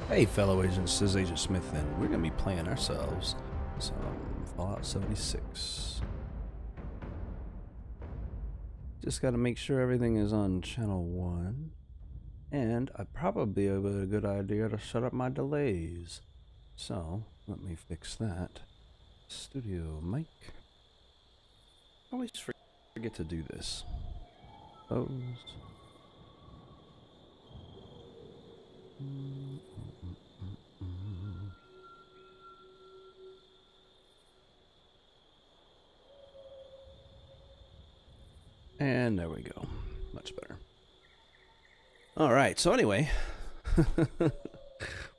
Hey fellow agents, this is Agent Smith and we're going to be playing ourselves some Fallout 76. Just got to make sure everything is on channel 1, and I probably have a good idea to set up my delays. So let me fix that. Studio mic. I always forget to do this. Pose. And there we go. Much better. Alright, so anyway,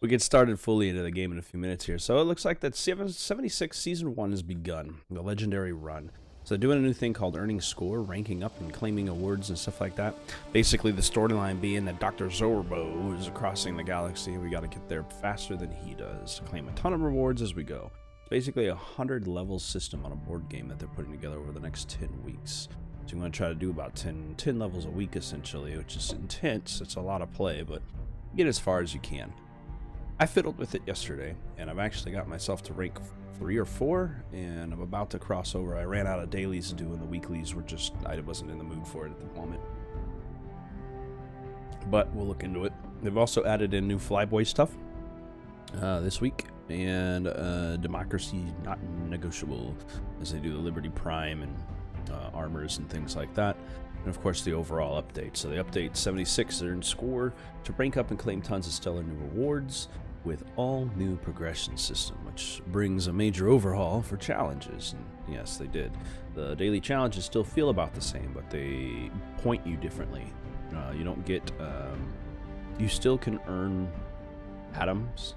we get started fully into the game in a few minutes here. So it looks like that 76 Season 1 has begun, the legendary run. So they're doing a new thing called earning score, ranking up and claiming awards and stuff like that. Basically the storyline being that Dr. Zorbo is crossing the galaxy and we got to get there faster than he does to claim a ton of rewards as we go. It's basically a 100 level system on a board game that they're putting together over the next 10 weeks. So you want to try to do about 10 levels a week essentially, which is intense. It's a lot of play, but get as far as you can. I fiddled with it yesterday, and I've actually got myself to rank 3 or 4, and I'm about to cross over. I ran out of dailies doing the weeklies. I wasn't in the mood for it at the moment. But we'll look into it. They've also added in new FLYBOY stuff this week, and democracy not negotiable, as they do the Liberty Prime and armors and things like that, and of course the overall update. So they update 76 earned score to rank up and claim tons of stellar new rewards with all new progression system, which brings a major overhaul for challenges. And yes, they did. The daily challenges still feel about the same, but they point you differently. You don't get you still can earn atoms,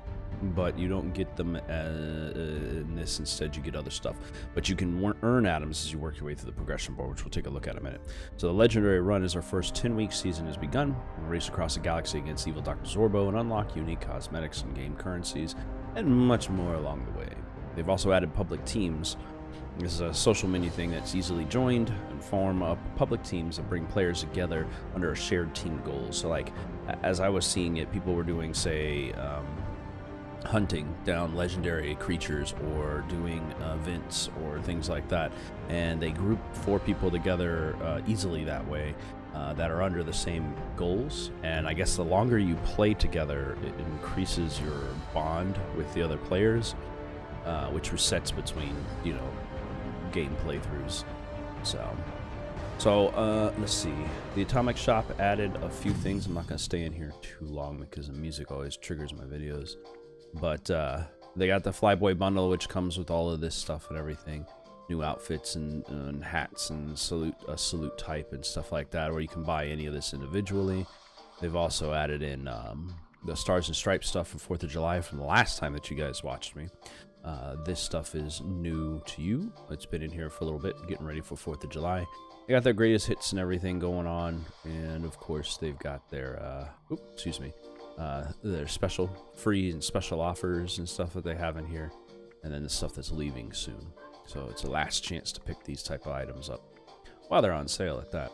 but you don't get them in this. Instead you get other stuff, but you can earn atoms as you work your way through the progression board, which we'll take a look at in a minute. So the legendary run is our first 10-week season has begun. We'll race across the galaxy against evil Dr. Zorbo and unlock unique cosmetics and game currencies and much more along the way. They've also added public teams. This is a social menu thing that's easily joined and form up public teams that bring players together under a shared team goal. So like as I was seeing it, people were doing, say, hunting down legendary creatures or doing events or things like that, and they group 4 people together easily that way that are under the same goals. And I guess the longer you play together, it increases your bond with the other players, which resets between, you know, game playthroughs. So let's see. The Atomic Shop added a few things. I'm not going to stay in here too long because the music always triggers my videos. But they got the FLYBOY bundle, which comes with all of this stuff and everything. New outfits and hats and salute type and stuff like that, or you can buy any of this individually. They've also added in the Stars and Stripes stuff from 4th of July from the last time that you guys watched me. This stuff is new to you. It's been in here for a little bit, getting ready for 4th of July. They got their greatest hits and everything going on, and of course they've got their their special free and special offers and stuff that they have in here, and then the stuff that's leaving soon. So it's a last chance to pick these type of items up while they're on sale at that.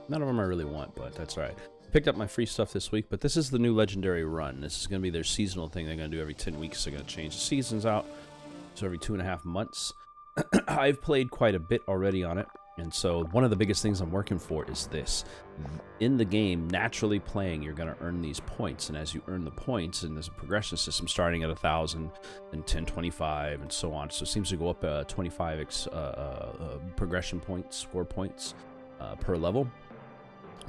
None of them I really want, but that's all right. Picked up my free stuff this week, but this is the new legendary run. This is going to be their seasonal thing they're going to do every 10 weeks. They're going to change the seasons out, so every 2.5 months. I've played quite a bit already on it. And so one of the biggest things I'm working for is this. In the game, naturally playing, you're going to earn these points. And as you earn the points, and there's a progression system starting at 1,000 and 1025 and so on. So it seems to go up 25 progression points, score points per level.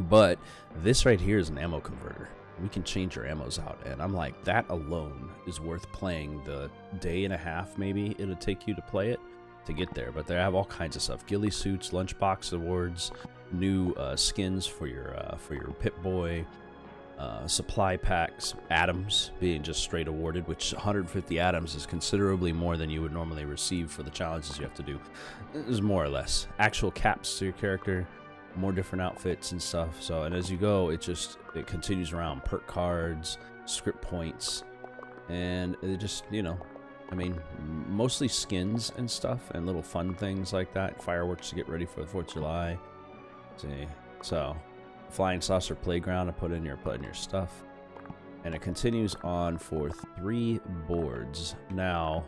But this right here is an ammo converter. We can change your ammos out. And I'm like, that alone is worth playing the day and a half maybe it'll take you to play it to get there. But they have all kinds of stuff: ghillie suits, lunchbox awards, new skins for your Pip-Boy, supply packs, atoms being just straight awarded, which 150 atoms is considerably more than you would normally receive for the challenges you have to do. It is more or less actual caps to your character, more different outfits and stuff. So, and as you go, it continues around. Perk cards, script points, and it just, you know, I mean, mostly skins and stuff and little fun things like that. Fireworks to get ready for the 4th of July. See, so flying saucer playground to put in your stuff. and it continues on for 3 boards. Now,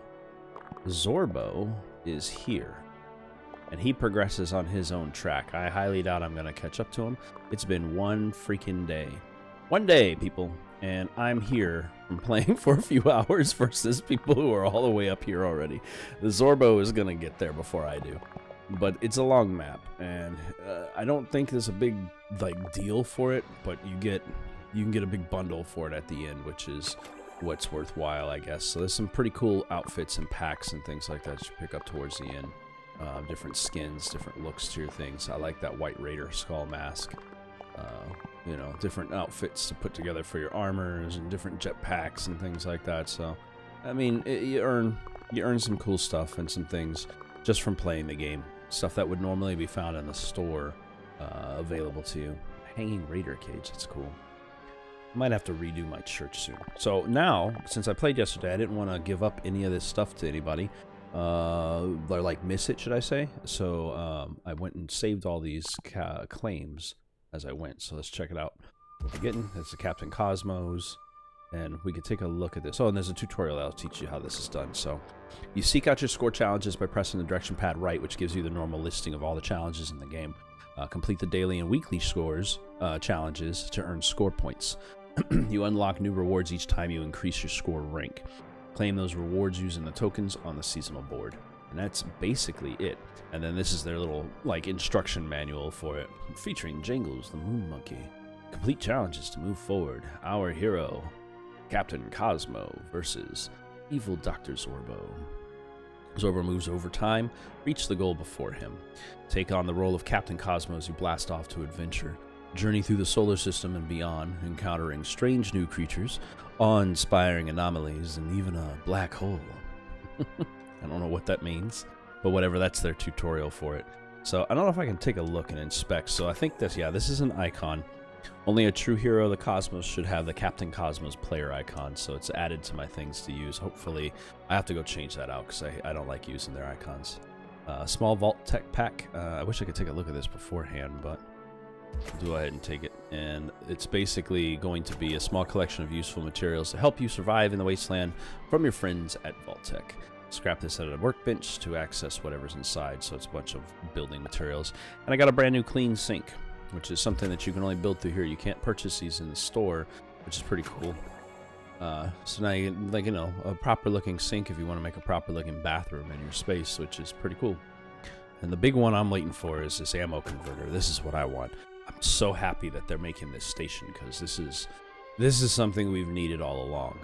Zorbo is here, and he progresses on his own track. I highly doubt I'm going to catch up to him. It's been one freaking day. One day, people, and I'm here from playing for a few hours versus people who are all the way up here already. The Zorbo is going to get there before I do. But it's a long map, and I don't think there's a big like deal for it, but you can get a big bundle for it at the end, which is what's worthwhile, I guess. So there's some pretty cool outfits and packs and things like that you pick up towards the end. Different skins, different looks to your things. I like that White Raider skull mask. You know, different outfits to put together for your armors and different jetpacks and things like that. So, I mean, you earn some cool stuff and some things just from playing the game. Stuff that would normally be found in the store, available to you. Hanging Raider cage, that's cool. I might have to redo my church soon. So now, since I played yesterday, I didn't want to give up any of this stuff to anybody. Or like miss it, should I say. So I went and saved all these claims as I went. So let's check it out. What we're getting, it's the Captain Cosmos. And we can take a look at this. Oh, and there's a tutorial that'll teach you how this is done. So you seek out your score challenges by pressing the direction pad right, which gives you the normal listing of all the challenges in the game. Complete the daily and weekly scores challenges to earn score points. You unlock new rewards each time you increase your score rank. Claim those rewards using the tokens on the seasonal board. And that's basically it. And then this is their little like instruction manual for it, featuring Jangles the Moon Monkey. Complete challenges to move forward. Our hero, Captain Cosmo versus evil Dr. Zorbo. Zorbo moves over time, reach the goal before him. Take on the role of Captain Cosmo as you blast off to adventure. Journey through the solar system and beyond, encountering strange new creatures, awe-inspiring anomalies, and even a black hole. I don't know what that means, but whatever, that's their tutorial for it. So I don't know if I can take a look and inspect. So I think this, yeah, this is an icon. Only a true hero of the cosmos should have the Captain Cosmos player icon, so it's added to my things to use. Hopefully, I have to go change that out because I don't like using their icons. Small VAULT-TEC pack. I wish I could take a look at this beforehand, but I'll go ahead and take it. And it's basically going to be a small collection of useful materials to help you survive in the wasteland from your friends at VAULT-TEC. Scrap this at a workbench to access whatever's inside, so it's a bunch of building materials. And I got a brand new clean sink, which is something that you can only build through here. You can't purchase these in the store, which is pretty cool. So now you get, like, you know, a proper looking sink if you want to make a proper looking bathroom in your space, which is pretty cool. And the big one I'm waiting for is this ammo converter. This is what I want. I'm so happy that they're making this station, because this is something we've needed all along.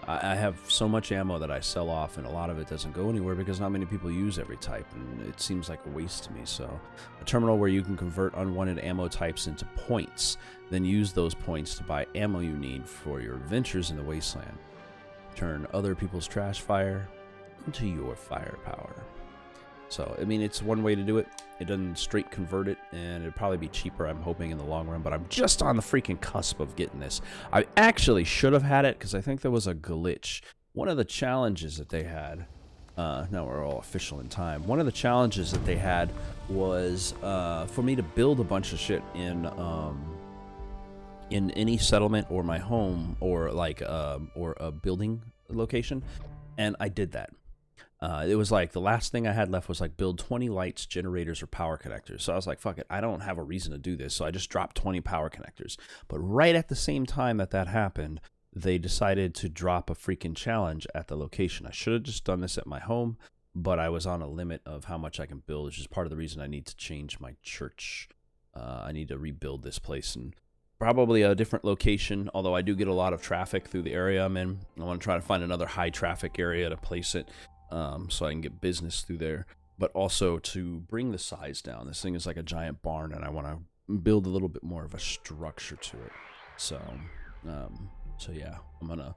I have so much ammo that I sell off, and a lot of it doesn't go anywhere because not many people use every type, and it seems like a waste to me. So a terminal where you can convert unwanted ammo types into points, then use those points to buy ammo you need for your adventures in the wasteland. Turn other people's trash fire into your firepower. So, I mean, it's one way to do it. It doesn't straight convert it, and it'd probably be cheaper, I'm hoping, in the long run. But I'm just on the freaking cusp of getting this. I actually should have had it, because I think there was a glitch. One of the challenges that they had, now we're all official in time. One of the challenges that they had was for me to build a bunch of shit in any settlement or my home or like or a building location, and I did that. It was like the last thing I had left was like build 20 lights, generators, or power connectors. So I was like, fuck it, I don't have a reason to do this. So I just dropped 20 power connectors. But right at the same time that happened, they decided to drop a freaking challenge at the location. I should have just done this at my home, but I was on a limit of how much I can build, which is part of the reason I need to change my church. I need to rebuild this place and probably a different location, although I do get a lot of traffic through the area I'm in. I want to try to find another high traffic area to place it. So I can get business through there, but also to bring the size down. This thing is like a giant barn, and I want to build a little bit more of a structure to it. So, so yeah, I'm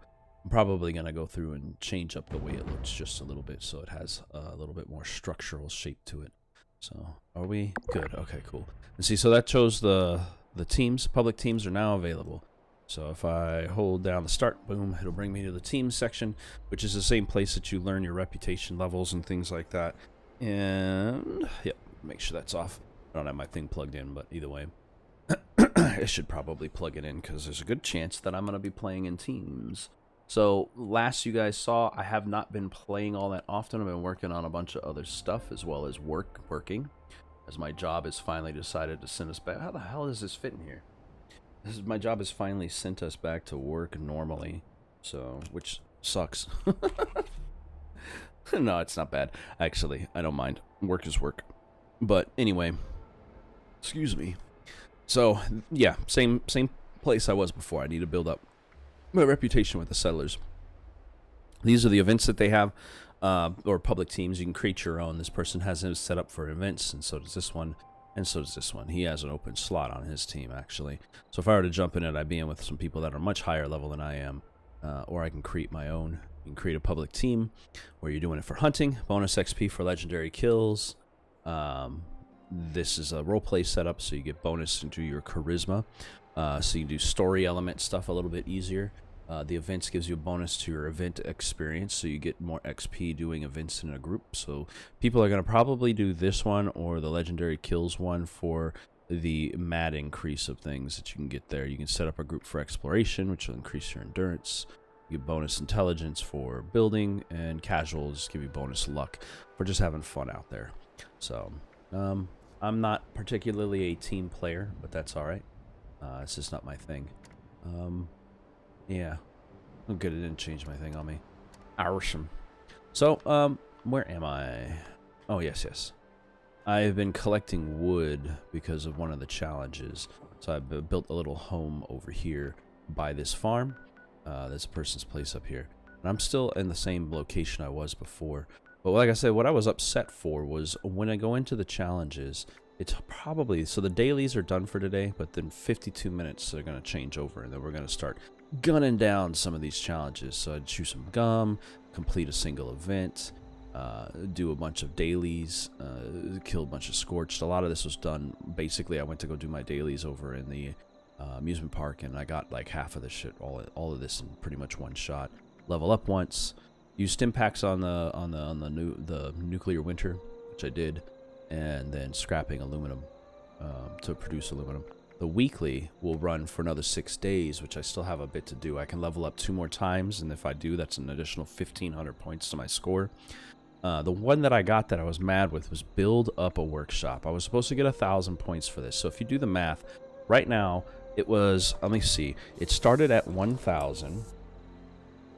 probably gonna go through and change up the way it looks just a little bit, so it has a little bit more structural shape to it. So, are we good? Okay, cool. And see, so that shows the teams. Public teams are now available. So if I hold down the start, boom, it'll bring me to the teams section, which is the same place that you learn your reputation levels and things like that. And, yep, make sure that's off. I don't have my thing plugged in, but either way. I should probably plug it in because there's a good chance that I'm going to be playing in teams. So last you guys saw, I have not been playing all that often. I've been working on a bunch of other stuff as well as working. As my job has finally decided to send us back. How the hell does this fit in here? My job has finally sent us back to work normally. So, which sucks. No, it's not bad. Actually, I don't mind. Work is work. But anyway, excuse me. So, yeah, same place I was before. I need to build up my reputation with the settlers. These are the events that they have, or public teams. You can create your own. This person has his set up for events, and so does this one, and so does this one. He has an open slot on his team, actually. So if I were to jump in it, I'd be in with some people that are much higher level than I am, or I can create my own. You can create a public team where you're doing it for hunting, bonus XP for legendary kills. This is a roleplay setup, so you get bonus into your charisma. So you can do story element stuff a little bit easier. The events gives you a bonus to your event experience, so you get more XP doing events in a group. So people are going to probably do this one or the legendary kills one for the mad increase of things that you can get there. You can set up a group for exploration, which will increase your endurance. You get bonus intelligence for building, and casuals give you bonus luck for just having fun out there. So I'm not particularly a team player, but that's all right. It's just not my thing. Yeah. Oh, good, it didn't change my thing on me. Awesome. So, where am I? Oh, yes. I've been collecting wood because of one of the challenges. So I've built a little home over here by this farm. There's a person's place up here. And I'm still in the same location I was before. But like I said, what I was upset for was when I go into the challenges, it's probably, so the dailies are done for today, but then 52 minutes they're going to change over, and then we're going to start gunning down some of these challenges. So I'd chew some gum, complete a single event, do a bunch of dailies, kill a bunch of scorched. A lot of this was done, basically I went to go do my dailies over in the amusement park, and I got like half of this shit, all of this in pretty much one shot. Level up once, use stim packs on the nuclear winter, which I did, and then scrapping aluminum to produce aluminum. The weekly will run for another 6 days, which I still have a bit to do. I can level up 2 more times, and if I do, that's an additional 1,500 points to my score. The one that I got that I was mad with was build up a workshop. I was supposed to get 1,000 points for this. So if you do the math, right now it was, let me see, it started at 1,000. I'm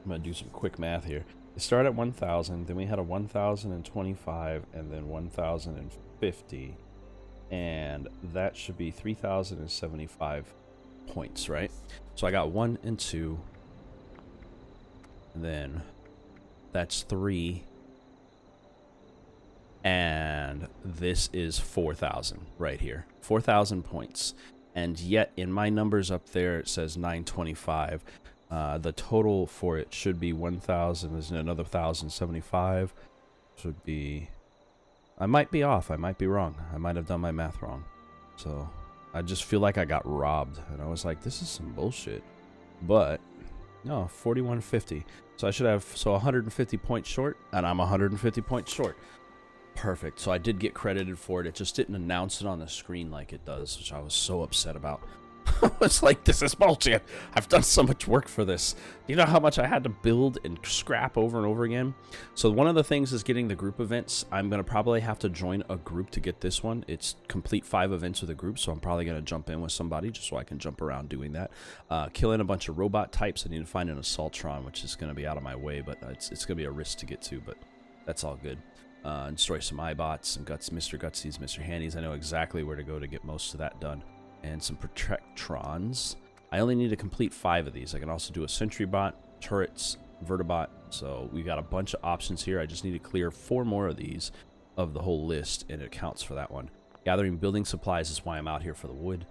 gonna do some quick math here. It started at 1,000, then we had a 1,025, and then 1,050, and that should be 3,075 points, right? So I got 1 and 2, and then that's 3, and this is 4,000 right here, 4,000 points, and yet in my numbers up there it says 925. The total for it should be 1,000. Is another 1,075. Should be. I might be off. I might be wrong. I might have done my math wrong. So I just feel like I got robbed, and I was like, "This is some bullshit." But no, 4150. So I should have 150 points short, and I'm 150 points short. Perfect. So I did get credited for it. It just didn't announce it on the screen like it does, which I was so upset about. I was like, this is bullshit. I've done so much work for this. You know how much I had to build and scrap over and over again? So one of the things is getting the group events. I'm going to probably have to join a group to get this one. It's complete 5 events with a group, so I'm probably going to jump in with somebody just so I can jump around doing that. Killing a bunch of robot types. I need to find an Assaultron, which is going to be out of my way, but it's going to be a risk to get to, but that's all good. Destroy some iBots, some Mr. Gutsies, Mr. Handies. I know exactly where to go to get most of that done. And some Protectrons. I only need to complete 5 of these. I can also do a Sentry Bot, turrets, Vertibot. So we got a bunch of options here. I just need to clear 4 more of these of the whole list, and it counts for that one. Gathering building supplies is why I'm out here for the wood.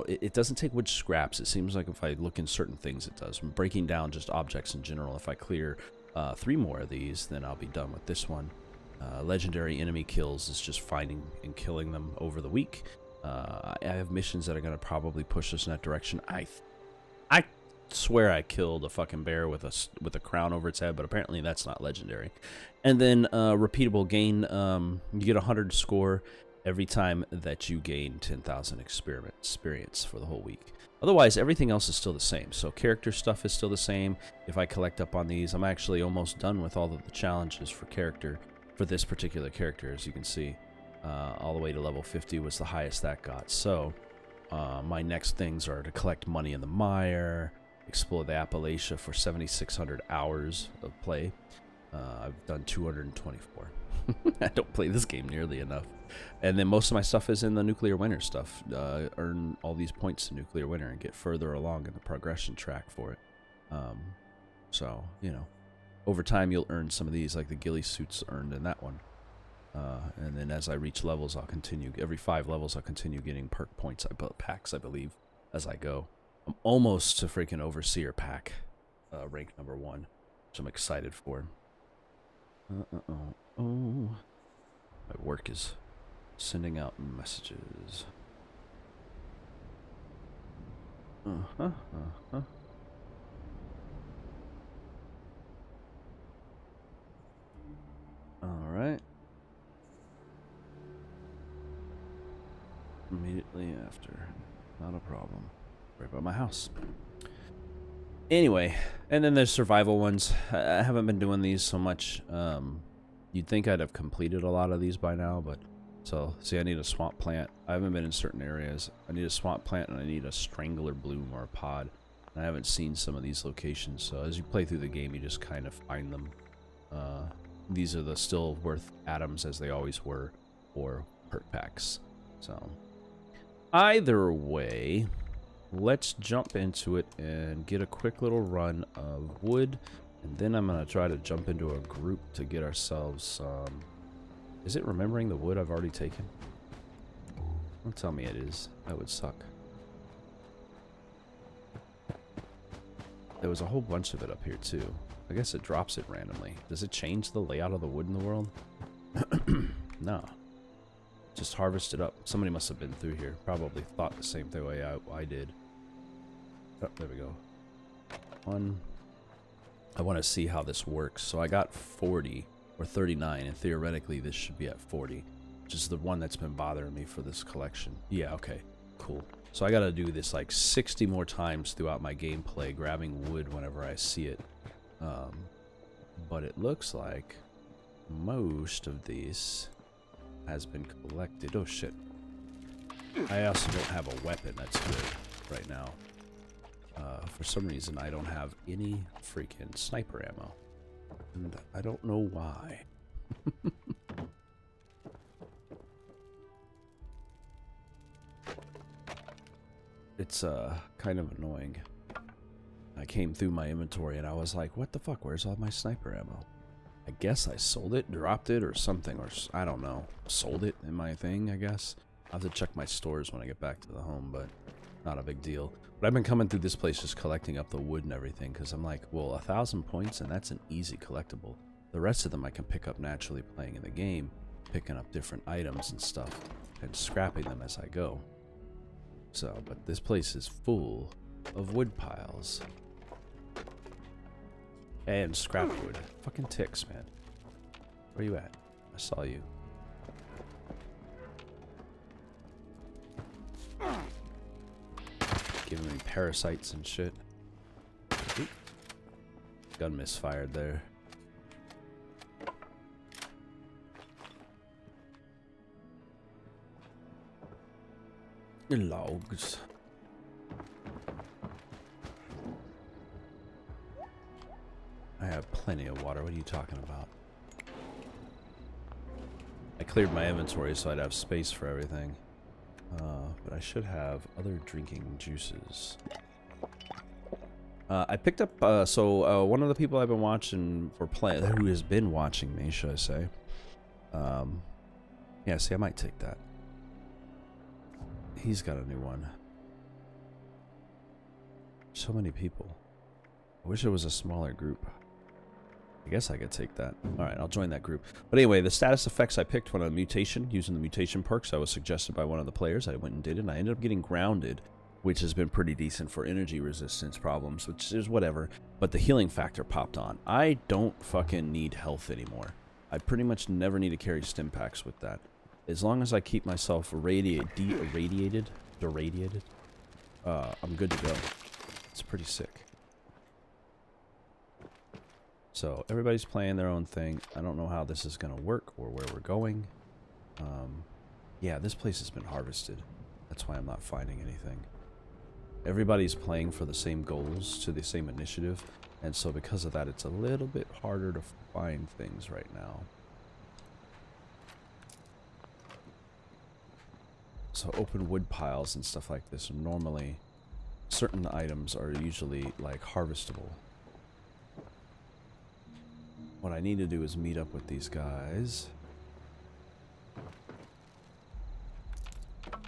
It doesn't take wood scraps. It seems like if I look in certain things, it does. I'm breaking down just objects in general. If I clear 3 more of these, then I'll be done with this one. Legendary enemy kills is just finding and killing them over the week. I have missions that are going to probably push us in that direction. I swear I killed a fucking bear with a crown over its head, but apparently that's not legendary. And then repeatable gain, you get 100 score, every time that you gain 10,000 experience for the whole week. Otherwise, everything else is still the same. So character stuff is still the same. If I collect up on these, I'm actually almost done with all of the challenges for character, for this particular character, as you can see. All the way to level 50 was the highest that got. So my next things are to collect money in the mire, explore the Appalachia for 7,600 hours of play. I've done 224. I don't play this game nearly enough. And then most of my stuff is in the nuclear winter stuff. Earn all these points in nuclear winter and get further along in the progression track for it. So, you know, over time you'll earn some of these, like the ghillie suits earned in that one. And then as I reach levels, I'll continue. Every 5 levels, I'll continue getting perk points, packs, I believe, as I go. I'm almost to freaking Overseer pack, rank number 1, which I'm excited for. Oh, my work is sending out messages. All right. Immediately after, not a problem. Right by my house. Anyway, and then there's survival ones. I haven't been doing these so much. You'd think I'd have completed a lot of these by now, but so see, I need a swamp plant. I haven't been in certain areas. I need a swamp plant and I need a strangler bloom or a pod. And I haven't seen some of these locations, so as you play through the game, you just kind of find them. These are the still worth atoms as they always were, or perk packs. So either way, let's jump into it and get a quick little run of wood, and then I'm gonna try to jump into a group to get ourselves some. Is it remembering the wood I've already taken? Don't tell me it is. That would suck. There was a whole bunch of it up here too. I guess it drops it randomly. Does it change the layout of the wood in the world? No. Just harvest it up. Somebody must have been through here. Probably thought the same way I did. Oh, there we go. I want to see how this works. So I got 40 or 39, and theoretically this should be at 40, which is the one that's been bothering me for this collection. Yeah, okay, cool. So I got to do this like 60 more times throughout my gameplay, grabbing wood whenever I see it. But it looks like most of these has been collected. Oh shit. I also don't have a weapon that's good right now. For some reason I don't have any freaking sniper ammo. And I don't know why. It's kind of annoying. I came through my inventory and I was like, what the fuck, where's all my sniper ammo? I guess I sold it, dropped it, or something, or I don't know. Sold it in my thing, I guess. I'll have to check my stores when I get back to the home, but not a big deal. But I've been coming through this place just collecting up the wood and everything, because I'm like, well, 1,000 points, and that's an easy collectible. The rest of them I can pick up naturally playing in the game, picking up different items and stuff, and scrapping them as I go. So, but this place is full of wood piles. And scrap wood. Fucking ticks, man. Where you at? I saw you. Giving me parasites and shit. Oop. Gun misfired there. Logs. I have plenty of water. What are you talking about? I cleared my inventory so I'd have space for everything. But I should have other drinking juices. I picked up, one of the people I've been watching, or who has been watching me, should I say. Yeah, see, I might take that. He's got a new one. So many people. I wish it was a smaller group. I guess I could take that. Alright, I'll join that group. But anyway, the status effects I picked when on mutation, using the mutation perks I was suggested by one of the players. I went and did it, and I ended up getting grounded, which has been pretty decent for energy resistance problems, which is whatever. But the healing factor popped on. I don't fucking need health anymore. I pretty much never need to carry stim packs with that. as long as I keep myself irradiated, I'm good to go. It's pretty sick. So everybody's playing their own thing. I don't know how this is gonna work or where we're going. Yeah, this place has been harvested. That's why I'm not finding anything. Everybody's playing for the same goals, to the same initiative, and so because of that, it's a little bit harder to find things right now. So open wood piles and stuff like this, normally certain items are usually like harvestable. What I need to do is meet up with these guys.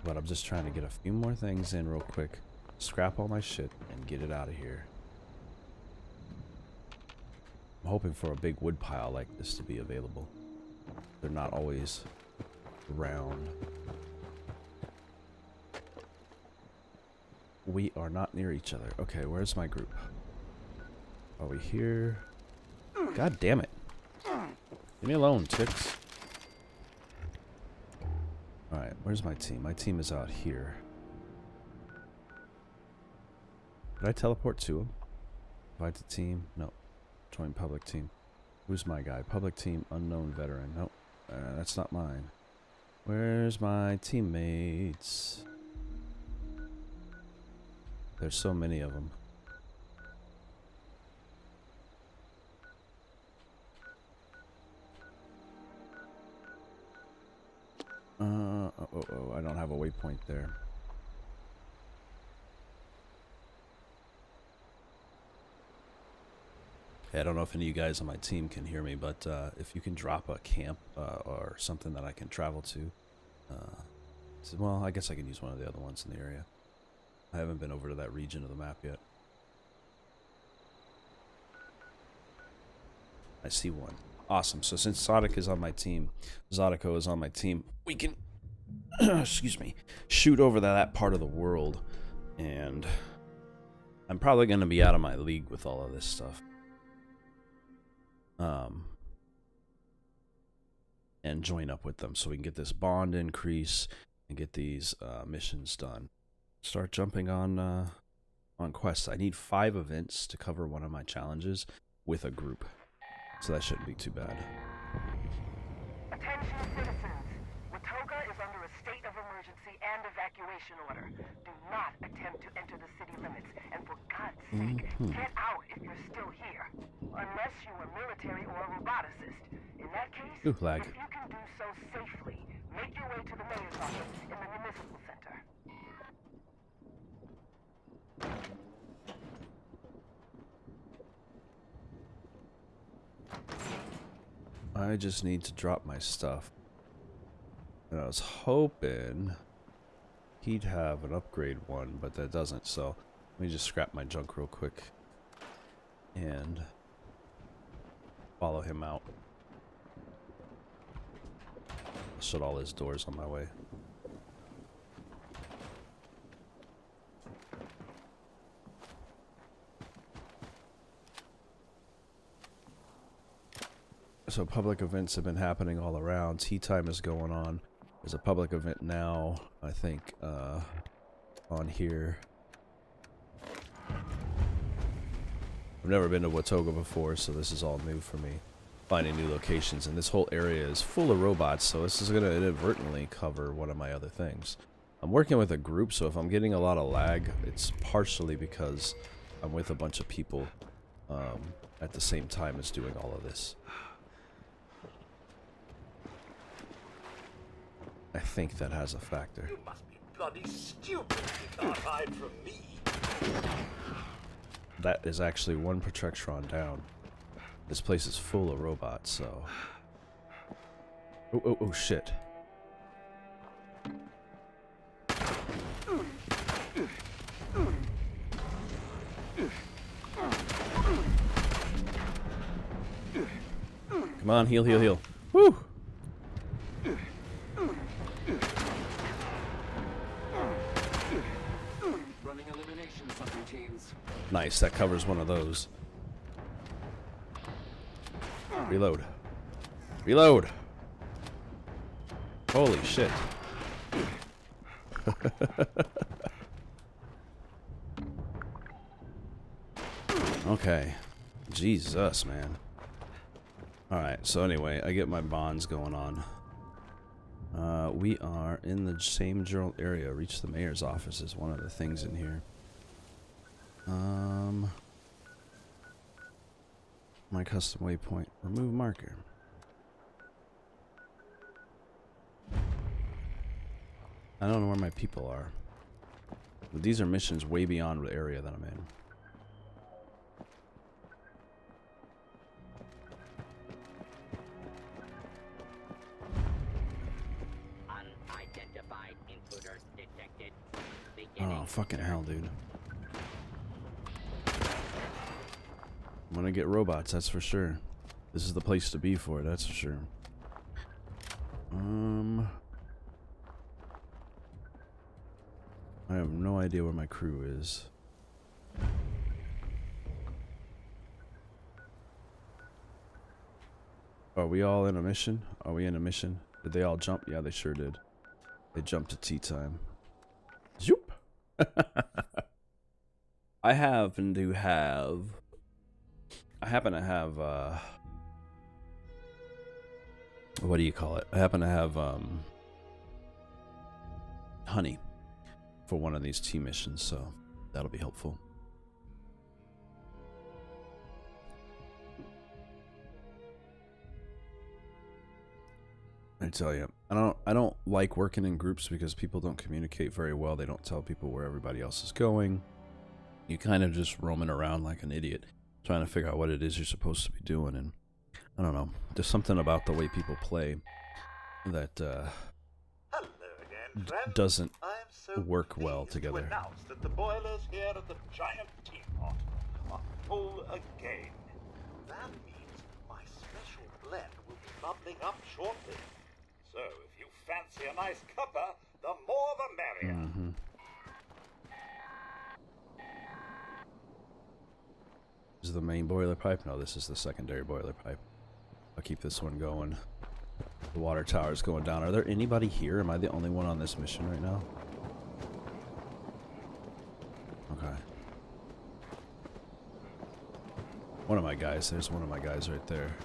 But I'm just trying to get a few more things in real quick, scrap all my shit, and get it out of here. I'm hoping for a big wood pile like this to be available. They're not always around. We are not near each other. Okay, where's my group? Are we here? God damn it. Leave me alone, chicks. Alright, where's my team? My team is out here. Did I teleport to him? Invite the team? No. Join public team. Who's my guy? Public team, unknown veteran. Nope. That's not mine. Where's my teammates? There's so many of them. I don't have a waypoint there. I don't know if any of you guys on my team can hear me, but if you can drop a camp or something that I can travel to. Well, I guess I can use one of the other ones in the area. I haven't been over to that region of the map yet. I see one. Awesome. So since Zodico is on my team, we can, excuse me, shoot over to that part of the world. And I'm probably going to be out of my league with all of this stuff. And join up with them so we can get this bond increase and get these missions done. Start jumping on quests. I need 5 events to cover one of my challenges with a group. So that shouldn't be too bad. Attention citizens. Watoga is under a state of emergency and evacuation order. Do not attempt to enter the city limits. And for God's sake, get out if you're still here. Unless you are military or a roboticist. In that case, Ooh, lag. if you can do so safely, make your way to the mayor's office in the municipal center. I just need to drop my stuff. And I was hoping he'd have an upgrade one, but that doesn't, so let me just scrap my junk real quick and follow him out. I'll shut all his doors on my way. So public events have been happening all around. Tea time is going on. There's a public event now, I think, on here. I've never been to Watoga before, so this is all new for me. Finding new locations, and this whole area is full of robots, so this is going to inadvertently cover one of my other things. I'm working with a group, so if I'm getting a lot of lag, it's partially because I'm with a bunch of people at the same time as doing all of this. I think that has a factor. You must be bloody stupid if you can't hide from me. That is actually one Protectron down. This place is full of robots, so... Oh, shit. Come on, heal, heal, heal. Woo! Running elimination subroutines. Nice, that covers one of those. Reload. Reload! Holy shit. Okay. Jesus, man. Alright, so anyway, I get my bonds going on. We are in the same general area. Reach the mayor's office is one of the things in here. My custom waypoint. Remove marker. I don't know where my people are. But these are missions way beyond the area that I'm in. Unidentified intruders detected. Oh, fucking hell, dude. I'm gonna get robots, that's for sure. This is the place to be for it, that's for sure. I have no idea where my crew is. Are we all in a mission? Are we in a mission? Did they all jump? Yeah, they sure did. They jumped to tea time. Zoop! I happen to have... what do you call it? I happen to have, honey for one of these tea missions, so that'll be helpful. I tell you, I don't like working in groups because people don't communicate very well. They don't tell people where everybody else is going. You kind of just roaming around like an idiot, trying to figure out what it is you're supposed to be doing, and I don't know. There's something about the way people play that Hello again, friend. doesn't I am so work well pleased together. To announce that the boilers here at the giant teapot are full again. That means my special blend will be bubbling up shortly. So if you fancy a nice cuppa, the more the merrier. Mm-hmm. Is the main boiler pipe? No, this is the secondary boiler pipe. I'll keep this one going. The water tower is going down. Are there anybody here? Am I the only one on this mission right now? Okay. One of my guys. There's one of my guys right there.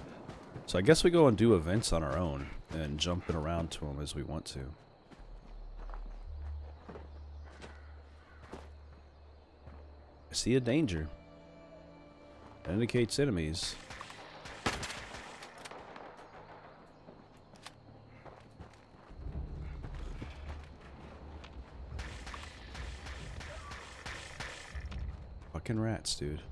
So I guess we go and do events on our own and jumping around to them as we want to. I see a danger. That indicates enemies. Fucking rats, dude.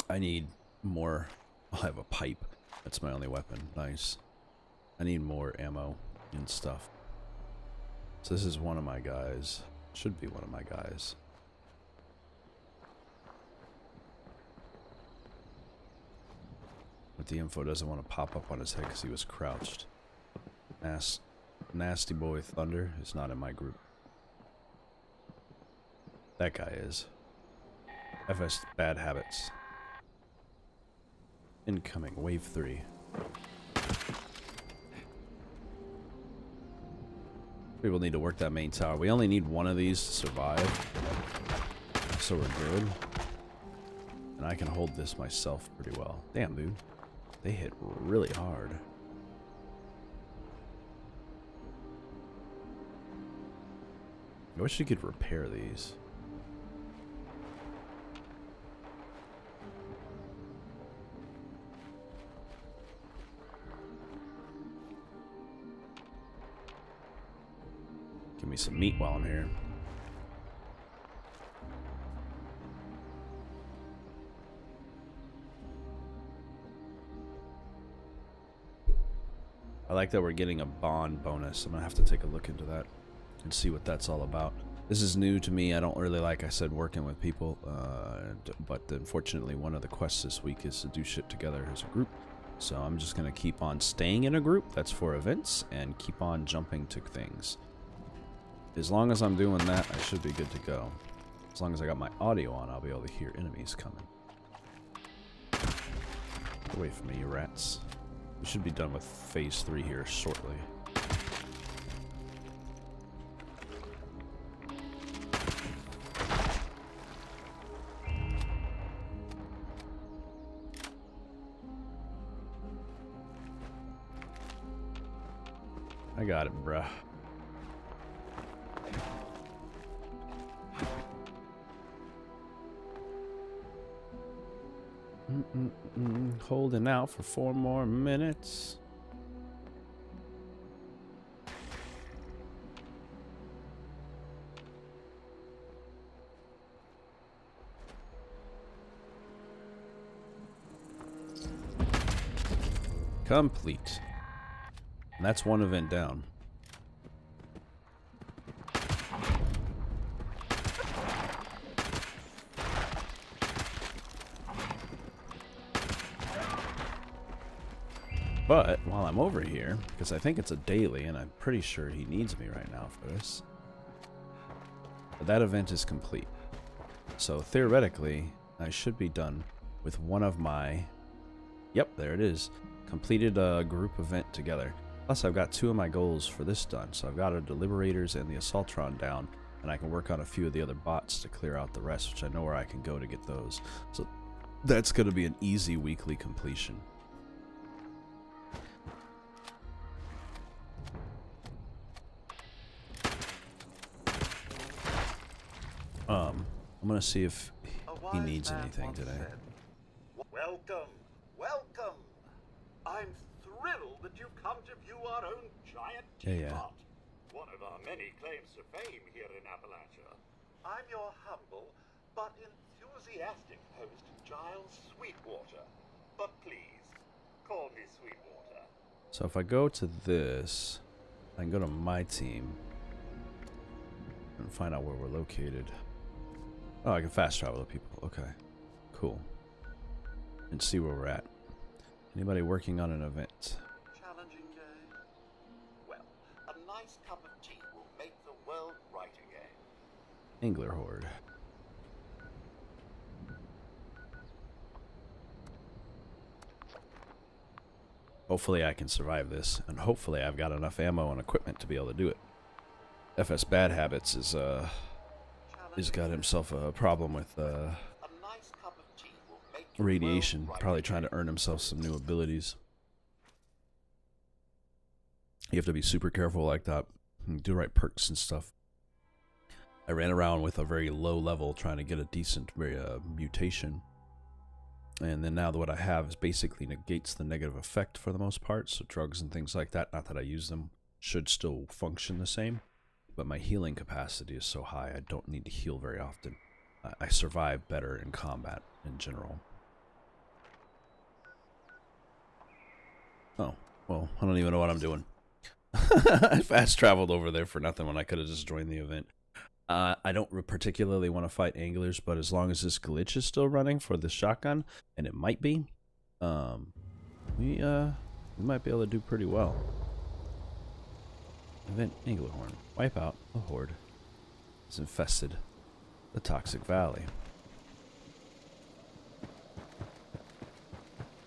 I need more. I have a pipe. That's my only weapon. Nice. I need more ammo and stuff. So this is one of my guys. Should be one of my guys. But the info doesn't want to pop up on his head because he was crouched. Nasty Boy Thunder is not in my group. That guy is. FS Bad Habits. Incoming, wave 3. People need to work that main tower. We only need one of these to survive. So we're good. And I can hold this myself pretty well. Damn, dude. They hit really hard. I wish you could repair these. Give me some meat while I'm here. I like that we're getting a bond bonus. I'm gonna have to take a look into that and see what that's all about. This is new to me. I don't really like I said working with people, but unfortunately one of the quests this week is to do shit together as a group. So I'm just gonna keep on staying in a group that's for events and keep on jumping to things. As long as I'm doing that, I should be good to go. As long as I got my audio on, I'll be able to hear enemies coming. Get away from me, you rats. We should be done with phase 3 here shortly. I got it, bruh. Holding out for 4 more minutes. Complete. And that's one event down. But while I'm over here, because I think it's a daily, and I'm pretty sure he needs me right now for this, but that event is complete. So theoretically, I should be done with one of my, yep, there it is, completed a group event together. Plus, I've got 2 of my goals for this done. So I've got the Deliberators and the Assaultron down, and I can work on a few of the other bots to clear out the rest, which I know where I can go to get those. So that's going to be an easy weekly completion. I'm going to see if he needs anything today. Welcome, welcome. I'm thrilled that you've come to view our own giant teapot. One of our many claims to fame here in Appalachia. I'm your humble but enthusiastic host, Giles Sweetwater. But please, call me Sweetwater. So if I go to this, I can go to my team and find out where we're located. Oh, I can fast travel to people. Okay, cool. And see where we're at. Anybody working on an event? Challenging day? Well, a nice cup of tea will make the world right again. Angler Horde. Hopefully I can survive this, and hopefully I've got enough ammo and equipment to be able to do it. FS Bad Habits is he's got himself a problem with radiation, probably trying to earn himself some new abilities. You have to be super careful like that. Do the right perks and stuff. I ran around with a very low level trying to get a decent mutation. And then now what I have is basically negates the negative effect for the most part. So drugs and things like that, not that I use them, should still function the same. But my healing capacity is so high, I don't need to heal very often. I survive better in combat in general. Oh, well, I don't even know what I'm doing. I fast traveled over there for nothing when I could have just joined the event. I don't particularly want to fight anglers, but as long as this glitch is still running for the shotgun, and it might be, we might be able to do pretty well. Event Anglehorn. Wipe out the horde. Has infested the Toxic Valley.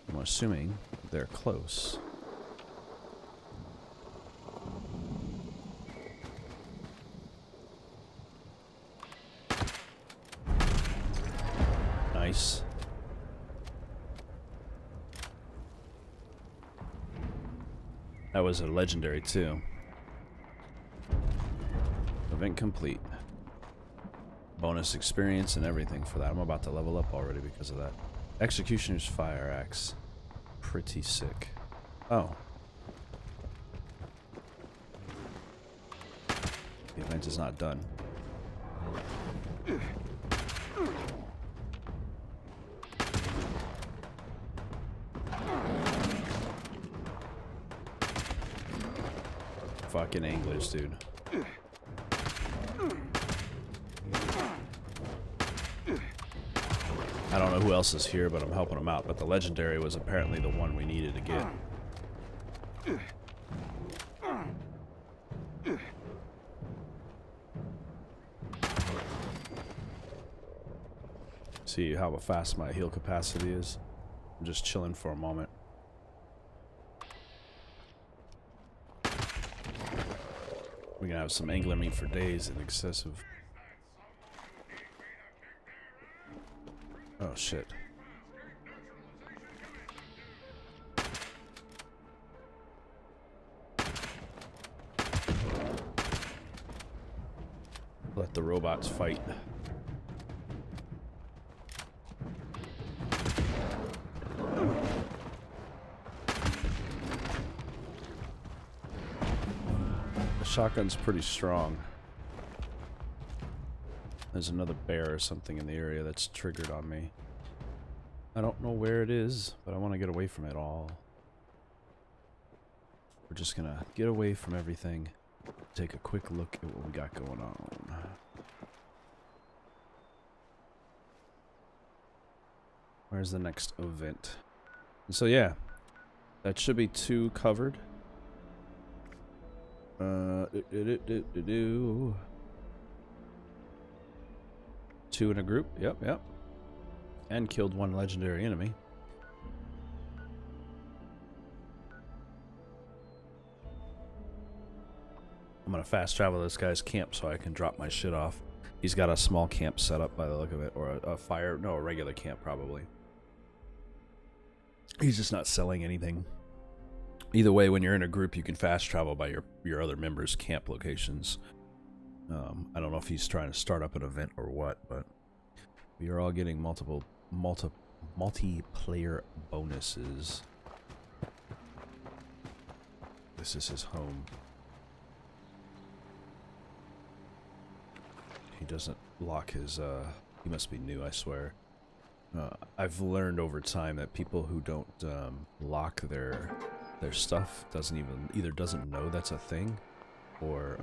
I'm assuming they're close. Nice. That was a legendary too. Event complete. Bonus experience and everything for that. I'm about to level up already because of that. Executioner's Fire Axe. Pretty sick. Oh. The event is not done. Fucking anglers, dude. I don't know who else is here, but I'm helping them out. But the legendary was apparently the one we needed to get. See how fast my heal capacity is. I'm just chilling for a moment. We're gonna have some angler meat for days and excessive. Oh shit. Let the robots fight. The shotgun's pretty strong. There's another bear or something in the area that's triggered on me. I don't know where it is, but I want to get away from it all. We're just gonna get away from everything. Take a quick look at what we got going on. Where's the next event? And so yeah, that should be 2 covered. 2 in a group. Yep. And killed 1 legendary enemy. I'm gonna fast travel to this guy's camp so I can drop my shit off. He's got a small camp set up by the look of it, or a regular camp probably. He's just not selling anything. Either way, when you're in a group, you can fast travel by your other members' camp locations. I don't know if he's trying to start up an event or what, but we are all getting multiplayer bonuses. This is his home. He doesn't lock his, he must be new, I swear. I've learned over time that people who don't lock their stuff either doesn't know that's a thing, or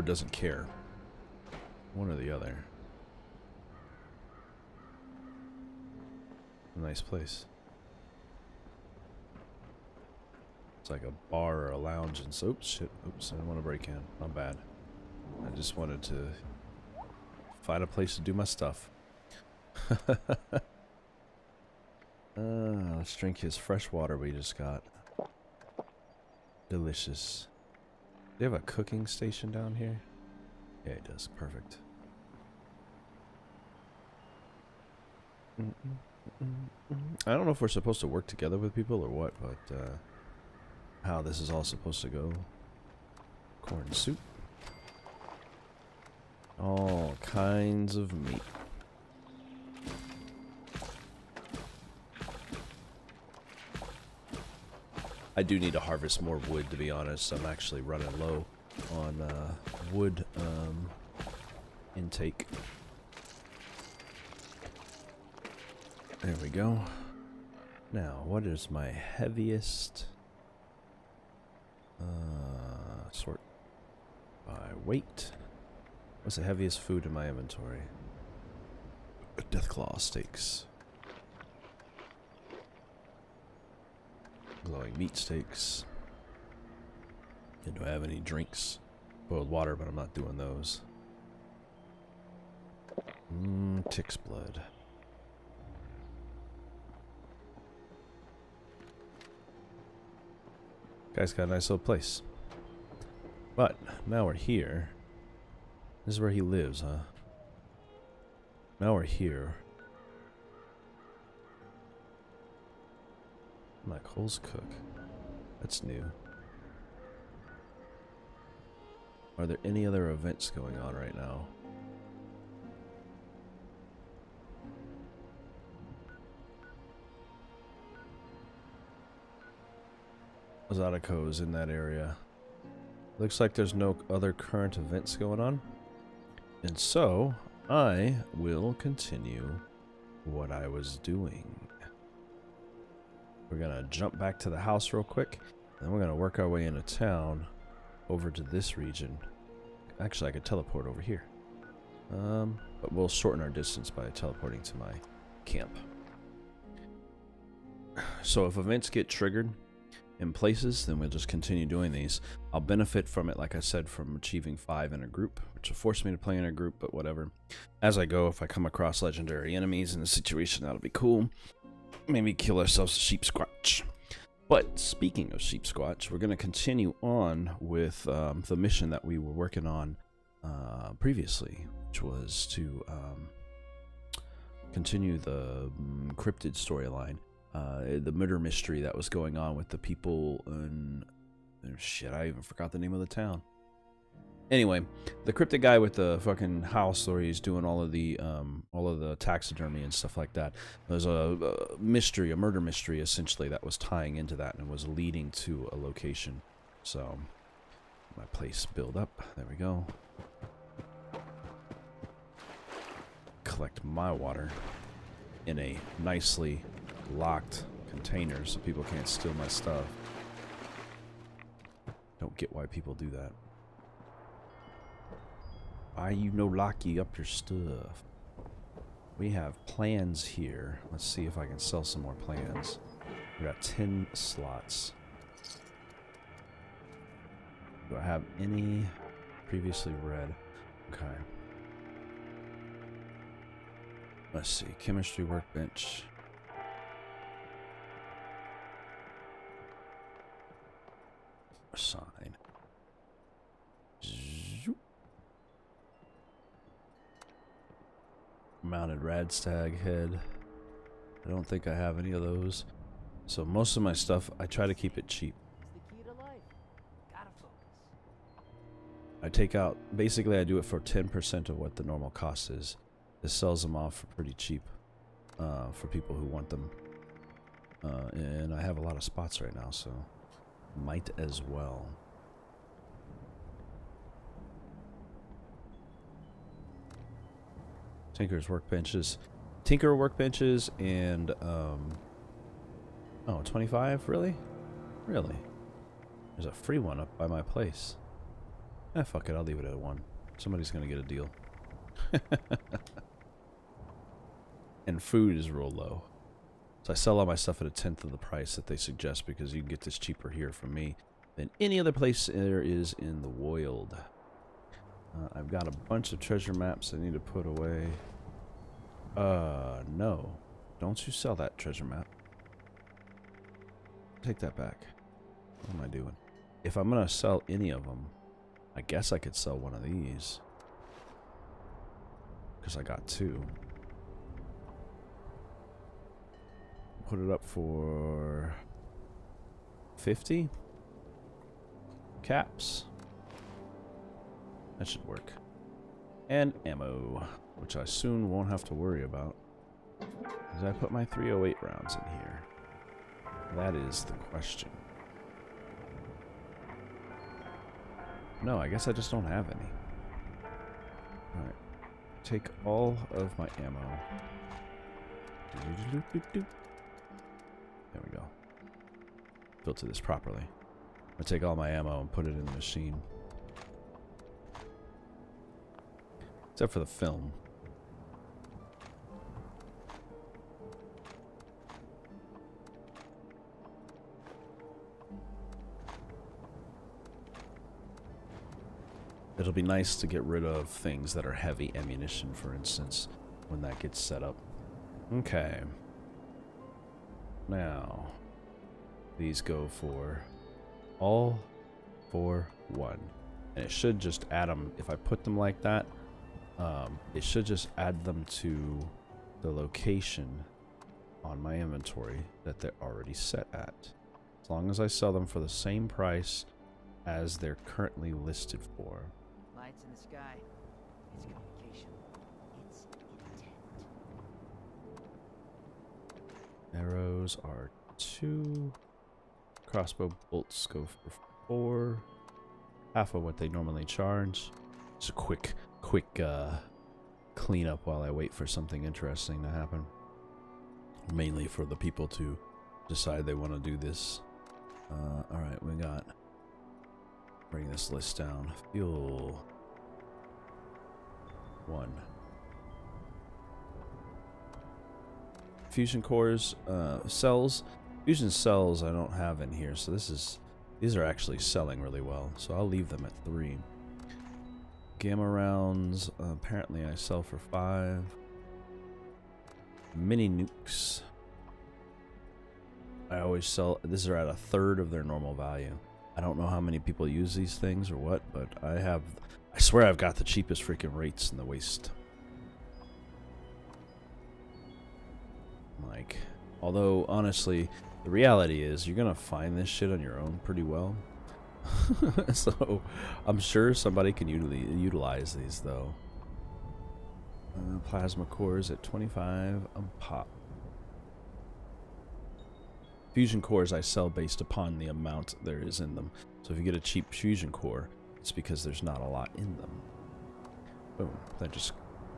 doesn't care. One or the other. A nice place. It's like a bar or a lounge, and so oops, I didn't want to break in. Not bad. I just wanted to find a place to do my stuff. Let's drink his fresh water we just got. Delicious. Do you have a cooking station down here? Yeah, it does. Perfect. I don't know if we're supposed to work together with people or what, but how this is all supposed to go. Corn soup. All kinds of meat. I do need to harvest more wood, to be honest. I'm actually running low on wood intake. There we go. Now, what is my heaviest? Sort by weight. What's the heaviest food in my inventory? Deathclaw steaks. Glowing meat steaks. And do I have any drinks? Boiled water, but I'm not doing those. Tick's blood. Guy's got a nice little place. But now we're here. This is where he lives, huh? Now we're here. My coals cook. That's new. Are there any other events going on right now? Zydeco is in that area. Looks like there's no other current events going on. And so, I will continue what I was doing. We're gonna jump back to the house real quick, and then we're gonna work our way into town over to this region. Actually, I could teleport over here. But we'll shorten our distance by teleporting to my camp. So if events get triggered, in places, then we'll just continue doing these. I'll benefit from it, like I said, from achieving 5 in a group, which will force me to play in a group, but whatever. As I go, if I come across legendary enemies in a situation, that'll be cool. Maybe kill ourselves a Sheepsquatch. But speaking of Sheepsquatch, we're going to continue on with the mission that we were working on previously, which was to continue the cryptid storyline. The murder mystery that was going on with the people in... shit, I even forgot the name of the town. Anyway, the cryptid guy with the fucking house where he's doing all of the taxidermy and stuff like that. There's a mystery, a murder mystery, essentially, that was tying into that and was leading to a location. So, my place build up. There we go. Collect my water in a nicely locked container so people can't steal my stuff. Don't get why people do that. Why you no locky up your stuff? We have plans here. Let's see if I can sell some more plans. We got 10 slots. Do I have any previously read? Okay. Let's see. Chemistry workbench. Sign. Zoop. Mounted radstag head. I don't think I have any of those. So most of my stuff, I try to keep it cheap. It's the key to life. Gotta focus. I take out, basically I do it for 10% of what the normal cost is. This sells them off for pretty cheap for people who want them. And I have a lot of spots right now, so might as well. Tinker's workbenches. Tinker workbenches and oh, 25? Really? Really? There's a free one up by my place. Eh, fuck it, I'll leave it at 1. Somebody's gonna get a deal. And food is real low. So I sell all my stuff at 1/10 of the price that they suggest because you can get this cheaper here from me than any other place there is in the world. I've got a bunch of treasure maps I need to put away. No. Don't you sell that treasure map. Take that back. What am I doing? If I'm gonna sell any of them, I guess I could sell one of these. Because I got 2. Put it up for 50 caps. That should work. And ammo, which I soon won't have to worry about. Because I put my 308 rounds in here. That is the question. No, I guess I just don't have any. Alright. Take all of my ammo. There we go. Filter this properly. I'm gonna take all my ammo and put it in the machine. Except for the film. It'll be nice to get rid of things that are heavy ammunition, for instance, when that gets set up. Okay. Now, these go for all for 1. And it should just add them, if I put them like that, it should just add them to the location on my inventory that they're already set at. As long as I sell them for the same price as they're currently listed for. Lights in the sky. It's communication. It's intent. Arrows are 2. Crossbow bolts go for 4. Half of what they normally charge. It's a quick cleanup while I wait for something interesting to happen. Mainly for the people to decide they want to do this. Alright, we got... Bring this list down. Fuel. 1. Fusion cores, cells. Fusion cells I don't have in here, so these are actually selling really well. So I'll leave them at 3. Gamma rounds, apparently I sell for 5. Mini nukes. I always sell, these are at 1/3 of their normal value. I don't know how many people use these things or what, but I swear I've got the cheapest freaking rates in the waste. Like, although honestly, the reality is you're gonna find this shit on your own pretty well. So I'm sure somebody can utilize these though. Plasma cores at 25 a pop. Fusion cores I sell based upon the amount there is in them. So if you get a cheap fusion core, it's because there's not a lot in them. Boom. That just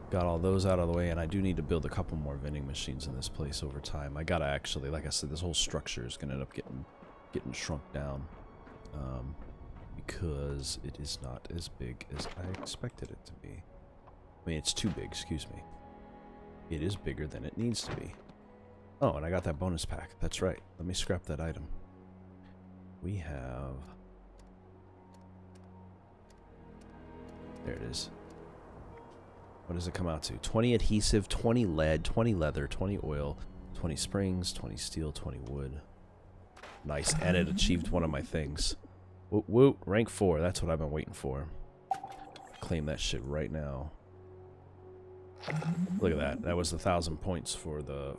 got all those out of the way, and I do need to build a couple more vending machines in this place over time. I gotta actually, like I said, this whole structure is gonna end up getting shrunk down. Because it is not as big as I expected it to be. I mean, it's too big, excuse me. It is bigger than it needs to be. Oh, and I got that bonus pack. That's right. Let me scrap that item. We have... There it is. What does it come out to? 20 adhesive, 20 lead, 20 leather, 20 oil, 20 springs, 20 steel, 20 wood. Nice. And it achieved one of my things. Woot woot. Rank 4. That's what I've been waiting for. Claim that shit right now. Look at that. That was 1,000 points for the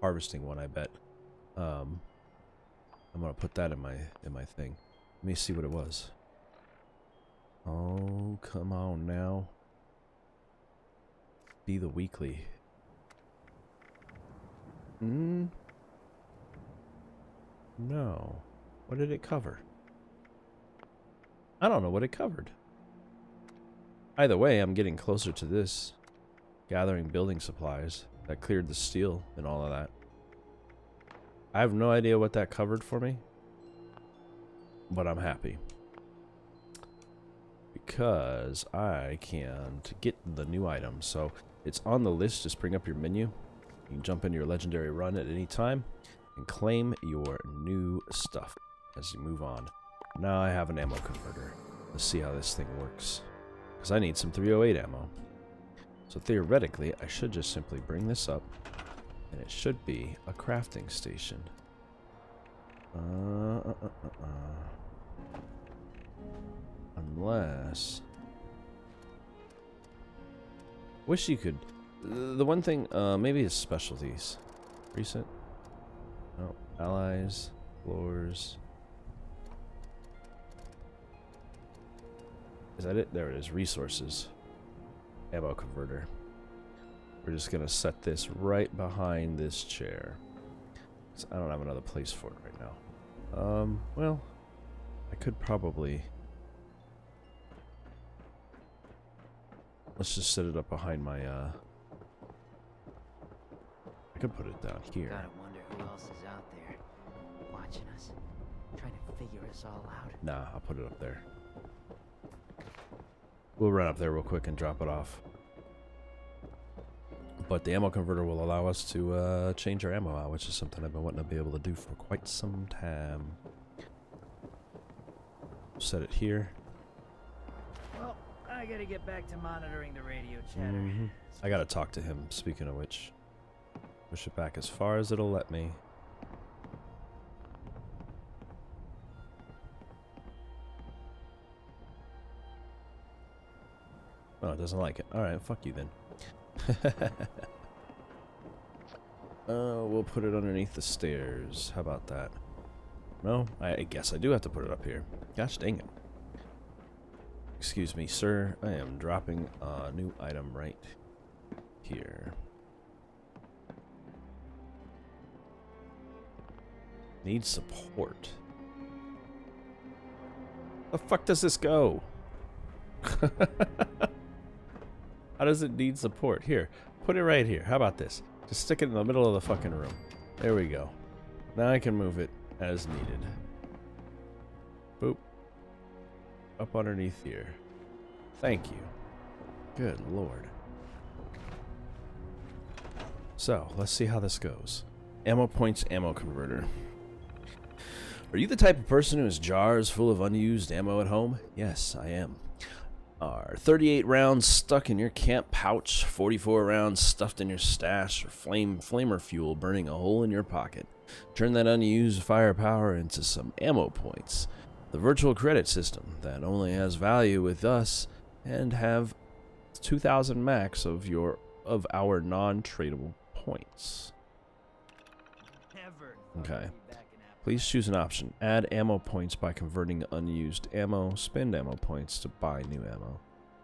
harvesting one, I bet. I'm gonna put that in my thing. Let me see what it was. Oh, come on now. Be the weekly. No. What did it cover? I don't know what it covered. Either way, I'm getting closer to this. Gathering building supplies. That cleared the steel and all of that. I have no idea what that covered for me. But I'm happy. Because I can get the new item. So it's on the list. Just bring up your menu. You can jump into your legendary run at any time and claim your new stuff as you move on. Now I have an ammo converter. Let's see how this thing works. Because I need some 308 ammo. So theoretically, I should just simply bring this up. And it should be a crafting station. Unless... Wish you could... The one thing, maybe it's specialties. Recent? No. Allies. Floors. Is that it? There it is. Resources. Ammo converter. We're just going to set this right behind this chair. I don't have another place for it right now. Well, I could probably... Let's just set it up behind my, I could put it down here. Gotta wonder who else is out there, watching us, trying to figure us all out. Nah, I'll put it up there. We'll run up there real quick and drop it off. But the ammo converter will allow us to change our ammo out, which is something I've been wanting to be able to do for quite some time. Set it here. Well, I gotta get back to monitoring the radio chatter. I gotta talk to him, speaking of which. Push it back as far as it'll let me. Oh, it doesn't like it. Alright, fuck you then. We'll put it underneath the stairs. How about that? No, I guess I do have to put it up here. Gosh dang it. Excuse me, sir. I am dropping a new item right here. Needs support. The fuck does this go? How does it need support? Here, put it right here. How about this? Just stick it in the middle of the fucking room. There we go. Now I can move it as needed. Boop. Up underneath here. Thank you. Good lord. So, let's see how this goes. ammo points ammo converter. Are you the type of person who has jars full of unused ammo at home? Yes, I am. Are 38 rounds stuck in your camp pouch, 44 rounds stuffed in your stash, or flamer fuel burning a hole in your pocket? Turn that unused firepower into some ammo points. The virtual credit system that only has value with us and have 2,000 max of our non-tradable points. Okay. Please choose an option. Add ammo points by converting unused ammo. Spend ammo points to buy new ammo.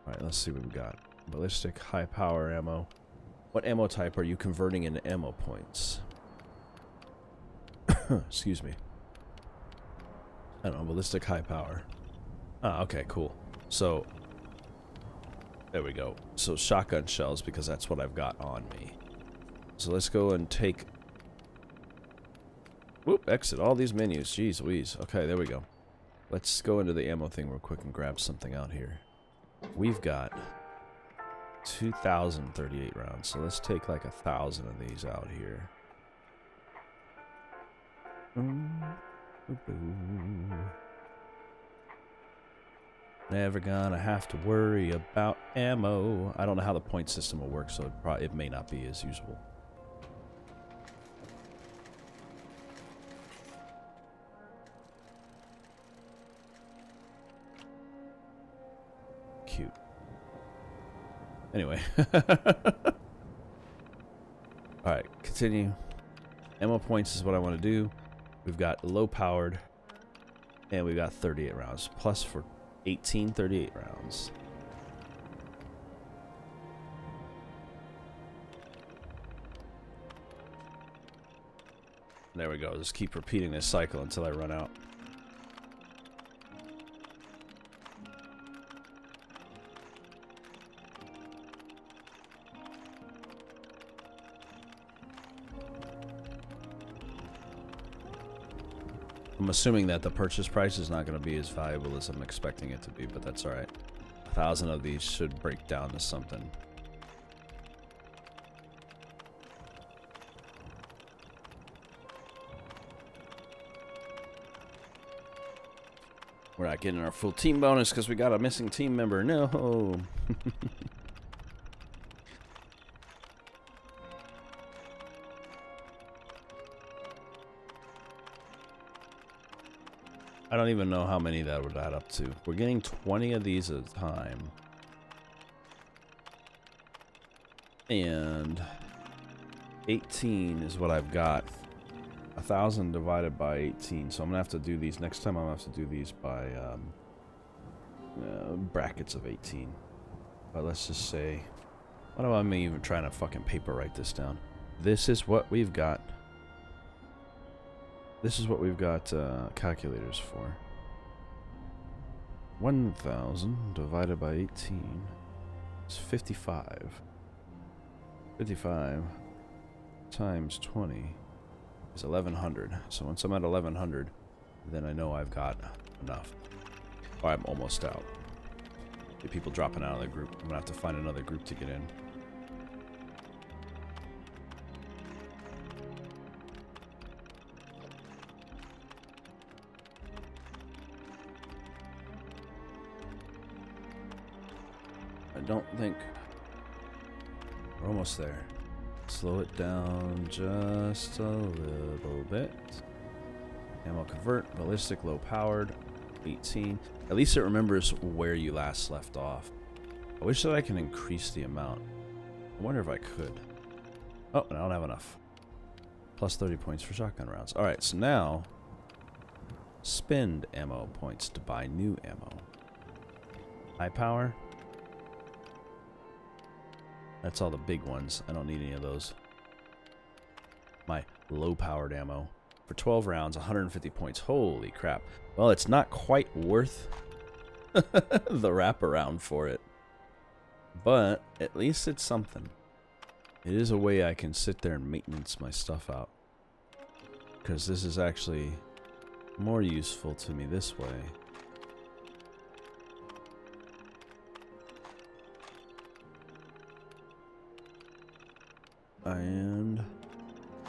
Alright, let's see what we got. Ballistic, high power ammo. What ammo type are you converting into ammo points? Excuse me. I don't know, ballistic, high power. Ah, okay, cool. So, there we go. So shotgun shells, because that's what I've got on me. So let's go and take... Whoop, exit all these menus. Jeez Louise. Okay, there we go. Let's go into the ammo thing real quick and grab something out here. We've got 2,038 rounds, so let's take like 1,000 of these out here. Never gonna have to worry about ammo. I don't know how the point system will work, so it may not be as usable. Cute. Anyway. Alright, continue. Ammo points is what I want to do. We've got low powered, and we've got 38 rounds. Plus for 38 rounds. There we go. Just keep repeating this cycle until I run out. I'm assuming that the purchase price is not going to be as valuable as I'm expecting it to be, but that's alright. 1,000 of these should break down to something. We're not getting our full team bonus because we got a missing team member. No! I don't even know how many that would add up to. We're getting 20 of these at a time. And 18 is what I've got. 1,000 divided by 18. So I'm gonna have to do these next time. I'm gonna have to do these by brackets of 18. But let's just say, what am I even trying to fucking paper write this down? This is what we've got. This is what we've got calculators for. 1,000 divided by 18 is 55. 55 times 20 is 1,100. So once I'm at 1,100, then I know I've got enough. Or I'm almost out. Get people dropping out of the group. I'm gonna have to find another group to get in. I don't think we're almost there. Slow it down just a little bit. Ammo convert, ballistic, low powered, 18. At least it remembers where you last left off. I wish that I can increase the amount. I wonder if I could. Oh, and I don't have enough. Plus 30 points for shotgun rounds. Alright, so now spend ammo points to buy new ammo. High power. That's all the big ones. I don't need any of those. My low-powered ammo. For 12 rounds, 150 points. Holy crap. Well, it's not quite worth the wraparound for it. But at least it's something. It is a way I can sit there and maintenance my stuff out. Because this is actually more useful to me this way. And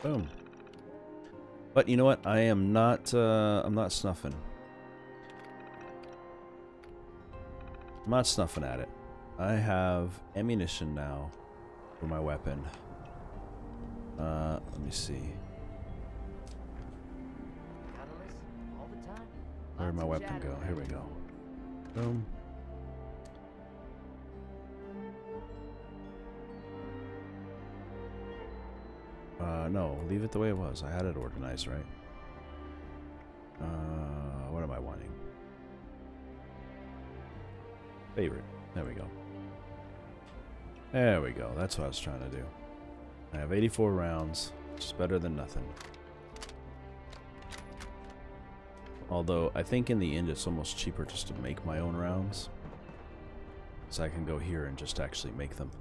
boom. But you know what? I am not, I'm not snuffing. I'm not snuffing at it. I have ammunition now for my weapon. Let me see. Catalyst all the time. Where'd my Lots of weapon chatter. go? Here we go. Boom. No, leave it the way it was. I had it organized, right? What am I wanting? Favorite. There we go. There we go. That's what I was trying to do. I have 84 rounds, which is better than nothing. Although, I think in the end it's almost cheaper just to make my own rounds. So I can go here and just actually make them.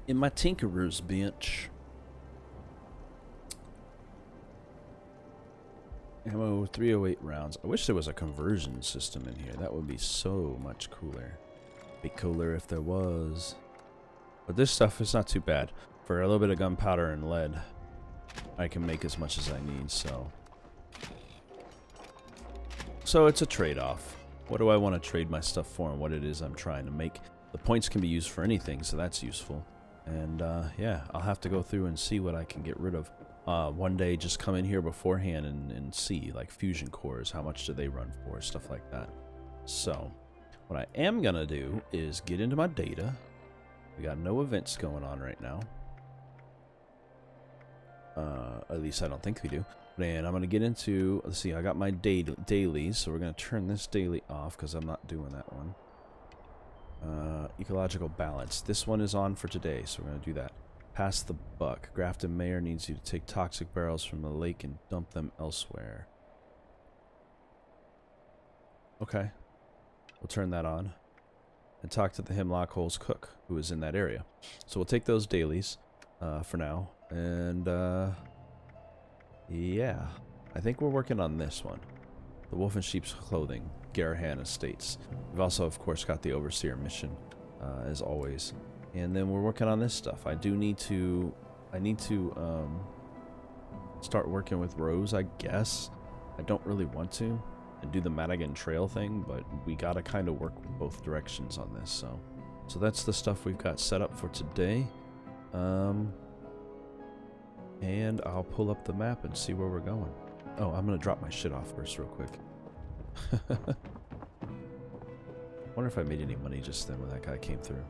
In my Tinkerer's bench. Ammo 308 rounds. I wish there was a conversion system in here. That would be so much cooler. Be cooler if there was. But this stuff is not too bad. For a little bit of gunpowder and lead, I can make as much as I need, so. So it's a trade-off. What do I want to trade my stuff for and what it is I'm trying to make? The points can be used for anything, so that's useful. And yeah, I'll have to go through and see what I can get rid of. One day just come in here beforehand and see, like fusion cores, how much do they run for, stuff like that. So, what I am going to do is get into my data. We got no events going on right now. At least I don't think we do. And I'm going to get into, let's see, I got my dailies, so we're going to turn this daily off because I'm not doing that one. Ecological balance. This one is on for today, so we're going to do that. Pass the buck. Grafton Mayor needs you to take toxic barrels from the lake and dump them elsewhere. Okay. We'll turn that on. And talk to the Hemlock Holes cook, who is in that area. So we'll take those dailies for now. And, yeah. I think we're working on this one. The Wolf and Sheep's Clothing. Garahan Estates. We've also, of course, got the Overseer mission, as always. And then we're working on this stuff. I need to start working with Rose, I guess. I don't really want to, and do the Madigan Trail thing, but we gotta kind of work both directions on this. So that's the stuff we've got set up for today. And I'll pull up the map and see where we're going. Oh, I'm gonna drop my shit off first, real quick. Wonder if I made any money just then when that guy came through.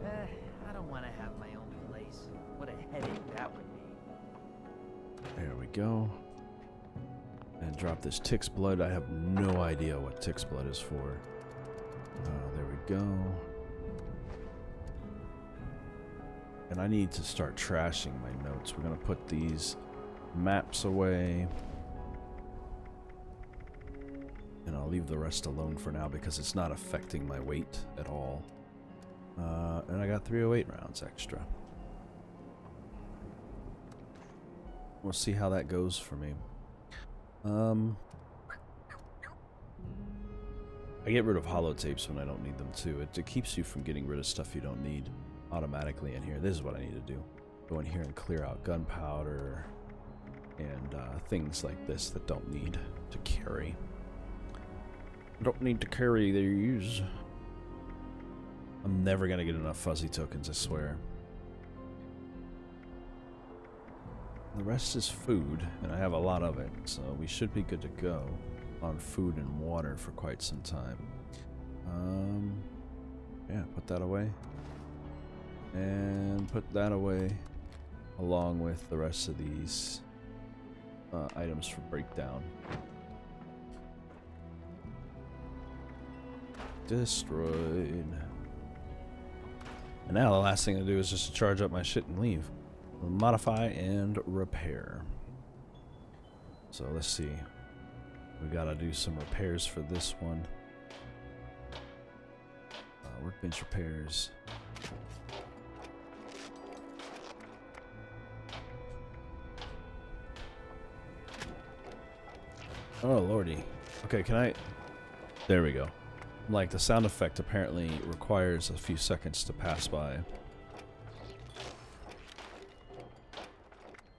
I don't want to have my own place. What a headache that would be. There we go. And drop this Tick's blood. I have no idea what Tick's blood is for. There we go. And I need to start trashing my notes. We're going to put these maps away. And I'll leave the rest alone for now because it's not affecting my weight at all. And I got 308 rounds extra. We'll see how that goes for me. I get rid of holotapes when I don't need them too. It keeps you from getting rid of stuff you don't need automatically in here. This is what I need to do. Go in here and clear out gunpowder and things like this that don't need to carry. Don't need to carry these. I'm never gonna get enough fuzzy tokens, I swear. The rest is food, and I have a lot of it, so we should be good to go on food and water for quite some time. Yeah, put that away. And put that away, along with the rest of these items for breakdown. Destroyed. And now the last thing to do is just to charge up my shit and leave. Modify and repair. So let's see. We gotta do some repairs for this one. Workbench repairs. Oh lordy. Okay, can I... There we go. Like, the sound effect apparently requires a few seconds to pass by.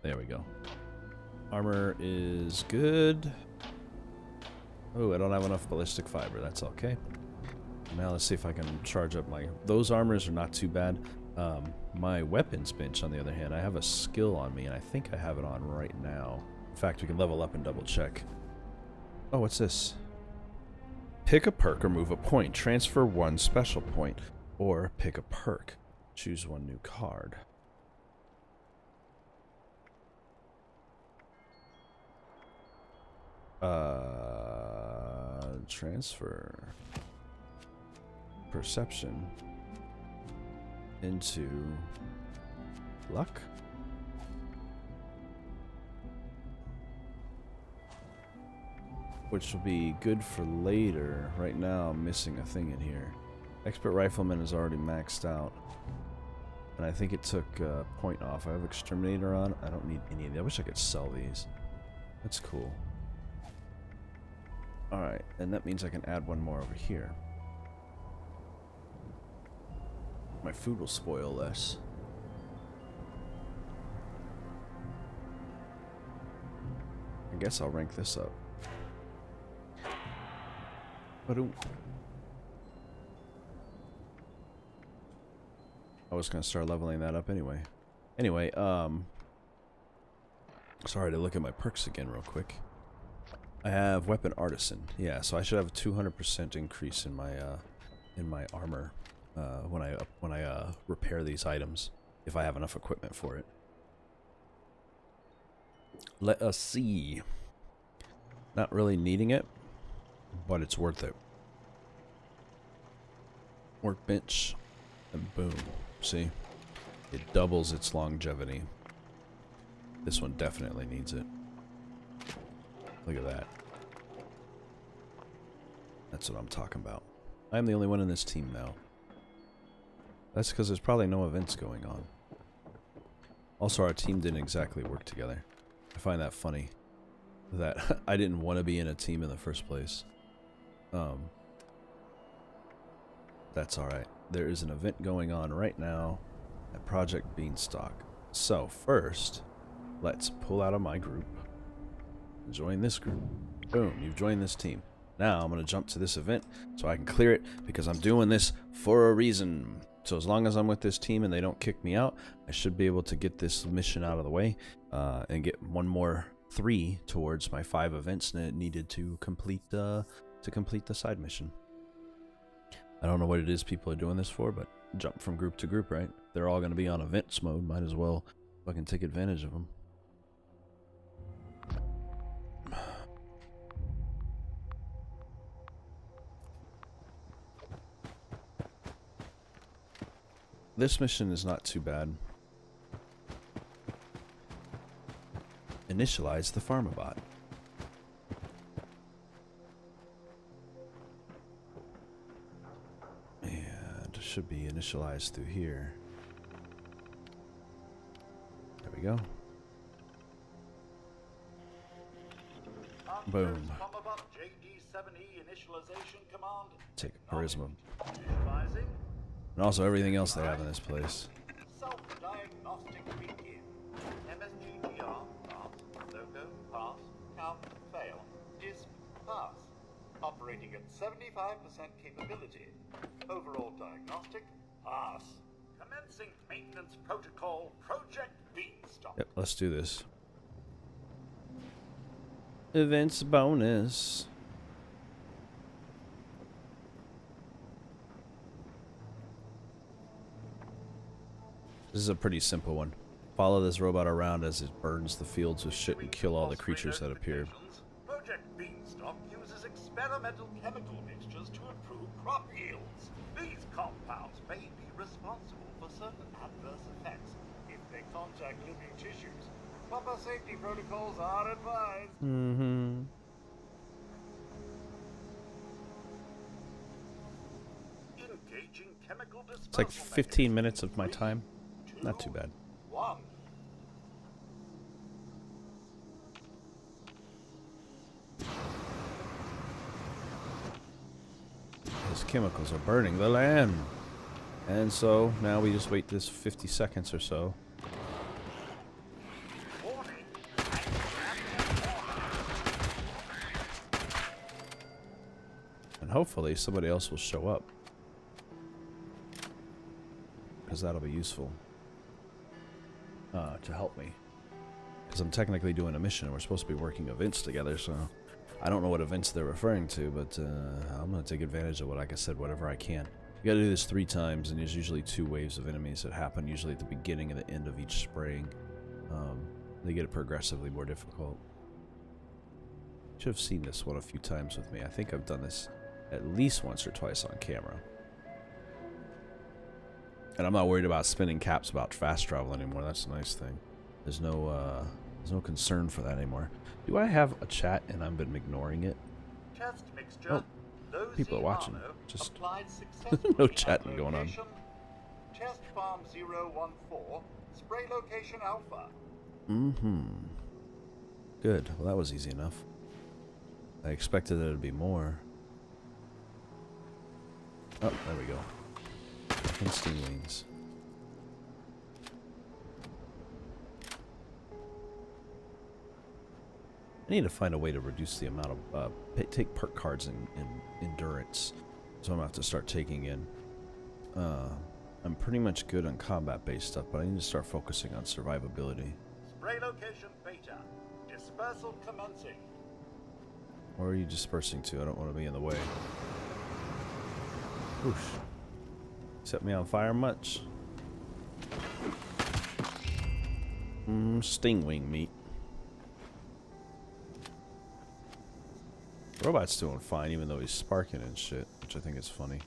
There we go. Armor is good. Oh, I don't have enough ballistic fiber. That's okay. Now let's see if I can charge up my... Those armors are not too bad. My weapons bench, on the other hand, I have a skill on me, and I think I have it on right now. In fact, we can level up and double check. Oh, what's this? Pick a perk or move a point. Transfer one special point. Or pick a perk. Choose one new card. Transfer perception into luck. Which will be good for later. Right now I'm missing a thing in here. Expert Rifleman is already maxed out. And I think it took a point off. I have Exterminator on. I don't need any of these. I wish I could sell these. That's cool. Alright, and that means I can add one more over here. My food will spoil less. I guess I'll rank this up. Ba-doom. I was gonna start leveling that up anyway. Anyway, sorry to look at my perks again real quick. I have Weapon Artisan. Yeah, so I should have a 200% increase in my armor when I repair these items, if I have enough equipment for it. Let us see. Not really needing it, but it's worth it. Workbench, and boom. See? It doubles its longevity. This one definitely needs it. Look at that. That's what I'm talking about. I'm the only one in this team now. That's because there's probably no events going on. Also, our team didn't exactly work together. I find that funny. That I didn't want to be in a team in the first place. That's alright. There is an event going on right now at Project Beanstalk. So, first, let's pull out of my group. Join this group. Boom, you've joined this team. Now I'm going to jump to this event so I can clear it because I'm doing this for a reason. So as long as I'm with this team and they don't kick me out, I should be able to get this mission out of the way and get one more 3 towards my 5 events that needed to complete the side mission. I don't know what it is people are doing this for, but jump from group to group, right? They're all going to be on events mode. Might as well fucking take advantage of them. This mission is not too bad. Initialize the Pharmabot. And it should be initialized through here. There we go. Boom. Take a charisma. And also everything else they have in this place. Self-diagnostic begin. MSDGR, pass. Logo, pass. Count, fail. Disp, pass. Operating at 75% capability. Overall diagnostic, pass. Commencing maintenance protocol, Project Beanstalk. Yep, let's do this. Events bonus. This is a pretty simple one. Follow this robot around as it burns the fields with shit and kill all the creatures that appear. Project Beanstalk uses experimental chemical mixtures to improve crop yields. These compounds may be responsible for certain adverse effects if they contact living tissues. Proper safety protocols are advised. Mm-hmm. Engaging chemical dispersal. It's like 15 minutes of my time. Not too bad. 1. These chemicals are burning the land. And so now we just wait this 50 seconds or so. And hopefully somebody else will show up. Because that'll be useful. To help me. Because I'm technically doing a mission and we're supposed to be working events together, so... I don't know what events they're referring to, but I'm going to take advantage of what, like I said, whatever I can. You gotta do this 3 times, and there's usually 2 waves of enemies that happen, usually at the beginning and the end of each spraying. They get it progressively more difficult. Should have seen this one a few times with me. I think I've done this at least once or twice on camera. And I'm not worried about spinning caps about fast travel anymore. That's a nice thing. There's no concern for that anymore. Do I have a chat and I've been ignoring it? Test mixture. Oh, people are watching. Just no no chatting going on. Test farm 014. Spray location alpha. Mm-hmm. Good. Well, that was easy enough. I expected there to be more. Oh, there we go. And stinglings. I need to find a way to reduce the amount of take perk cards in endurance, so I'm gonna have to start taking in. I'm pretty much good on combat-based stuff, but I need to start focusing on survivability. Spray location beta. Dispersal commencing. Where are you dispersing to? I don't want to be in the way. Whoosh. Set me on fire much? Stingwing meat. Robot's doing fine, even though he's sparking and shit, which I think is funny.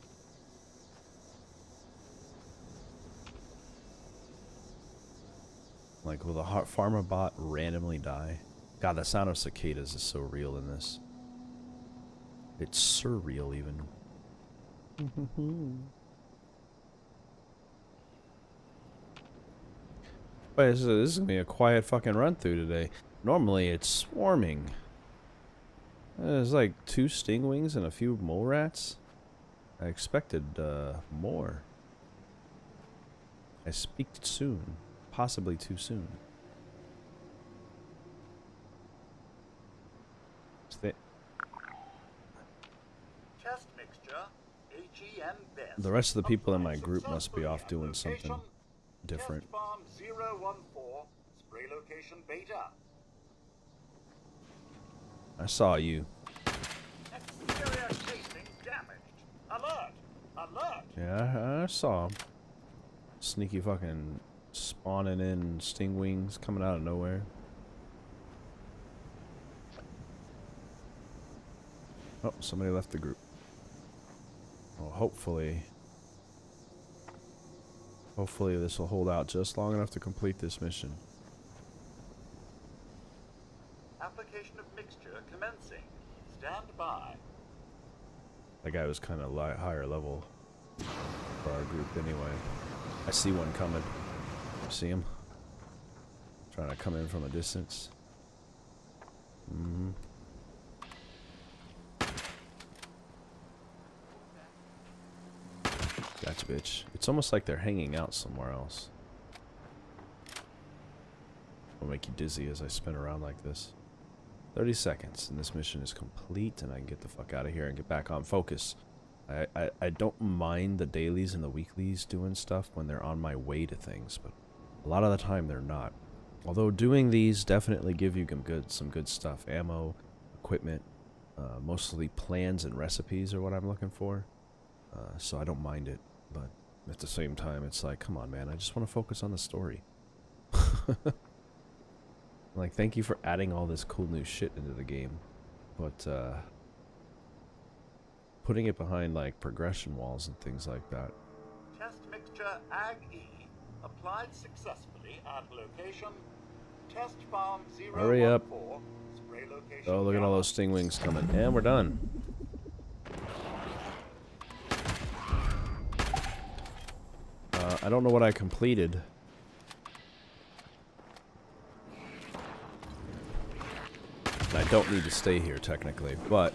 Like, will the farmer bot randomly die? God, the sound of cicadas is so real in this. It's surreal, even. But this is gonna be a quiet fucking run through today. Normally, it's swarming. There's like 2 stingwings and a few mole rats. I expected more. I speak soon. Possibly too soon. Test mixture. HEN best. The rest of the people in my group must be off doing something different. Test farm 014. Spray location beta. I saw you. Exterior casing damaged. Alert! Alert! Yeah, I saw him. Sneaky fucking spawning in stingwings coming out of nowhere. Oh, somebody left the group. Well, hopefully this will hold out just long enough to complete this mission. Application of mixture commencing. Stand by. That guy was kind of higher level for our group anyway. I see one coming. See him? Trying to come in from a distance. Gotcha, bitch. It's almost like they're hanging out somewhere else. Will make you dizzy as I spin around like this. 30 seconds and this mission is complete and I can get the fuck out of here and get back on focus. I don't mind the dailies and the weeklies doing stuff when they're on my way to things, but a lot of the time they're not. Although doing these definitely give you some good stuff. Ammo, equipment, mostly plans and recipes are what I'm looking for. So I don't mind it, but at the same time it's like, come on man, I just want to focus on the story. Like, thank you for adding all this cool new shit into the game, but putting it behind like progression walls and things like that. Test mixture Ag-E applied successfully at location. Test farm 014. Hurry up. Spray location. Oh, look at all those stingwings coming. And we're done. I don't know what I completed. I don't need to stay here technically, but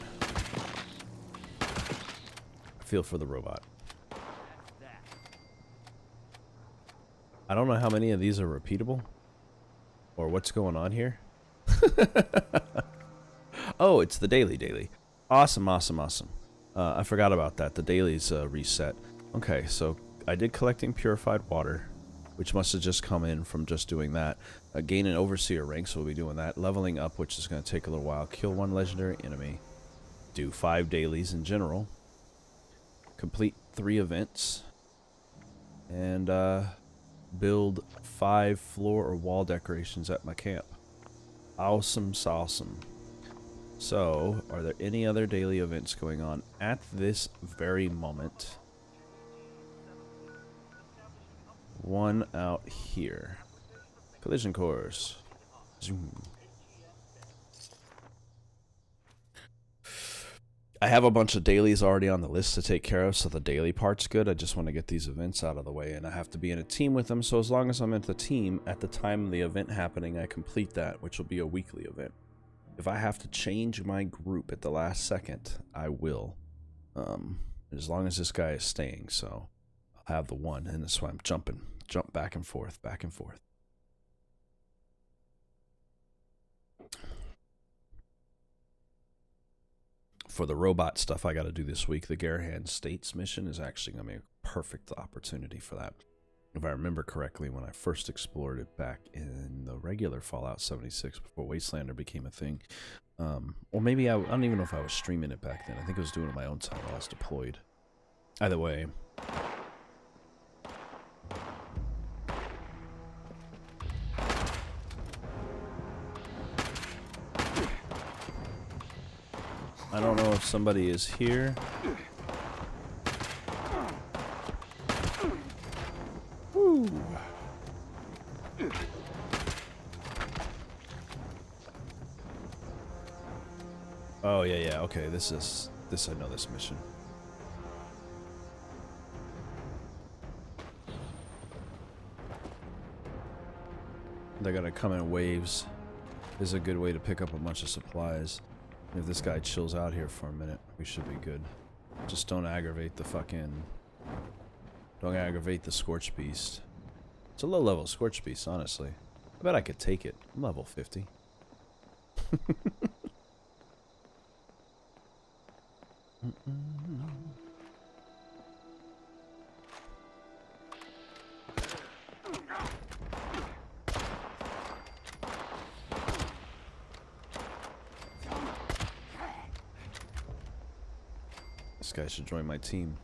I feel for the robot. I don't know how many of these are repeatable or what's going on here. Oh, it's the daily. Awesome. I forgot about that. The dailies reset. Okay, so I did collecting purified water, which must have just come in from just doing that. Gain an overseer rank, so we'll be doing that. Leveling up, which is going to take a little while. Kill 1 legendary enemy. Do 5 dailies in general. Complete 3 events. And build 5 floor or wall decorations at my camp. Awesome sauceum. So, are there any other daily events going on at this very moment? One out here. Collision course. Zoom. I have a bunch of dailies already on the list to take care of, so the daily part's good. I just want to get these events out of the way, and I have to be in a team with them, so as long as I'm in the team, at the time of the event happening, I complete that, which will be a weekly event. If I have to change my group at the last second, I will. As long as this guy is staying, so I'll have the one, and that's why I'm jumping. Jump back and forth, back and forth. For the robot stuff I got to do this week, the Garhan States mission is actually going to be a perfect opportunity for that. If I remember correctly, when I first explored it back in the regular Fallout 76 before Wastelander became a thing, or maybe I don't even know if I was streaming it back then. I think I was doing it on my own time while I was deployed. Either way. I don't know if somebody is here. Woo. Oh yeah, okay, this I know this mission. They're gonna come in waves. This is a good way to pick up a bunch of supplies. If this guy chills out here for a minute, we should be good. Just don't aggravate the Scorch Beast. It's a low level Scorch Beast, honestly. I bet I could take it. I'm level 50. This guy should join my team.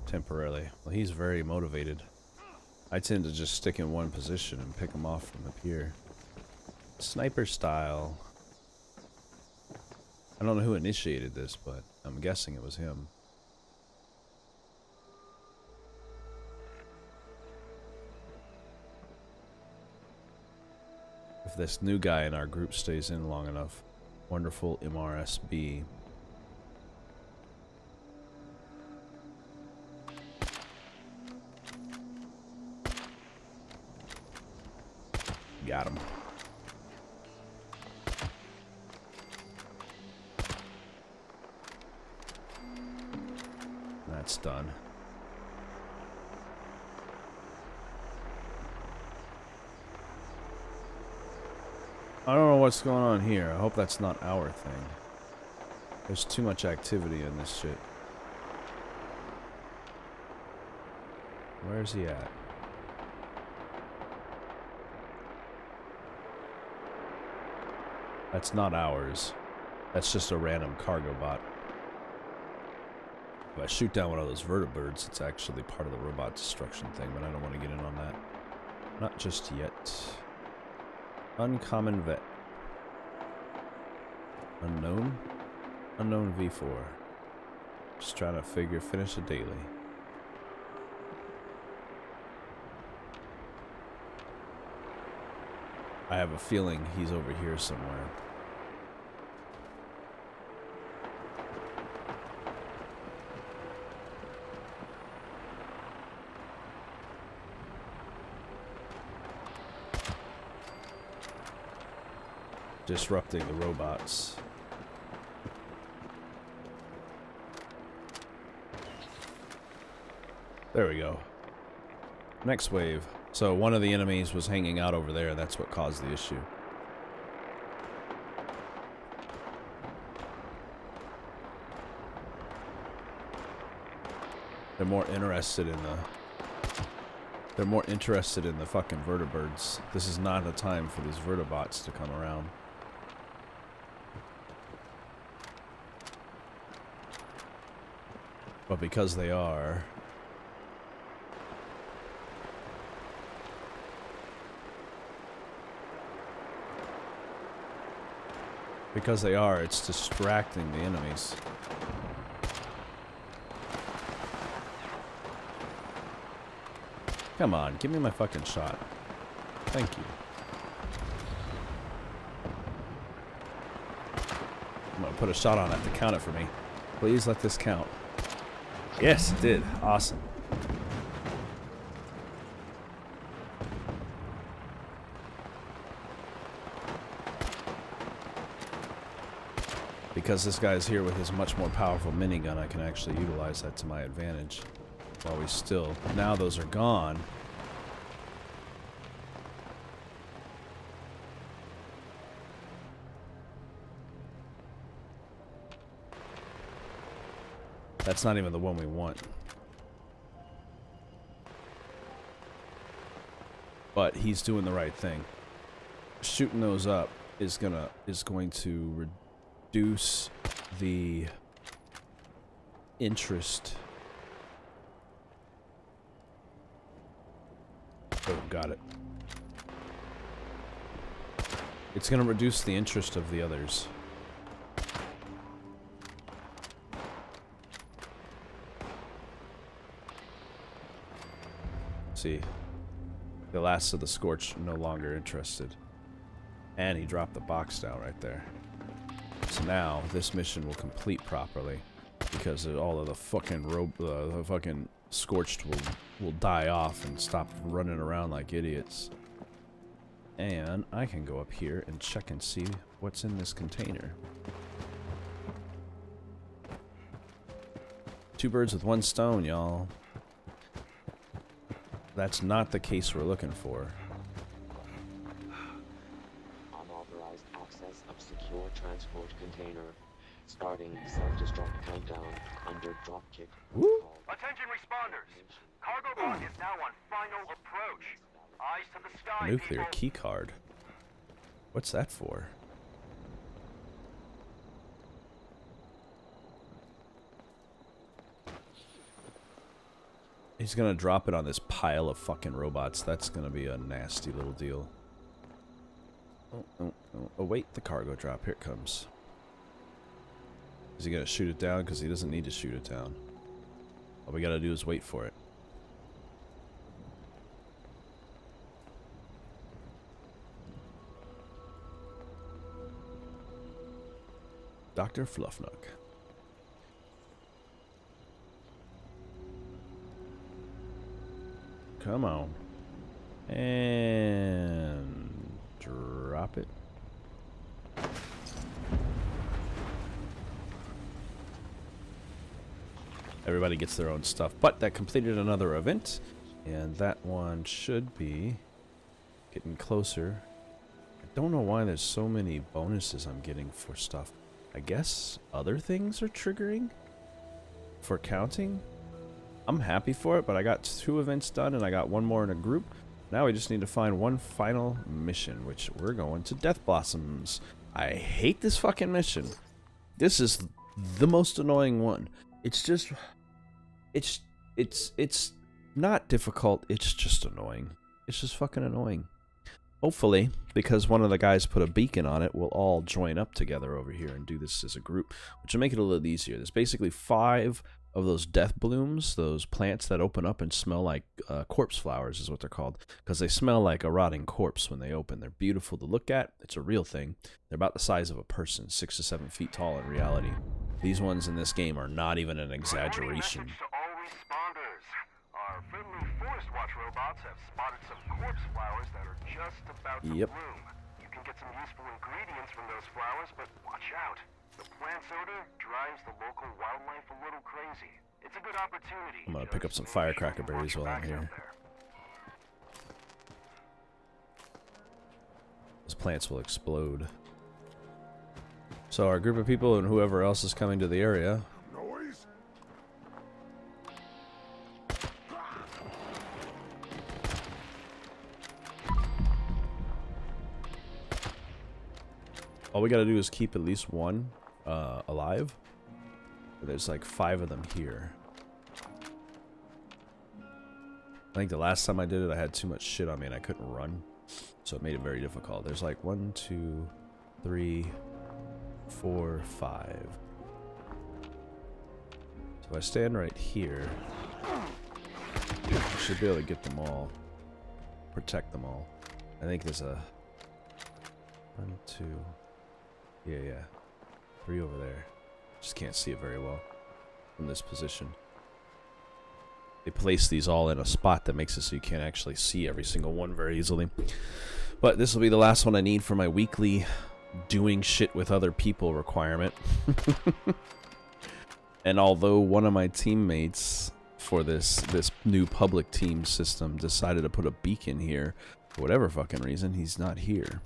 Temporarily. Well, he's very motivated. I tend to just stick in one position and pick him off from up here. Sniper style. I don't know who initiated this, but I'm guessing it was him. If this new guy in our group stays in long enough. Wonderful MRSB. Got him. That's done. I don't know what's going on here. I hope that's not our thing. There's too much activity in this shit. Where's he at? That's not ours. That's just a random cargo bot. If I shoot down one of those vertibirds, it's actually part of the robot destruction thing, but I don't want to get in on that. Not just yet. Uncommon vet. Unknown? Unknown V4. Just trying to finish a daily. I have a feeling he's over here somewhere. Disrupting the robots. There we go. Next wave. So one of the enemies was hanging out over there. That's what caused the issue. They're more interested in the... They're more interested in the fucking vertibirds. This is not the time for these vertibots to come around. But because they are... Because they are, it's distracting the enemies. Come on, give me my fucking shot. Thank you. I'm gonna put a shot on it to count it for me. Please let this count. Yes, it did. Awesome. Because this guy's here with his much more powerful minigun, I can actually utilize that to my advantage. While we still... Now those are gone. That's not even the one we want. But he's doing the right thing. Shooting those up is going to reduce the interest. Oh, got it. It's going to reduce the interest of the others. See, the last of the Scorch no longer interested. And he dropped the box down right there. So now this mission will complete properly because all of the fucking the fucking Scorched will die off and stop running around like idiots. And I can go up here and check and see what's in this container. Two birds with one stone, y'all. That's not the case we're looking for. Unauthorized access of secure transport container. Starting self-destruct countdown under dropkick. Attention responders. Cargo bot is now on final approach. Eyes to the sky, Nuclear people. key card. What's that for? He's gonna drop it on this pile of fucking robots. That's gonna be a nasty little deal. Oh, wait, the cargo drop. Here it comes. Is he gonna shoot it down? Because he doesn't need to shoot it down. All we gotta do is wait for it. Dr. Fluffnuck. Come on. And drop it. Everybody gets their own stuff, but that completed another event, and that one should be getting closer. I don't know why there's so many bonuses I'm getting for stuff. I guess other things are triggering for counting. I'm happy for it, but I got 2 events done and I got 1 more in a group. Now we just need to find 1 final mission, which we're going to Death Blossoms. I hate this fucking mission. This is the most annoying one. It's just, it's not difficult. It's just annoying. It's just fucking annoying. Hopefully, because one of the guys put a beacon on it, we'll all join up together over here and do this as a group, which will make it a little easier. There's basically 5 of those death blooms, those plants that open up and smell like corpse flowers is what they're called, because they smell like a rotting corpse when they open. They're beautiful to look at. It's a real thing. They're about the size of a person, 6 to 7 feet tall in reality. These ones in this game are not even an exaggeration. Message to all responders. Our friendly Forest Watch robots have spotted some corpse flowers that are just about to bloom. You can get some useful ingredients from those flowers, but watch out. The plant's odor drives the local wildlife a little crazy. It's a good opportunity. I'm gonna pick up some firecracker berries while I'm here. Those plants will explode. So our group of people and whoever else is coming to the area. Noise? All we gotta do is keep at least one alive. There's like 5 of them here. I think the last time I did it, I had too much shit on me and I couldn't run. So it made it very difficult. There's like 1, 2, 3, 4, 5. So if I stand right here, I should be able to get them all. Protect them all. I think there's a 1, 2, yeah, 3 over there. Just can't see it very well from this position. They place these all in a spot that makes it so you can't actually see every single one very easily. But this will be the last one I need for my weekly doing shit with other people requirement. And although one of my teammates for this new public team system decided to put a beacon here, for whatever fucking reason, he's not here.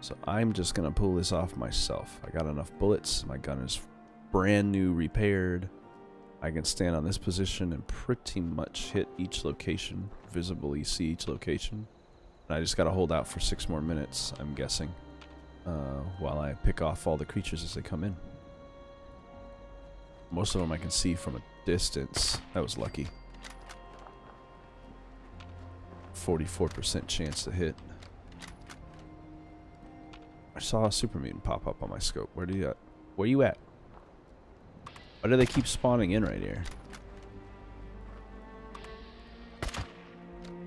So I'm just gonna pull this off myself. I got enough bullets. My gun is brand new, repaired. I can stand on this position and pretty much hit each location, visibly see each location. And I just gotta hold out for 6 more minutes, I'm guessing, while I pick off all the creatures as they come in. Most of them I can see from a distance. That was lucky. 44% chance to hit. I saw a super mutant pop up on my scope. Where you at? Where you at? Why do they keep spawning in right here?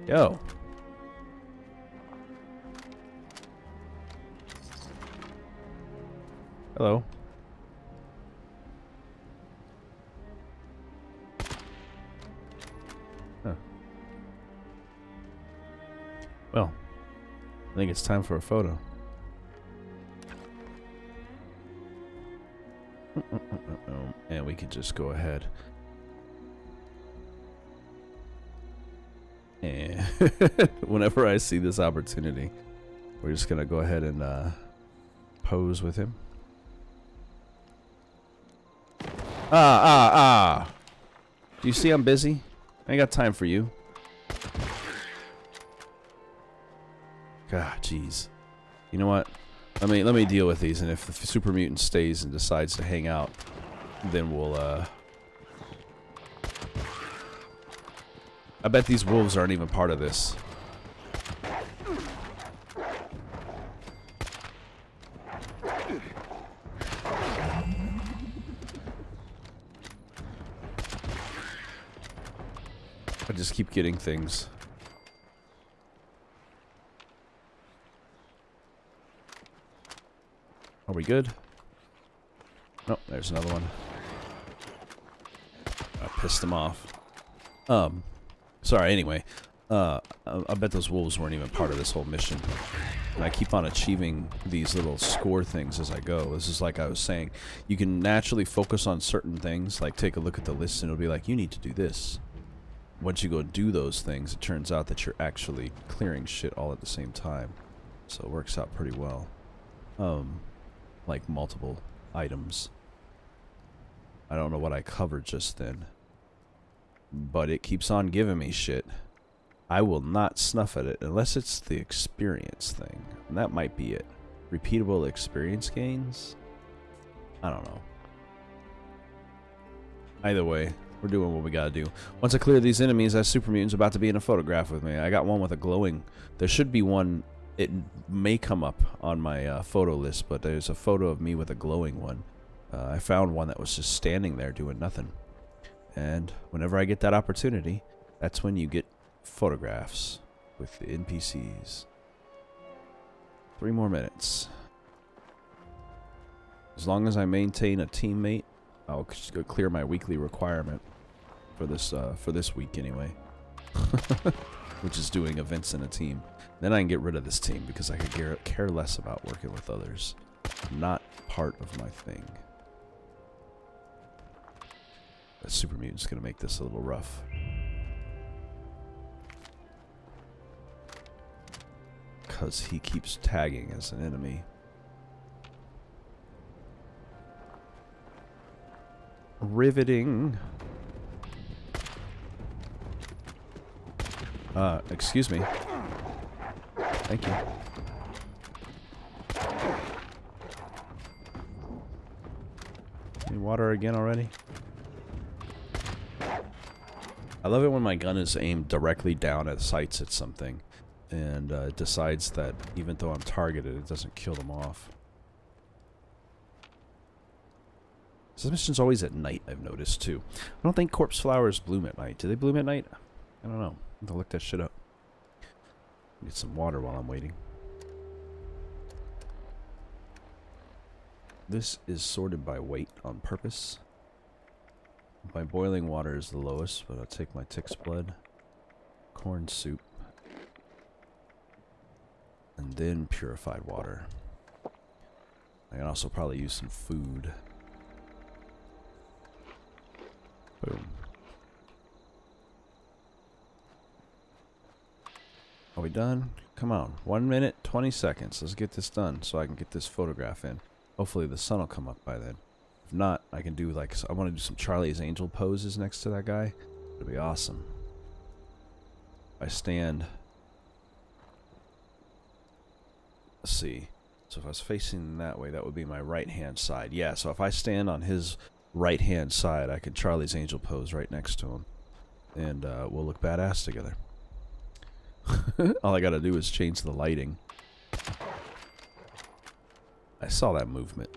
Yo. Hello. Huh. Well, I think it's time for a photo. And we can just go ahead and whenever I see this opportunity, we're just gonna go ahead and pose with him. Do you see I'm busy? I ain't got time for you. God, jeez. You know what? Let me deal with these, and if the super mutant stays and decides to hang out, then we'll I bet these wolves aren't even part of this. I just keep getting things. Are we good? Oh, there's another one. I pissed them off. Sorry, anyway. I bet those wolves weren't even part of this whole mission. And I keep on achieving these little score things as I go. This is like I was saying. You can naturally focus on certain things. Like, take a look at the list and it'll be like, you need to do this. Once you go do those things, it turns out that you're actually clearing shit all at the same time. So it works out pretty well. Like multiple items. I don't know what I covered just then, but it keeps on giving me shit. I will not snuff at it unless it's the experience thing, and that might be it. Repeatable experience gains? I don't know. Either way, we're doing what we gotta do. Once I clear these enemies, that super mutant's about to be in a photograph with me. I got one with a glowing. There should be one. It may come up on my photo list, but there's a photo of me with a glowing one. I found one that was just standing there doing nothing. And whenever I get that opportunity, that's when you get photographs with the NPCs. 3 more minutes. As long as I maintain a teammate, I'll just go clear my weekly requirement for this week anyway. Which is doing events in a team. Then I can get rid of this team because I could care less about working with others. Not part of my thing. That super mutant's gonna make this a little rough. Because he keeps tagging as an enemy. Riveting. Excuse me. Thank you. Any water again already? I love it when my gun is aimed directly down at sights at something, and it decides that even though I'm targeted, it doesn't kill them off. This mission's always at night, I've noticed, too. I don't think corpse flowers bloom at night. Do they bloom at night? I don't know. I have to look that shit up. Get some water while I'm waiting. This is sorted by weight on purpose. My boiling water is the lowest, but I'll take my tick's blood, corn soup, and then purified water. I can also probably use some food. Boom. Are we done? Come on. 1 minute, 20 seconds. Let's get this done so I can get this photograph in. Hopefully the sun will come up by then. If not, I can do like, I want to do some Charlie's Angel poses next to that guy. It'll be awesome. I stand. Let's see. So if I was facing that way, that would be my right hand side. Yeah, so if I stand on his right hand side, I could Charlie's Angel pose right next to him. And we'll look badass together. All I gotta do is change the lighting. I saw that movement.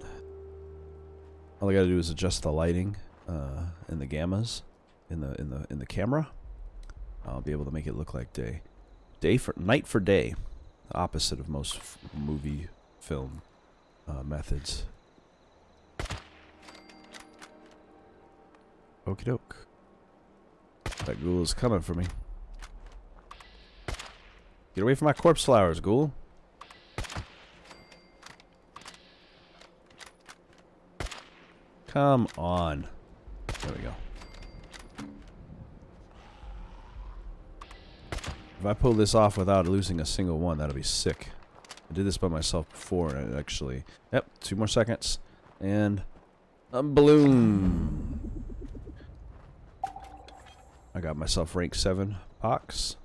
All I gotta do is adjust the lighting and the gammas in the camera. I'll be able to make it look like day. Night for day. The opposite of most movie film methods. Okie doke. That ghoul is coming for me. Get away from my corpse flowers, ghoul. Come on. There we go. If I pull this off without losing a single one, that'll be sick. I did this by myself before, and it actually... Yep, 2 more seconds. And... a balloon! I got myself rank 7 box.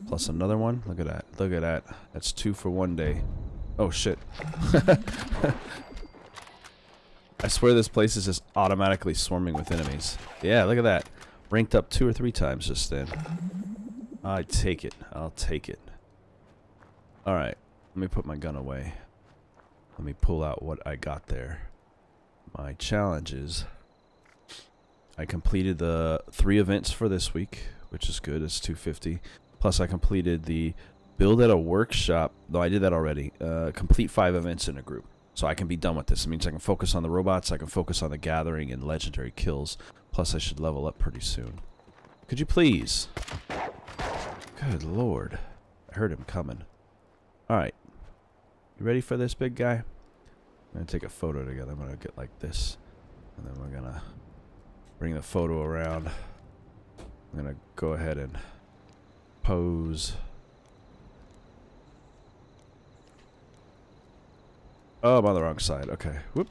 Plus another one. Look at that. Look at that. That's 2 for 1 day. Oh, shit. I swear this place is just automatically swarming with enemies. Yeah, look at that. Ranked up 2 or 3 times just then. I take it. I'll take it. Alright. Let me put my gun away. Let me pull out what I got there. My challenges. I completed the 3 events for this week, which is good. It's 250. Plus I completed the build at a workshop. No, I did that already. Complete 5 events in a group. So I can be done with this. It means I can focus on the robots, I can focus on the gathering and legendary kills. Plus I should level up pretty soon. Could you please? Good lord. I heard him coming. Alright. You ready for this, big guy? I'm going to take a photo together. I'm going to get like this. And then we're going to bring the photo around. I'm going to go ahead and pose. Oh, I'm on the wrong side. Okay. Whoop.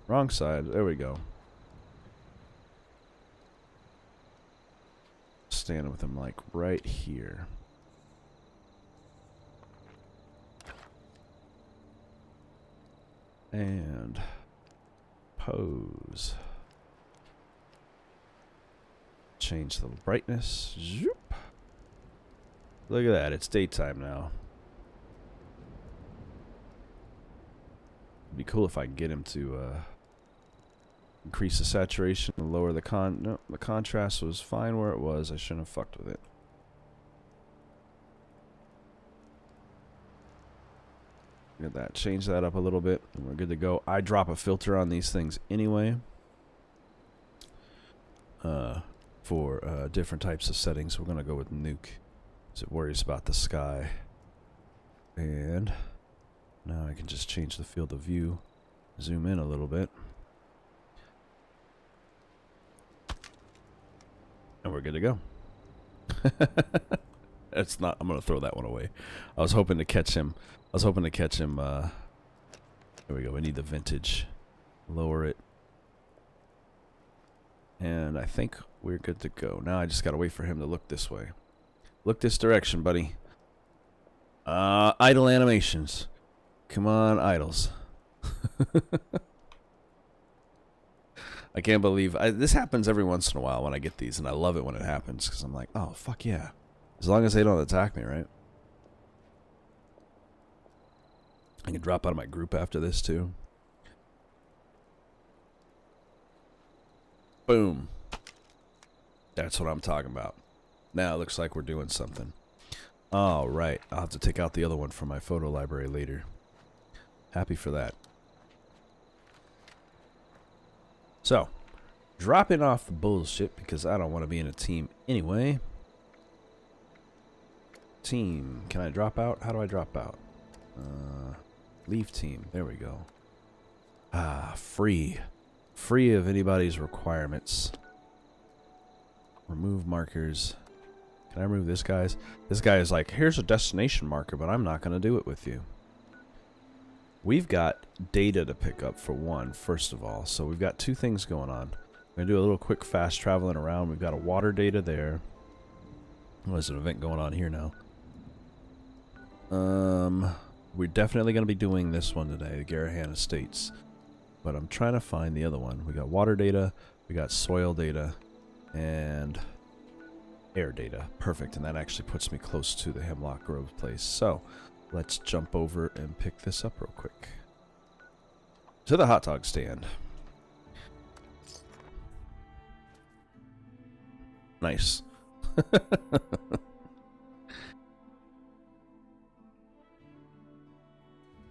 Wrong side. There we go. Stand with him like right here. And pose. Change the brightness. Zoop. Look at that. It's daytime now. It'd be cool if I can get him to increase the saturation and lower the no, the contrast was fine where it was. I shouldn't have fucked with it. Look at that. Change that up a little bit and we're good to go. I drop a filter on these things anyway. For different types of settings. We're gonna go with nuke because it worries about the sky. And now I can just change the field of view, zoom in a little bit, and we're good to go. That's not. I'm gonna throw that one away. I was hoping to catch him. There we go. We need the vintage. Lower it. And I think we're good to go. Now I just gotta wait for him to look this way. Look this direction, buddy. Idle animations. Come on, idols. I can't believe this happens every once in a while when I get these, and I love it when it happens because I'm like, oh fuck yeah, as long as they don't attack me, right? I can drop out of my group after this too. Boom. That's what I'm talking about. Now it looks like we're doing something. All right, I'll have to take out the other one from my photo library later. Happy for that. So, dropping off the bullshit because I don't want to be in a team anyway. Team, can I drop out? How do I drop out? Leave team. There we go. Ah, free. Free of anybody's requirements. Remove markers. Can I remove this guy's? This guy is like, here's a destination marker, but I'm not going to do it with you. We've got data to pick up for one, first of all. So we've got two things going on. I'm going to do a little quick fast traveling around. We've got a water data there. Oh, there's an event going on here now. We're definitely going to be doing this one today, the Garahan Estates. But I'm trying to find the other one. We got water data, we got soil data, and air data. Perfect, and that actually puts me close to the Hemlock Grove place. So, let's jump over and pick this up real quick. To the hot dog stand. Nice.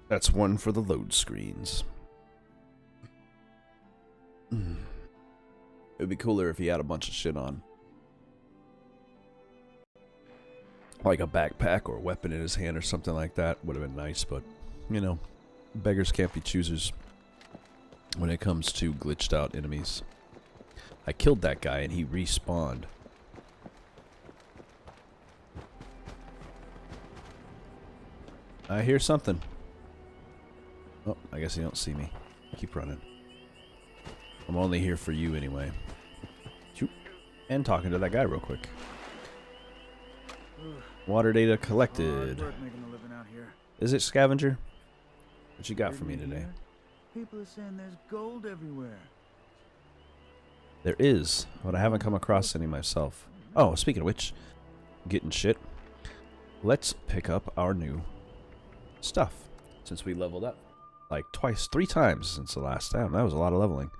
That's one for the load screens. It'd be cooler if he had a bunch of shit on. Like a backpack or a weapon in his hand or something like that. Would have been nice, but, you know, beggars can't be choosers when it comes to glitched out enemies. I killed that guy and he respawned. I hear something. Oh, I guess you don't see me. Keep running. I'm only here for you anyway. Shoot. And talking to that guy real quick. Water data collected. Is it scavenger? What you got for me today? People are saying there's gold everywhere. There is, but I haven't come across any myself. Oh, speaking of which, getting shit. Let's pick up our new stuff since we leveled up. Like twice, 3 times since the last time. That was a lot of leveling.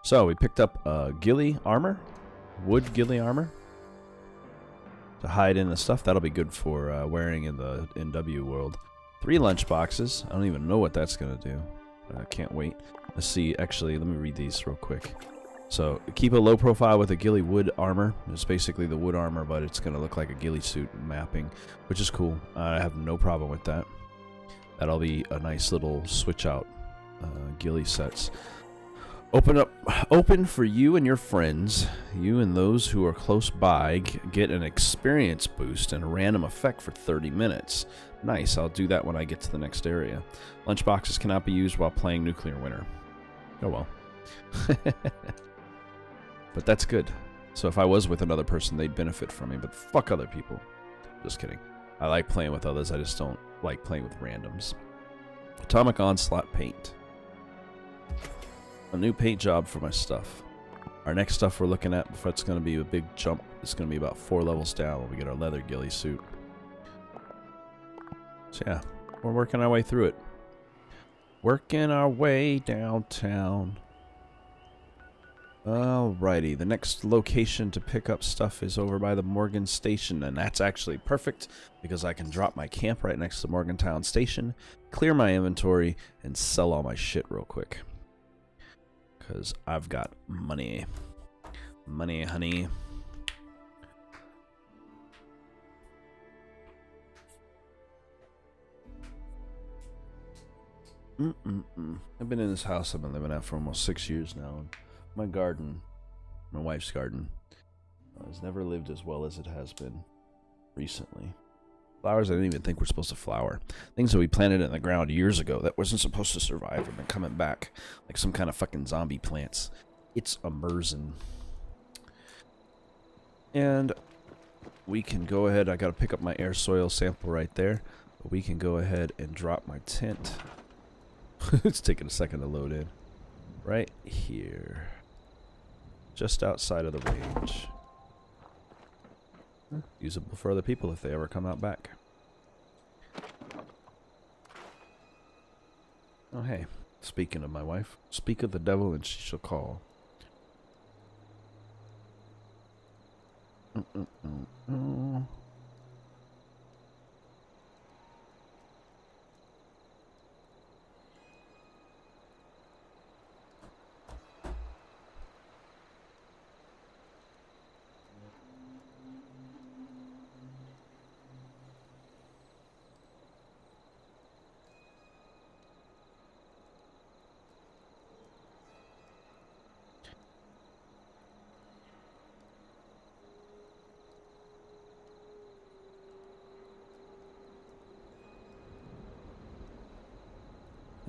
So we picked up ghillie armor, wood ghillie armor, to hide in the stuff. That'll be good for wearing in the NW world. 3 lunch boxes. I don't even know what that's gonna do. I can't wait. Let's see. Actually, let me read these real quick. So keep a low profile with a ghillie wood armor. It's basically the wood armor, but it's gonna look like a ghillie suit mapping, which is cool. I have no problem with that. That'll be a nice little switch out ghillie sets. Open for you and your friends. You and those who are close by get an experience boost and a random effect for 30 minutes. Nice, I'll do that when I get to the next area. Lunchboxes cannot be used while playing Nuclear Winter. Oh well. But that's good. So if I was with another person, they'd benefit from me, but fuck other people. Just kidding. I like playing with others, I just don't like playing with randoms. Atomic Onslaught paint. A new paint job for my stuff. Our next stuff we're looking at, before it's going to be a big jump, it's going to be about 4 levels down when we get our leather ghillie suit. So yeah, we're working our way through it. Working our way downtown. Alrighty, the next location to pick up stuff is over by the Morgan Station, and that's actually perfect because I can drop my camp right next to Morgantown Station, clear my inventory, and sell all my shit real quick. Because I've got money. Money, honey. I've been in this house I've been living at for almost 6 years now. And my garden, my wife's garden, has never lived as well as it has been recently. Flowers I didn't even think were supposed to flower. Things that we planted in the ground years ago that wasn't supposed to survive have been coming back. Like some kind of fucking zombie plants. It's immersion. And we can go ahead. I gotta pick up my air soil sample right there. But we can go ahead and drop my tent. It's taking a second to load in. Right here. just outside of the range. Usable for other people if they ever come out back. Oh hey, speaking of my wife, speak of the devil and she shall call.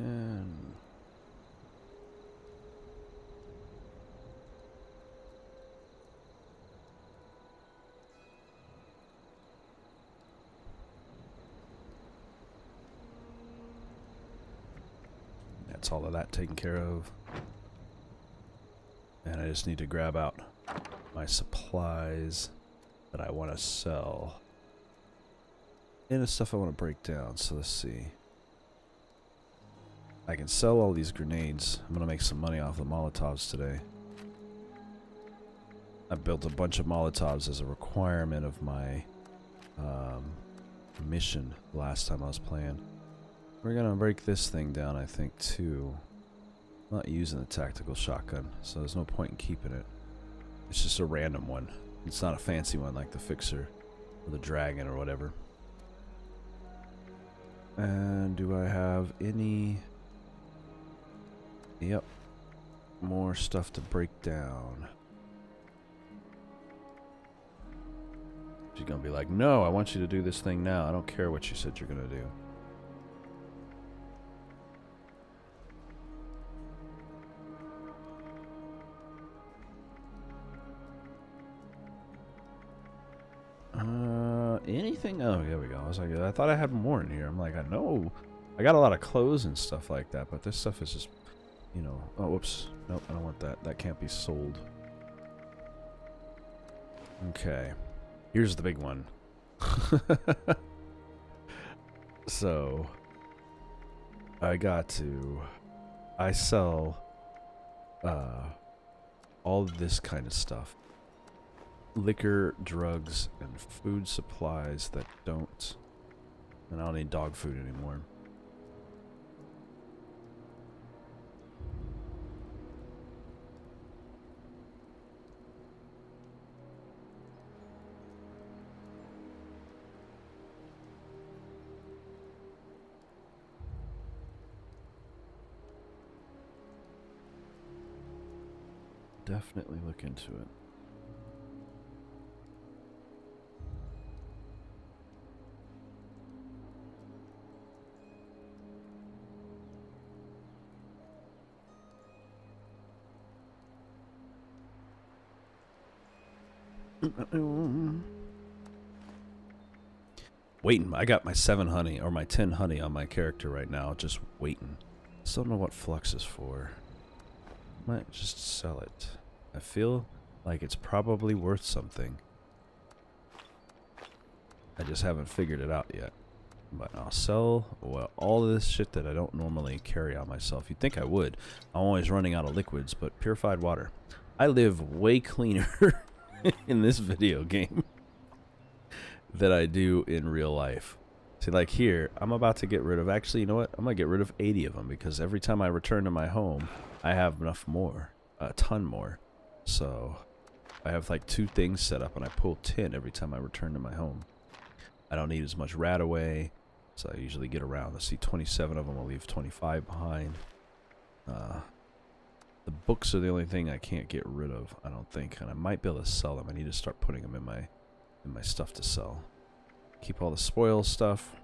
And that's all of that taken care of. And I just need to grab out my supplies that I want to sell. And the stuff I want to break down. So let's see. I can sell all these grenades. I'm going to make some money off the Molotovs today. I built a bunch of Molotovs as a requirement of my mission last time I was playing. We're going to break this thing down, I think, too. I'm not using the tactical shotgun, so there's no point in keeping it. It's just a random one. It's not a fancy one like the Fixer or the Dragon or whatever. And do I have any... Yep. More stuff to break down. She's gonna be like, no, I want you to do this thing now. I don't care what you said you're gonna do. Anything? Oh, there we go. I was like, I thought I had more in here. I'm like, I know. I got a lot of clothes and stuff like that, but this stuff is just... You know, oh, whoops. Nope, I don't want that. That can't be sold. Okay. Here's the big one. So, I sell, all of this kind of stuff. Liquor, drugs, and food supplies that don't, and I don't need dog food anymore. Definitely look into it. Waiting. I got my 7 honey or my 10 honey on my character right now, just waiting. Still don't know what Flux is for. Might just sell it. I feel like it's probably worth something. I just haven't figured it out yet. But I'll sell, well, all of this shit that I don't normally carry on myself. You'd think I would. I'm always running out of liquids, but purified water. I live way cleaner in this video game than I do in real life. See, like here, I'm about to get rid of, actually, you know what? I'm going to get rid of 80 of them because every time I return to my home, I have enough more, a ton more. So I have like 2 things set up and I pull 10 every time I return to my home. I don't need as much rat away, so I usually get around. Let's see, 27 of them, I'll leave 25 behind. The books are the only thing I can't get rid of, I don't think, and I might be able to sell them. I need to start putting them in my stuff to sell. Keep all the spoil stuff.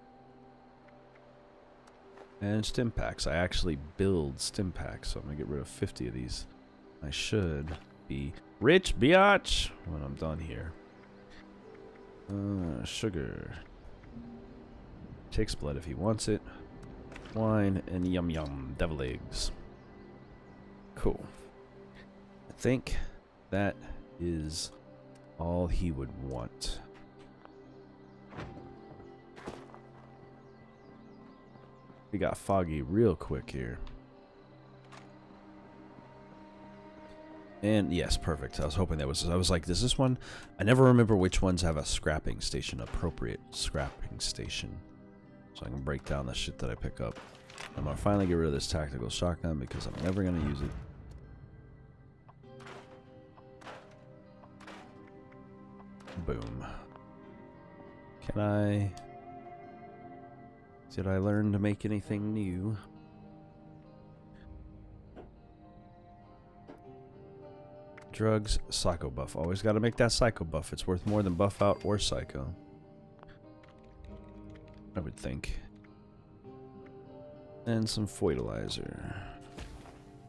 And stim packs. I actually build stim packs, so I'm gonna get rid of 50 of these. I should be rich, biatch, when I'm done here. Sugar. Takes blood if he wants it. Wine and yum yum devil eggs. Cool. I think That is all he would want. We got foggy real quick here. And yes, perfect. I was hoping that was... I was like, does this one... I never remember which ones have a scrapping station, appropriate scrapping station. So I can break down the shit that I pick up. I'm going to finally get rid of this tactical shotgun because I'm never going to use it. Boom. Can I... Did I learn to make anything new? Drugs, psycho buff. Always got to make that psycho buff. It's worth more than buff out or psycho, I would think. And some foidalizer.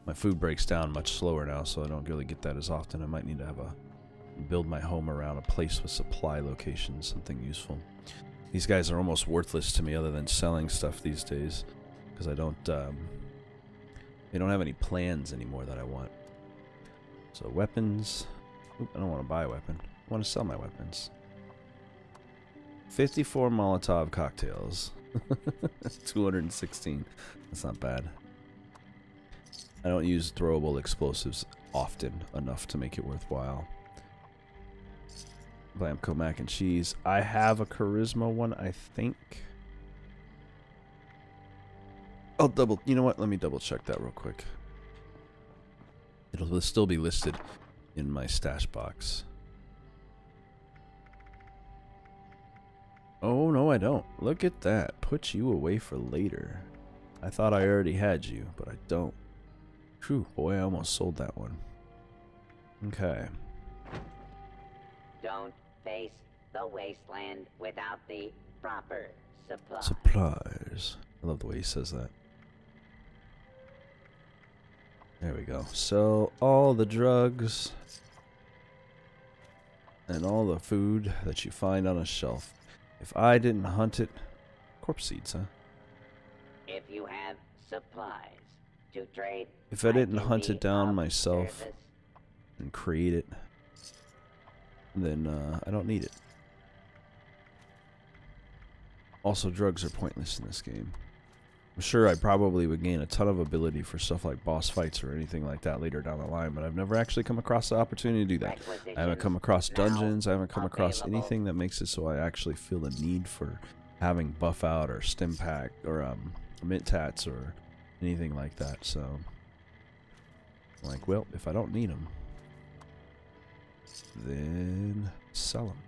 My food breaks down much slower now, so I don't really get that as often. I might need to have a build my home around a place with supply locations, something useful. These guys are almost worthless to me other than selling stuff these days, because I don't they don't have any plans anymore that I want. So weapons. Oop, I don't want to buy a weapon. I want to sell my weapons. 54 Molotov cocktails. 216. That's not bad. I don't use throwable explosives often enough to make it worthwhile. Blamco mac and cheese. I have a charisma one, I think. I'll double... You know what? Let me double check that real quick. It'll still be listed in my stash box. Oh, no, I don't. Look at that. Put you away for later. I thought I already had you, but I don't. Phew, boy, I almost sold that one. Okay. Don't face the wasteland without the proper supplies. Supplies. I love the way he says that. There we go. Sell all the drugs and all the food that you find on a shelf. If I didn't hunt it... Corpse seeds, huh? If you have supplies to trade, If I didn't can hunt be it down of myself service. and create it, then I don't need it. Also, drugs are pointless in this game. I'm sure I probably would gain a ton of ability for stuff like boss fights or anything like that later down the line, but I've never actually come across the opportunity to do that. I haven't come across dungeons, I haven't come across anything that makes it so I actually feel the need for having buff out or stim pack or mint tats or anything like that, so I'm like, well, if I don't need them, then sell them.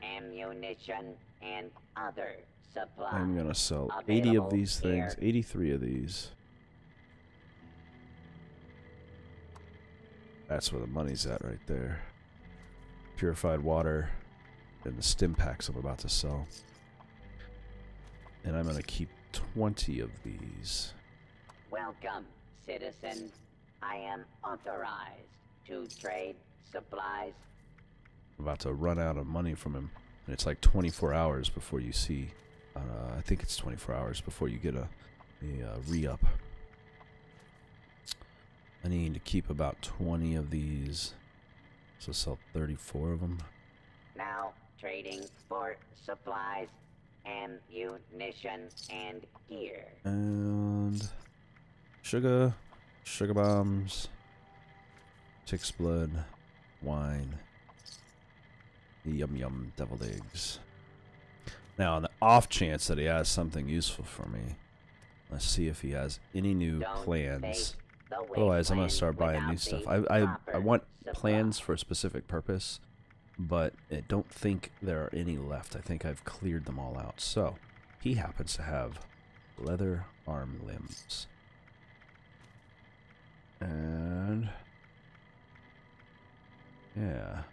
Ammunition and other supplies. I'm gonna sell 80 of these things, 83 of these. That's where the money's at right there. Purified water and the stim packs I'm about to sell. And I'm gonna keep 20 of these. Welcome, citizen. I am authorized to trade supplies. I'm about to run out of money from him. And it's like 24 hours before you see... I think it's 24 hours before you get a re-up. I need to keep about 20 of these. So sell 34 of them. Now trading for supplies, ammunition, and gear. And... sugar bombs, tick's blood, wine, yum yum deviled eggs. Now, on the off chance that he has something useful for me, let's see if he has any new plans. Otherwise, I'm going to start buying new stuff. I want plans for a specific purpose, but I don't think there are any left. I think I've cleared them all out. So, he happens to have leather arm limbs. And... yeah.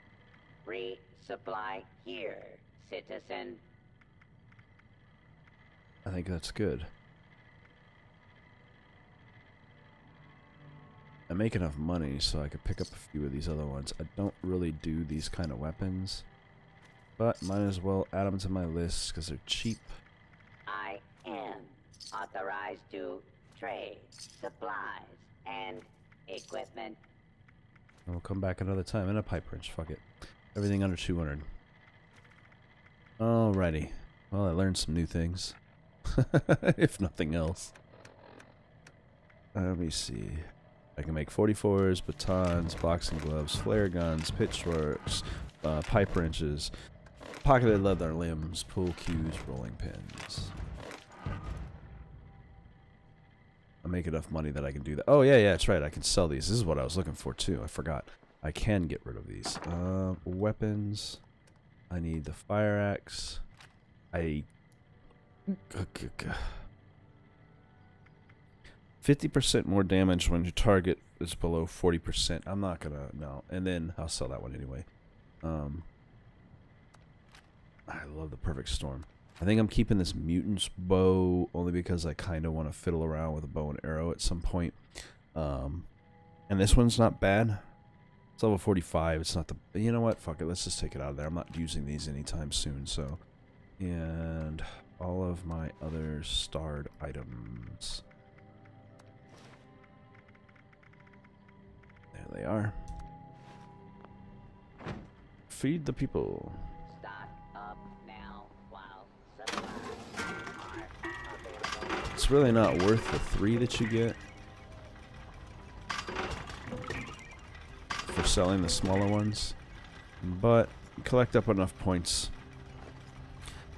Resupply here, citizen. I think that's good. I make enough money so I could pick up a few of these other ones. I don't really do these kind of weapons, but might as well add them to my list because they're cheap. I am authorized to trade supplies and equipment. And we'll come back another time. And a pipe wrench. Fuck it. Everything under 200. Alrighty. Well, I learned some new things. If nothing else. Let me see. I can make 44s, batons, boxing gloves, flare guns, pitchforks, pipe wrenches, pocketed leather limbs, pool cues, rolling pins. I make enough money that I can do that. Oh, yeah, that's right. I can sell these. This is what I was looking for, too. I forgot. I can get rid of these. Weapons. I need the fire axe. 50% more damage when your target is below 40%. I'm not gonna, no. And then I'll sell that one anyway. I love the perfect storm. I think I'm keeping this mutant's bow only because I kind of want to fiddle around with a bow and arrow at some point. And this one's not bad. It's level 45. It's not the, you know what? Fuck it. Let's just take it out of there. I'm not using these anytime soon. So, and all of my other starred items. There they are. Feed the people. Stock up now while supplies are available. It's really not worth the 3 that you get for selling the smaller ones, but collect up enough points.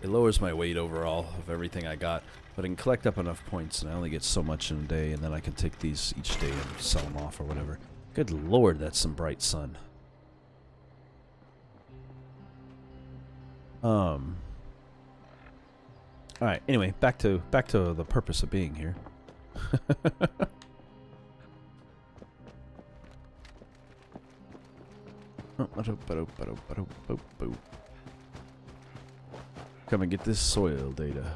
It lowers my weight overall of everything I got, but I can collect up enough points, and I only get so much in a day, and then I can take these each day and sell them off or whatever. Good lord, that's some bright sun. Alright, anyway, back to the purpose of being here. Come and get this soil data.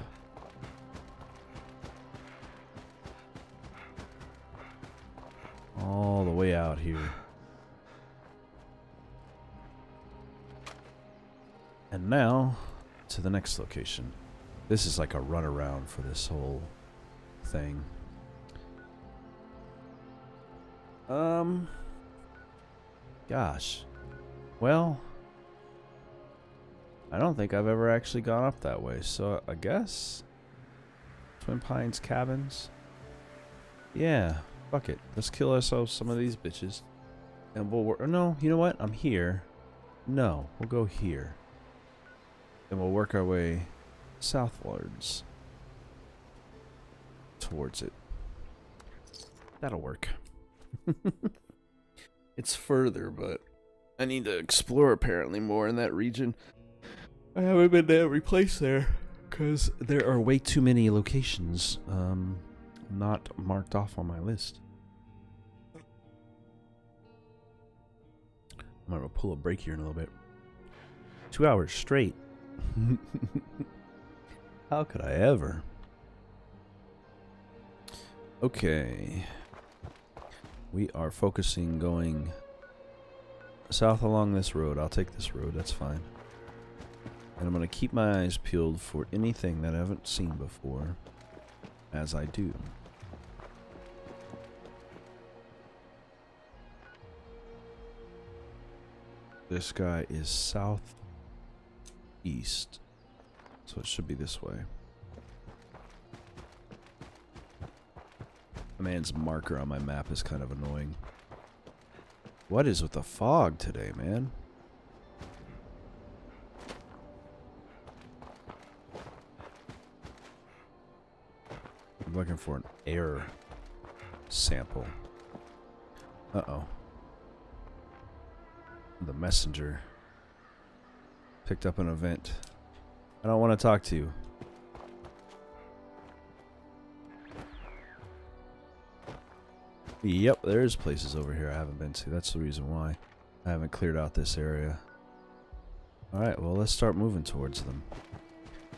All the way out here. And now to the next location. This is like a runaround for this whole thing. Gosh. Well, I don't think I've ever actually gone up that way, so I guess Twin Pines Cabins. Yeah, fuck it. Let's kill ourselves some of these bitches. And we'll work. No, you know what? I'm here. No, we'll go here. And we'll work our way southwards towards it. That'll work. It's further, but I need to explore apparently more in that region. I haven't been to every place there because there are way too many locations not marked off on my list. I'm gonna pull a break here in a little bit. 2 hours straight. How could I ever? Okay. We are focusing going south along this road. I'll take this road, that's fine. And I'm going to keep my eyes peeled for anything that I haven't seen before, as I do. This guy is southeast, so it should be this way. The man's marker on my map is kind of annoying. What is with the fog today, man? I'm looking for an air sample. Uh-oh. The messenger picked up an event. I don't want to talk to you. Yep, there's places over here I haven't been to. That's the reason why I haven't cleared out this area. Alright, well, let's start moving towards them.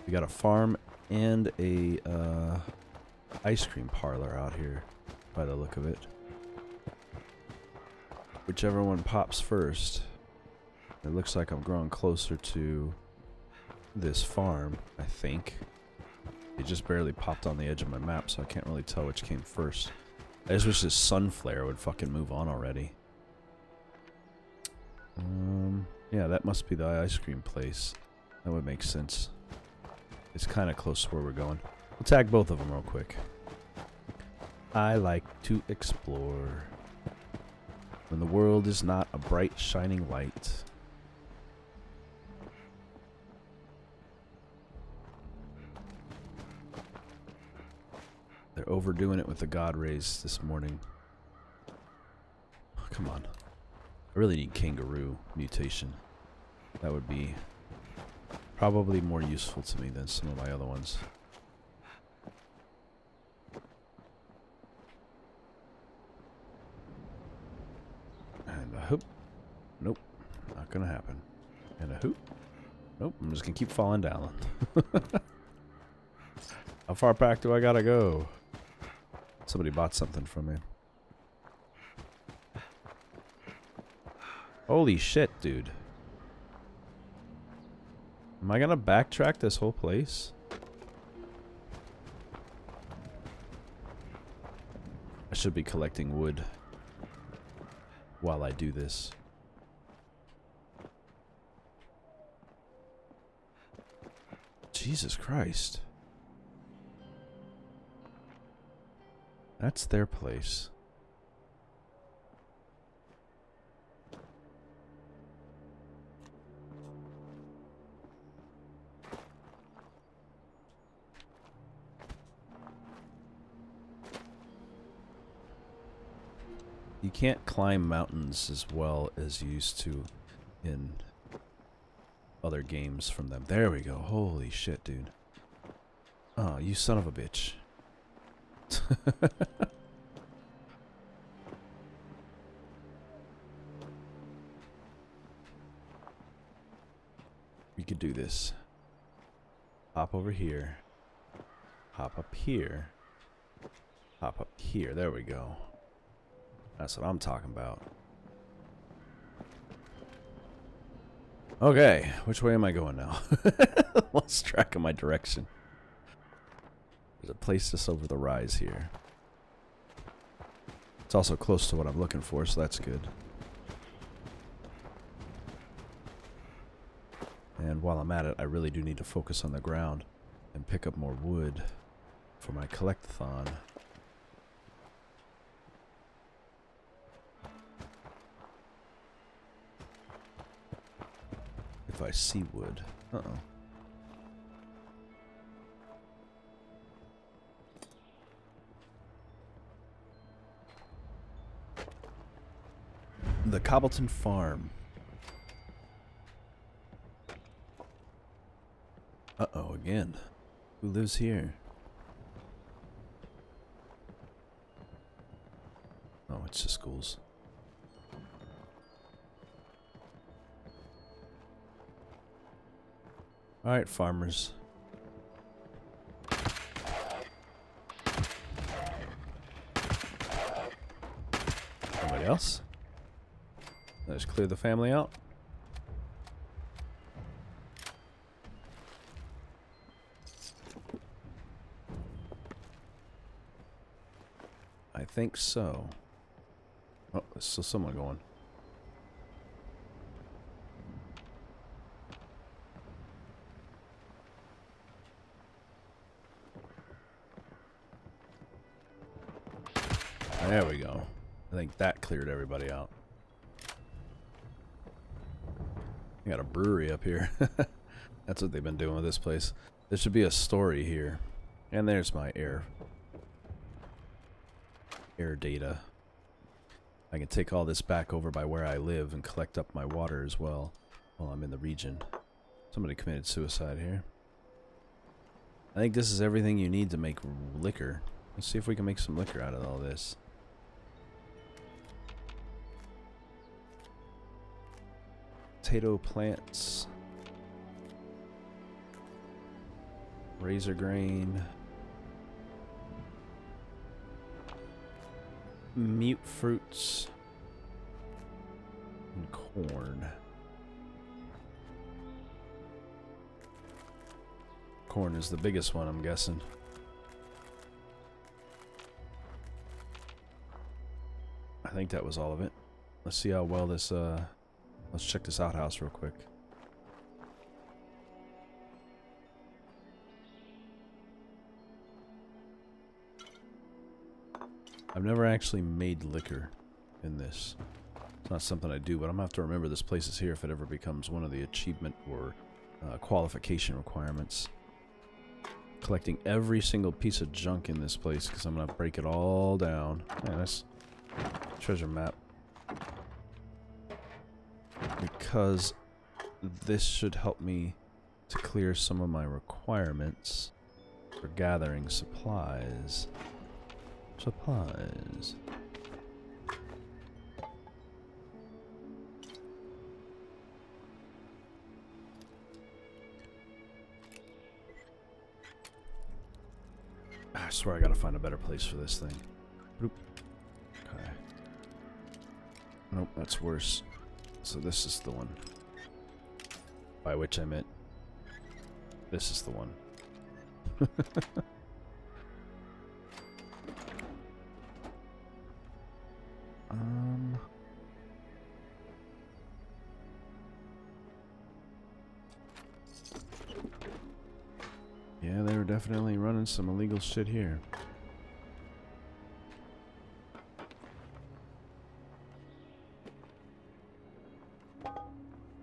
We got a farm and a ice cream parlor out here, by the look of it. Whichever one pops first. It looks like I'm growing closer to this farm, I think. It just barely popped on the edge of my map, so I can't really tell which came first. I just wish this sun flare would fucking move on already. Yeah, that must be the ice cream place. That would make sense. It's kind of close to where we're going. We'll tag both of them real quick. I like to explore when the world is not a bright, shining light. They're overdoing it with the God rays this morning. Oh, come on. I really need kangaroo mutation. That would be probably more useful to me than some of my other ones. And a hoop. Nope. Not gonna happen. And a hoop. Nope. I'm just gonna keep falling down. How far back do I gotta go? Somebody bought something from me. Holy shit, dude. Am I gonna backtrack this whole place? I should be collecting wood while I do this. Jesus Christ. That's their place. You can't climb mountains as well as you used to in other games from them. There we go. Holy shit, dude. Oh, you son of a bitch. We could do this. Hop over here. Hop up here. Hop up here. There we go. That's what I'm talking about. Okay, which way am I going now? Lost track of my direction. There's a place just over the rise here. It's also close to what I'm looking for, so that's good. And while I'm at it, I really do need to focus on the ground and pick up more wood for my collectathon. If I see wood. Uh-oh. The Cobbleton Farm. Uh-oh, again. Who lives here? Oh, it's the schools. Alright, farmers. Anybody else? Let's clear the family out. I think so. Oh, there's still someone going. There we go. I think that cleared everybody out. I got a brewery up here. That's what they've been doing with this place. There should be a story here. And there's my air data. I can take all this back over by where I live and collect up my water as well while I'm in the region. Somebody committed suicide here. I think this is everything you need to make liquor. Let's see if we can make some liquor out of all this. Potato plants. Razor grain. Mute fruits. And corn. Corn is the biggest one, I'm guessing. I think that was all of it. Let's see how well this Let's check this outhouse real quick. I've never actually made liquor in this. It's not something I do, but I'm gonna have to remember this place is here if it ever becomes one of the achievement or qualification requirements. Collecting every single piece of junk in this place because I'm gonna break it all down. Yeah, nice treasure map. Because this should help me to clear some of my requirements for gathering supplies. Supplies. I swear I gotta find a better place for this thing. Boop. Okay. Nope, that's worse. So this is the one. By which I meant this is the one. Yeah, they were definitely running some illegal shit here.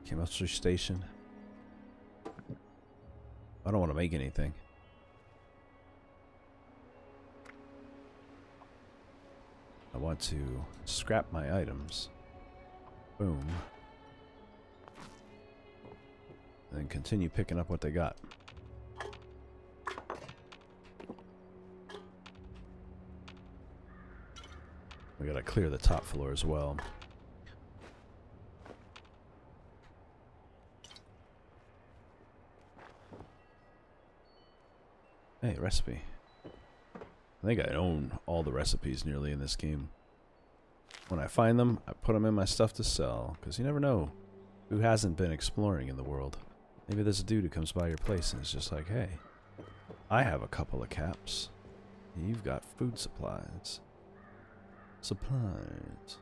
Chemistry station. I don't want to make anything. I want to scrap my items. Boom. And then continue picking up what they got. We gotta clear the top floor as well. Hey, recipe. I think I own all the recipes nearly in this game. When I find them, I put them in my stuff to sell, because you never know who hasn't been exploring in the world. Maybe there's a dude who comes by your place and is just like, hey, I have a couple of caps. You've got food supplies. Supplies.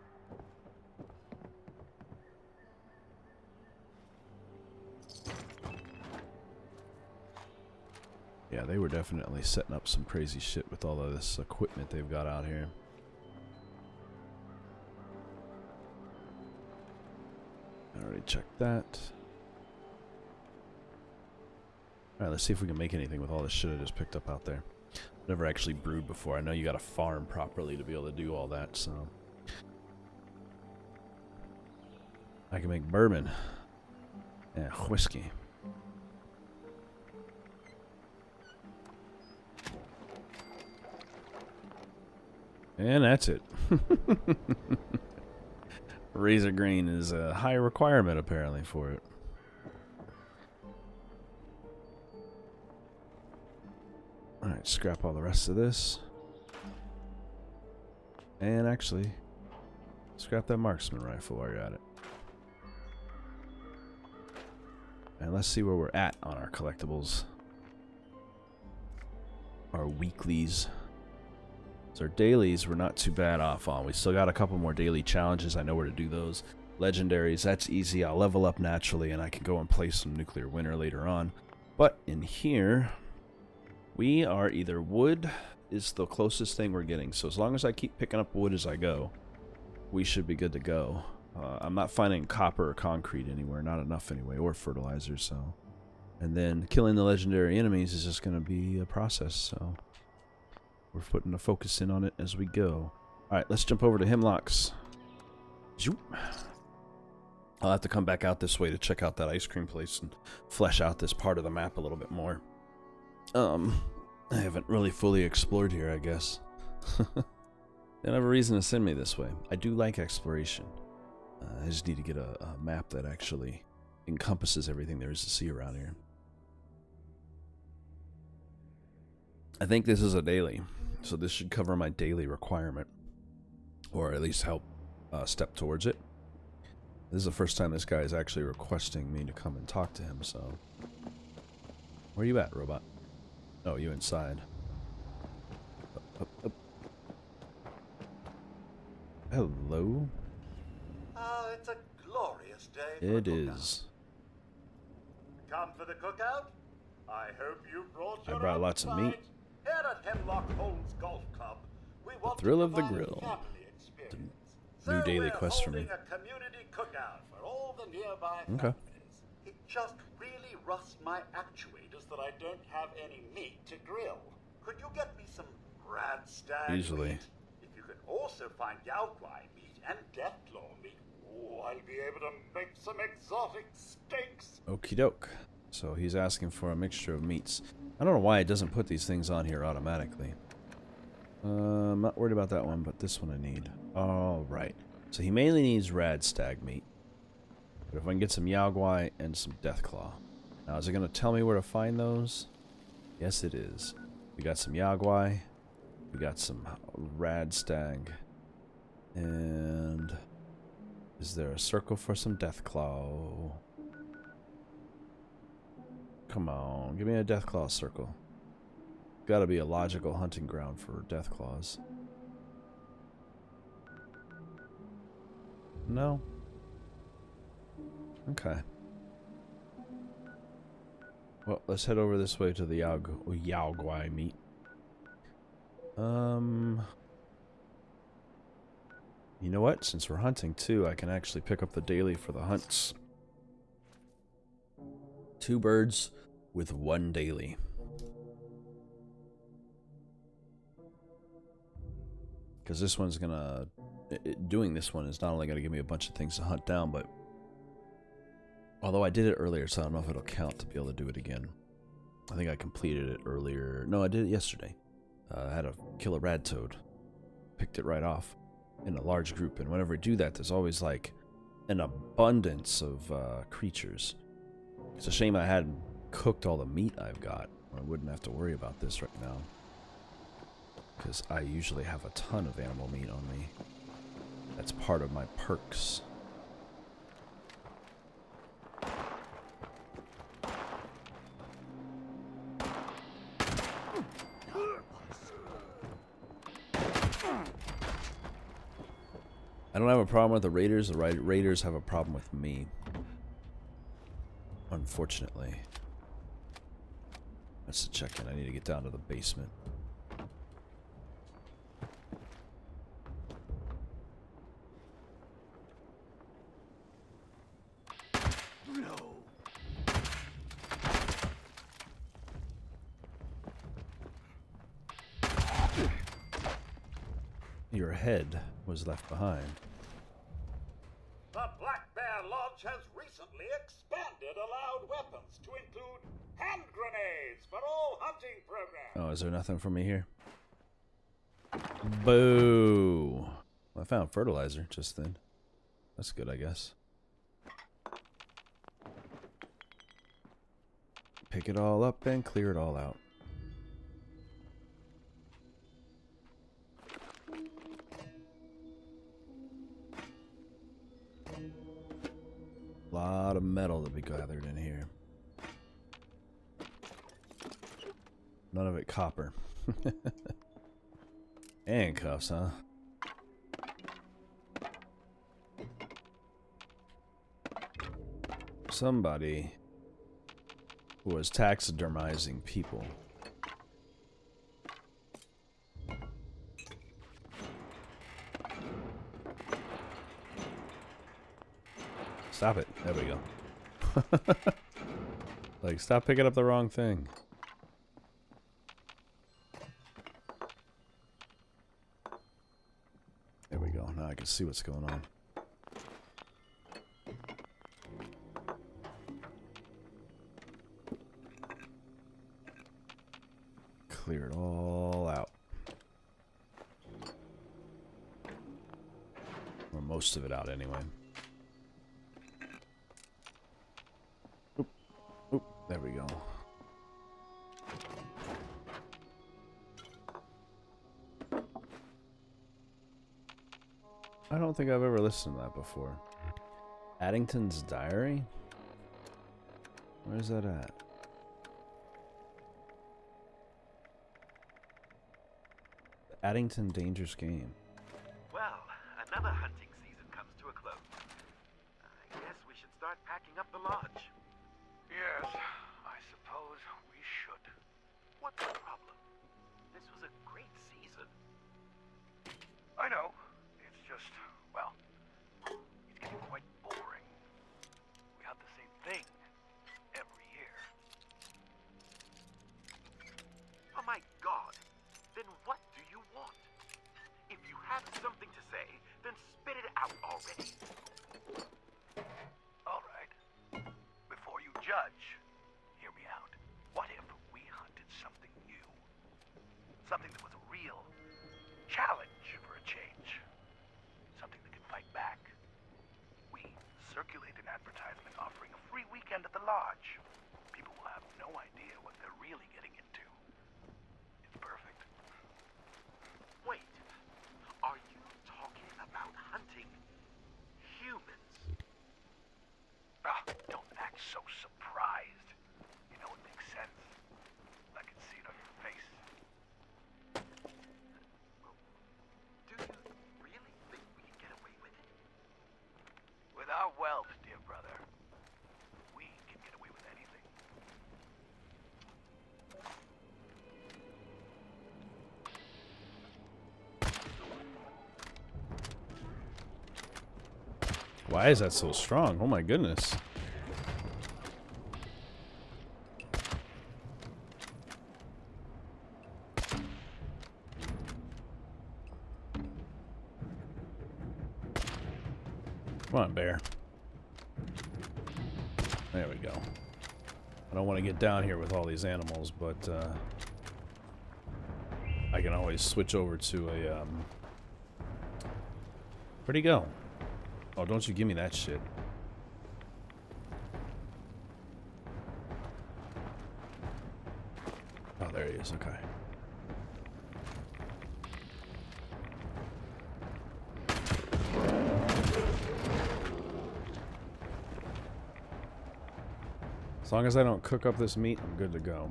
Yeah, they were definitely setting up some crazy shit with all of this equipment they've got out here. I already checked that. Alright, let's see if we can make anything with all this shit I just picked up out there. Never actually brewed before. I know you gotta farm properly to be able to do all that, so. I can make bourbon. And whiskey. And that's it. Razor grain is a high requirement apparently for it. Alright, scrap all the rest of this. And actually, scrap that marksman rifle while you're at it. And let's see where we're at on our collectibles. Our weeklies. So our dailies we're not too bad off on. We still got a couple more daily challenges. I know where to do those. Legendaries, that's easy. I'll level up naturally and I can go and play some nuclear winter later on. But in here, we are either wood is the closest thing we're getting. So as long as I keep picking up wood as I go, we should be good to go. I'm not finding copper or concrete anywhere. Not enough anyway, or fertilizer, so. And then killing the legendary enemies is just going to be a process, so. We're putting a focus in on it as we go. Alright, let's jump over to Hemlocks. Zoop. I'll have to come back out this way to check out that ice cream place and flesh out this part of the map a little bit more. I haven't really fully explored here, I guess. They don't have a reason to send me this way. I do like exploration. I just need to get a map that actually encompasses everything there is to see around here. I think this is a daily, so this should cover my daily requirement, or at least help step towards it. This is the first time this guy is actually requesting me to come and talk to him, so. Where are you at, robot? Oh, you inside. Up, up, up. Hello? It's a glorious It's day for It the cookout. is. Come for the cookout? I hope you brought I your brought own lots of meat. side. Here at Hemlock Holmes Golf Club, we want thrill to of the provide a grill. family experience. New So daily we're quest for me. holding a community cookout for all the nearby Okay. families. It just really rusts my actuators that I don't have any meat to grill. Could you get me some rad stag Easily. meat? If you can also find Yaoguai meat and Deathclaw meat, oh, I'll be able to make some exotic steaks. Okie doke. So he's asking for a mixture of meats. I don't know why it doesn't put these things on here automatically. I'm not worried about that one, but this one I need. Alright. So he mainly needs rad stag meat. But if I can get some Yaoguai and some Deathclaw. Now, is it going to tell me where to find those? Yes, it is. We got some Yaoguai. We got some rad stag. And is there a circle for some Deathclaw? Come on, give me a Deathclaw circle. Gotta be a logical hunting ground for Deathclaws. No? Okay. Well, let's head over this way to the Yaoguai meat. You know what? Since we're hunting too, I can actually pick up the daily for the hunts. 2 birds with 1 daily. Because this one's gonna... doing this one is not only gonna give me a bunch of things to hunt down, but... although I did it earlier, so I don't know if it'll count to be able to do it again. I think I completed it earlier. No, I did it yesterday. I had to kill a rad toad. Picked it right off in a large group. And whenever I do that, there's always like an abundance of creatures. It's a shame I hadn't cooked all the meat I've got. I wouldn't have to worry about this right now. Because I usually have a ton of animal meat on me. That's part of my perks. I don't have a problem with the raiders. The raiders have a problem with me. Unfortunately. Let's check in. I need to get down to the basement. Your head was left behind. The Black Bear Lodge has recently expanded allowed weapons to include hand grenades for all hunting programs. Oh, is there nothing for me here? Boo! I found fertilizer just then. That's good, I guess. Pick it all up and clear it all out. Lot of metal to be gathered in here. None of it copper. Handcuffs, huh? Somebody was taxidermizing people. Stop it. There we go. Like, stop picking up the wrong thing. There we go. Now I can see what's going on. Clear it all out. Or most of it out, anyway. Oop, there we go. I don't think I've ever listened to that before. Addington's Diary? Where's that at? The Addington Dangerous Game. Well, another hunting season comes to a close. I guess we My God. Then what do you want? If you have something to say, then spit it out already. All right. Before you judge, hear me out. What if we hunted something new? Something that was a real challenge for a change. Something that can fight back. We circulate an advertisement offering a free weekend at the lodge. People will have no idea what they're really getting into. It's perfect. Wait, are you talking about hunting humans? Ah, don't act so surprised. You know it makes sense. I can see it on your face. Do you really think we can get away with it? With our wealth, dear brother, we can get away with anything. Why is that so strong? Oh my goodness. Come on, bear. There we go. I don't want to get down here with all these animals, but I can always switch over to a where'd he go? Oh, don't you give me that shit. Oh, there he is. Okay. As long as I don't cook up this meat, I'm good to go.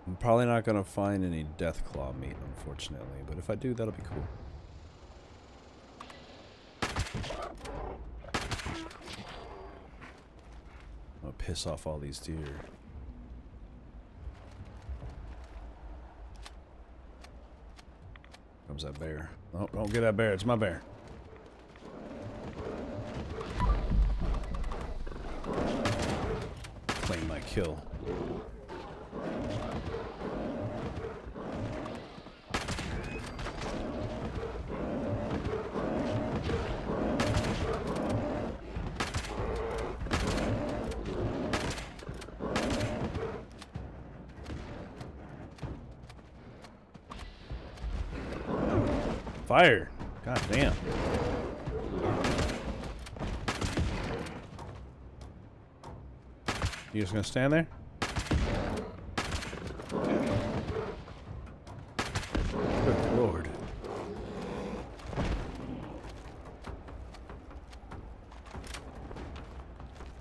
I'm probably not going to find any deathclaw meat, unfortunately, but if I do, that'll be cool. I'm gonna piss off all these deer. Comes that bear. Oh, don't get that bear. It's my bear. Claim my kill. Fire! God damn. You just gonna stand there? Good lord.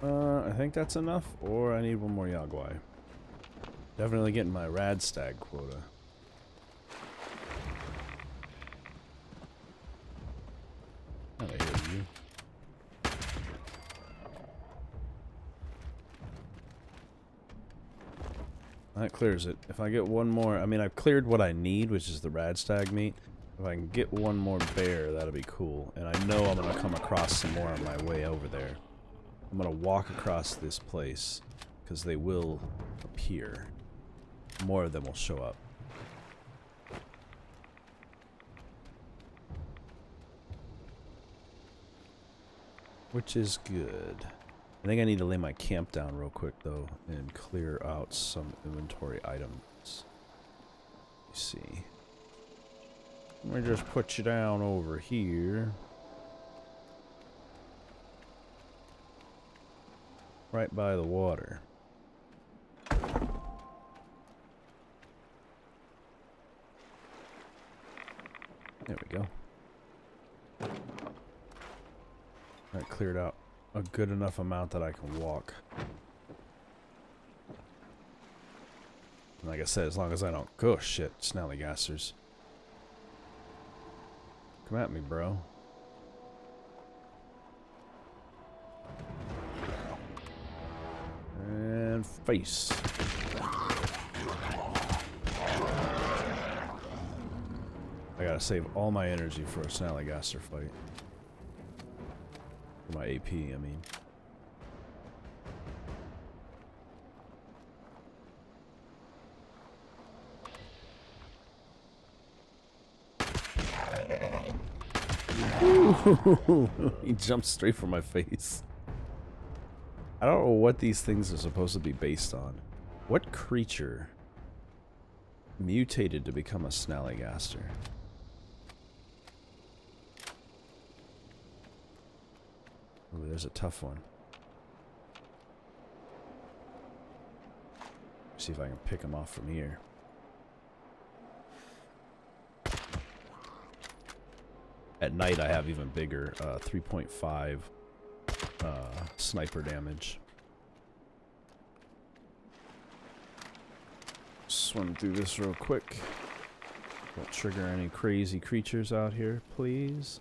I think that's enough, or I need one more Yaguai. Definitely getting my rad stag quota. Out of here, you. That clears it. If I get one more, I mean, I've cleared what I need, which is the rad stag meat. If I can get one more bear, that'll be cool. And I know I'm gonna come across some more on my way over there. I'm gonna walk across this place because they will appear. More of them will show up. Which is good. I think I need to lay my camp down real quick though and clear out some inventory items. You see. Let me just put you down over here. Right by the water. There we go. That cleared out a good enough amount that I can walk. And like I said, as long as I don't... Oh shit, snallygassers. Come at me, bro. And face. I gotta save all my energy for a snallygasser fight. For my AP, I mean. He jumped straight for my face. I don't know what these things are supposed to be based on. What creature mutated to become a snallygaster? Ooh, there's a tough one. See if I can pick him off from here. At night I have even bigger, 3.5 sniper damage. Swim through this real quick. Don't trigger any crazy creatures out here, please.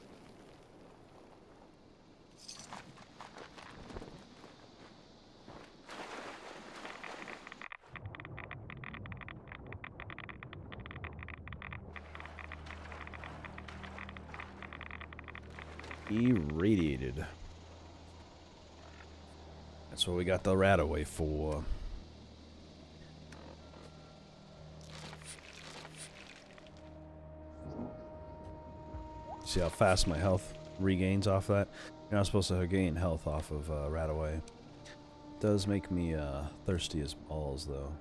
Irradiated. That's what we got the rat away for. See how fast my health regains off that? You're not supposed to gain health off of rat away. Does make me thirsty as balls though.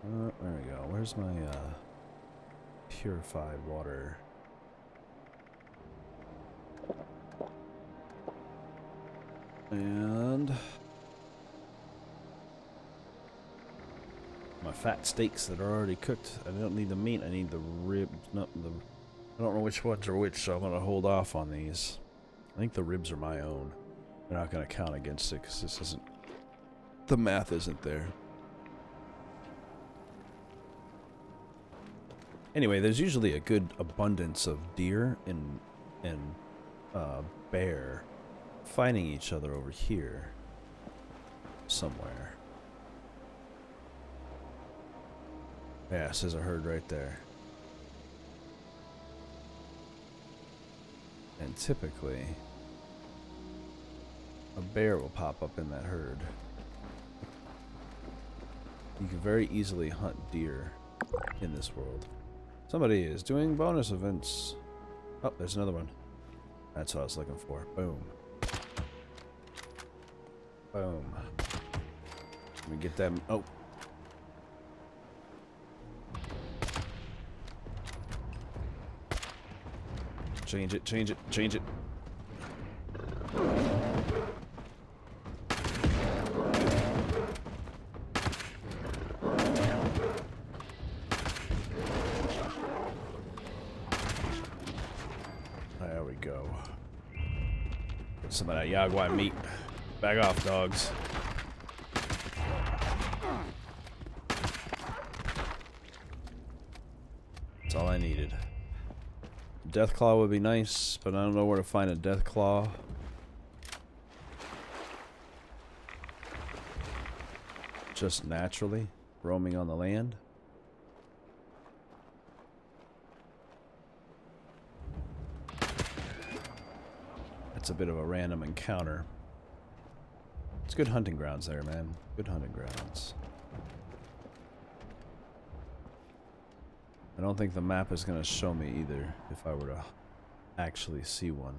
There we go. Where's my purified water? And my fat steaks that are already cooked. I don't need the meat. I need the ribs. No, I don't know which ones are which, so I'm gonna hold off on these. I think the ribs are my own. They're not gonna count against it because this isn't. The math isn't there. Anyway, there's usually a good abundance of deer and bear fighting each other over here somewhere. Yeah, it says a herd right there. And typically, a bear will pop up in that herd. You can very easily hunt deer in this world. Somebody is doing bonus events. Oh, there's another one. That's what I was looking for. Boom. Boom. Let me get them. Oh. Change it, change it, change it. There we go. Get some of that Yaguai meat. Back off, dogs. That's all I needed. Deathclaw would be nice, but I don't know where to find a Deathclaw. Just naturally roaming on the land. That's a bit of a random encounter. It's good hunting grounds there, man. Good hunting grounds. I don't think the map is gonna show me either if I were to actually see one.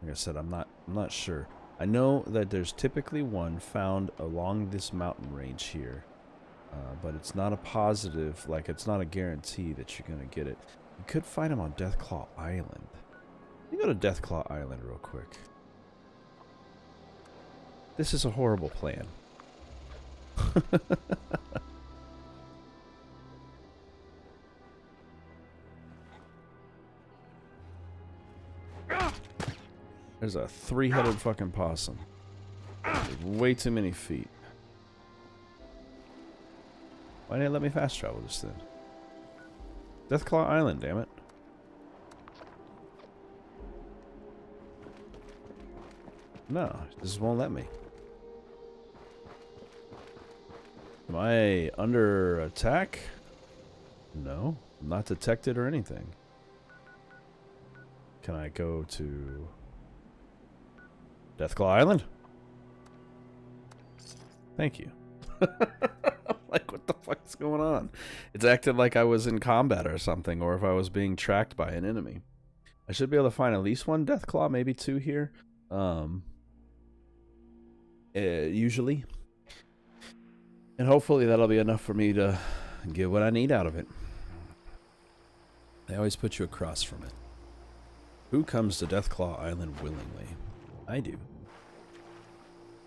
Like I said, I'm not sure. I know that there's typically one found along this mountain range here, but it's not a positive. Like it's not a guarantee that you're gonna get it. You could find them on Deathclaw Island. Let me go to Deathclaw Island real quick. This is a horrible plan. There's a three-headed fucking possum. With way too many feet. Why didn't it let me fast travel this thing? Deathclaw Island, damn it. No, this won't let me. Am I under attack? No, I'm not detected or anything. Can I go to Deathclaw Island? Thank you. Like, what the fuck's going on? It's acted like I was in combat or something, or if I was being tracked by an enemy. I should be able to find at least one Deathclaw, maybe two here. Usually. And hopefully that'll be enough for me to get what I need out of it. They always put you across from it. Who comes to Deathclaw Island willingly? I do.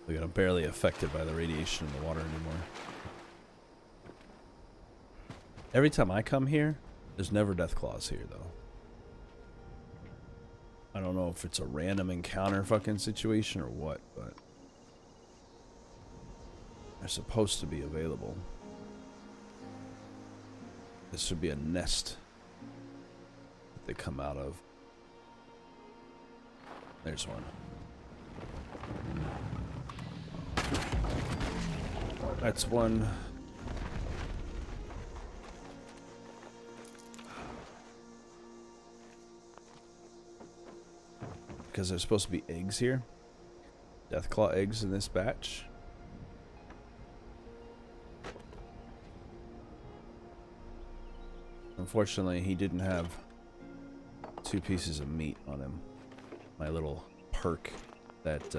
Look, I'm barely affected by the radiation in the water anymore. Every time I come here, there's never Deathclaws here, though. I don't know if it's a random encounter fucking situation or what, but they're supposed to be available. This should be a nest that they come out of. There's one. That's one. Because there's supposed to be eggs here. Deathclaw eggs in this batch. Unfortunately, he didn't have 2 pieces of meat on him. My little perk that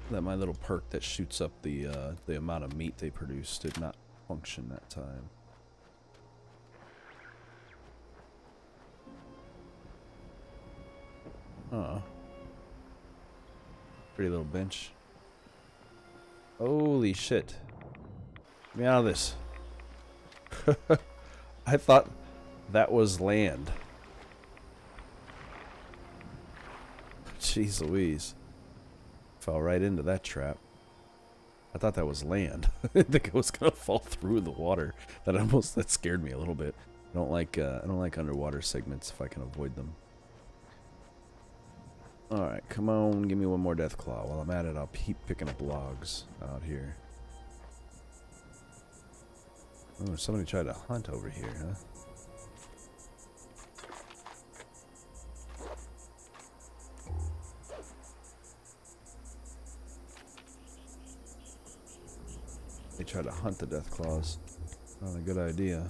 my little perk that shoots up the amount of meat they produce did not function that time. Oh. Pretty little bench. Holy shit. Get me out of this. I thought that was land. Jeez Louise. Fell right into that trap. I thought that was land. I didn't think it was gonna fall through the water. That scared me a little bit. I don't like underwater segments if I can avoid them. Alright, come on, give me one more Deathclaw. While I'm at it, I'll keep picking up logs out here. Oh, somebody tried to hunt over here, huh? They tried to hunt the Deathclaws. Not a good idea.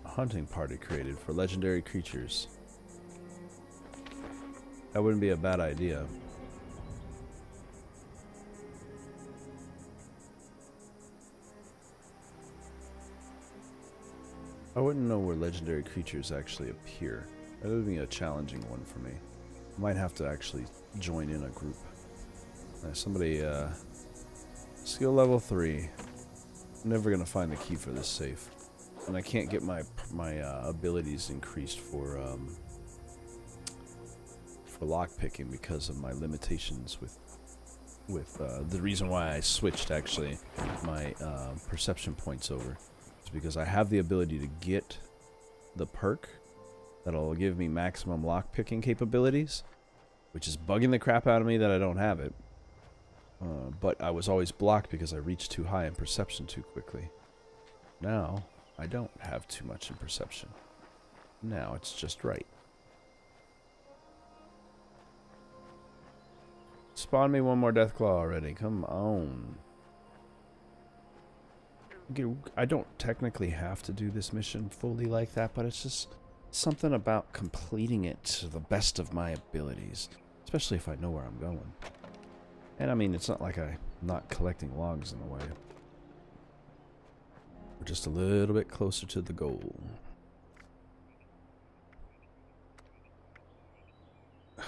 A hunting party created for legendary creatures. That wouldn't be a bad idea. I wouldn't know where legendary creatures actually appear. That would be a challenging one for me. I might have to actually join in a group. Somebody, skill level 3. I'm never gonna find the key for this safe, and I can't get my abilities increased for lockpicking because of my limitations with the reason why I switched actually my perception points over is because I have the ability to get the perk that'll give me maximum lockpicking capabilities, which is bugging the crap out of me that I don't have it. But I was always blocked because I reached too high in perception too quickly. Now, I don't have too much in perception. Now it's just right. Spawn me one more Deathclaw already. Come on. I don't technically have to do this mission fully like that, but it's just something about completing it to the best of my abilities. Especially if I know where I'm going. And I mean, it's not like I'm not collecting logs in the way. We're just a little bit closer to the goal.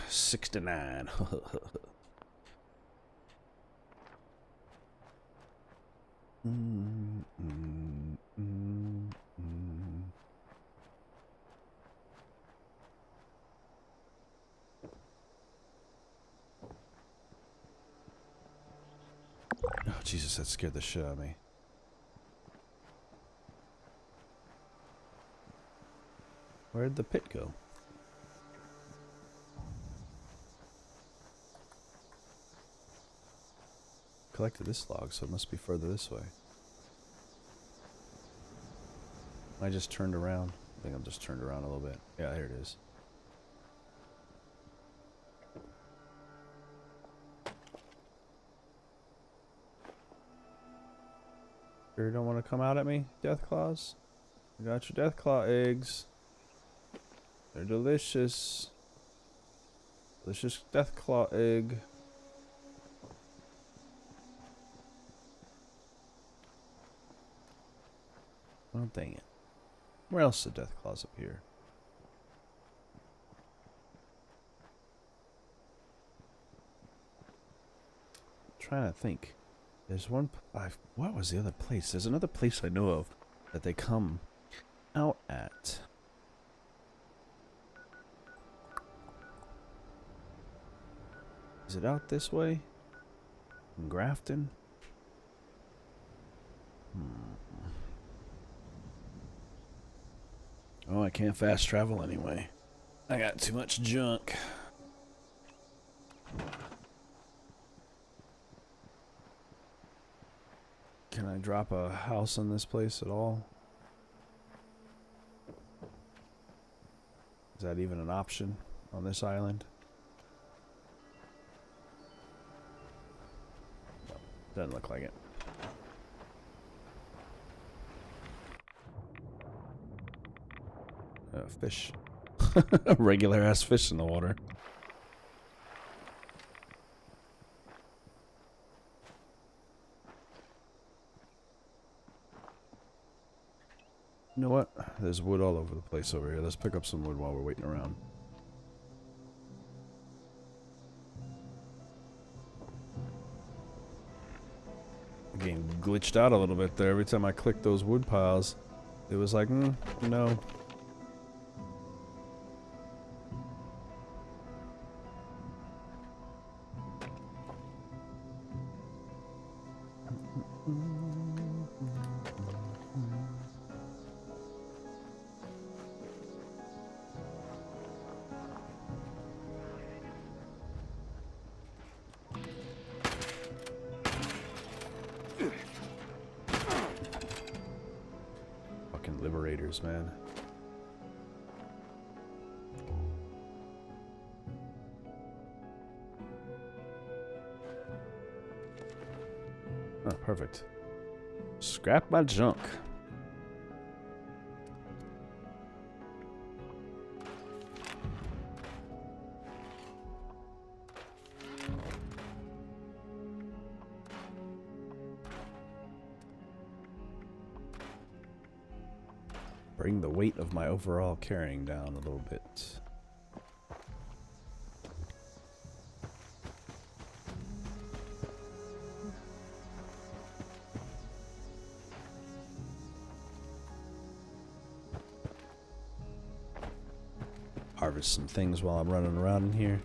69. Oh, Jesus, that scared the shit out of me. Where'd the pit go? Collected this log, so it must be further this way. I just turned around. I think I'm just turned around a little bit. Yeah, here it is. Sure you don't want to come out at me, Death Claws? I got your Death Claw eggs. They're delicious. Delicious Death Claw egg. Oh, dang it. Where else are Death Claws up here? Trying to think. There's one. What was the other place? There's another place I know of that they come out at. Is it out this way? In Grafton? Oh, I can't fast travel anyway. I got too much junk. Can I drop a house on this place at all? Is that even an option on this island? No, doesn't look like it. Fish. Regular ass fish in the water. You know what? There's wood all over the place over here. Let's pick up some wood while we're waiting around. The game glitched out a little bit there. Every time I clicked those wood piles, it was like, no. Fucking liberators, man. Oh, perfect. Scrap my junk. Bring the weight of my overall carrying down a little bit. Harvest some things while I'm running around in here.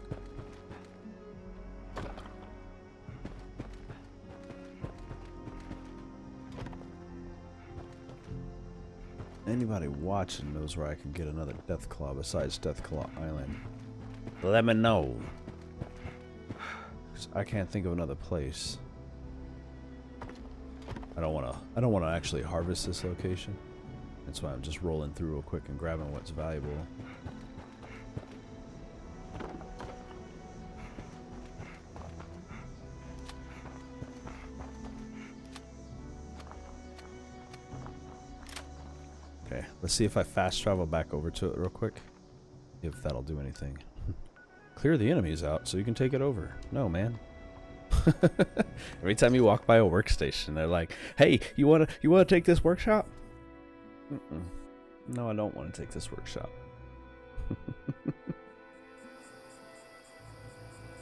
Anybody watching knows where I can get another Deathclaw besides Deathclaw Island. Let me know. 'Cause I can't think of another place. I don't wanna actually harvest this location. That's why I'm just rolling through real quick and grabbing what's valuable. Okay, let's see if I fast travel back over to it real quick. If that'll do anything. Clear the enemies out so you can take it over. No, man. Every time you walk by a workstation, they're like, "Hey, you wanna take this workshop?" No, I don't want to take this workshop.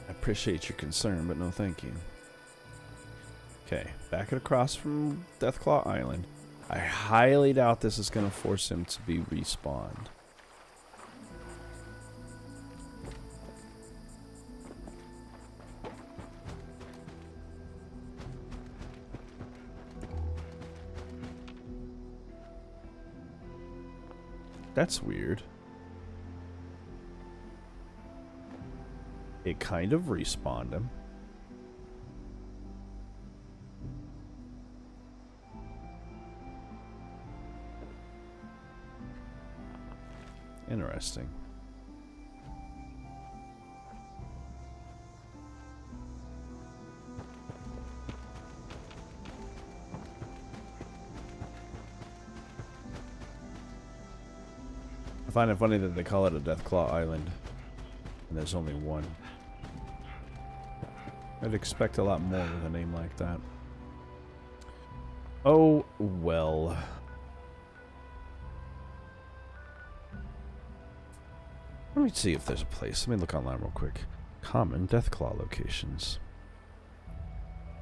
I appreciate your concern, but no thank you. Okay, back it across from Deathclaw Island. I highly doubt this is going to force him to be respawned. That's weird. It kind of respawned him. Interesting. find it funny that they call it a Deathclaw Island, and there's only one. I'd expect a lot more with a name like that. Oh, well. Let me see if there's a place. Let me look online real quick. Common Deathclaw locations.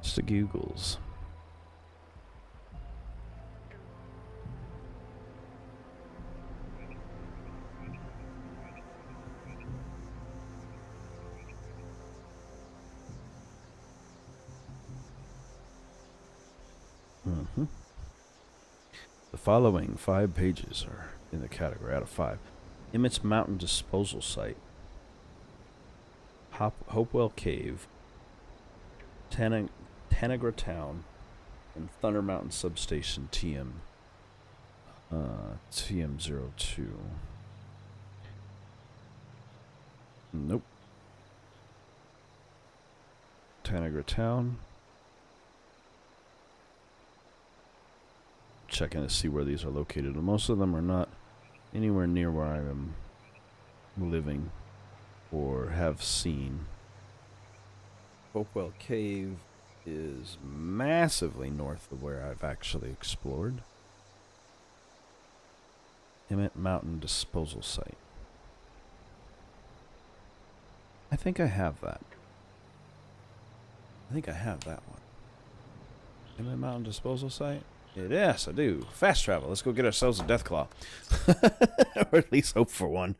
Just a Googles. The following 5 pages are in the category out of 5. Emmett's Mountain Disposal Site. Hopewell Cave. Tanagra Town. And Thunder Mountain Substation TM02. Nope. Tanagra Town. Checking to see where these are located. Most of them are not anywhere near where I am living or have seen. Hopewell Cave is massively north of where I've actually explored. Emmett Mountain Disposal Site. I think I have that. I think I have that one. Emmett Mountain Disposal Site? Yes, I do. Fast travel. Let's go get ourselves a Deathclaw. Or at least hope for one.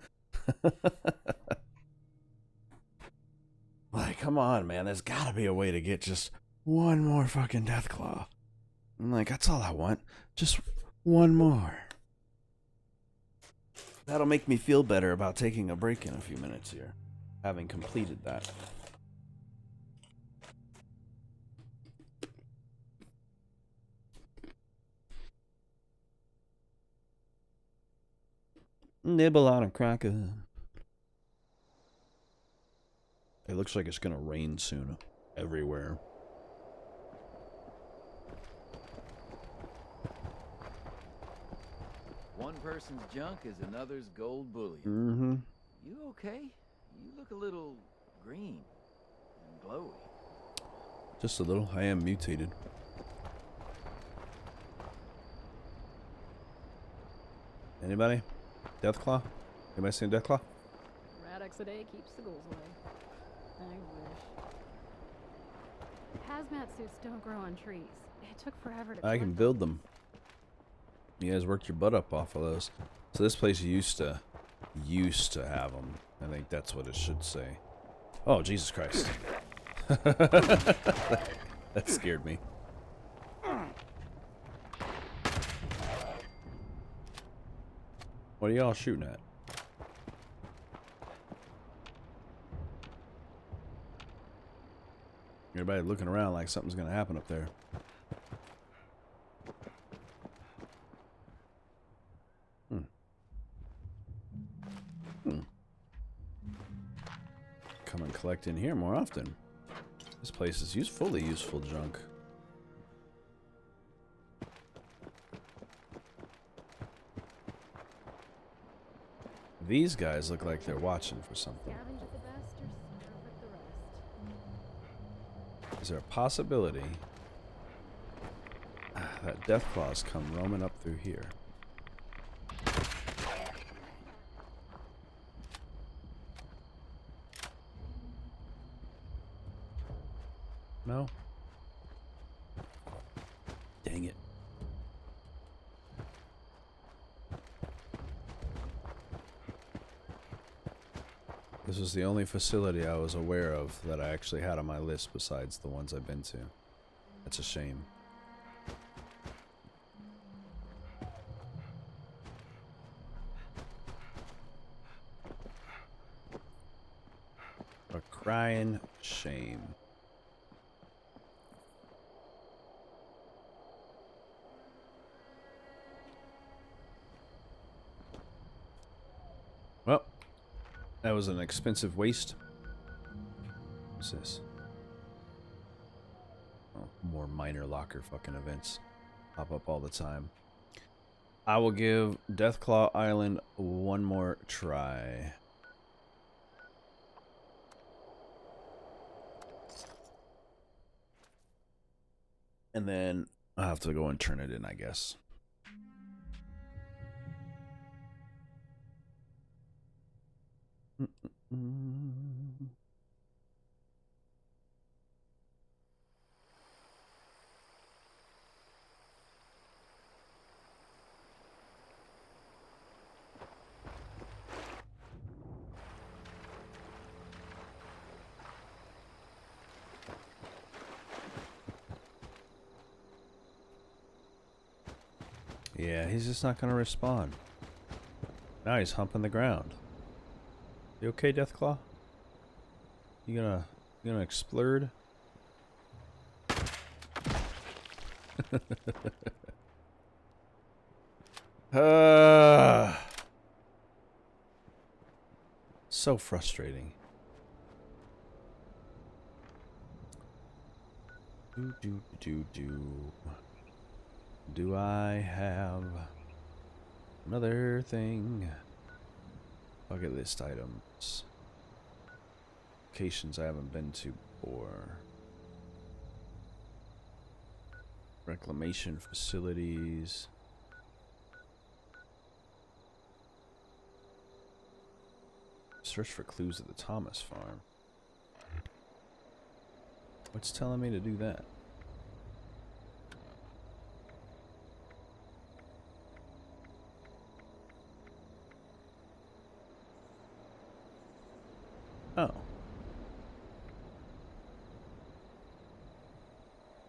Like, come on, man. There's got to be a way to get just one more fucking Deathclaw. I'm like, that's all I want. Just one more. That'll make me feel better about taking a break in a few minutes here, having completed that. Nibble on a cracker. It looks like it's gonna rain soon everywhere. One person's junk is another's gold bullion. Mm-hmm. You okay? You look a little green and glowy. Just a little. I am mutated. Anybody? Deathclaw? Anybody seen Deathclaw? Radix a day keeps the ghouls away. I wish. Hazmat suits don't grow on trees. It took forever to. I can build them. You guys worked your butt up off of those. So this place used to have them. I think that's what it should say. Oh, Jesus Christ. That scared me. What are y'all shooting at? Everybody looking around like something's gonna happen up there. Come and collect in here more often. This place is fully useful junk. These guys look like they're watching for something. Is there a possibility that Deathclaws come roaming up through here? No? Dang it. This was the only facility I was aware of that I actually had on my list besides the ones I've been to. That's a shame. A crying shame. Well, that was an expensive waste. What's this? Oh, more minor locker fucking events. Pop up all the time. I will give Deathclaw Island one more try. And then I'll have to go and turn it in, I guess. Yeah, he's just not gonna respond. Now he's humping the ground. You okay, Deathclaw? You gonna explode? So frustrating. Do I have another thing? Bucket list items. Locations I haven't been to before. Reclamation facilities. Search for clues at the Thomas farm. What's telling me to do that? Oh.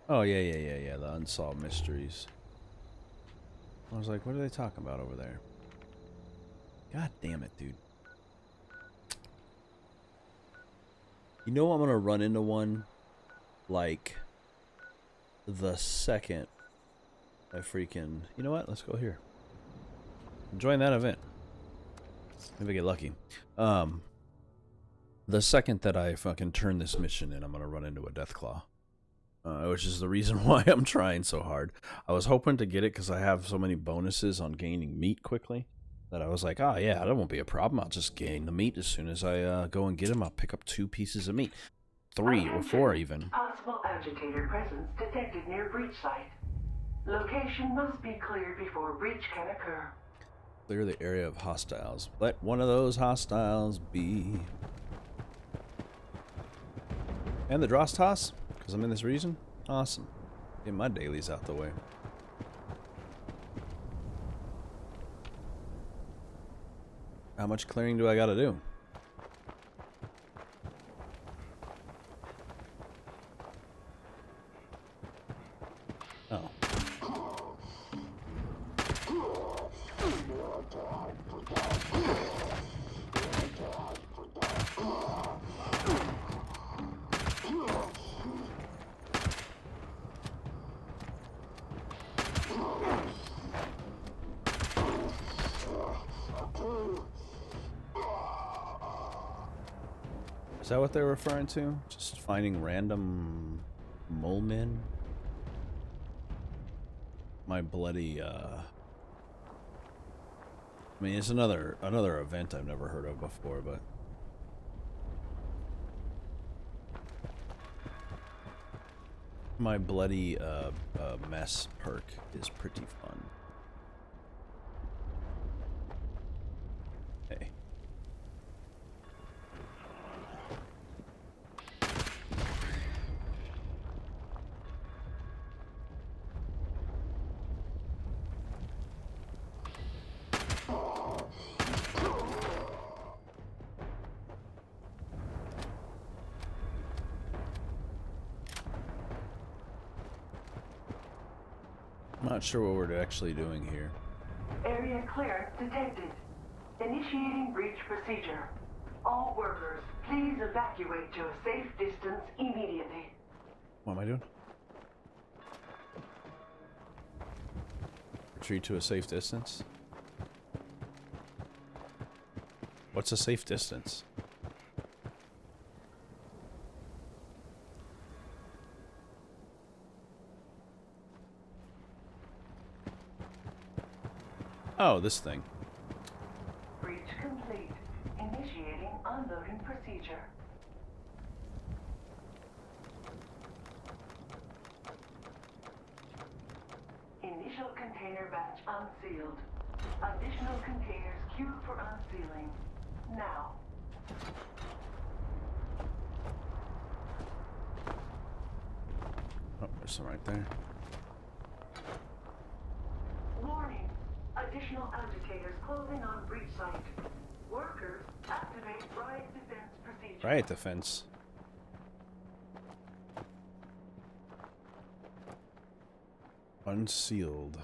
Oh, yeah. The unsolved mysteries. I was like, what are they talking about over there? God damn it, dude. You know I'm gonna run into one, like, the second I freaking... You know what? Let's go here. Join that event. Maybe I get lucky. The second that I fucking turn this mission in, I'm gonna run into a Deathclaw. Which is the reason why I'm trying so hard. I was hoping to get it because I have so many bonuses on gaining meat quickly that I was like, oh yeah, that won't be a problem. I'll just gain the meat as soon as I go and get him. I'll pick up 2 pieces of meat. 3 or 4 even. Possible agitator presence detected near breach site. Location must be cleared before breach can occur. Clear the area of hostiles. Let one of those hostiles be. And the Dross Toss? Because I'm in this region? Awesome. Get my dailies out the way. How much clearing do I gotta do? Oh. Is that what they're referring to? Just finding random mole men? My bloody, I mean, it's another event I've never heard of before, but... My bloody, mess perk is pretty fun. Hey. I'm not sure what we're actually doing here. Area clearance detected. Initiating breach procedure. All workers, please evacuate to a safe distance immediately. What am I doing? Retreat to a safe distance? What's a safe distance? Oh, this thing. Breach complete. Initiating unloading procedure. Initial container batch unsealed. Additional containers queued for unsealing. Now. Oh, there's some right there. Warning. Additional agitators closing on breach site. Workers, activate riot defense procedure. Riot defense. Unsealed.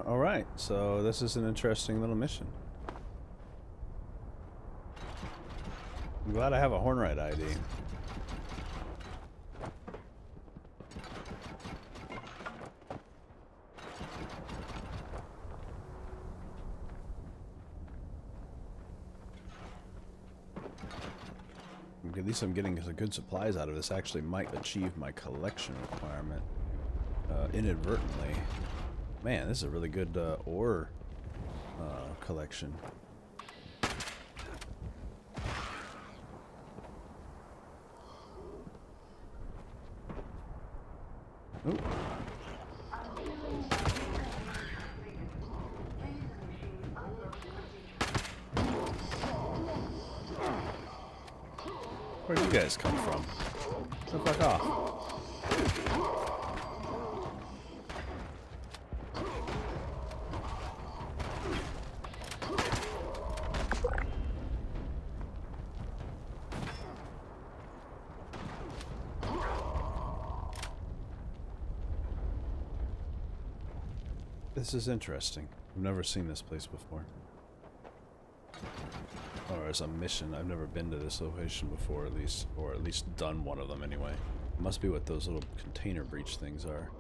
Alright, so this is an interesting little mission. I'm glad I have a Hornride ID. At least I'm getting some good supplies out of this. Actually might achieve my collection requirement inadvertently. Man, this is a really good ore collection. Ooh. Where'd you guys come from? So fuck off. This is interesting. I've never seen this place before. Or as a mission, I've never been to this location before, at least, or at least done one of them anyway. It must be what those little container breach things are.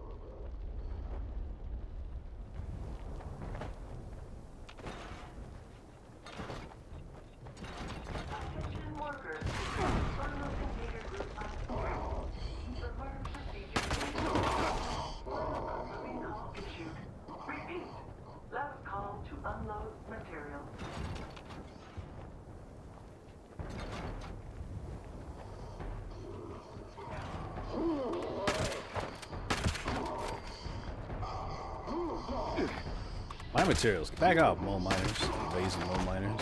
My materials. Back up, mole miners. Lazy mole miners.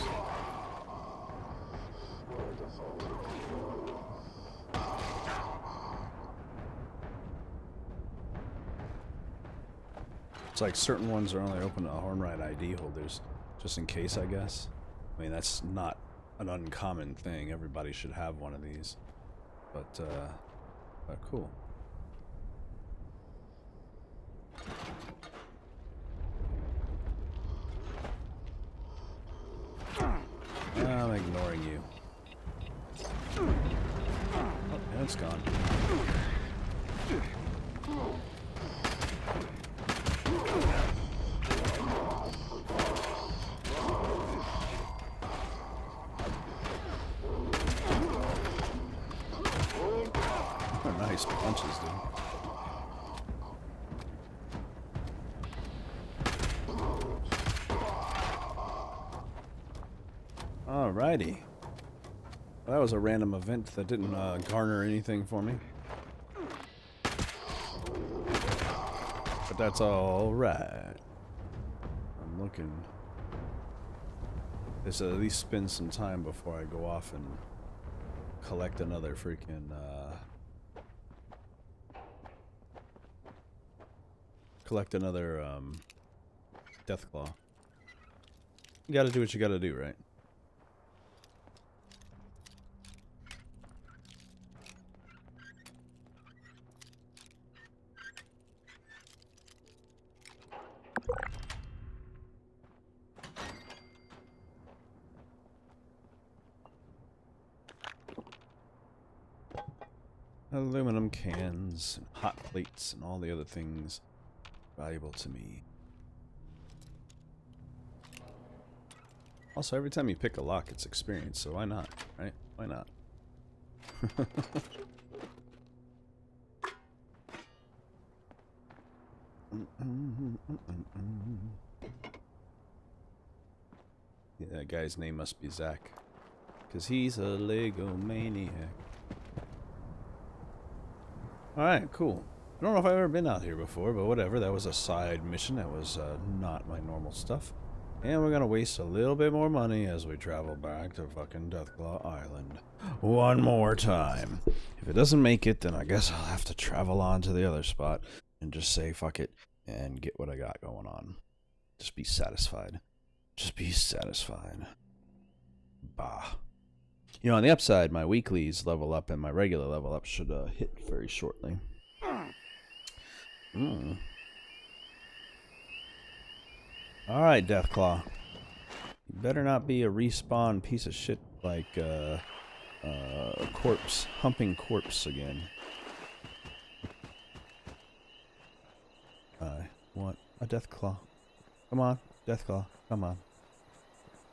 It's like certain ones are only open to Hornride ID holders, just in case, I guess. I mean, that's not an uncommon thing. Everybody should have one of these. But cool. I'm ignoring you. Oh, yeah, it's gone. Oh, nice punches, dude. Alrighty. Well, that was a random event that didn't garner anything for me. But that's alright. I'm looking. This at least spend some time before I go off and collect another freaking Deathclaw. You gotta do what you gotta do, right? Aluminum cans, and hot plates, and all the other things valuable to me. Also, every time you pick a lock, it's experience, so why not, right? Why not? Yeah, that guy's name must be Zach, because he's a Lego maniac. Alright, cool. I don't know if I've ever been out here before, but whatever. That was a side mission. That was not my normal stuff. And we're gonna waste a little bit more money as we travel back to fucking Deathclaw Island. One more time. If it doesn't make it, then I guess I'll have to travel on to the other spot and just say fuck it and get what I got going on. Just be satisfied. Just be satisfied. Bah. You know, on the upside, my weeklies level up and my regular level up should hit very shortly. Alright, Deathclaw. You better not be a respawn piece of shit like a corpse, humping corpse again. I want a Deathclaw. Come on, Deathclaw, come on.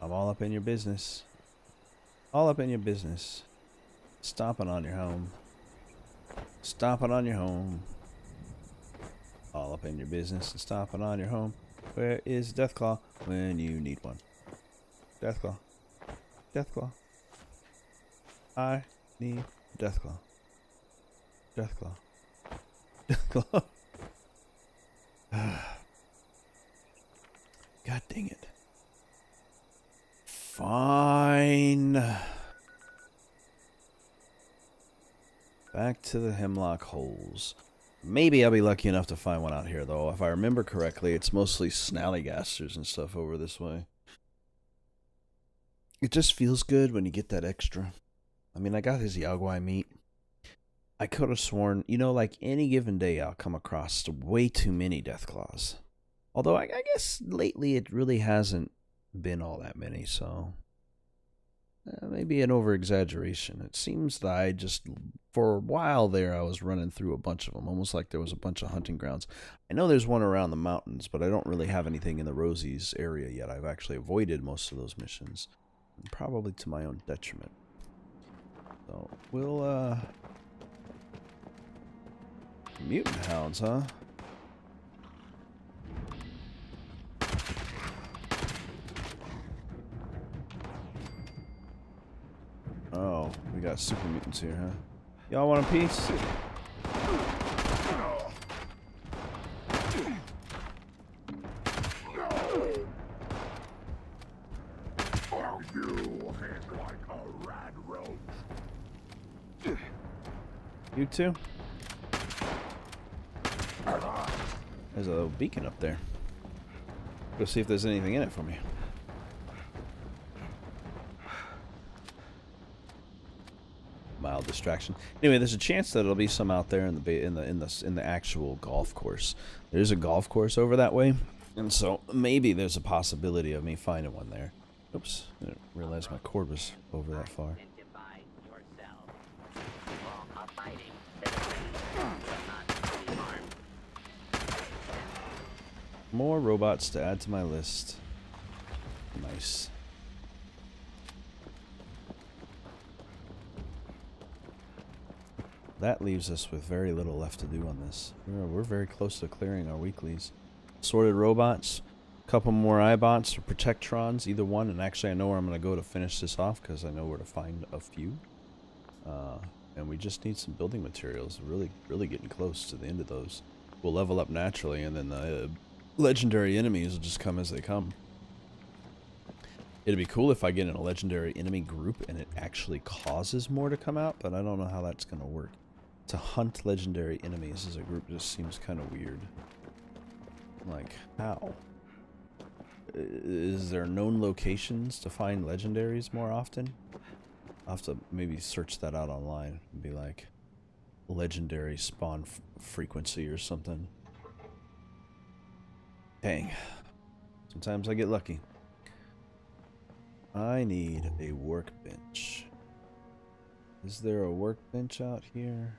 I'm all up in your business. All up in your business. Stomping on your home. Stomping on your home. All up in your business and stomping on your home. Where is Deathclaw when you need one? Deathclaw. Deathclaw. I need Deathclaw. Deathclaw. Deathclaw. God dang it. Fine. Back to the hemlock holes. Maybe I'll be lucky enough to find one out here, though. If I remember correctly, it's mostly snallygasters and stuff over this way. It just feels good when you get that extra. I mean, I got his Yaguai meat. I could have sworn, you know, like any given day I'll come across way too many Deathclaws. Although I guess lately it really hasn't been all that many, so maybe an over-exaggeration. It seems that I just, for a while there, I was running through a bunch of them, almost like there was a bunch of hunting grounds. I know there's one around the mountains, but I don't really have anything in the Rosie's area yet. I've actually avoided most of those missions, probably to my own detriment. So, we'll, mutant hounds, huh? Oh, we got super mutants here, huh? Y'all want a piece? You too? There's a little beacon up there. Go see if there's anything in it for me. Mild distraction. Anyway, there's a chance that there'll be some out there in the actual golf course. There's a golf course over that way, and so maybe there's a possibility of me finding one there. Oops, I didn't realize my cord was over that far. More robots to add to my list. Nice. That leaves us with very little left to do on this. We're very close to clearing our weeklies. Sorted robots, a couple more iBots or Protectrons, either one. And actually I know where I'm going to go to finish this off because I know where to find a few. And we just need some building materials. Really getting close to the end of those. We'll level up naturally, and then the legendary enemies will just come as they come. It'd be cool if I get in a legendary enemy group and it actually causes more to come out, but I don't know how that's going to work. To hunt legendary enemies as a group just seems kind of weird. Like, how? Is there known locations to find legendaries more often? I'll have to maybe search that out online and be like, legendary spawn frequency or something. Dang. Sometimes I get lucky. I need a workbench. Is there a workbench out here?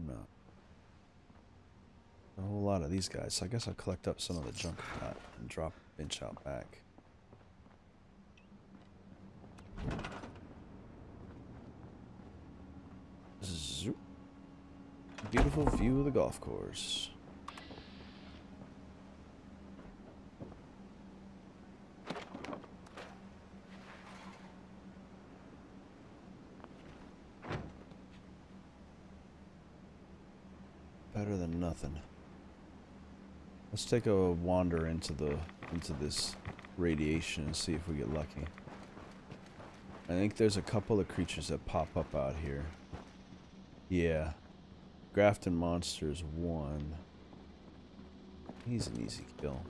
No. A whole lot of these guys. So I guess I'll collect up some of the junk I got and drop a bench out back. Zoop. Beautiful view of the golf course. Better than nothing. Let's take a wander into this radiation and see if we get lucky. I think there's a couple of creatures that pop up out here. Yeah. Grafton Monster's one. He's an easy kill.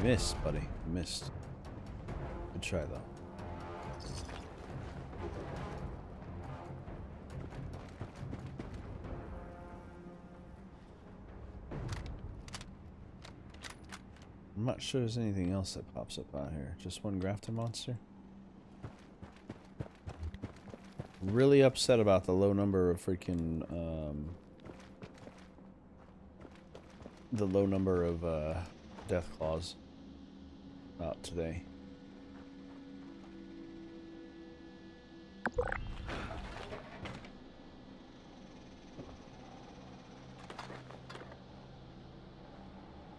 Missed, buddy. Missed. Good try, though. I'm not sure there's anything else that pops up out here. Just one Grafton Monster? Really upset about the low number of freaking, the low number of, death claws out today.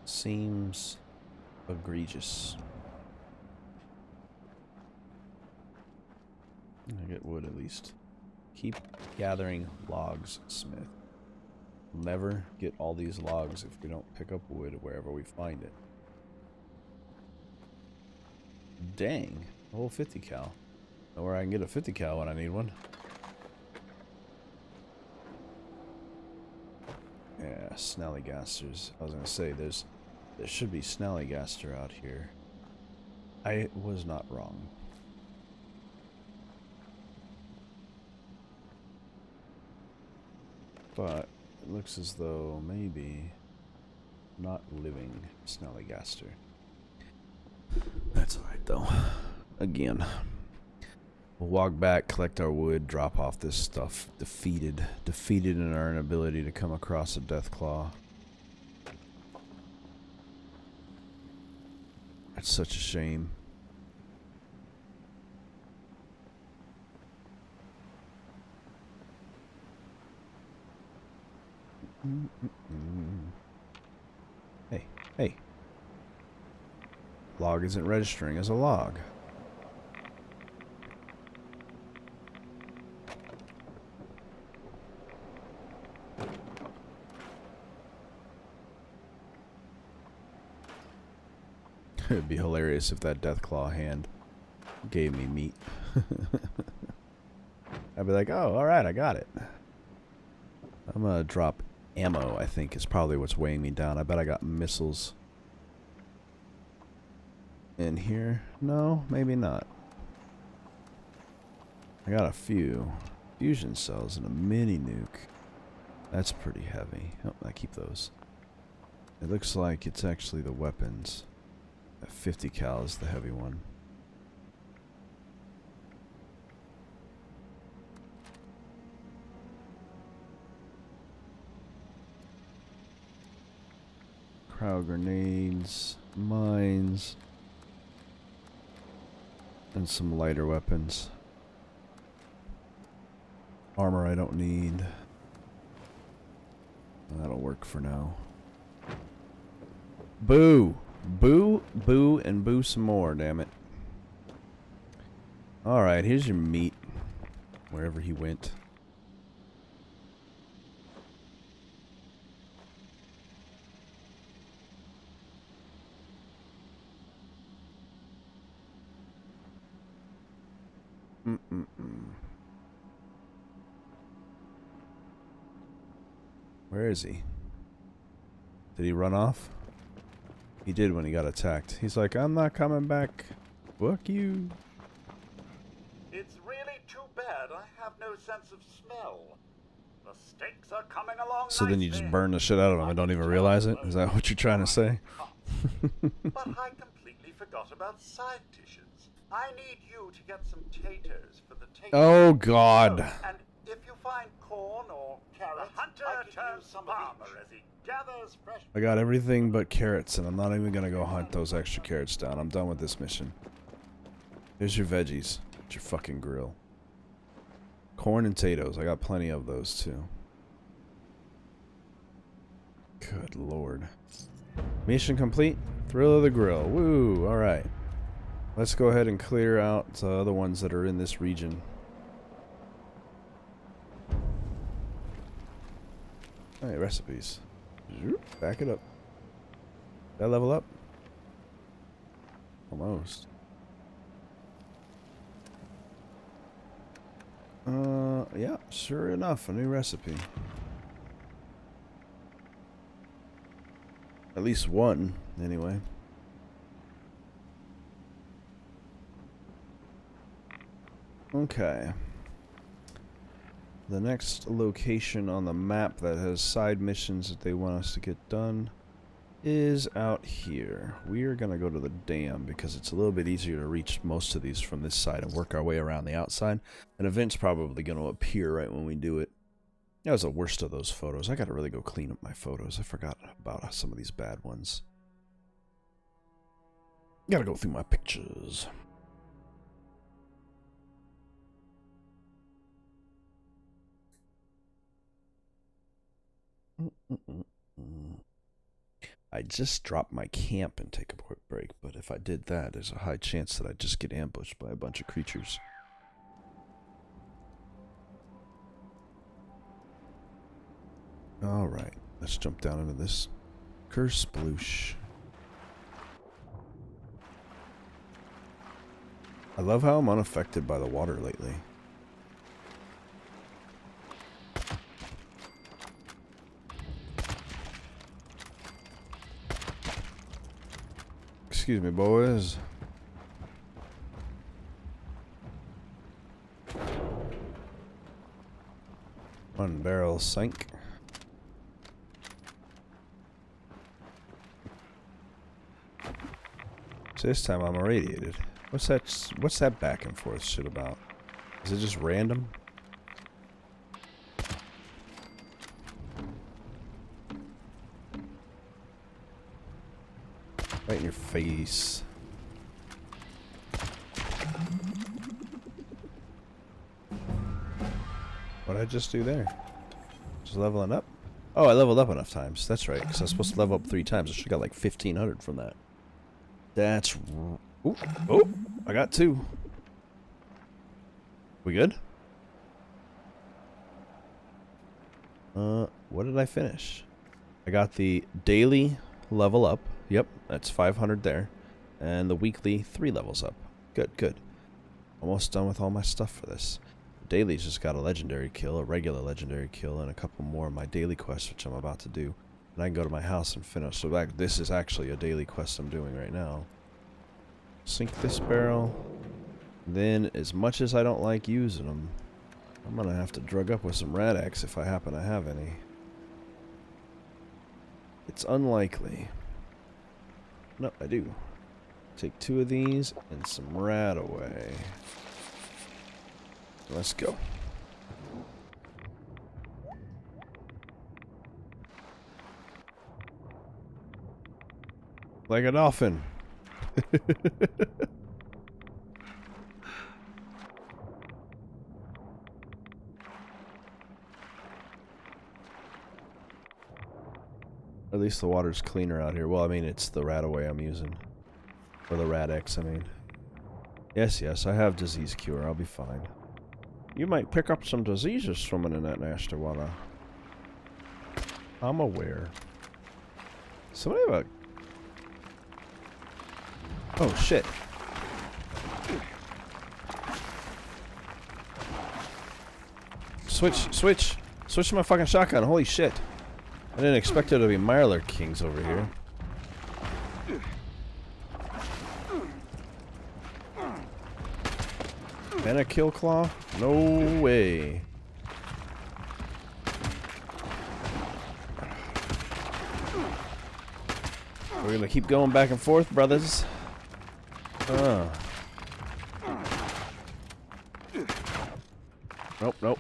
Seems egregious. I get wood at least. Keep gathering logs, Smith. We'll never get all these logs if we don't pick up wood wherever we find it. Dang, a whole 50 cal. Know where I can get a 50 cal when I need one. Yeah, snallygasters. I was gonna say there should be snallygaster out here. I was not wrong. But it looks as though maybe not living snallygaster. That's alright though. Again, we'll walk back, collect our wood, drop off this stuff. Defeated in our inability to come across a death claw. That's such a shame. Hey. Log isn't registering as a log. It'd be hilarious if that Deathclaw hand gave me meat. I'd be like, oh, alright, I got it. I'm gonna drop ammo, I think, is probably what's weighing me down. I bet I got missiles in here. No, maybe not. I got a few fusion cells and a mini nuke. That's pretty heavy. Oh, I keep those. It looks like it's actually the weapons. That 50 cal is the heavy one. Crowd grenades, mines, and some lighter weapons. Armor I don't need. That'll work for now. Boo! Boo, boo, and boo some more, damn it. Alright, here's your meat. Wherever he went. Where is he? Did he run off? He did when he got attacked. He's like, I'm not coming back. Fuck you. It's really too bad I have no sense of smell. The stakes are coming along So then you nicely. just burn the shit out of them and don't even realize it? Is that what you're trying to say? But I completely forgot about side dishes. I need you to get some taters for the taters. Oh, God. Oh, and if you find corn or carrots, the hunter turns farmer as he gathers fresh. I got everything but carrots, and I'm not even gonna go hunt those extra carrots down. I'm done with this mission. Here's your veggies. It's your fucking grill. Corn and potatoes. I got plenty of those, too. Good lord. Mission complete. Thrill of the grill. Woo! Alright. Let's go ahead and clear out the other ones that are in this region. Alright, recipes. Back it up. Did I level up? Almost. Yeah, sure enough, a new recipe. At least one, anyway. Okay. The next location on the map that has side missions that they want us to get done is out here. We are going to go to the dam because it's a little bit easier to reach most of these from this side and work our way around the outside. An event's probably going to appear right when we do it. That was the worst of those photos. I got to really go clean up my photos. I forgot about some of these bad ones. Got to go through my pictures. I just dropped my camp and take a quick break, but if I did that, there's a high chance that I'd just get ambushed by a bunch of creatures. Alright, let's jump down into this curse sploosh. I love how I'm unaffected by the water lately. Excuse me, boys. One barrel sank. So this time I'm irradiated. What's that back and forth shit about? Is it just random? Right in your face. What did I just do there? Just leveling up? Oh, I leveled up enough times. That's right, because I was supposed to level up 3 times. I should have got like 1,500 from that. That's... Ooh, oh, I got 2. We good? What did I finish? I got the daily level up. Yep, that's 500 there. And the weekly 3 levels up. Good, good. Almost done with all my stuff for this. Daily's just got a legendary kill, a regular legendary kill, and a couple more of my daily quests, which I'm about to do. And I can go to my house and finish. So this is actually a daily quest I'm doing right now. Sink this barrel. Then, as much as I don't like using them, I'm going to have to drug up with some Rad-X if I happen to have any. It's unlikely. No, I do. Take 2 of these and some Rad away. Let's go. Like a dolphin. At least the water's cleaner out here. Well, I mean, it's the Radaway I'm using. Or the Rad-X, I mean. Yes, yes, I have disease cure. I'll be fine. You might pick up some diseases swimming in that nasty water. I'm aware. Somebody have a... Oh, shit. Switch to my fucking shotgun. Holy shit. I didn't expect there to be Mirelurk Kings over here. And a kill claw? No way. We're gonna keep going back and forth, brothers. Nope, nope.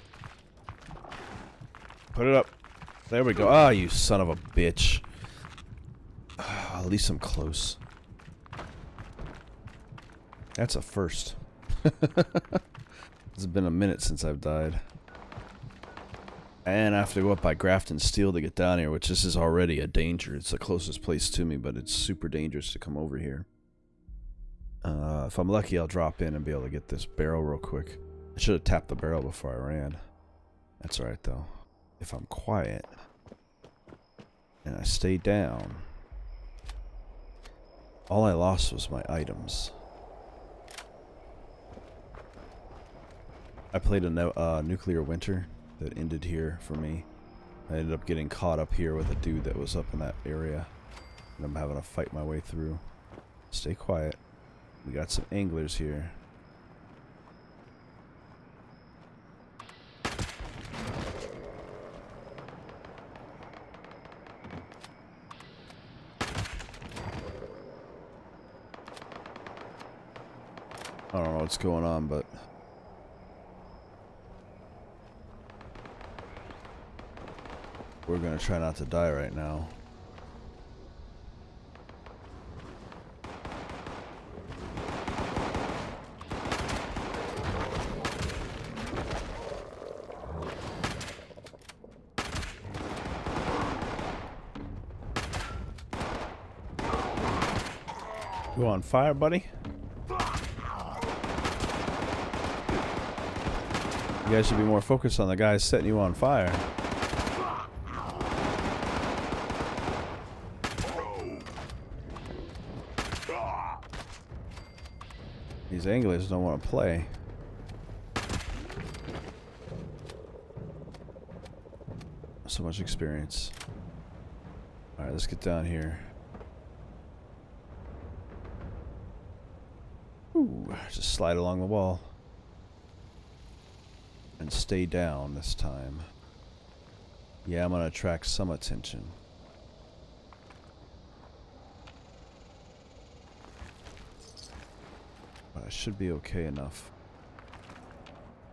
Put it up. There we go. Ah, you son of a bitch. At least I'm close. That's a first. It's been a minute since I've died. And I have to go up by Grafton Steel to get down here, which this is already a danger. It's the closest place to me, but it's super dangerous to come over here. If I'm lucky, I'll drop in and be able to get this barrel real quick. I should have tapped the barrel before I ran. That's alright, though. If I'm quiet and I stay down, all I lost was my items. I played a nuclear winter that ended here for me. I ended up getting caught up here with a dude that was up in that area, and I'm having to fight my way through. Stay quiet. We got some anglers here. I don't know what's going on, but we're gonna try not to die right now. You on fire, buddy? You guys should be more focused on the guys setting you on fire. These anglers don't want to play. So much experience. Alright, let's get down here. Ooh, just slide along the wall. And stay down this time. Yeah, I'm gonna attract some attention. But I should be okay enough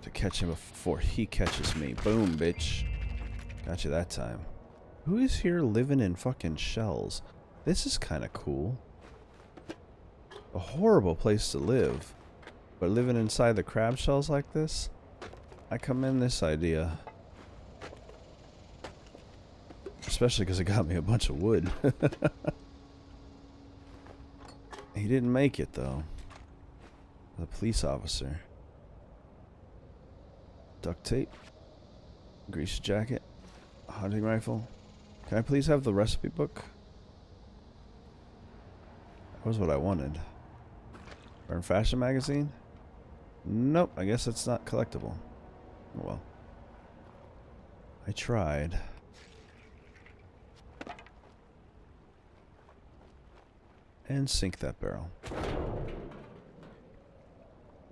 to catch him before he catches me. Boom, bitch. Got you that time. Who is here living in fucking shells? This is kind of cool. A horrible place to live. But living inside the crab shells like this? I commend this idea. Especially because it got me a bunch of wood. He didn't make it, though. The police officer. Duct tape. Grease jacket. Hunting rifle. Can I please have the recipe book? That was what I wanted. Burn Fashion magazine? Nope, I guess it's not collectible. Oh well. I tried. And sink that barrel.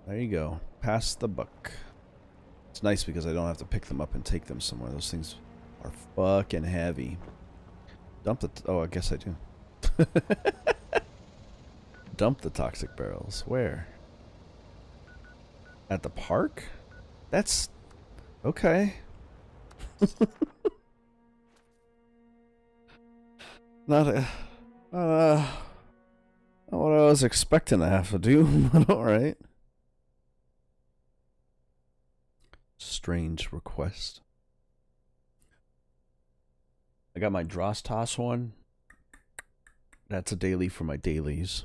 There you go. Pass the buck. It's nice because I don't have to pick them up and take them somewhere. Those things are fucking heavy. Dump the... oh, I guess I do. Dump the toxic barrels. Where? At the park? That's... okay. Not a... not what I was expecting to have to do, but alright. Strange request. I got my Dross Toss one. That's a daily for my dailies.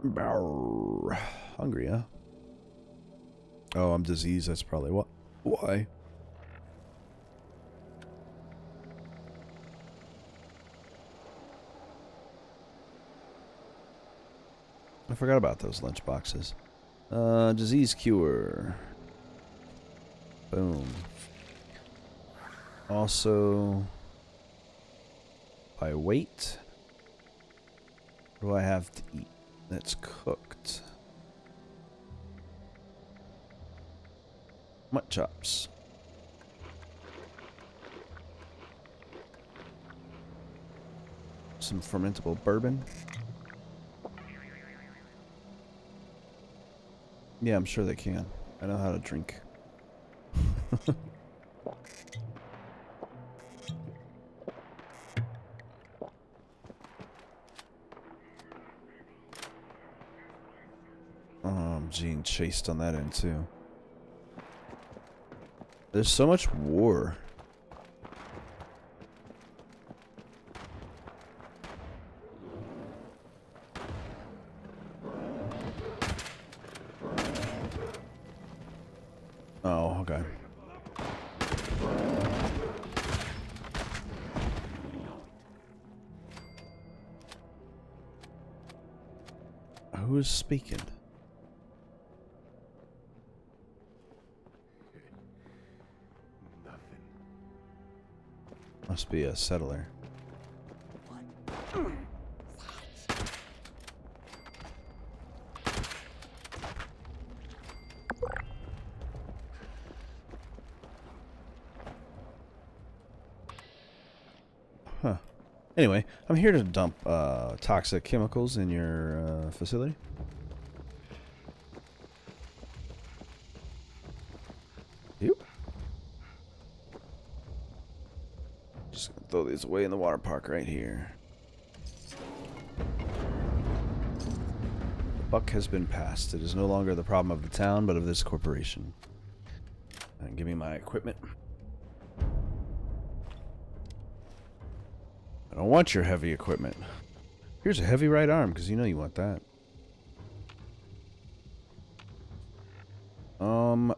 Brr. Hungry, huh? Oh, I'm diseased. That's probably what. Why? I forgot about those lunch boxes. Disease cure. Boom. Also, by weight, what do I have to eat that's cooked? Mutt chops. Some fermentable bourbon. Yeah, I'm sure they can. I know how to drink. Oh, I'm being chased on that end too. There's so much war. Oh, okay. Who is speaking? Must be a settler. Huh. Anyway, I'm here to dump toxic chemicals in your facility. Yep. Just gonna throw these away in the water park right here. The buck has been passed. It is no longer the problem of the town, but of this corporation. And give me my equipment. I don't want your heavy equipment. Here's a heavy right arm, because you know you want that.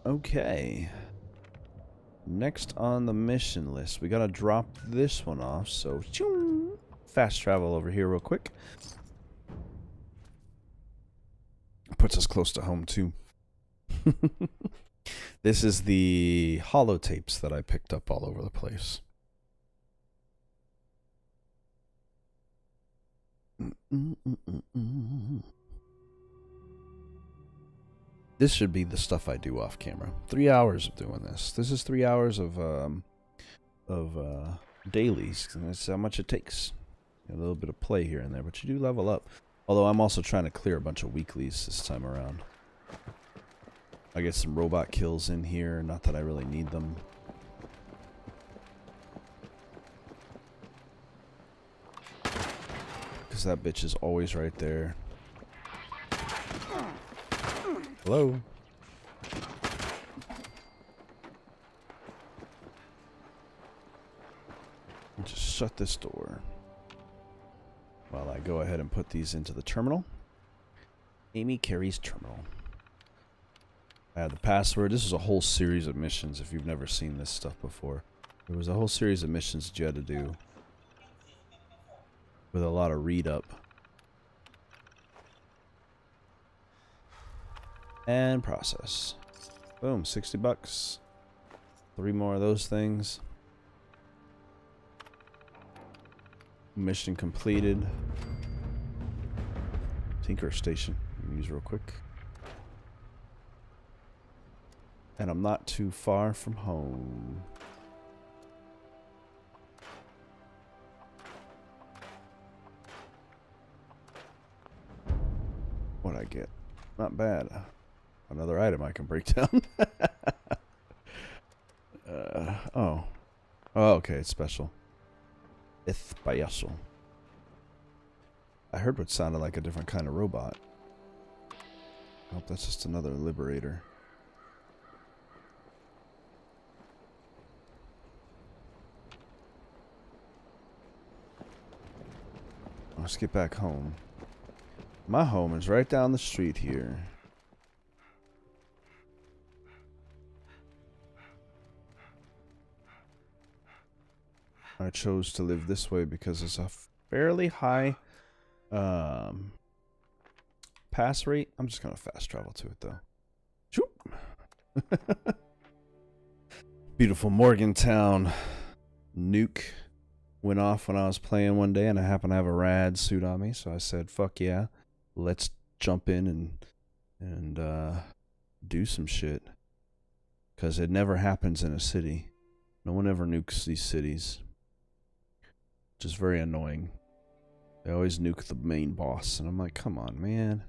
Okay. Next on the mission list, we gotta drop this one off, so fast travel over here real quick. Puts us close to home, too. This is the holotapes that I picked up all over the place. This should be the stuff I do off camera. 3 hours of doing this. This is 3 hours of dailies. And that's how much it takes. A little bit of play here and there, but you do level up. Although I'm also trying to clear a bunch of weeklies this time around. I get some robot kills in here. Not that I really need them. Because that bitch is always right there. Hello? Just shut this door while I go ahead and put these into the terminal. Amy carries terminal. I have the password. This is a whole series of missions if you've never seen this stuff before. There was a whole series of missions that you had to do with a lot of read up. And process. Boom, 60 bucks. 3 more of those things. Mission completed. Tinker station. Use real quick. And I'm not too far from home. What'd I get? Not bad. Another item I can break down. Oh. Oh, okay, it's special. Espacial. I heard what sounded like a different kind of robot. I hope that's just another liberator. Let's get back home. My home is right down the street here. I chose to live this way because it's a fairly high pass rate. I'm just gonna fast travel to it though. Shoop. Beautiful Morgantown. Nuke went off when I was playing one day and I happened to have a rad suit on me, so I said fuck yeah, let's jump in and do some shit, because it never happens in a city. No one ever nukes these cities, which is very annoying. They always nuke the main boss, and I'm like, come on, man.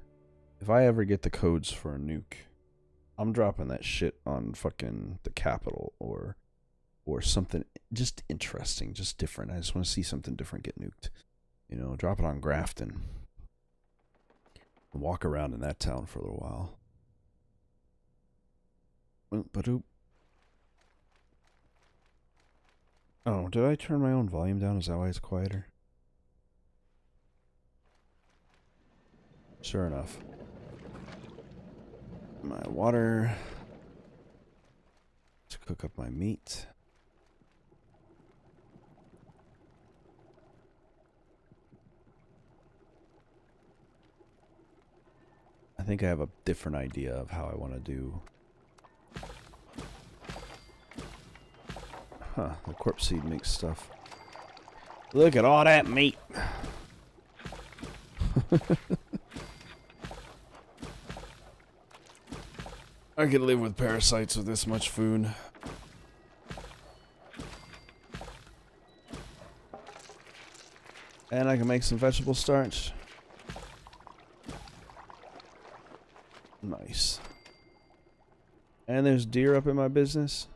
If I ever get the codes for a nuke, I'm dropping that shit on fucking the Capitol or something just interesting, just different. I just want to see something different get nuked. You know, drop it on Grafton. And walk around in that town for a little while. Ba-doop. Oh, did I turn my own volume down? Is that why it's quieter? Sure enough. My water. To cook up my meat. I think I have a different idea of how I want to do. Huh, the corpse seed makes stuff. Look at all that meat. I could live with parasites with this much food. And I can make some vegetable starch. Nice. And there's deer up in my business.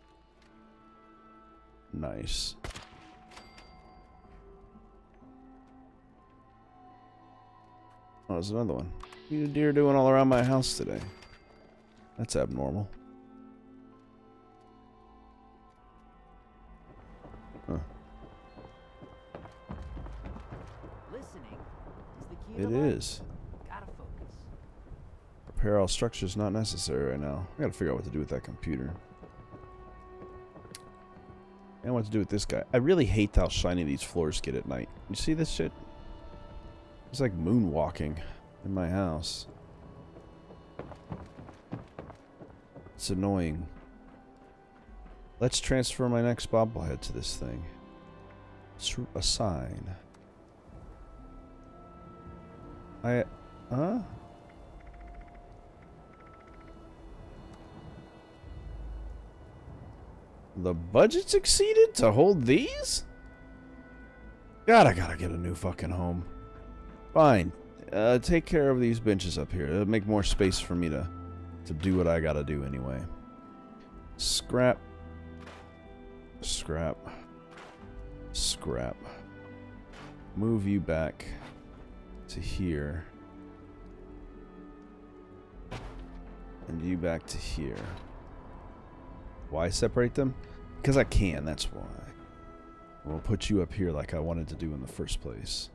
Nice. Oh, there's another one. What are the deer doing all around my house today? That's abnormal. Huh. Listening is the key It to life. is. Gotta focus. Repair all structures not necessary right now. I gotta figure out what to do with that computer. And what to do with this guy. I really hate how shiny these floors get at night. You see this shit? It's like moonwalking in my house. It's annoying. Let's transfer my next bobblehead to this thing. Assign. Huh? The budget's exceeded to hold these? God, I gotta get a new fucking home. Fine. Take care of these benches up here. It'll make more space for me to do what I gotta do anyway. Scrap. Scrap. Scrap. Move you back to here. And you back to here. Why separate them? Because I can, that's why. We'll put you up here like I wanted to do in the first place.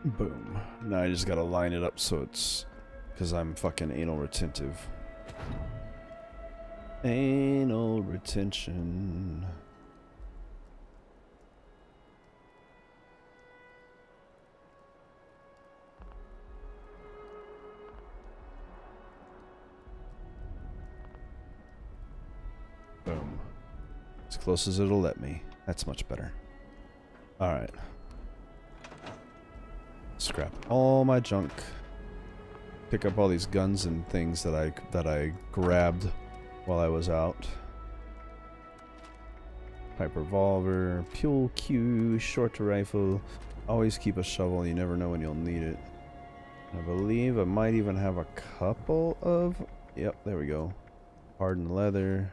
Boom. Now I just gotta line it up so it's... because I'm fucking anal retentive. Anal retention. Boom. As close as it'll let me. That's much better. Alright. Scrap all my junk. Pick up all these guns and things that I grabbed while I was out. Pipe revolver, Pule Q, short rifle. Always keep a shovel, you never know when you'll need it. I believe I might even have a couple of... Yep, there we go. Hardened leather.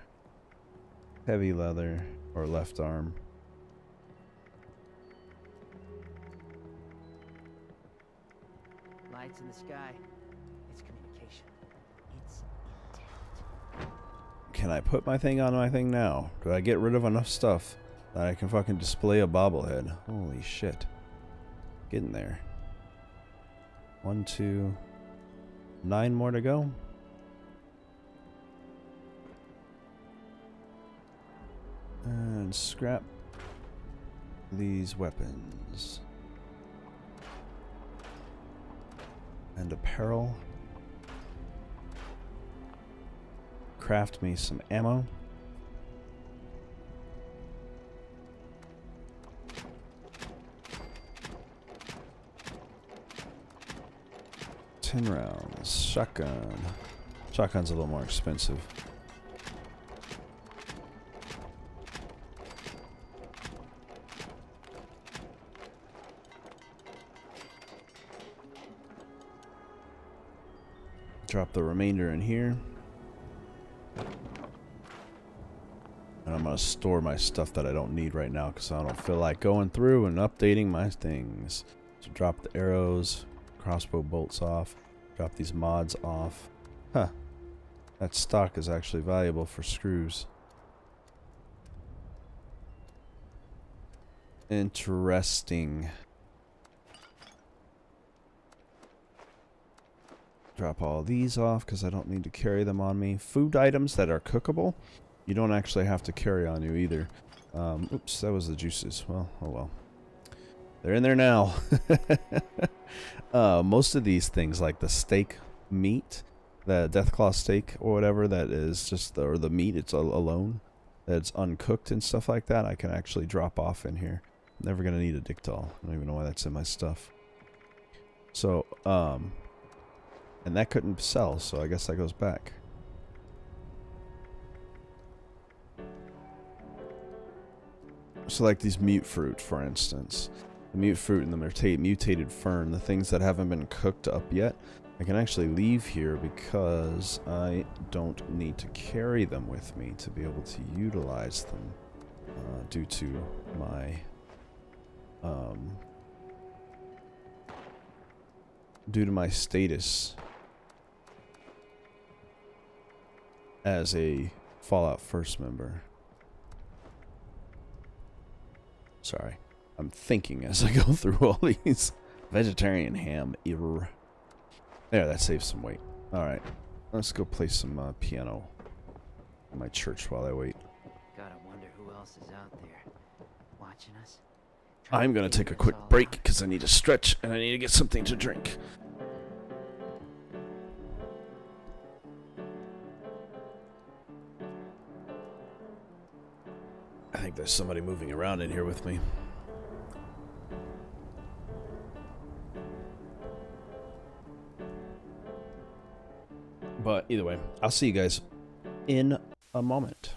Heavy leather. Or left arm. Lights in the sky. It's communication. It's intent. Can I put my thing on my thing now? Do I get rid of enough stuff that I can fucking display a bobblehead? Holy shit. Getting there. 1, 2, 9 more to go. And scrap these weapons. And apparel. Craft me some ammo. $10 rounds. Shotgun. Shotgun's a little more expensive. Drop the remainder in here. And I'm going to store my stuff that I don't need right now because I don't feel like going through and updating my things. So drop the arrows, crossbow bolts off, drop these mods off. Huh. That stock is actually valuable for screws. Interesting. Drop all these off because I don't need to carry them on me. Food items that are cookable, you don't actually have to carry on you either. Oops, that was the juices. Well, oh well. They're in there now. Most of these things, like the steak meat, the Deathclaw steak or whatever, that is just or the meat, it's alone, that's uncooked and stuff like that, I can actually drop off in here. Never gonna need a dictol. I don't even know why that's in my stuff. So, and that couldn't sell, so I guess that goes back. So like these mute fruit, for instance. The mute fruit and the mutated fern, the things that haven't been cooked up yet, I can actually leave here because I don't need to carry them with me to be able to utilize them due to my status as a Fallout First member. Sorry, I'm thinking as I go through all these. Vegetarian ham. There, that saves some weight. Alright, let's go play some piano in my church while I wait. Gotta wonder who else is out there watching us. I'm gonna take a quick break because I need to stretch and I need to get something to drink. I think there's somebody moving around in here with me. But either way, I'll see you guys in a moment.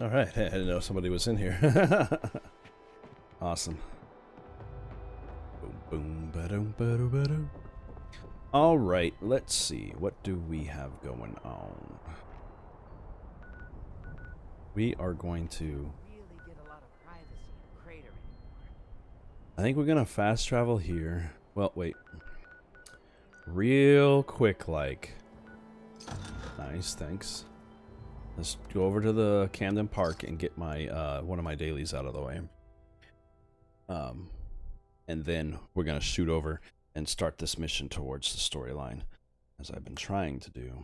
All right, hey, I didn't know somebody was in here. Awesome. Boom, boom, ba-dum, ba-dum, ba-dum. All right, let's see. What do we have going on? We are going to... Really get a lot of privacy in Crater anymore. I think we're gonna fast travel here. Well, wait. Real quick, like. Nice, thanks. Let's go over to the Camden Park and get my one of my dailies out of the way. And then we're gonna shoot over and start this mission towards the storyline, as I've been trying to do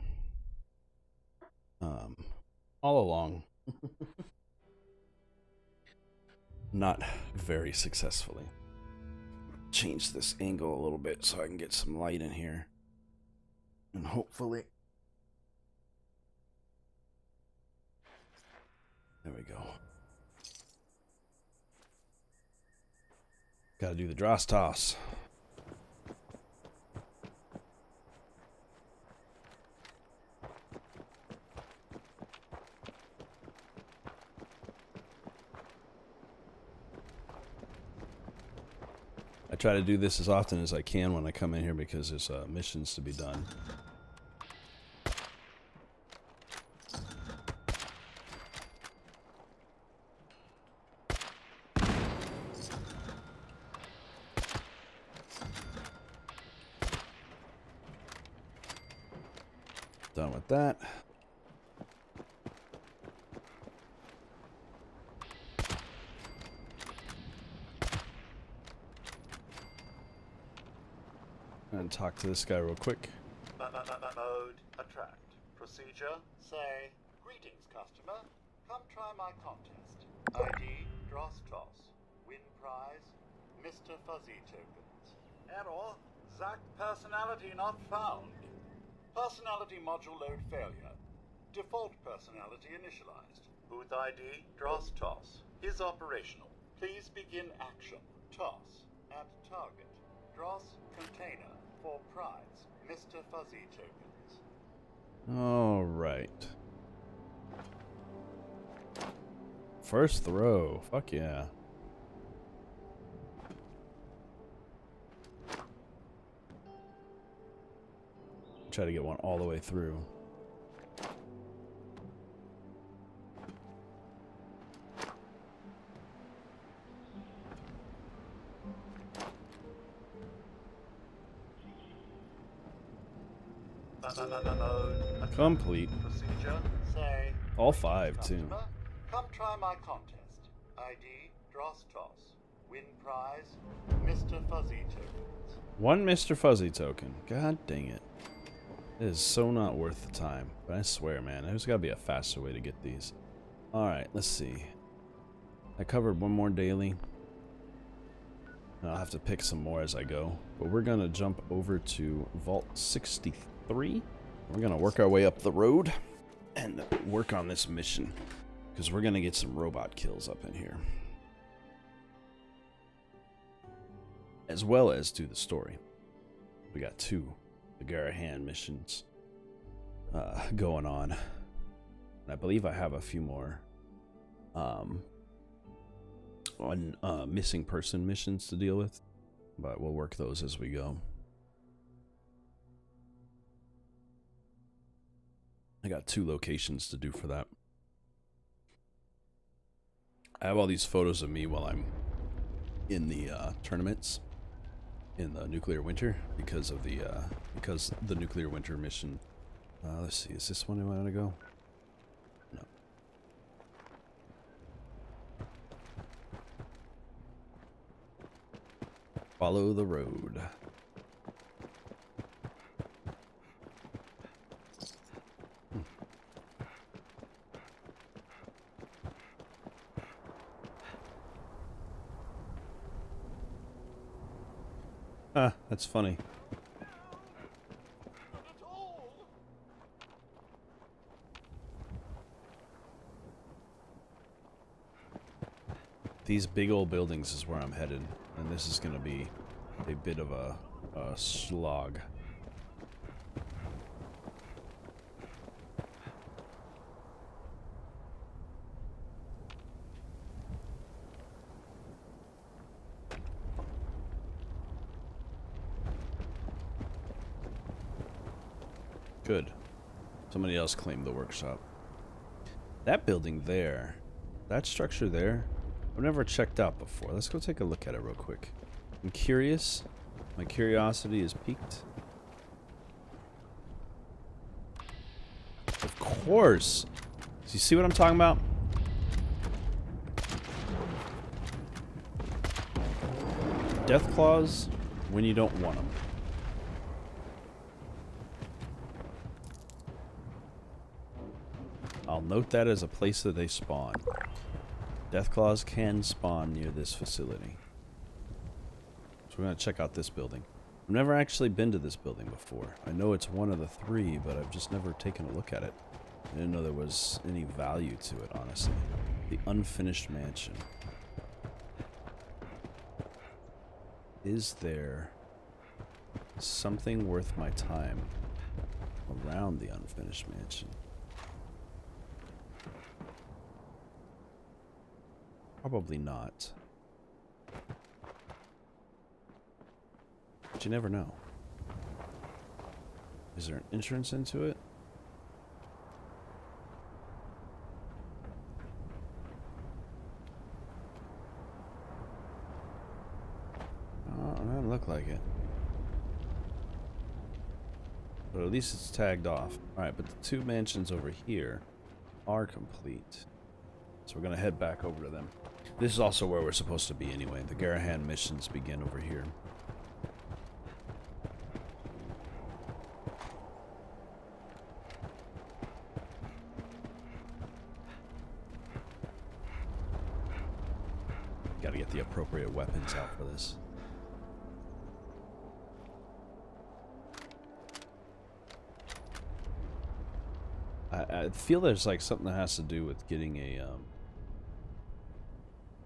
all along. Not very successfully. Change this angle a little bit so I can get some light in here. And hopefully... There we go. Gotta do the dross toss. I try to do this as often as I can when I come in here because there's missions to be done. Done with that. And talk to this guy real quick. Mode attract. Procedure say, greetings customer, come try my contest. ID dross toss. Win prize Mr. Fuzzy tokens. Error, Zack personality not found. Personality module load failure. Default personality initialized. Booth ID dross toss is operational. Please begin action. Toss at target. Dross container for prize Mr. Fuzzy tokens. All right. First throw. Fuck yeah. Try to get one all the way through. Complete. Procedure say, all 5 too. customer, come try my contest. ID dross toss. Win prize Mr. Fuzzy tokens. 1 Mr. Fuzzy token. God dang it. It is so not worth the time. But I swear, man, there's got to be a faster way to get these. Alright, let's see. I covered one more daily. I'll have to pick some more as I go. But we're going to jump over to Vault 63. We're going to work our way up the road and work on this mission. Because we're going to get some robot kills up in here. As well as do the story. We got 2 the Garahan missions going on. And I believe I have a few more on missing person missions to deal with. But we'll work those as we go. I got 2 locations to do for that. I have all these photos of me while I'm in the tournaments in the nuclear winter because of the nuclear winter mission. Let's see, is this one I want to go? No. Follow the road. Ah, that's funny. These big old buildings is where I'm headed, and this is going to be a bit of a slog. Good. Somebody else claimed the workshop. That building there, that structure there, I've never checked out before. Let's go take a look at it real quick. I'm curious. My curiosity is piqued. Of course. Do you see what I'm talking about? Death claws when you don't want them. I'll note that as a place that they spawn. Death claws can spawn near this facility. So we're going to check out this building. I've never actually been to this building before. I know it's one of the 3, but I've just never taken a look at it. I didn't know there was any value to it, honestly. The unfinished mansion. Is there something worth my time around the unfinished mansion? Probably not. But you never know. Is there an entrance into it? Oh, it doesn't look like it. But at least it's tagged off. Alright, but the 2 mansions over here are complete. So we're going to head back over to them. This is also where we're supposed to be anyway. The Garahan missions begin over here. Got to get the appropriate weapons out for this. I feel there's like something that has to do with getting a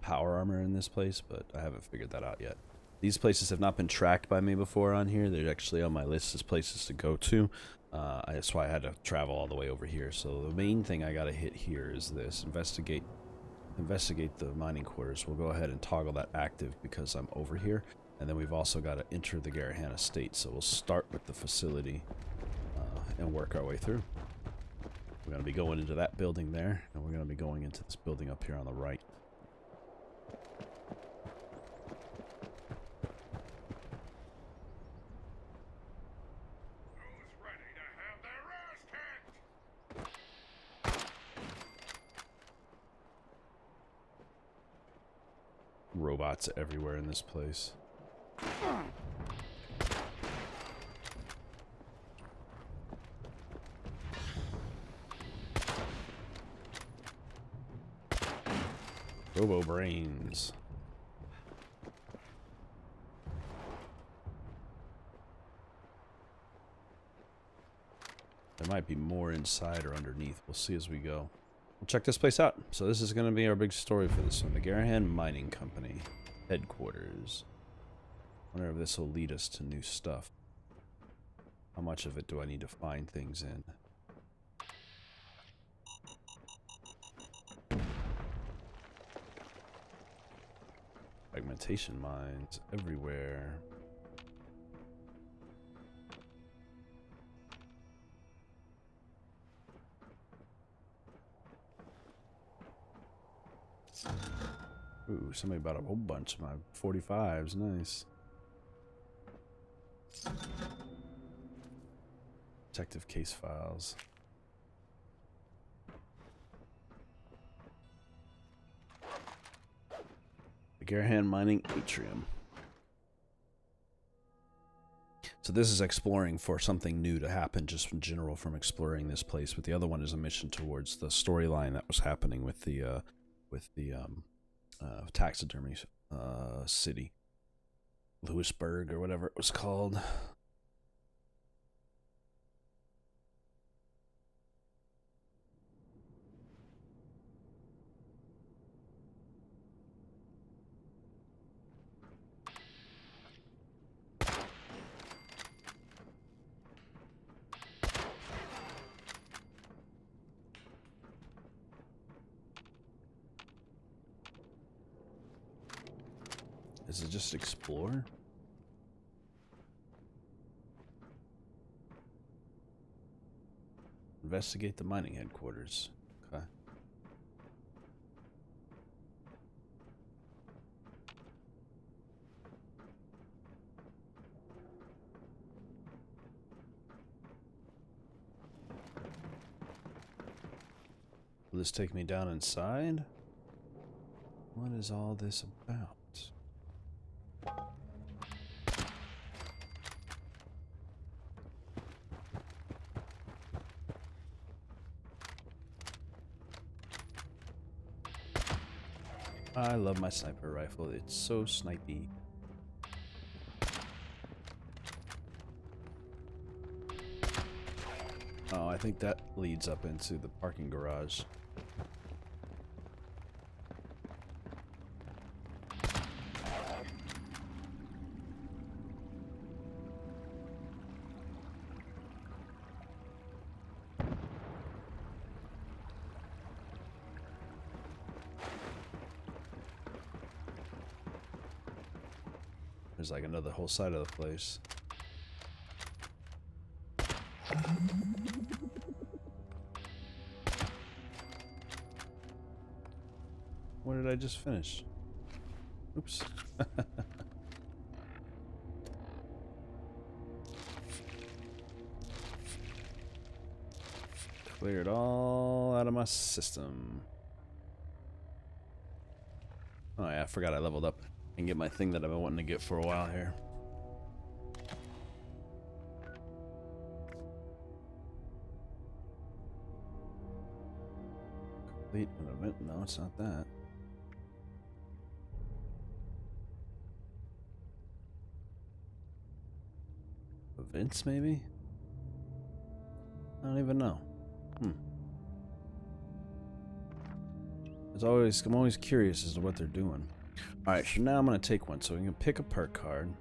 power armor in this place, but I haven't figured that out yet. These places have not been tracked by me before on here. They're actually on my list as places to go to. That's why I had to travel all the way over here. So the main thing I gotta hit here is this. Investigate the mining quarters. We'll go ahead and toggle that active because I'm over here. And then we've also got to enter the Garahan estate. So we'll start with the facility and work our way through. We're going to be going into that building there, and we're going to be going into this building up here on the right. Robots everywhere in this place. Robo brains. There might be more inside or underneath. We'll see as we go. We'll check this place out. So this is going to be our big story for this one. The Garahan Mining Company headquarters. Wonder if this will lead us to new stuff. How much of it do I need to find things in? Fragmentation mines everywhere. Ooh, somebody bought a whole bunch of my 45s. Nice. Detective case files. The Garahan Mining Atrium. So this is exploring for something new to happen, just in general from exploring this place. But the other one is a mission towards the storyline that was happening with the taxidermy city, Lewisburg or whatever it was called. Is it just explore? Investigate the mining headquarters. Okay. Will this take me down inside? What is all this about? I love my sniper rifle. It's so snipey. Oh, I think that leads up into the parking garage. There's like another whole side of the place. What did I just finish? Oops. Clear it all out of my system. Oh yeah, I forgot I leveled up and get my thing that I've been wanting to get for a while here. Complete an event? No, it's not that. Events, maybe? I don't even know. I'm always curious as to what they're doing. Alright, so now I'm going to take one. So I'm going to pick a perk card.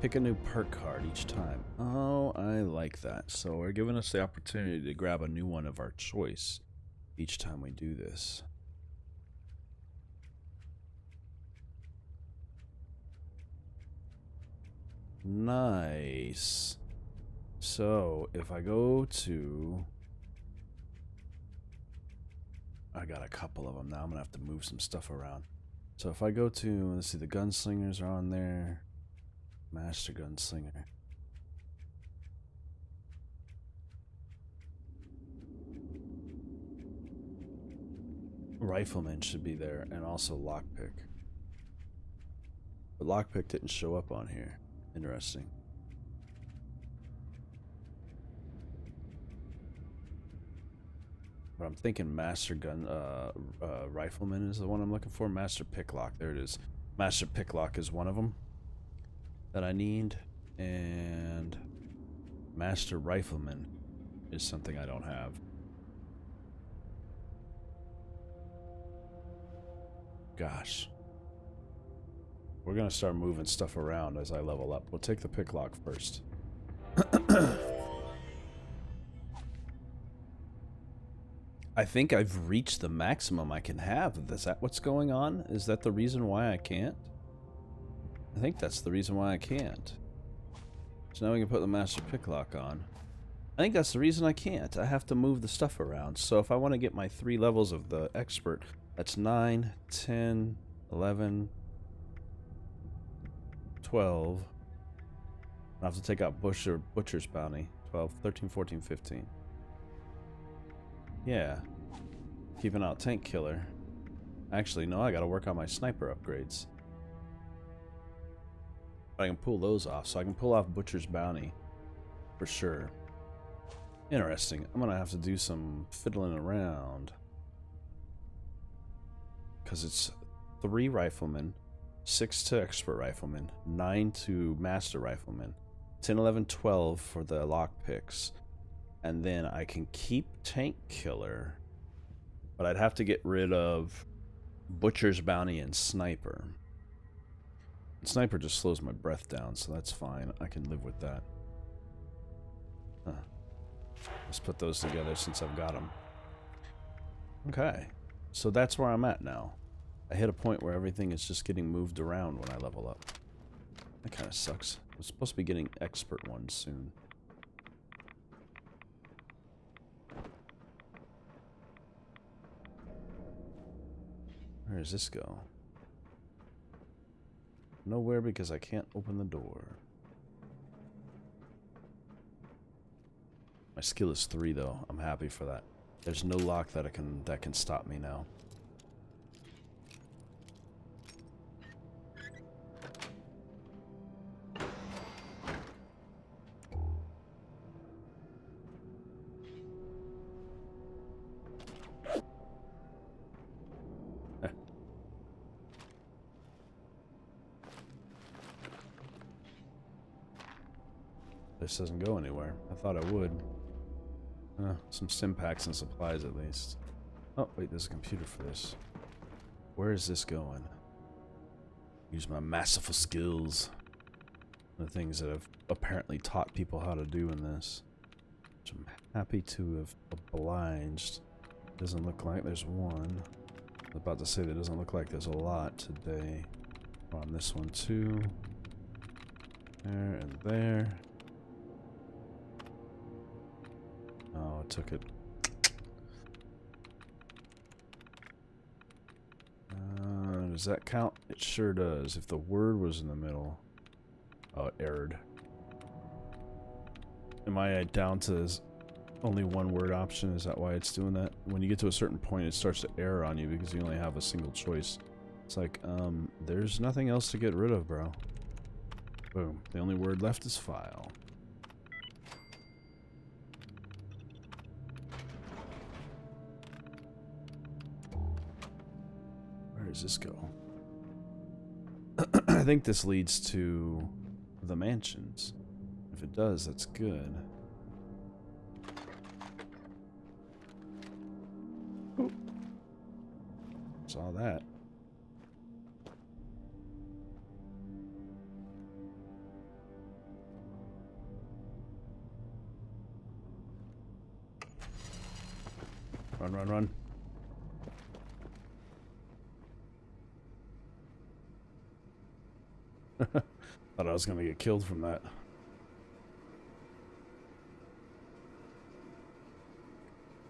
Pick a new perk card each time. Oh, I like that. So we're giving us the opportunity to grab a new one of our choice each time we do this. Nice. So if I go to... I got a couple of them now. I'm going to have to move some stuff around. So if I go to, let's see, the gunslingers are on there. Master gunslinger. Rifleman should be there, and also lockpick. But lockpick didn't show up on here. Interesting. But I'm thinking Master Gun Rifleman is the one I'm looking for. Master Picklock, there it is. Master Picklock is one of them that I need, and Master Rifleman is something I don't have. Gosh. We're gonna start moving stuff around as I level up. We'll take the Picklock first. I think I've reached the maximum I can have. Is that what's going on? Is that the reason why I can't? I think that's the reason why I can't. So now we can put the Master Picklock on. I think that's the reason I can't. I have to move the stuff around. So if I want to get my 3 levels of the expert, that's 9, 10, 11, 12. I have to take out Butcher's Bounty. 12, 13, 14, 15. Yeah. Keeping out Tank Killer. Actually, no, I gotta work on my sniper upgrades. I can pull those off, so I can pull off Butcher's Bounty. For sure. Interesting. I'm gonna have to do some fiddling around. Because it's 3 Riflemen, 6 to Expert Rifleman, 9 to Master Rifleman, 10, 11, 12 for the lockpicks. And then I can keep Tank Killer, but I'd have to get rid of Butcher's Bounty and Sniper. And Sniper just slows my breath down, so that's fine. I can live with that. Huh. Let's put those together since I've got them. Okay, so that's where I'm at now. I hit a point where everything is just getting moved around when I level up. That kind of sucks. I'm supposed to be getting Expert ones soon. Where does this go? Nowhere because I can't open the door. My skill is 3 though. I'm happy for that. There's no lock that can stop me now. This doesn't go anywhere. I thought it would. Some stim packs and supplies at least. Oh, wait, there's a computer for this. Where is this going? Use my masterful skills. The things that I've apparently taught people how to do in this. Which I'm happy to have obliged. Doesn't look like there's one. I was about to say that doesn't look like there's a lot today. On this one too. There and there. Oh, I took it. Does that count? It sure does. If the word was in the middle. Oh, it errored. Am I down to only one word option? Is that why it's doing that? When you get to a certain point, it starts to error on you because you only have a single choice. It's like, there's nothing else to get rid of, bro. Boom. The only word left is file. Where does this go? I think this leads to the mansions. If it does, that's good. Ooh. Saw that. Run, run, run. Thought I was gonna get killed from that.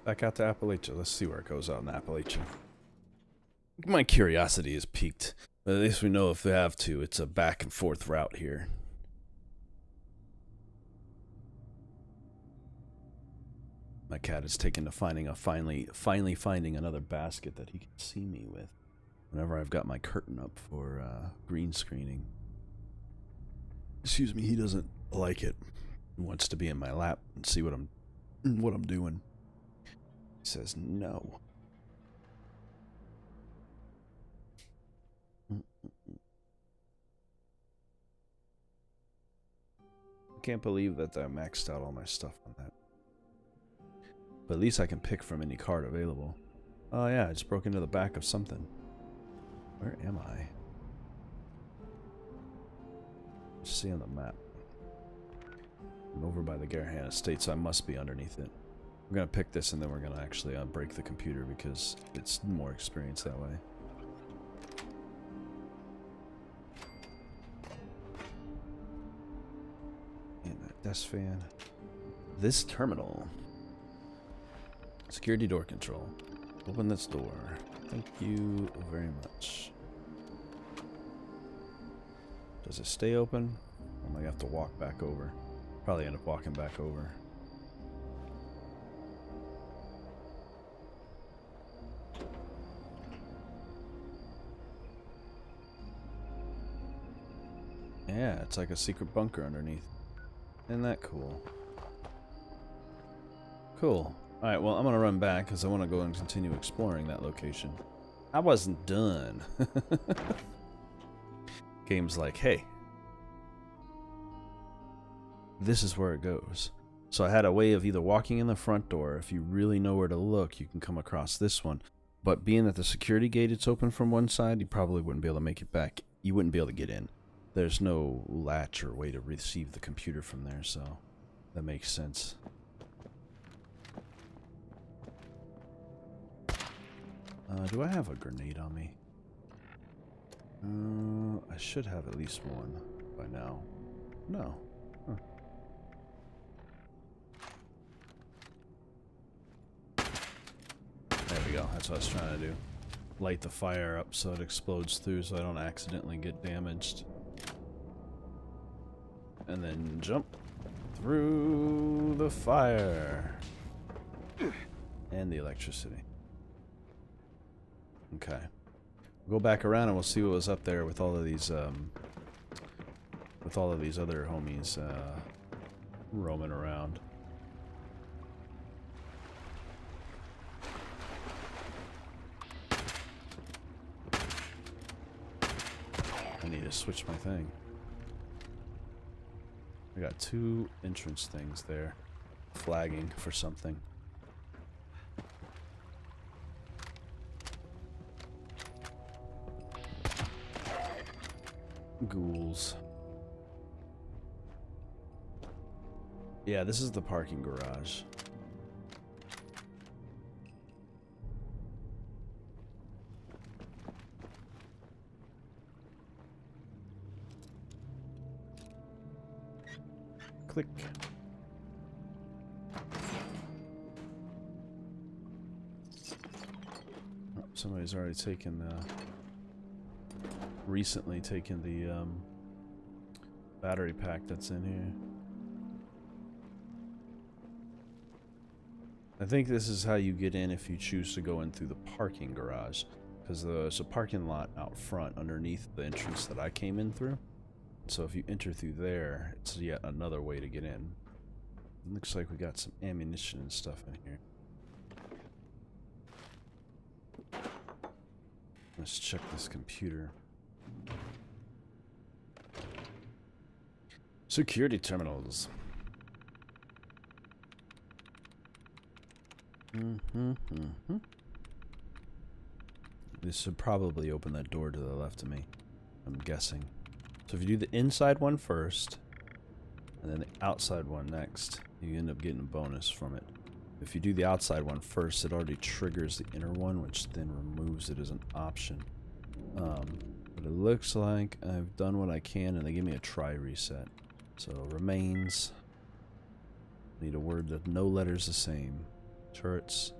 Back out to Appalachia. Let's see where it goes out in Appalachia. My curiosity is piqued. But at least we know if we have to, it's a back and forth route here. My cat is taken to finally finding another basket that he can see me with. Whenever I've got my curtain up for green screening. Excuse me, he doesn't like it. He wants to be in my lap and see what I'm doing. He says no. I can't believe that I maxed out all my stuff on that. But at least I can pick from any card available. Oh yeah, I just broke into the back of something. Where am I? Just see on the map. I'm over by the Gerhan estate, so I must be underneath it. We're gonna pick this and then we're gonna actually break the computer because it's more experience that way. And that desk fan. This terminal. Security door control. Open this door. Thank you very much. Does it stay open? I might have to walk back over. Probably end up walking back over. Yeah, it's like a secret bunker underneath. Isn't that cool? Cool. Alright, well, I'm gonna run back because I want to go and continue exploring that location. I wasn't done. Game's like, hey, this is where it goes. So I had a way of either walking in the front door. If you really know where to look, you can come across this one. But being that the security gate is open from one side, you probably wouldn't be able to make it back. You wouldn't be able to get in. There's no latch or way to receive the computer from there, so that makes sense. Do I have a grenade on me? I should have at least one by now. No. Huh. There we go. That's what I was trying to do. light the fire up so it explodes through so I don't accidentally get damaged. And then jump through the fire. And the electricity. Okay. We'll go back around and we'll see what was up there with all of these other homies roaming around. I need to switch my thing. I got 2 entrance things there flagging for something. Ghouls. Yeah, this is the parking garage. Click. Oh, somebody's already taken recently taken the battery pack that's in here. I think this is how you get in if you choose to go in through the parking garage, because there's a parking lot out front underneath the entrance that I came in through. So if you enter through there, it's yet another way to get in. It looks like we got some ammunition and stuff in here. Let's check this computer. Security terminals. This should probably open that door to the left of me, I'm guessing. So if you do the inside one first, and then the outside one next, you end up getting a bonus from it. If you do the outside one first, it already triggers the inner one, which then removes it as an option. But it looks like I've done what I can, and they give me a try reset. So remains. Need a word that no letters the same. Turrets.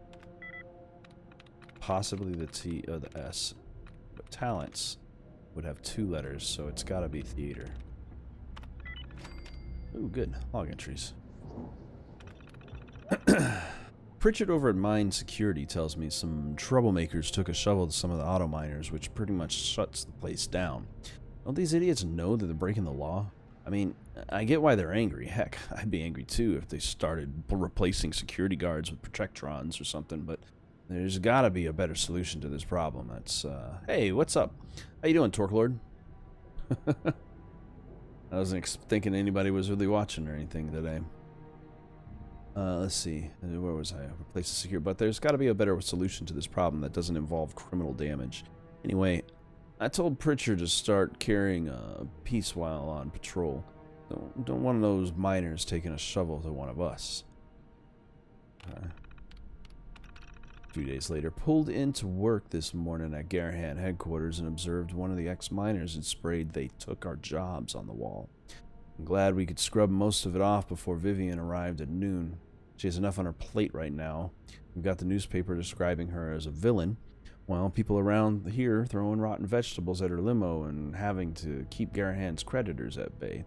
Possibly the T or the S. But talents would have 2 letters, so it's gotta be theater. Ooh, good. Log entries. Pritchard over at Mine Security tells me some troublemakers took a shovel to some of the auto miners, which pretty much shuts the place down. Don't these idiots know that they're breaking the law? I mean, I get why they're angry. Heck, I'd be angry too if they started replacing security guards with protectrons or something, but there's gotta be a better solution to this problem. That's, hey, what's up? How you doing, Torque Lord? I wasn't thinking anybody was really watching or anything today. Let's see. Where was I? Replace the secure. But there's got to be a better solution to this problem that doesn't involve criminal damage. Anyway, I told Pritchard to start carrying a piece while on patrol. Don't want those miners taking a shovel to one of us. A few days later, pulled into work this morning at Garahan headquarters and observed one of the ex-miners had sprayed "They took our jobs" on the wall. I'm glad we could scrub most of it off before Vivian arrived at noon. She has enough on her plate right now. We've got the newspaper describing her as a villain, while people around here throwing rotten vegetables at her limo and having to keep Garahan's creditors at bay.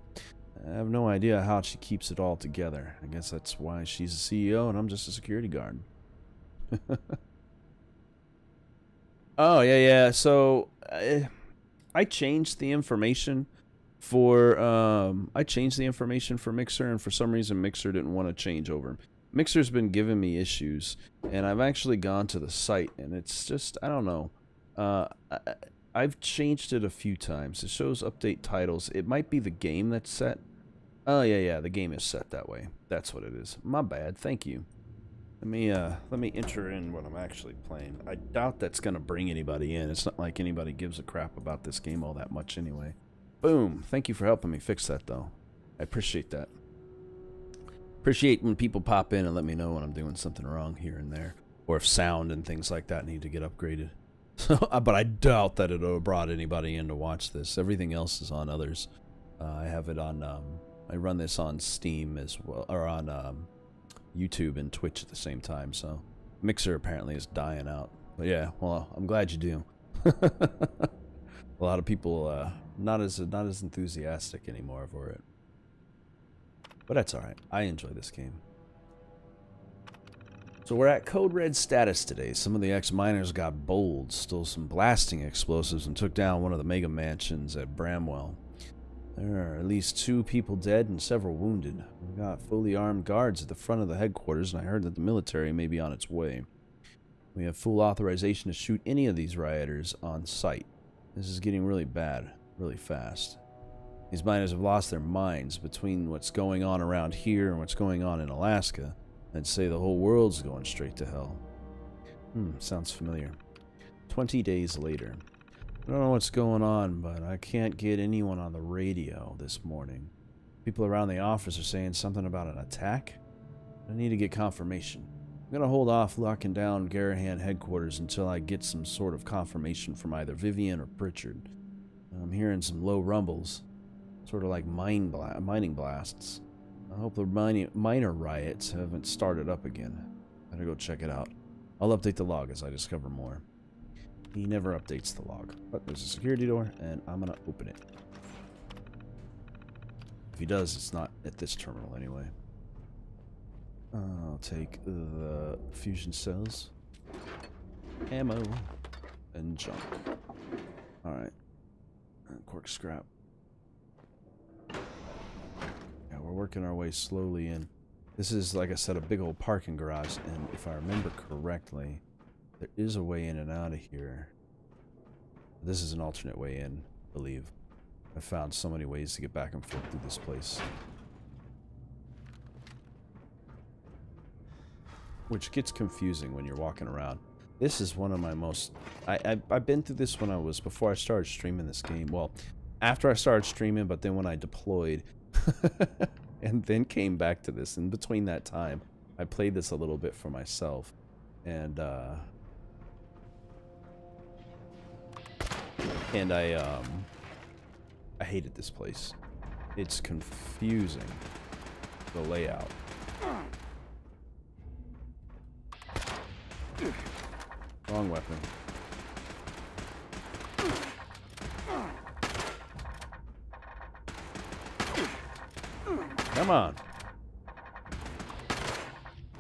I have no idea how she keeps it all together. I guess that's why she's a CEO and I'm just a security guard. Oh, yeah. So, I changed the information for Mixer, and for some reason Mixer didn't want to change over. Mixer's been giving me issues, and I've actually gone to the site, and it's just, I don't know. I've changed it a few times. It shows update titles. It might be the game that's set. Oh, yeah, the game is set that way. That's what it is. My bad. Thank you. Let me enter in what I'm actually playing. I doubt that's gonna bring anybody in. It's not like anybody gives a crap about this game all that much anyway. Boom. Thank you for helping me fix that, though. I appreciate that. Appreciate when people pop in and let me know when I'm doing something wrong here and there, or if sound and things like that need to get upgraded. So, but I doubt that it'll brought anybody in to watch this. Everything else is on others. I have it on. I run this on Steam as well, or on YouTube and Twitch at the same time. So Mixer apparently is dying out. But yeah, well, I'm glad you do. A lot of people not as enthusiastic anymore for it. But that's alright. I enjoy this game. So we're at Code Red status today. Some of the ex-miners got bold, stole some blasting explosives, and took down one of the mega mansions at Bramwell. There are at least 2 people dead and several wounded. We've got fully armed guards at the front of the headquarters, and I heard that the military may be on its way. We have full authorization to shoot any of these rioters on sight. This is getting really bad, really fast. These miners have lost their minds between what's going on around here and what's going on in Alaska. I'd say the whole world's going straight to hell. Sounds familiar. 20 days later. I don't know what's going on, but I can't get anyone on the radio this morning. People around the office are saying something about an attack. I need to get confirmation. I'm going to hold off locking down Garahan headquarters until I get some sort of confirmation from either Vivian or Pritchard. I'm hearing some low rumbles, sort of like mining blasts. I hope the miner riots haven't started up again. Better go check it out. I'll update the log as I discover more. He never updates the log. But there's a security door, and I'm going to open it. If he does, it's not at this terminal anyway. I'll take the fusion cells, ammo, and junk. Alright. Cork scrap. Yeah, we're working our way slowly in. This is, like I said, a big old parking garage, and if I remember correctly, there is a way in and out of here. This is an alternate way in, I believe. I found so many ways to get back and forth through this place. Which gets confusing when you're walking around. This is one of my most... I've been through this when I was... Before I started streaming this game. Well, after I started streaming, but then when I deployed. And then came back to this. In between that time, I played this a little bit for myself. And I hated this place. It's confusing. The layout. Wrong weapon. Come on.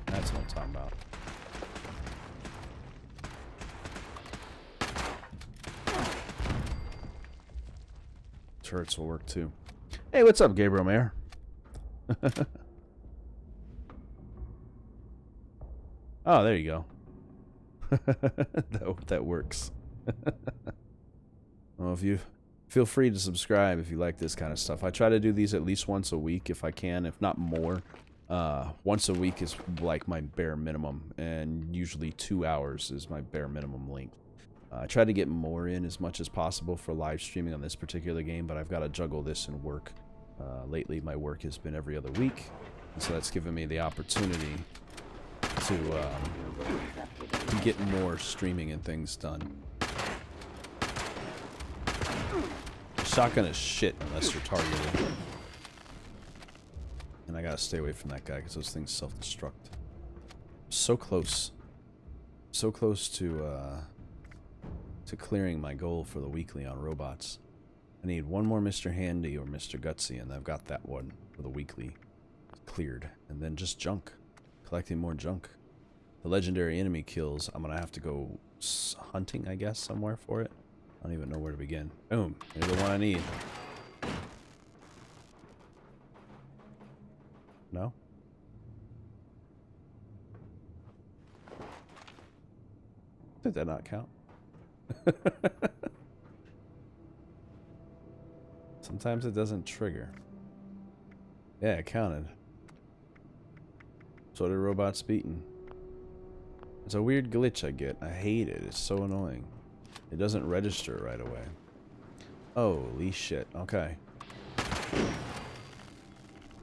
That's what I'm talking about. Turrets will work too. Hey, what's up, Gabriel Mayer? Oh, there you go. that works. Well, if you feel free to subscribe if you like this kind of stuff. I try to do these at least once a week if I can, if not more. Once a week is like my bare minimum, and usually 2 hours is my bare minimum length. I try to get more in as much as possible for live streaming on this particular game, but I've got to juggle this and work. Lately, my work has been every other week, and so that's given me the opportunity to get more streaming and things done. Shotgun is shit unless you're targeted. And I gotta stay away from that guy because those things self-destruct. So close. So close to clearing my goal for the weekly on robots. I need one more Mr. Handy or Mr. Gutsy, and I've got that one for the weekly cleared. And then just junk. Collecting more junk. The legendary enemy kills, I'm gonna have to go hunting, I guess, somewhere for it. I don't even know where to begin. Boom. There's the one I need. No? Did that not count? Sometimes it doesn't trigger. Yeah, it counted. So did robots beaten. It's a weird glitch I get. I hate it. It's so annoying. It doesn't register right away. Holy shit. Okay.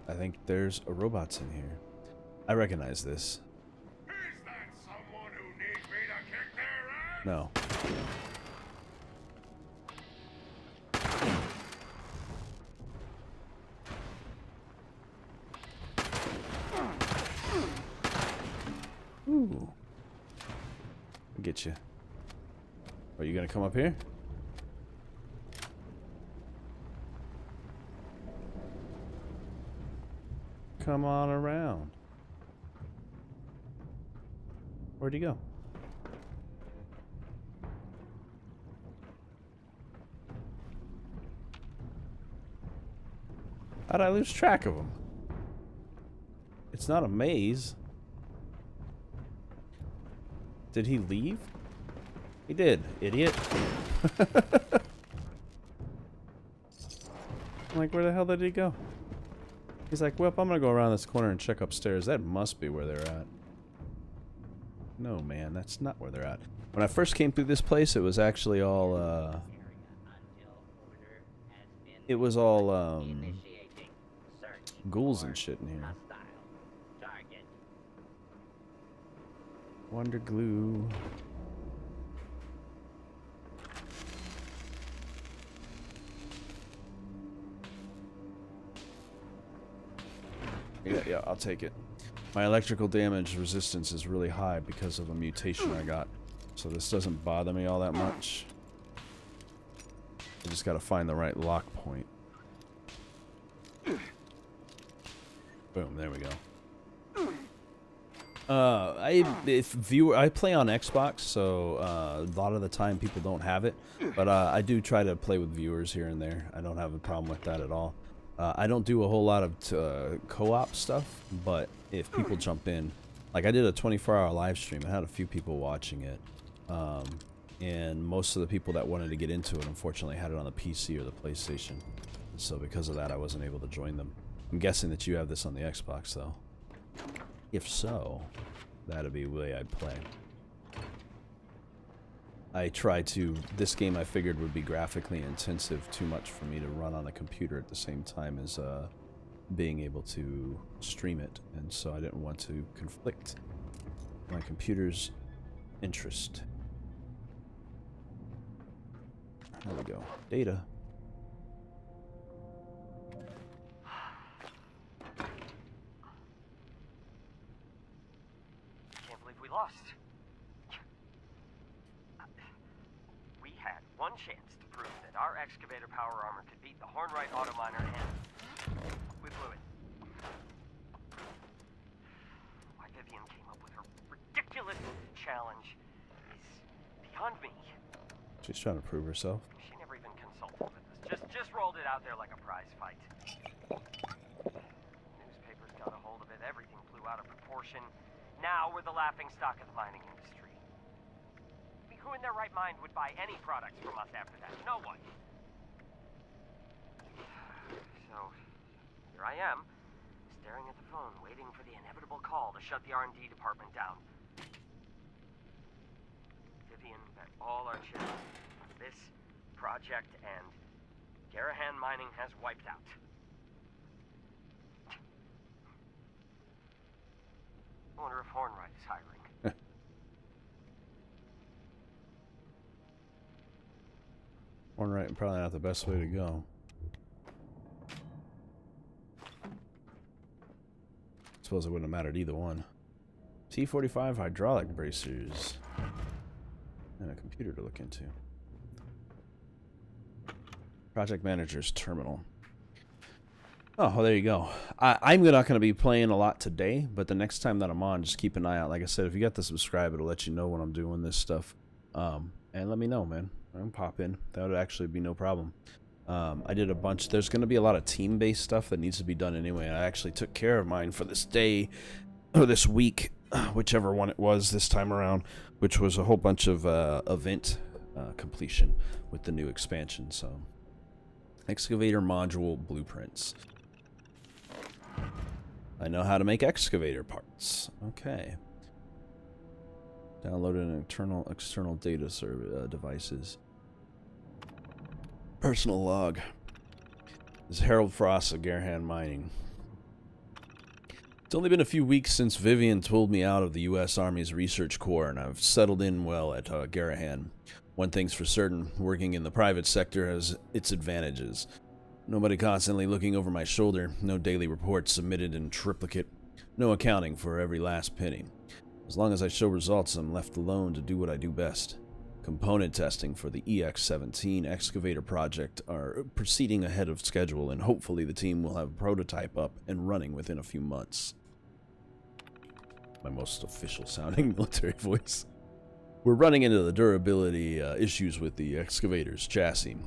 I think there's a robots in here. I recognize this. Is that someone who needs me to kick their ass? No. Ooh. I'll get you. Are you gonna come up here? Come on around. Where'd he go? How'd I lose track of him? It's not a maze. Did he leave? He did, idiot. I'm like, where the hell did he go? He's like, well, I'm gonna go around this corner and check upstairs. That must be where they're at. No, man, that's not where they're at. When I first came through this place, it was actually all, it was all, ghouls and shit in here. Wonder glue. Yeah, I'll take it. My electrical damage resistance is really high because of a mutation I got. So this doesn't bother me all that much. I just gotta find the right lock point. Boom, there we go. I play on Xbox, so a lot of the time people don't have it. But I do try to play with viewers here and there. I don't have a problem with that at all. I don't do a whole lot of co-op stuff, but if people jump in, like I did a 24-hour live stream, I had a few people watching it, and most of the people that wanted to get into it unfortunately had it on the PC or the PlayStation, so because of that I wasn't able to join them. I'm guessing that you have this on the Xbox though. If so, that'd be the way I'd play. I tried to, this game I figured would be graphically intensive, too much for me to run on a computer at the same time as being able to stream it, and so I didn't want to conflict my computer's interest. There we go. Data. Can't believe we lost. We had one chance to prove that our excavator power armor could beat the Hornwright auto miner, and we blew it. Why Vivian came up with her ridiculous challenge is beyond me. She's trying to prove herself. She never even consulted with us. Just rolled it out there like a prize fight. Newspapers got a hold of it. Everything flew out of proportion. Now we're the laughingstock of the mining industry. I mean, who in their right mind would buy any products from us after that? No one. So, here I am, staring at the phone, waiting for the inevitable call to shut the R&D department down. Vivian bet all our chips on this project, and Garahan Mining has wiped out. I wonder if Hornwright is hiring. Hornwright probably not the best way to go. Suppose it wouldn't have mattered either one. T45 hydraulic bracers. And a computer to look into. Project Manager's Terminal. Oh, well, there you go. I'm not going to be playing a lot today, but the next time that I'm on, just keep an eye out. Like I said, if you got to subscribe, it'll let you know when I'm doing this stuff. And let me know, man. I can pop in. That would actually be no problem. I did a bunch. There's going to be a lot of team-based stuff that needs to be done anyway. I actually took care of mine for this day, or this week, whichever one it was this time around, which was a whole bunch of event completion with the new expansion. So, excavator module blueprints. I know how to make excavator parts. Okay. Downloaded an external data devices. Personal log. This is Harold Frost of Garahan Mining. It's only been a few weeks since Vivian pulled me out of the U.S. Army's Research Corps, and I've settled in well at Garahan. One thing's for certain, working in the private sector has its advantages. Nobody constantly looking over my shoulder, no daily reports submitted in triplicate, no accounting for every last penny. As long as I show results, I'm left alone to do what I do best. Component testing for the EX-17 excavator project are proceeding ahead of schedule, and hopefully the team will have a prototype up and running within a few months. My most official sounding military voice. We're running into the durability issues with the excavator's chassis.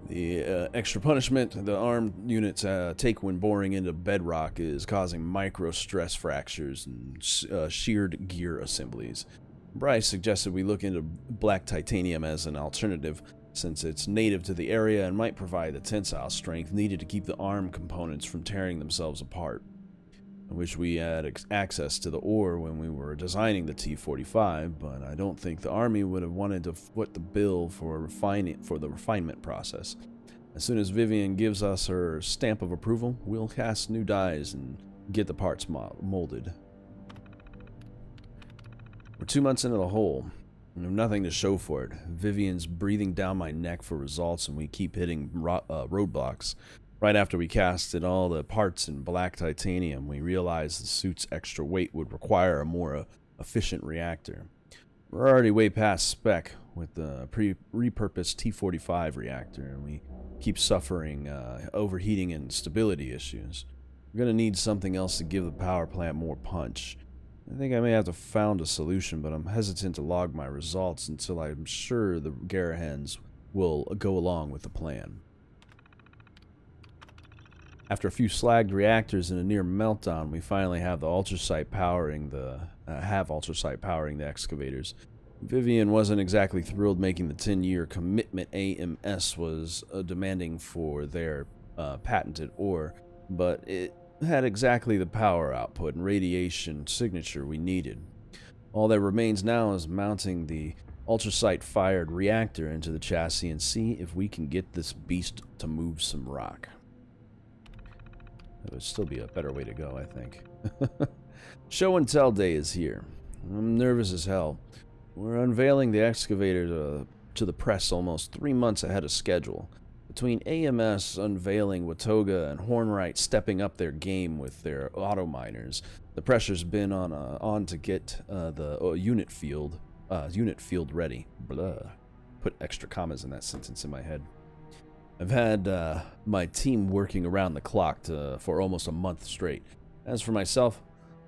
The extra punishment the armed units take when boring into bedrock is causing micro-stress fractures and sheared gear assemblies. Bryce suggested we look into black titanium as an alternative, since it's native to the area and might provide the tensile strength needed to keep the arm components from tearing themselves apart. I wish we had access to the ore when we were designing the T-45, but I don't think the Army would have wanted to foot the bill for the refinement process. As soon as Vivian gives us her stamp of approval, we'll cast new dies and get the parts molded. We're 2 months into the hole. We have nothing to show for it. Vivian's breathing down my neck for results, and we keep hitting roadblocks. Right after we casted all the parts in black titanium, we realized the suit's extra weight would require a more efficient reactor. We're already way past spec with the repurposed T-45 reactor, and we keep suffering overheating and stability issues. We're going to need something else to give the power plant more punch. I think I may have to found a solution, but I'm hesitant to log my results until I'm sure the Garahans will go along with the plan. After a few slagged reactors and a near meltdown, we finally have the ultrasight powering the excavators. Vivian wasn't exactly thrilled making the 10-year commitment AMS was demanding for their patented ore, but it had exactly the power output and radiation signature we needed. All that remains now is mounting the ultrasight-fired reactor into the chassis and see if we can get this beast to move some rock. That would still be a better way to go, I think. Show and tell day is here. I'm nervous as hell. We're unveiling the excavator to the press almost 3 months ahead of schedule. Between AMS unveiling Watoga and Hornwright stepping up their game with their auto miners, the pressure's been on to get the unit field ready. Blah. Put extra commas in that sentence in my head. I've had my team working around the clock for almost a month straight. As for myself,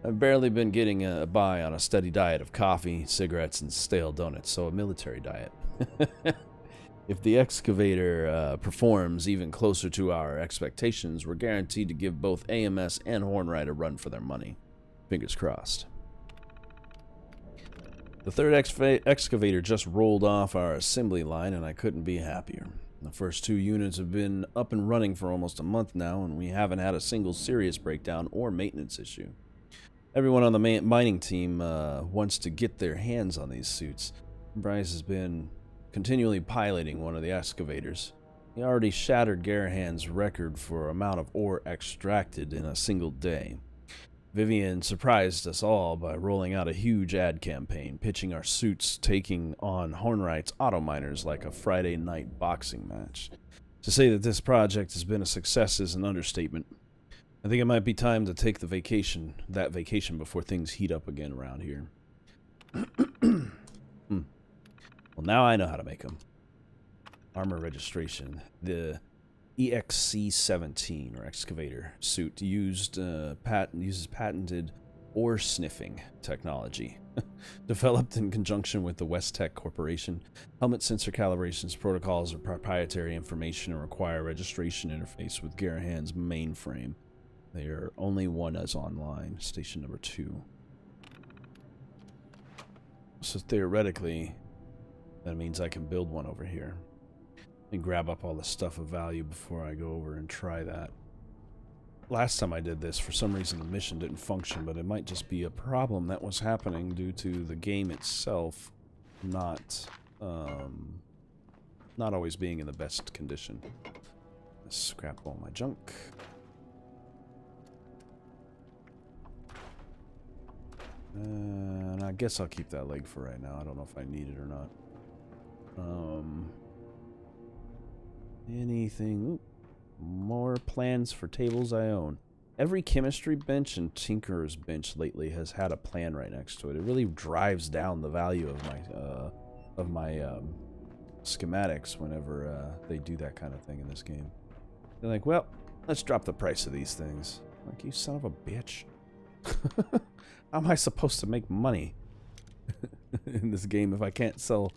I've barely been getting by on a steady diet of coffee, cigarettes, and stale donuts, so a military diet. If the excavator performs even closer to our expectations, we're guaranteed to give both AMS and Hornwright a run for their money. Fingers crossed. The third excavator just rolled off our assembly line, and I couldn't be happier. The first 2 units have been up and running for almost a month now, and we haven't had a single serious breakdown or maintenance issue. Everyone on the mining team wants to get their hands on these suits. Bryce has been continually piloting one of the excavators. He already shattered Garahan's record for amount of ore extracted in a single day. Vivian surprised us all by rolling out a huge ad campaign, pitching our suits taking on Hornwright's auto miners like a Friday night boxing match. To say that this project has been a success is an understatement. I think it might be time to take that vacation before things heat up again around here. Well, now I know how to make them. Armor registration. The EXC-17, or excavator, suit uses patented ore sniffing technology. Developed in conjunction with the WonderShare Corporation, helmet sensor calibrations protocols are proprietary information and require registration interface with Garahan's mainframe. They are only one as online. Station number 2. So theoretically, that means I can build one over here and grab up all the stuff of value before I go over and try that. Last time I did this, for some reason the mission didn't function, but it might just be a problem that was happening due to the game itself not always being in the best condition. Let's scrap all my junk. And I guess I'll keep that leg for right now. I don't know if I need it or not. Anything? Ooh, more plans for tables I own. Every chemistry bench and tinkerer's bench lately has had a plan right next to it. It really drives down the value of my schematics whenever they do that kind of thing in this game. They're like, well, let's drop the price of these things. Like, you son of a bitch. How am I supposed to make money in this game if I can't sell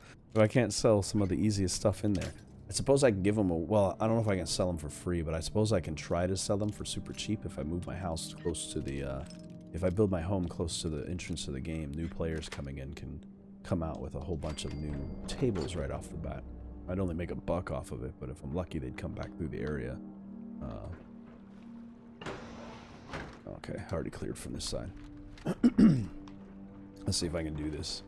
some of the easiest stuff in there? I suppose I can give them a, well, I don't know if I can sell them for free, but I suppose I can try to sell them for super cheap if I move my house close to the, if I build my home close to the entrance of the game. New players coming in can come out with a whole bunch of new tables right off the bat. I'd only make $1 off of it, but if I'm lucky, they'd come back through the area. Okay, already cleared from this side. Let's see if I can do this.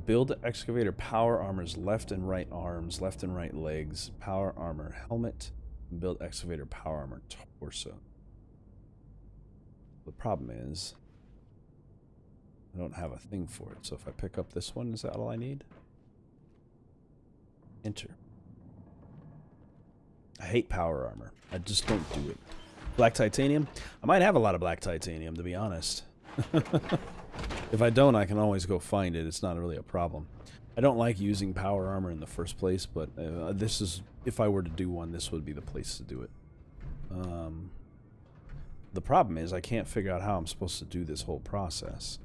Build excavator power armors, left and right arms, left and right legs, power armor helmet, build excavator power armor torso. The problem is I don't have a thing for it, so if I pick up this one, is that all I need? Enter. I hate power armor. I just don't do it. Black titanium? I might have a lot of black titanium, to be honest. If I don't, I can always go find it. It's not really a problem. I don't like using power armor in the first place, but this is, if I were to do one, this would be the place to do it. The problem is I can't figure out how I'm supposed to do this whole process.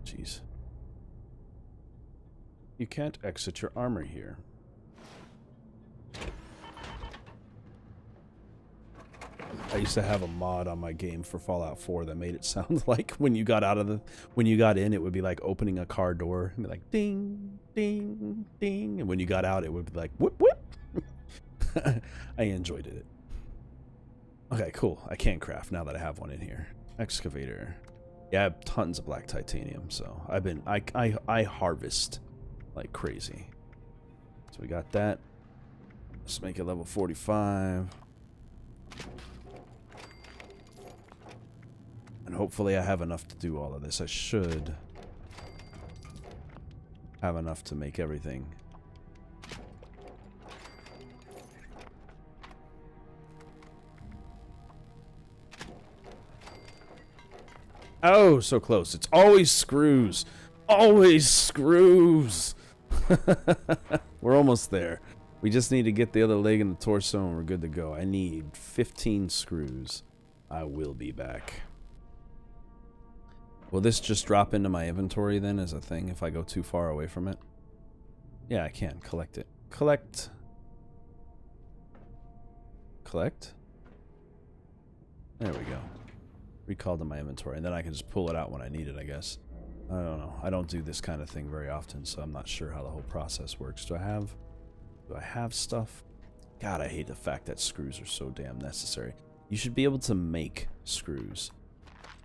Jeez. You can't exit your armor here. I used to have a mod on my game for Fallout 4 that made it sound like when you got in, it would be like opening a car door and be like ding, ding, ding, and when you got out, it would be like whoop, whoop. I enjoyed it. Okay, cool. I can craft now that I have one in here. Excavator. Yeah, I have tons of black titanium, so I harvest like crazy. So we got that. Let's make it level 45. And hopefully I have enough to do all of this. I should have enough to make everything. Oh, so close. It's always screws. Always screws. We're almost there. We just need to get the other leg and the torso and we're good to go. I need 15 screws. I will be back. Will this just drop into my inventory then as a thing if I go too far away from it? Yeah, I can. Collect it. Collect. Collect? There we go. Recall to my inventory, and then I can just pull it out when I need it, I guess. I don't know. I don't do this kind of thing very often, so I'm not sure how the whole process works. Do I have stuff? God, I hate the fact that screws are so damn necessary. You should be able to make screws.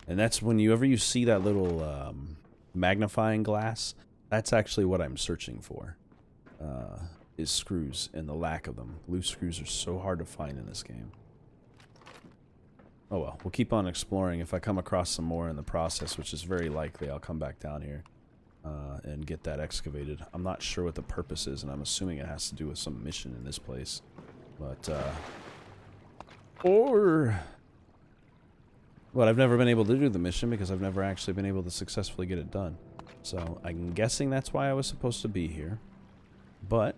And that's whenever you see that little magnifying glass, that's actually what I'm searching for, is screws and the lack of them. Loose screws are so hard to find in this game. Oh well, we'll keep on exploring. If I come across some more in the process, which is very likely, I'll come back down here and get that excavated. I'm not sure what the purpose is, and I'm assuming it has to do with some mission in this place. But, well, I've never been able to do the mission because I've never actually been able to successfully get it done. So I'm guessing that's why I was supposed to be here. But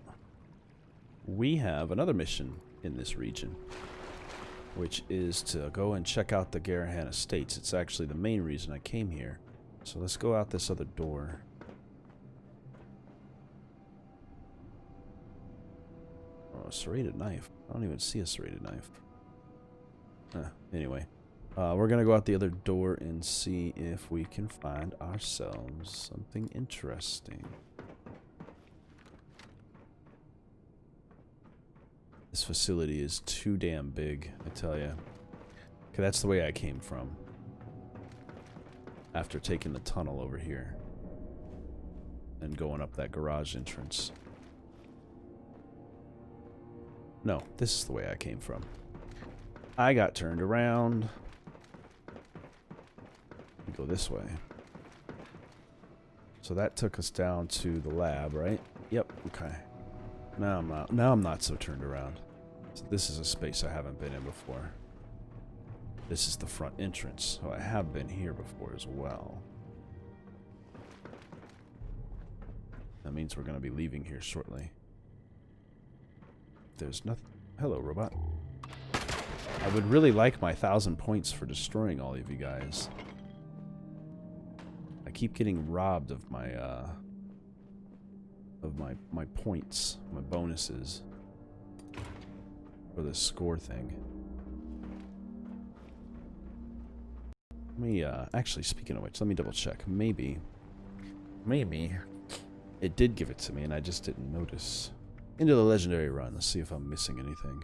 we have another mission in this region, which is to go and check out the Garahan Estates. It's actually the main reason I came here. So let's go out this other door. Oh, a serrated knife. I don't even see a serrated knife. Anyway. We're going to go out the other door and see if we can find ourselves something interesting. This facility is too damn big, I tell you. Okay, that's the way I came from. After taking the tunnel over here. And going up that garage entrance. No, this is the way I came from. I got turned around. Go this way. So that took us down to the lab, right? Yep, okay. Now I'm not so turned around. So this is a space I haven't been in before. This is the front entrance. So I have been here before as well. That means we're going to be leaving here shortly. There's nothing. Hello, robot. I would really like my 1,000 points for destroying all of you guys. I keep getting robbed of my points, my bonuses for the score thing. Let me actually, speaking of which, let me double check. Maybe it did give it to me and I just didn't notice. Into the legendary run. Let's see if I'm missing anything.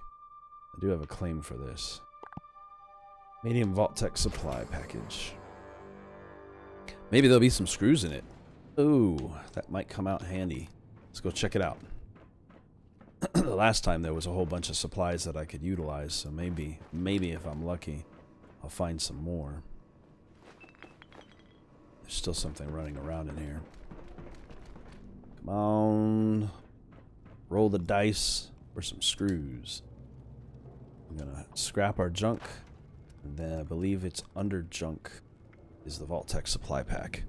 I do have a claim for this. Medium VAULT-TEC supply package. Maybe there'll be some screws in it. Ooh, that might come out handy. Let's go check it out. The last time there was a whole bunch of supplies that I could utilize, so maybe if I'm lucky, I'll find some more. There's still something running around in here. Come on. Roll the dice for some screws. I'm gonna scrap our junk, and then I believe it's under junk is the VAULT-TEC supply pack.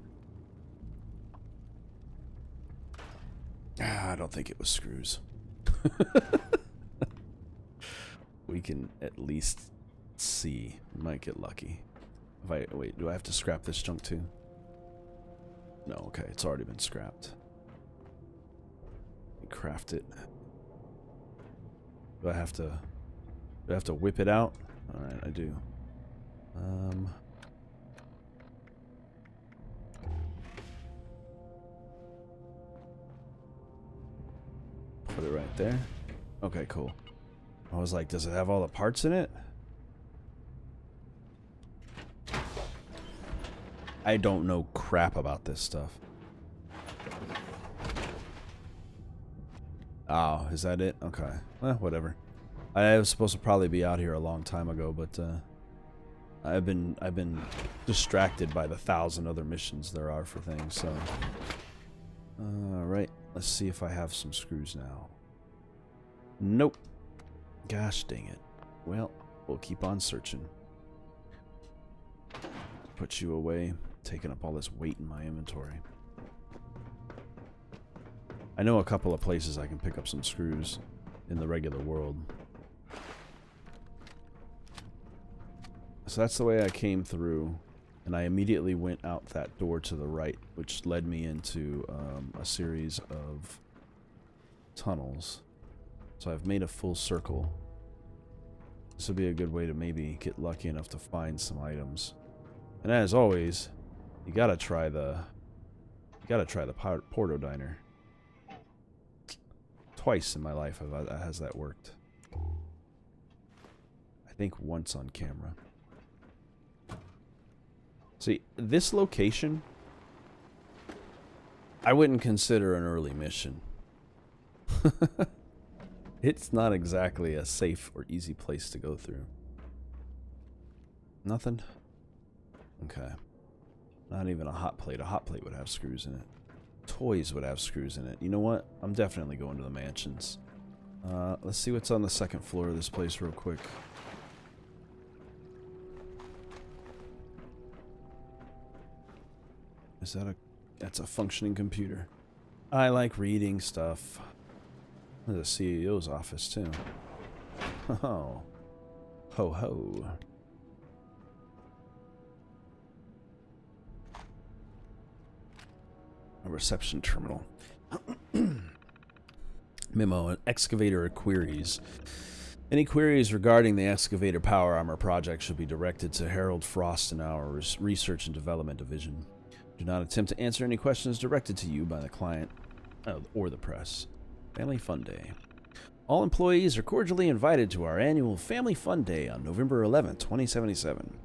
I don't think it was screws. We can at least see. We might get lucky. Wait, do I have to scrap this junk too? No, okay, it's already been scrapped. Craft it. Do I have to whip it out? Alright, I do. Put it right there. Okay, cool. I was like, does it have all the parts in it? I don't know crap about this stuff. Oh, is that it? Okay. Well, whatever. I was supposed to probably be out here a long time ago, but I've been distracted by the 1,000 other missions there are for things, so. Alright, let's see if I have some screws now. Nope. Gosh dang it. Well, we'll keep on searching. Put you away, taking up all this weight in my inventory. I know a couple of places I can pick up some screws in the regular world. So that's the way I came through, and I immediately went out that door to the right, which led me into a series of tunnels. So I've made a full circle. This would be a good way to maybe get lucky enough to find some items. And as always, you gotta try the Porto Diner. Twice in my life has that worked. I think once on camera. See, this location, I wouldn't consider an early mission. It's not exactly a safe or easy place to go through. Nothing? Okay. Not even a hot plate. A hot plate would have screws in it. Toys would have screws in it. You know what? I'm definitely going to the mansions. Let's see what's on the second floor of this place real quick. Is that that's a functioning computer. I like reading stuff. There's a CEO's office too. Oh. Ho ho. A reception terminal. Memo, an excavator queries. Any queries regarding the excavator power armor project should be directed to Harold Frost in our Research and Development Division. Do not attempt to answer any questions directed to you by the client or the press. Family Fun Day. All employees are cordially invited to our annual Family Fun Day on November 11th, 2077.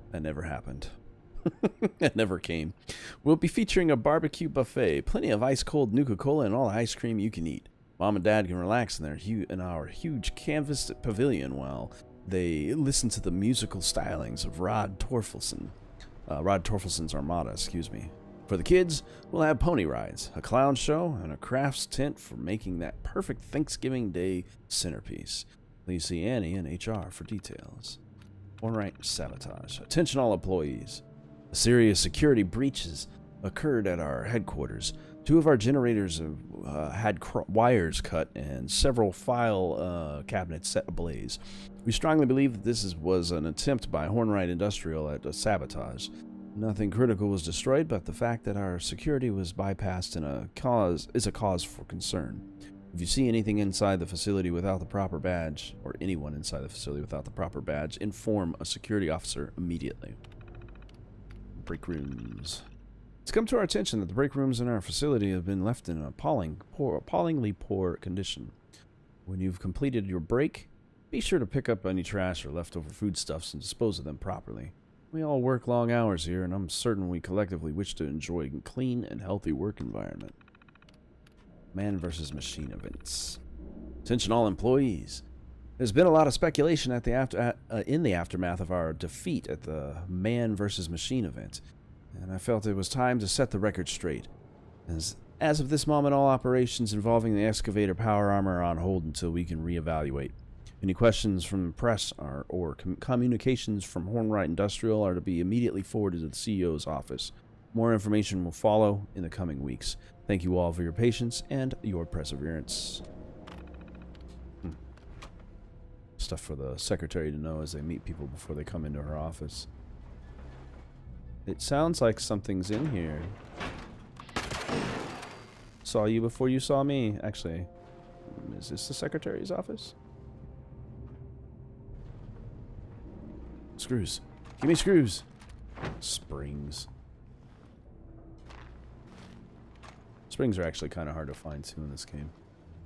That never happened. It never came. We'll be featuring a barbecue buffet, plenty of ice-cold Nuka-Cola, and all the ice cream you can eat. Mom and Dad can relax in our huge canvas pavilion while they listen to the musical stylings of Rod Torfelson's Armada, excuse me. For the kids, we'll have pony rides, a clown show, and a crafts tent for making that perfect Thanksgiving Day centerpiece. Please see Annie in HR for details. Ornrite sabotage. Attention all employees. A serious security breaches occurred at our headquarters. 2 of our generators had wires cut and several file cabinets set ablaze. We strongly believe that this was an attempt by Hornwright Industrial at a sabotage. Nothing critical was destroyed, but the fact that our security was bypassed is a cause for concern. If you see anything inside the facility without the proper badge, or anyone inside the facility without the proper badge, inform a security officer immediately. Break rooms. It's come to our attention that the break rooms in our facility have been left in an appallingly poor condition. When you've completed your break, be sure to pick up any trash or leftover foodstuffs and dispose of them properly. We all work long hours here, and I'm certain we collectively wish to enjoy a clean and healthy work environment. Man versus machine events. Attention all employees. There's been a lot of speculation in the aftermath of our defeat at the Man versus Machine event, and I felt it was time to set the record straight. As of this moment, all operations involving the excavator power armor are on hold until we can reevaluate. Any questions from the press or communications from Hornwright Industrial are to be immediately forwarded to the CEO's office. More information will follow in the coming weeks. Thank you all for your patience and your perseverance. Stuff for the secretary to know as they meet people before they come into her office. It sounds like something's in here. Saw you before you saw me. Actually, is this the secretary's office? Screws. Give me screws. Springs. Springs are actually kind of hard to find too in this game.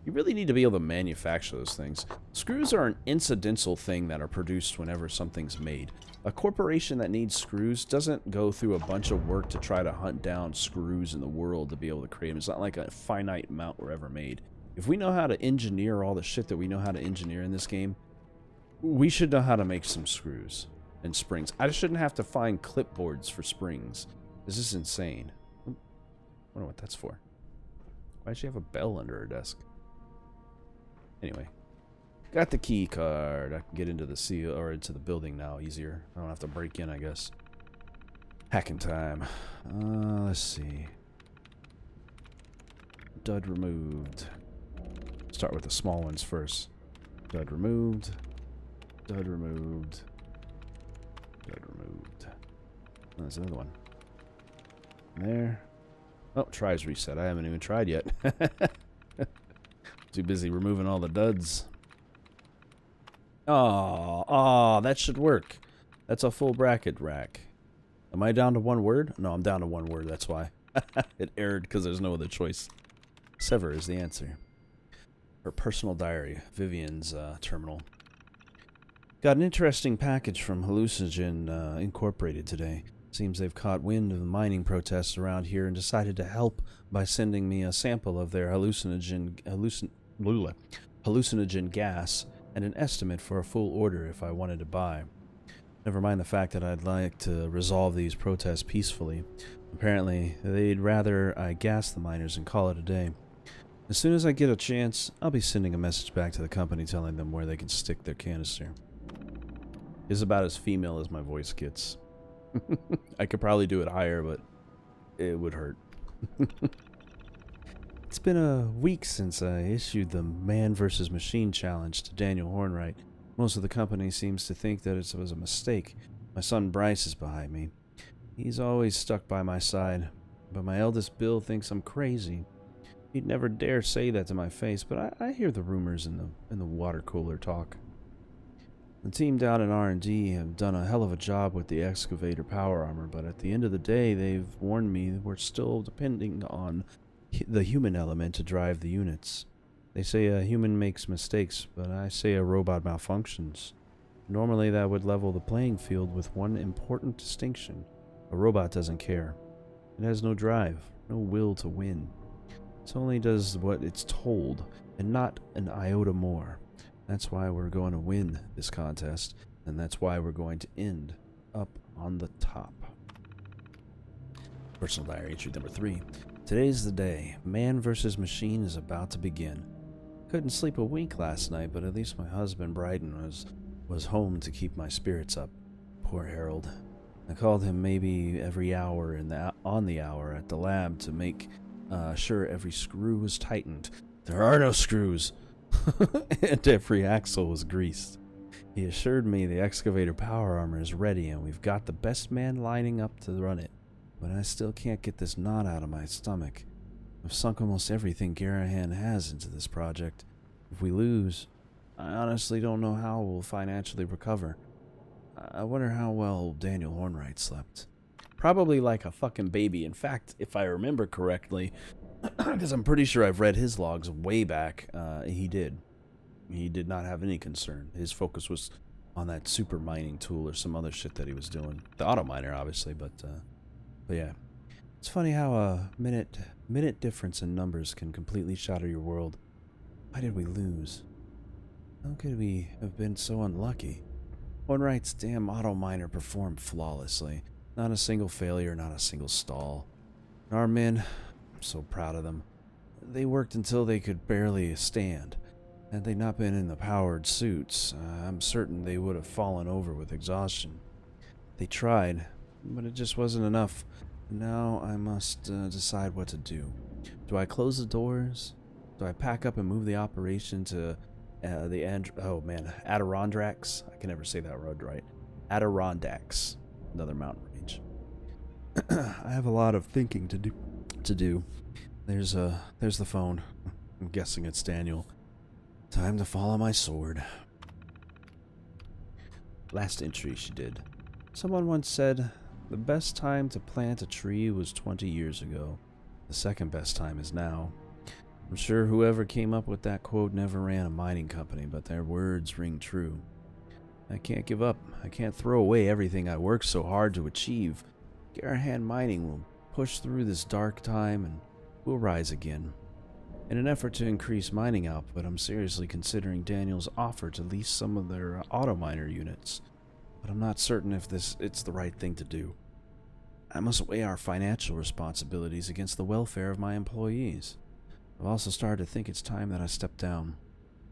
You really need to be able to manufacture those things. Screws are an incidental thing that are produced whenever something's made. A corporation that needs screws doesn't go through a bunch of work to try to hunt down screws in the world to be able to create them. It's not like a finite amount were ever made. If we know how to engineer all the shit that we know how to engineer in this game, we should know how to make some screws and springs. I shouldn't have to find clipboards for springs. This is insane. I wonder what that's for. Why does she have a bell under her desk? Anyway, got the key card. I can get into the CEO or into the building now easier. I don't have to break in, I guess. Hacking time. Let's see. Dud removed. Start with the small ones first. Dud removed. Dud removed. Dud removed. Oh, there's another one. There. Oh, tries reset. I haven't even tried yet. Too busy removing all the duds. Oh, that should work. That's a full bracket rack. Am I down to one word? No, I'm down to one word, that's why. It erred because there's no other choice. Sever is the answer. Her personal diary, Vivian's terminal. Got an interesting package from Hallucinogen Incorporated today. Seems they've caught wind of the mining protests around here and decided to help by sending me a sample of their hallucinogen gas and an estimate for a full order if I wanted to buy. Never mind the fact that I'd like to resolve these protests peacefully. Apparently, they'd rather I gas the miners and call it a day. As soon as I get a chance, I'll be sending a message back to the company telling them where they can stick their canister. It's about as female as my voice gets. I could probably do it higher, but it would hurt. It's been a week since I issued the Man vs. Machine challenge to Daniel Hornwright. Most of the company seems to think that it was a mistake. My son Bryce is behind me. He's always stuck by my side, but my eldest Bill thinks I'm crazy. He'd never dare say that to my face, but I hear the rumors in the water cooler talk. The team down in R&D have done a hell of a job with the excavator power armor, but at the end of the day, they've warned me we're still depending on the human element to drive the units. They say a human makes mistakes, but I say a robot malfunctions. Normally that would level the playing field with one important distinction. A robot doesn't care. It has no drive, no will to win. It only does what it's told, and not an iota more. That's why we're going to win this contest, and that's why we're going to end up on the top. Personal diary entry number 3. Today's the day. Man vs. Machine is about to begin. Couldn't sleep a wink last night, but at least my husband Bryden was home to keep my spirits up. Poor Harold. I called him maybe every hour on the hour at the lab to make Sure, every screw was tightened. There are no screws. And every axle was greased. He assured me the excavator power armor is ready and we've got the best man lining up to run it. But I still can't get this knot out of my stomach. I've sunk almost everything Garahan has into this project. If we lose, I honestly don't know how we'll financially recover. I wonder how well Daniel Hornwright slept. Probably like a fucking baby. In fact, if I remember correctly, because I'm pretty sure I've read his logs way back, he did. He did not have any concern. His focus was on that super mining tool or some other shit that he was doing. The auto miner, obviously, but yeah. It's funny how a minute difference in numbers can completely shatter your world. Why did we lose? How could we have been so unlucky? Hornwright's damn auto miner performed flawlessly. Not a single failure, not a single stall. And our men, I'm so proud of them. They worked until they could barely stand. Had they not been in the powered suits, I'm certain they would have fallen over with exhaustion. They tried, but it just wasn't enough. Now I must decide what to do. Do I close the doors? Do I pack up and move the operation to Adirondacks? I can never say that road right. Adirondacks, another mountain range. I have a lot of thinking to do. There's the phone. I'm guessing it's Daniel. Time to follow my sword. Last entry she did. Someone once said, the best time to plant a tree was 20 years ago. The second best time is now. I'm sure whoever came up with that quote never ran a mining company, but their words ring true. I can't give up. I can't throw away everything I worked so hard to achieve. Garahan Mining will push through this dark time and we'll rise again. In an effort to increase mining output, I'm seriously considering Daniel's offer to lease some of their auto miner units, but I'm not certain if it's the right thing to do. I must weigh our financial responsibilities against the welfare of my employees. I've also started to think it's time that I step down.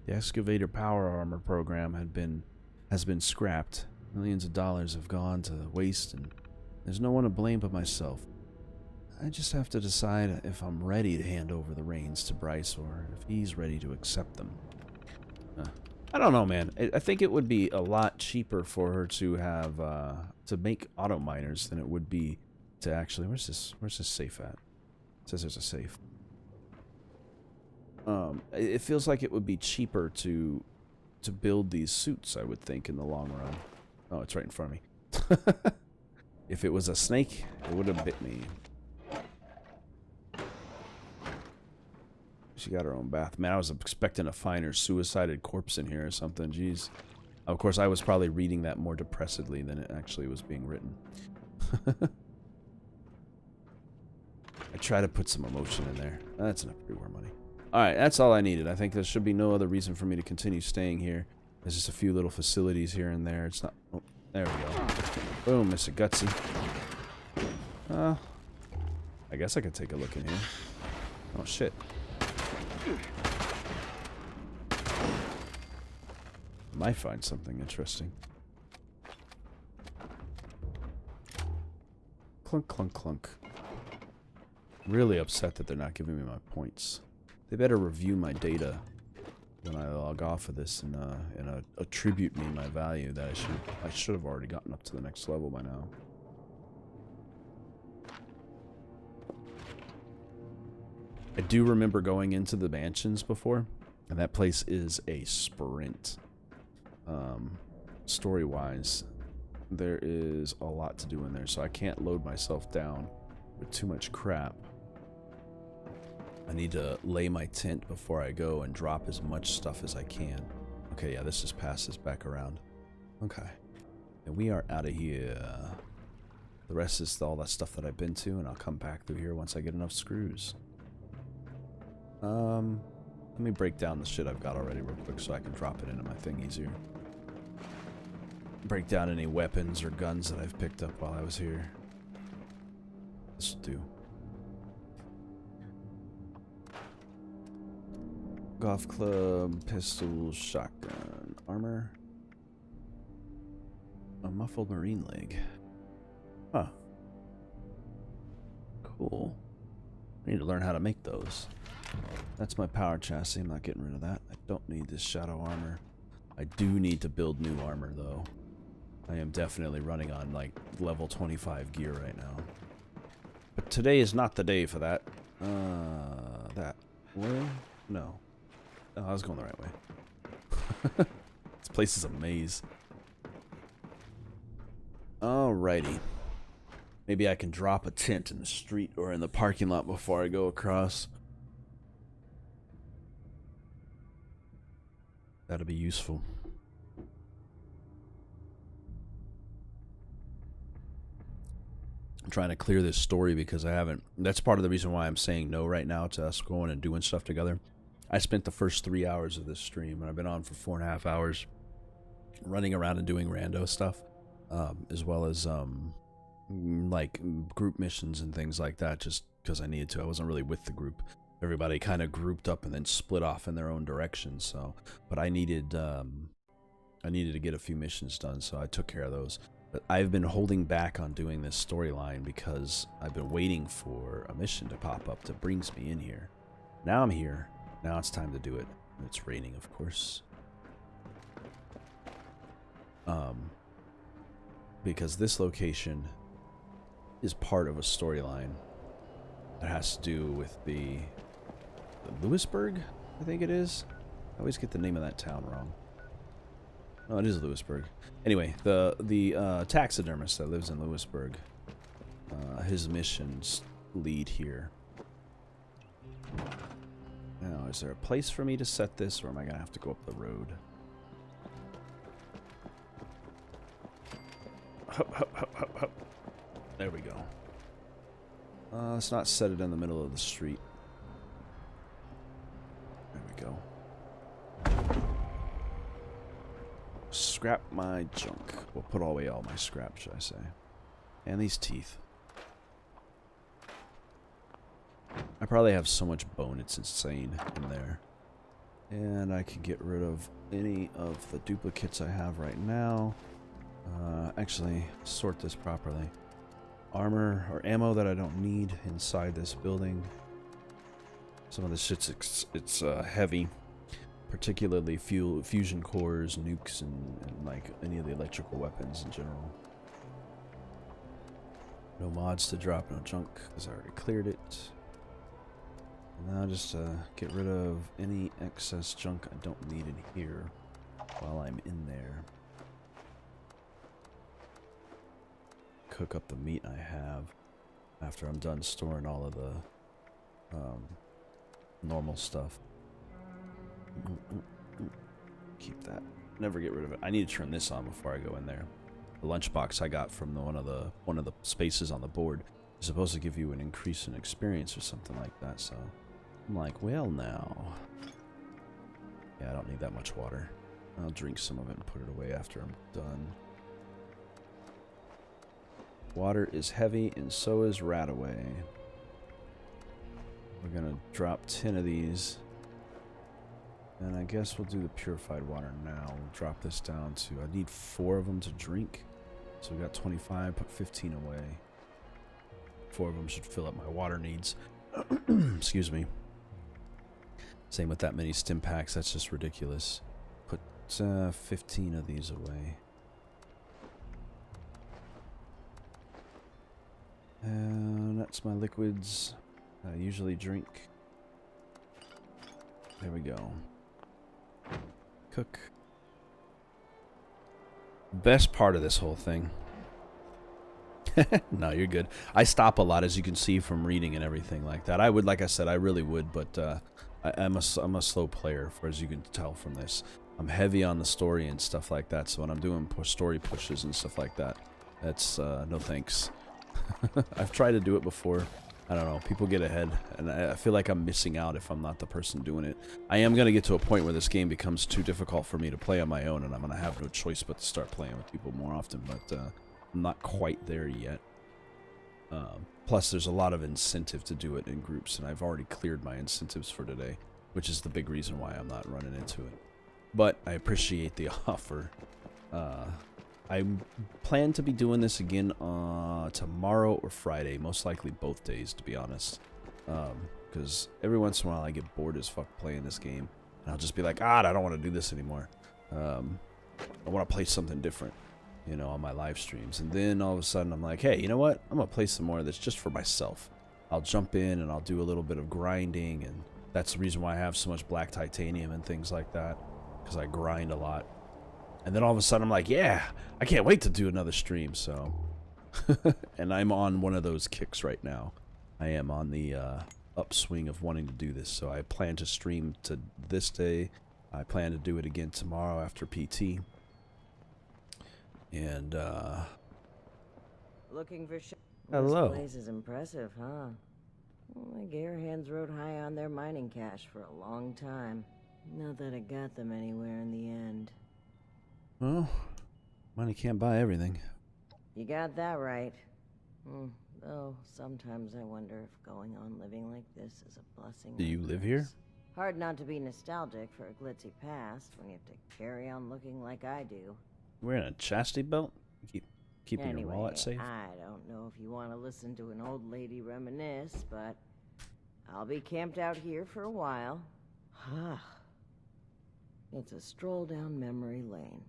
The excavator power armor program has been scrapped. Millions of dollars have gone to waste, and there's no one to blame but myself. I just have to decide if I'm ready to hand over the reins to Bryce or if he's ready to accept them. I don't know, man. I think it would be a lot cheaper for her to have to make auto miners than it would be to actually. Where's this safe at? It says there's a safe. It feels like it would be cheaper to build these suits, I would think, in the long run. Oh, it's right in front of me. If it was a snake, it would have bit me. She got her own bath. Man, I was expecting to find her suicided corpse in here or something. Jeez. Of course, I was probably reading that more depressedly than it actually was being written. I try to put some emotion in there. That's enough pre-war money. Alright, that's all I needed. I think there should be no other reason for me to continue staying here. There's just a few little facilities here and there. It's not... Oh, there we go. Boom, Mr. Gutsy. I guess I could take a look in here. Oh, shit. Might find something interesting. Clunk, clunk, clunk. Really upset that they're not giving me my points. They better review my data when I log off of this and attribute me my value that I should have already gotten up to the next level by now. I do remember going into the mansions before, and that place is a sprint. Story-wise, there is a lot to do in there, so I can't load myself down with too much crap. I need to lay my tent before I go and drop as much stuff as I can. Okay, yeah, this just passes back around. Okay. And we are out of here. The rest is all that stuff that I've been to, and I'll come back through here once I get enough screws. Let me break down the shit I've got already real quick so I can drop it into my thing easier. Break down any weapons or guns that I've picked up while I was here. This will do. Golf club, pistol, shotgun, armor. A muffled marine leg. Huh. Cool. I need to learn how to make those. That's my power chassis. I'm not getting rid of that. I don't need this shadow armor. I do need to build new armor, though. I am definitely running on, like, level 25 gear right now. But today is not the day for that. That way? No. Oh, I was going the right way. This place is a maze. Alrighty. Maybe I can drop a tent in the street or in the parking lot before I go across. That'll be useful. I'm trying to clear this story because I haven't. That's part of the reason why I'm saying no right now to us going and doing stuff together. I spent the first 3 hours of this stream, and I've been on for 4.5 hours running around and doing rando stuff, as well as like group missions and things like that, just because I needed to. I wasn't really with the group. Everybody kind of grouped up and then split off in their own directions. So, but I needed to get a few missions done, so I took care of those. But I've been holding back on doing this storyline because I've been waiting for a mission to pop up that brings me in here. Now I'm here. Now it's time to do it. It's raining, of course. Because this location is part of a storyline that has to do with the Lewisburg, I think it is. I always get the name of that town wrong. No, it is Lewisburg. Anyway, the taxidermist that lives in Lewisburg, his missions lead here. Now, is there a place for me to set this, or am I gonna have to go up the road? Hup, hup, hup, hup, hup. There we go. Let's not set it in the middle of the street. There we go. Scrap my junk. We'll put away all my scrap, should I say. And these teeth. I probably have so much bone, it's insane in there. And I can get rid of any of the duplicates I have right now. Actually, sort this properly. Armor or ammo that I don't need inside this building. Some of this shit's it's heavy. Particularly fusion cores, nukes, and like any of the electrical weapons in general. No mods to drop, no junk, because I already cleared it. Now just get rid of any excess junk I don't need in here while I'm in there. Cook up the meat I have after I'm done storing all of the normal stuff. Keep that. Never get rid of it. I need to turn this on before I go in there. The lunchbox I got from one of the spaces on the board is supposed to give you an increase in experience or something like that. So I'm like, well, now. Yeah, I don't need that much water. I'll drink some of it and put it away after I'm done. Water is heavy, and so is Rataway. We're gonna drop 10 of these. And I guess we'll do the purified water now. We'll drop this down to, I need 4 of them to drink. So we got 25, put 15 away. 4 of them should fill up my water needs. Excuse me. Same with that many stim packs, that's just ridiculous. Put 15 of these away. And that's my liquids I usually drink. There we go. Cook. Best part of this whole thing. No, you're good. I stop a lot, as you can see from reading and everything like that. I would, like I said, I really would, but I'm a slow player, for as you can tell from this. I'm heavy on the story and stuff like that, so when I'm doing story pushes and stuff like that, that's no thanks. I've tried to do it before. I don't know, people get ahead, and I feel like I'm missing out if I'm not the person doing it. I am going to get to a point where this game becomes too difficult for me to play on my own, and I'm going to have no choice but to start playing with people more often, but I'm not quite there yet. Plus, there's a lot of incentive to do it in groups, and I've already cleared my incentives for today, which is the big reason why I'm not running into it. But I appreciate the offer. I plan to be doing this again tomorrow or Friday, most likely both days, to be honest. Because every once in a while I get bored as fuck playing this game, and I'll just be like, I don't want to do this anymore. I want to play something different, you know, on my live streams. And then all of a sudden I'm like, hey, you know what? I'm gonna play some more of this just for myself. I'll jump in and I'll do a little bit of grinding, and that's the reason why I have so much black titanium and things like that, because I grind a lot. And then all of a sudden I'm like, yeah, I can't wait to do another stream. So and I'm on one of those kicks right now. I am on the upswing of wanting to do this. So I plan to stream to this day. I plan to do it again tomorrow after PT. And looking for hello. This place is impressive, huh? Well, the Gearhands rode high on their mining cash for a long time. Not that it got them anywhere in the end. Well, money can't buy everything. You got that right. Though sometimes I wonder if going on living like this is a blessing. Do you live here? Hard not to be nostalgic for a glitzy past when you have to carry on looking like I do. Wearing a chastity belt? Keeping Anyway, your wallet safe? I don't know if you want to listen to an old lady reminisce, but I'll be camped out here for a while. It's a stroll down memory lane.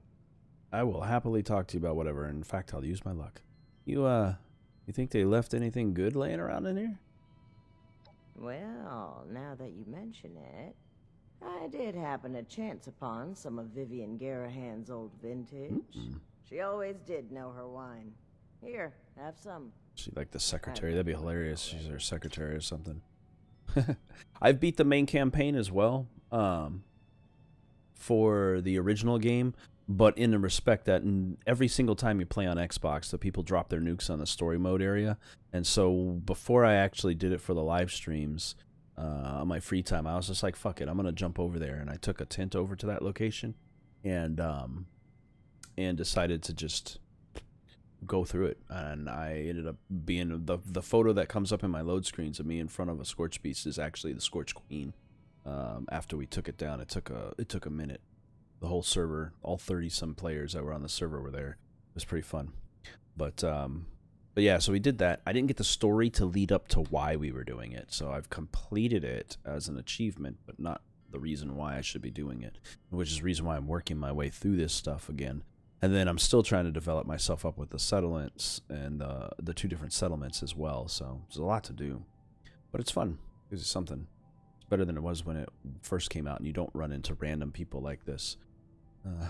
I will happily talk to you about whatever. In fact, I'll use my luck. You think they left anything good laying around in here? Well, now that you mention it, I did happen to chance upon some of Vivian Garahan's old vintage. She always did know her wine. Here, have some. She like the secretary. That'd be hilarious. She's her secretary or something. I've beat the main campaign as well, for the original game, but in the respect that every single time you play on Xbox, the people drop their nukes on the story mode area. And so before I actually did it for the live streams, on my free time, I was just like, fuck it, I'm gonna jump over there. And I took a tent over to that location, and decided to just go through it. And I ended up being the photo that comes up in my load screens of me in front of a Scorch beast is actually the Scorch Queen. After we took it down, it took a minute. The whole server, all 30-some players that were on the server were there. It was pretty fun. But yeah, so we did that. I didn't get the story to lead up to why we were doing it, so I've completed it as an achievement, but not the reason why I should be doing it, which is the reason why I'm working my way through this stuff again. And then I'm still trying to develop myself up with the settlements and the 2 different settlements as well, so there's a lot to do. But it's fun. It's something. It's better than it was when it first came out, and you don't run into random people like this.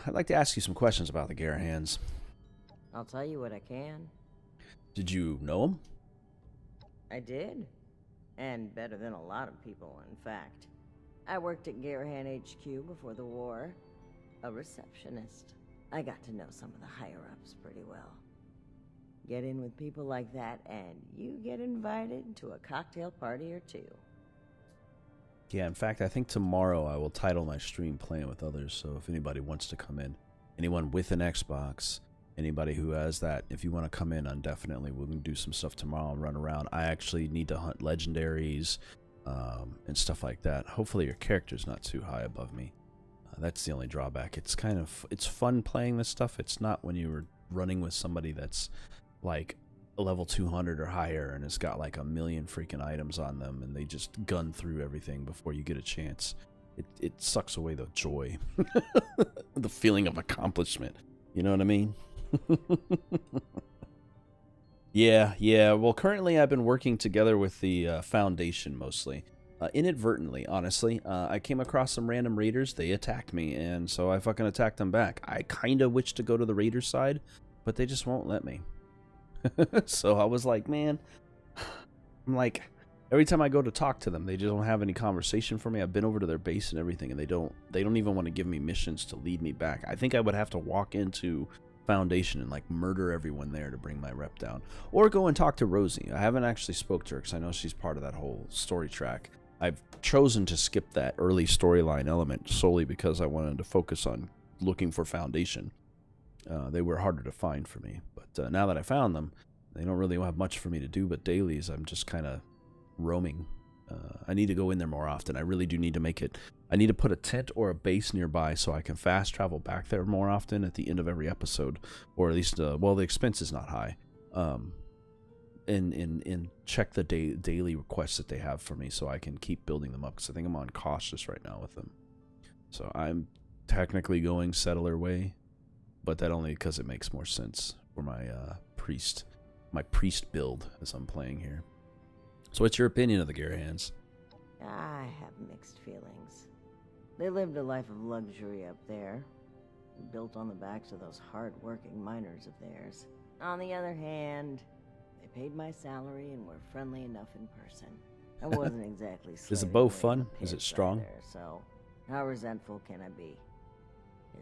I'd like to ask you some questions about the Garahans. I'll tell you what I can. Did you know them? I did. And better than a lot of people, in fact. I worked at Garahan HQ before the war. A receptionist. I got to know some of the higher-ups pretty well. Get in with people like that, and you get invited to a cocktail party or 2. Yeah, in fact, I think tomorrow I will title my stream Playing with Others, so if anybody wants to come in, anyone with an Xbox, anybody who has that, if you want to come in, definitely we can do some stuff tomorrow and run around. I actually need to hunt legendaries and stuff like that. Hopefully your character's not too high above me. That's the only drawback. It's fun playing this stuff. It's not when you're running with somebody that's like level 200 or higher and has got like a million freaking items on them and they just gun through everything before you get a chance. It sucks away the joy. The feeling of accomplishment. You know what I mean? Yeah. Well, currently I've been working together with the Foundation mostly. Inadvertently, honestly. I came across some random raiders. They attacked me, and so I fucking attacked them back. I kind of wish to go to the raider side, but they just won't let me. So I was like, man, I'm like, every time I go to talk to them, they just don't have any conversation for me. I've been over to their base and everything, and they don't even want to give me missions to lead me back. I think I would have to walk into Foundation and like murder everyone there to bring my rep down, or go and talk to Rosie. I haven't actually spoke to her because I know she's part of that whole story track. I've chosen to skip that early storyline element solely because I wanted to focus on looking for Foundation. They were harder to find for me, but now that I found them, they don't really have much for me to do but dailies. I'm just kind of roaming. I need to go in there more often. I really do need to make it. I need to put a tent or a base nearby so I can fast travel back there more often at the end of every episode, or at least, well, the expense is not high. and check the daily requests that they have for me so I can keep building them up, because I think I'm on cautious right now with them. So I'm technically going settler way, but that only because it makes more sense for my priest build as I'm playing here. So what's your opinion of the Garahans? I have mixed feelings. They lived a life of luxury up there, built on the backs of those hard-working miners of theirs. On the other hand, they paid my salary and were friendly enough in person. I wasn't exactly Is the bow fun? Is it strong? There, so how resentful can I be?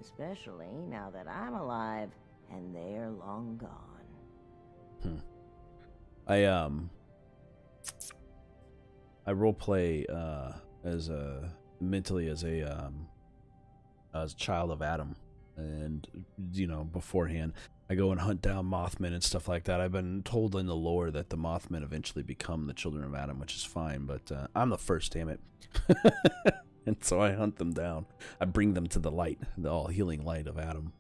Especially now that I'm alive and they're long gone. I roleplay as a child of Adam, and you know, beforehand I go and hunt down Mothmen and stuff like that. I've been told in the lore that the Mothmen eventually become the children of Adam, which is fine, but I'm the first, damn it. And so I hunt them down. I bring them to the light, the all healing light of Adam,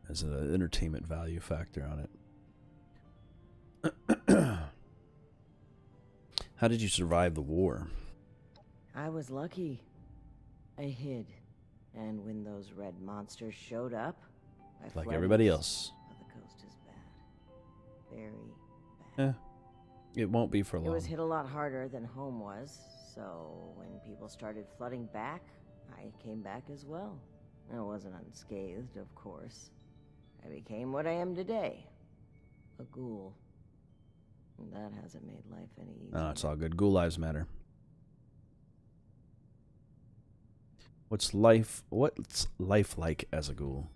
as an entertainment value factor on it. How did you survive the war? I was lucky. I hid. And when those red monsters showed up, I fled. Like everybody else. But the coast is bad. Very bad. It won't be for long. It was hit a lot harder than home was, so when people started flooding back, I came back as well. I wasn't unscathed, of course. I became what I am today. A ghoul. That hasn't made life any easier. Oh, it's all good. Ghoul lives matter. What's life like as a ghoul?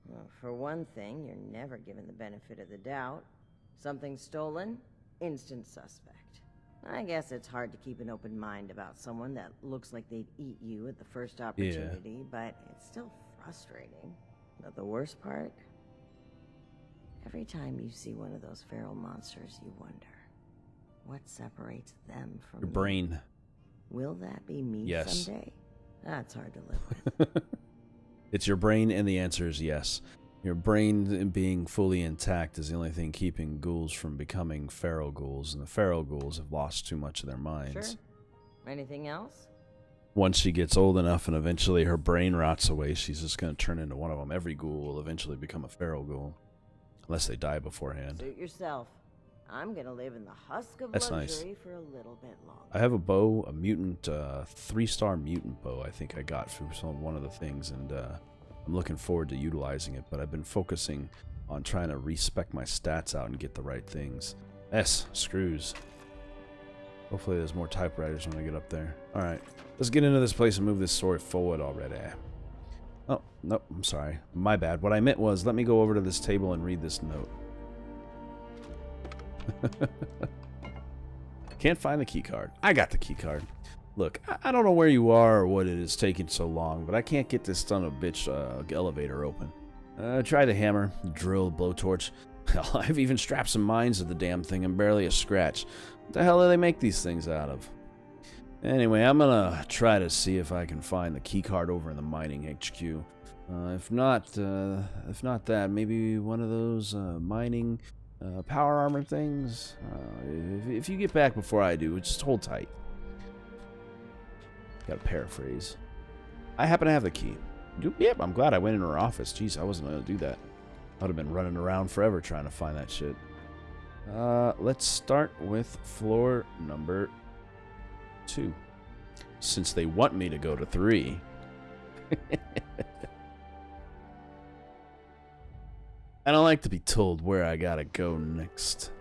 Well, for one thing, you're never given the benefit of the doubt. Something stolen, instant suspect. I guess it's hard to keep an open mind about someone that looks like they'd eat you at the first opportunity, but it's still frustrating. But the worst part? Every time you see one of those feral monsters, you wonder, what separates them from your me? brain. Will that be me yes. someday? That's hard to live with. It's your brain, and the answer is yes. Your brain being fully intact is the only thing keeping ghouls from becoming feral ghouls, and the feral ghouls have lost too much of their minds. Sure. Anything else? Once she gets old enough and eventually her brain rots away, she's just going to turn into one of them. Every ghoul will eventually become a feral ghoul. Unless they die beforehand. Suit yourself. I'm gonna live in the husk of That's luxury nice. for a little bit longer. I have a bow, a mutant, 3-star mutant bow I think I got through one of the things, and I'm looking forward to utilizing it, but I've been focusing on trying to respec my stats out and get the right things. Screws. Hopefully there's more typewriters when I get up there. Alright, let's get into this place and move this story forward already. Oh, no, I'm sorry. My bad. What I meant was, let me go over to this table and read this note. Can't find the key card. I got the key card. Look, I don't know where you are or what it is taking so long, but I can't get this son of a bitch elevator open. Try the hammer, drill, blowtorch. Hell, I've even strapped some mines to the damn thing and barely a scratch. What the hell do they make these things out of? Anyway, I'm gonna try to see if I can find the key card over in the mining HQ. If not that, maybe one of those mining power armor things. If you get back before I do, just hold tight. Gotta paraphrase. I happen to have the key. Yep, I'm glad I went in her office. Jeez, I wasn't gonna do that. I would have been running around forever trying to find that shit. Let's start with floor number 2, since they want me to go to 3. I don't like to be told where I gotta go next.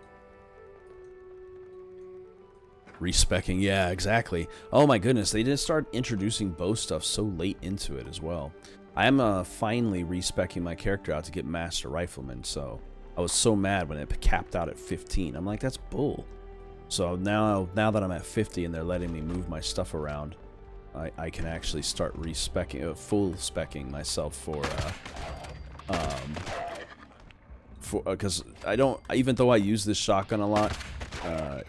Respecking, yeah, exactly. Oh my goodness, they did start introducing bow stuff so late into it as well. I am finally respecking my character out to get Master Rifleman, so I was so mad when it capped out at 15. I'm like, that's bull. So now that I'm at 50 and they're letting me move my stuff around, I can actually start respecking, full specking myself for because I don't, even though I use this shotgun a lot,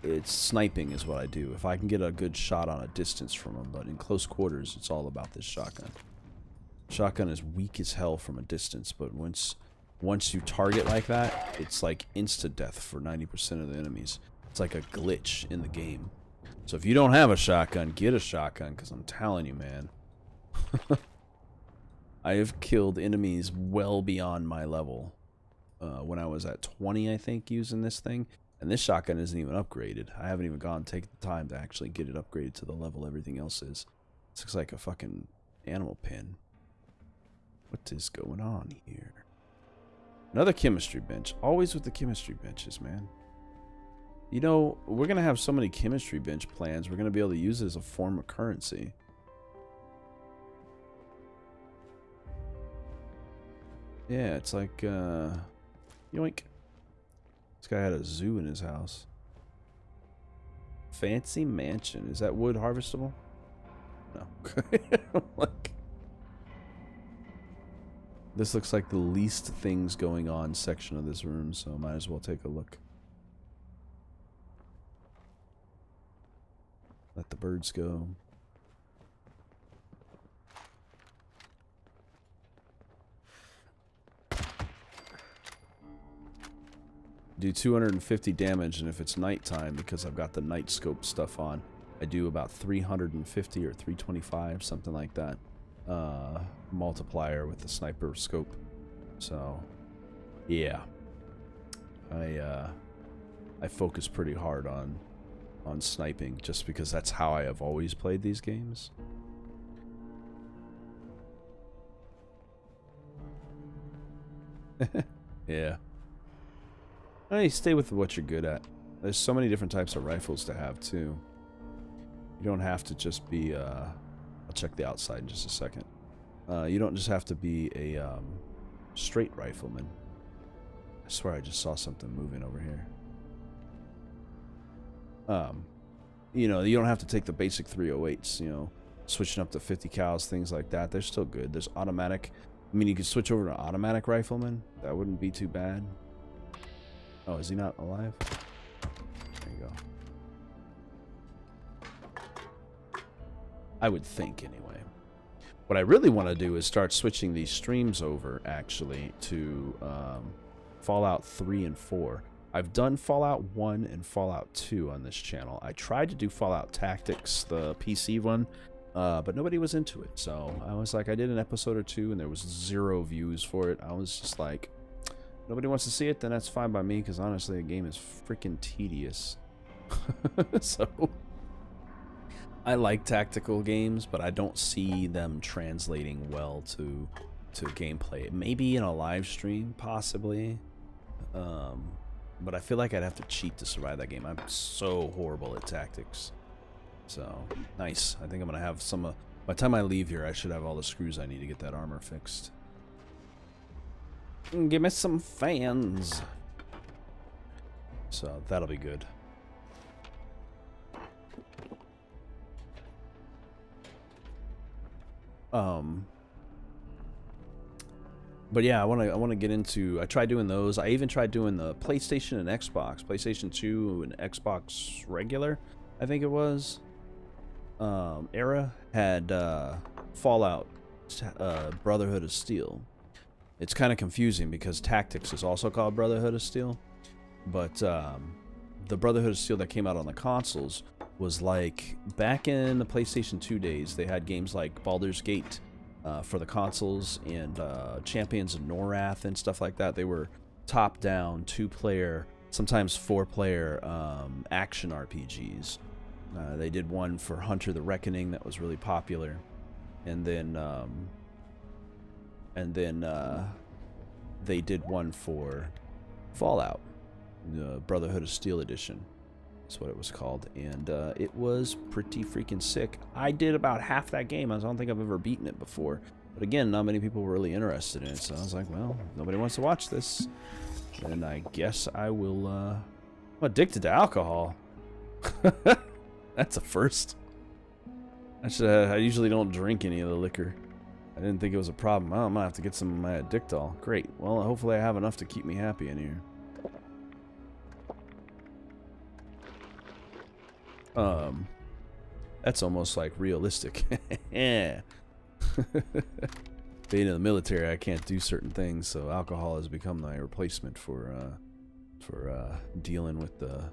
it's sniping is what I do. If I can get a good shot on a distance from them, but in close quarters, it's all about this shotgun. Shotgun is weak as hell from a distance, but once once you target like that, it's like insta death for 90% of the enemies. It's like a glitch in the game. So if you don't have a shotgun, get a shotgun, because I'm telling you, man. I have killed enemies well beyond my level when I was at 20, I think, using this thing. And this shotgun isn't even upgraded. I haven't even gone and taken the time to actually get it upgraded to the level everything else is. This looks like a fucking animal pen. What is going on here? Another chemistry bench. Always with the chemistry benches, man. You know, we're going to have so many chemistry bench plans, we're going to be able to use it as a form of currency. Yeah, it's like, yoink. This guy had a zoo in his house. Fancy mansion. Is that wood harvestable? No. Like, this looks like the least things going on section of this room, so might as well take a look. Let the birds go. Do 250 damage, and if it's nighttime, because I've got the night scope stuff on, I do about 350 or 325, something like that. Multiplier with the sniper scope. So, yeah. I focus pretty hard on sniping, just because that's how I have always played these games. Yeah. Hey, stay with what you're good at. There's so many different types of rifles to have, too. You don't have to just be, I'll check the outside in just a second. You don't just have to be a, straight rifleman. I swear I just saw something moving over here. You know, you don't have to take the basic 308s, you know, switching up to 50 cals, things like that. They're still good. There's automatic. I mean, you could switch over to automatic rifleman. That wouldn't be too bad. Oh, is he not alive? There you go. I would think, anyway. What I really want to do is start switching these streams over, actually, to Fallout 3 and 4. I've done Fallout 1 and Fallout 2 on this channel. I tried to do Fallout Tactics, the PC one, but nobody was into it. So I was like, I did an episode or two, and there was 0 views for it. I was just like, nobody wants to see it, then that's fine by me, because honestly, the game is freaking tedious. So, I like tactical games, but I don't see them translating well to gameplay. Maybe in a live stream, possibly. But I feel like I'd have to cheat to survive that game. I'm so horrible at tactics. So, nice. I think I'm going to have some... by the time I leave here, I should have all the screws I need to get that armor fixed. Give me some fans. So that'll be good. But yeah, I want to get into. I tried doing those. I even tried doing the PlayStation and Xbox, PlayStation 2 and Xbox regular, I think it was. Era had Fallout, Brotherhood of Steel. It's kind of confusing because Tactics is also called Brotherhood of Steel, but the Brotherhood of Steel that came out on the consoles was like back in the PlayStation 2 days. They had games like Baldur's Gate for the consoles and Champions of Norath and stuff like that. They were top-down, 2-player, sometimes 4-player action RPGs. They did one for Hunter the Reckoning that was really popular, and then they did one for Fallout, the Brotherhood of Steel edition. That's what it was called, and it was pretty freaking sick. I did about half that game. I don't think I've ever beaten it before, but again, not many people were really interested in it, so I was like, well, nobody wants to watch this, and I guess I will. I'm addicted to alcohol. That's a first. I usually don't drink any of the liquor. I didn't think it was a problem. Oh, I'm gonna have to get some of my Addictol. Great. Well, hopefully I have enough to keep me happy in here. That's almost like realistic. Yeah. being in the military, I can't do certain things, so alcohol has become my replacement for dealing with the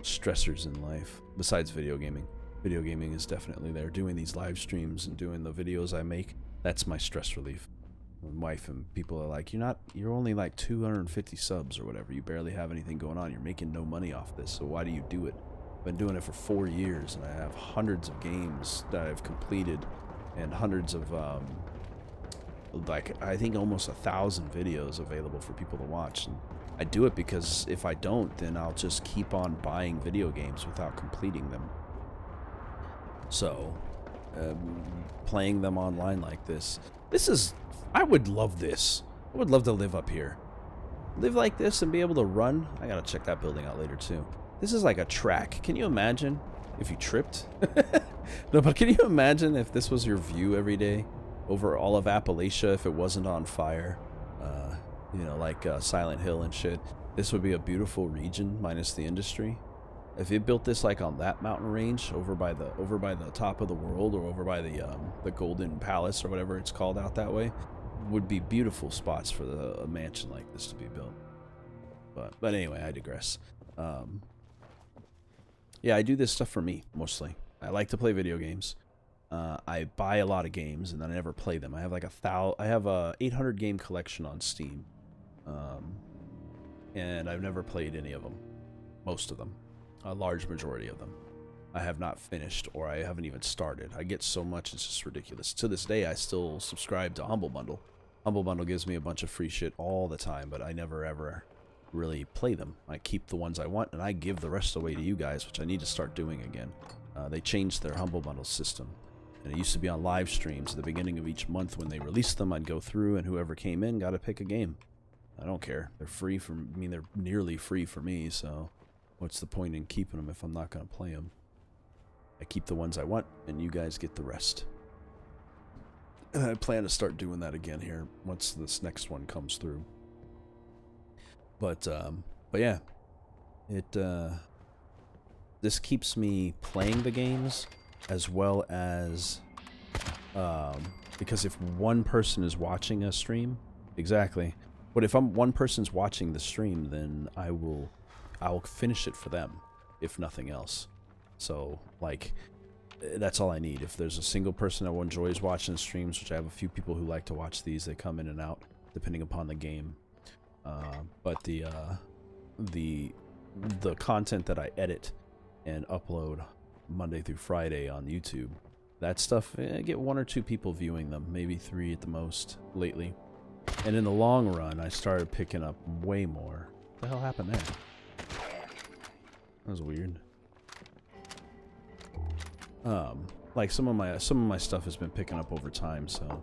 stressors in life. Besides video gaming. Video gaming is definitely there. Doing these live streams and doing the videos I make, that's my stress relief. My wife and people are like, you're only like 250 subs or whatever. You barely have anything going on. You're making no money off this, so why do you do it? I've been doing it for 4 years, and I have hundreds of games that I've completed, and hundreds of, like, I think almost 1,000 videos available for people to watch. And I do it because if I don't, then I'll just keep on buying video games without completing them. So, playing them online like this is, I would love this. I would love to live up here. Live like this and be able to run. I gotta check that building out later too. This is like a track. Can you imagine if you tripped? No, but can you imagine if this was your view every day over all of Appalachia if it wasn't on fire? You know, like Silent Hill and shit. This would be a beautiful region minus the industry. If it built this like on that mountain range over by the top of the world, or over by the Golden Palace or whatever it's called out that way, would be beautiful spots for a mansion like this to be built. But anyway, I digress. Yeah, I do this stuff for me mostly. I like to play video games. I buy a lot of games and then I never play them. I have like a 800 game collection on Steam, and I've never played any of them. Most of them. A large majority of them I have not finished, or I haven't even started. I get so much, it's just ridiculous. To this day, I still subscribe to Humble Bundle. Humble Bundle gives me a bunch of free shit all the time, but I never ever really play them. I keep the ones I want, and I give the rest away to you guys, which I need to start doing again. They changed their Humble Bundle system, and it used to be on live streams at the beginning of each month. When they released them, I'd go through, and whoever came in got to pick a game. I don't care. They're free for me. I mean, they're nearly free for me, so what's the point in keeping them if I'm not going to play them? I keep the ones I want, and you guys get the rest. And I plan to start doing that again here once this next one comes through. But yeah, this keeps me playing the games as well as, because if one person is watching a stream, exactly. But if one person's watching the stream, then I'll finish it for them, if nothing else. So, like, that's all I need. If there's a single person that enjoys watching the streams, which I have a few people who like to watch these, they come in and out, depending upon the game. But the content that I edit and upload Monday through Friday on YouTube, that stuff, I get 1 or 2 people viewing them, maybe 3 at the most lately. And in the long run, I started picking up way more. What the hell happened there? That was weird. Like some of my stuff has been picking up over time, so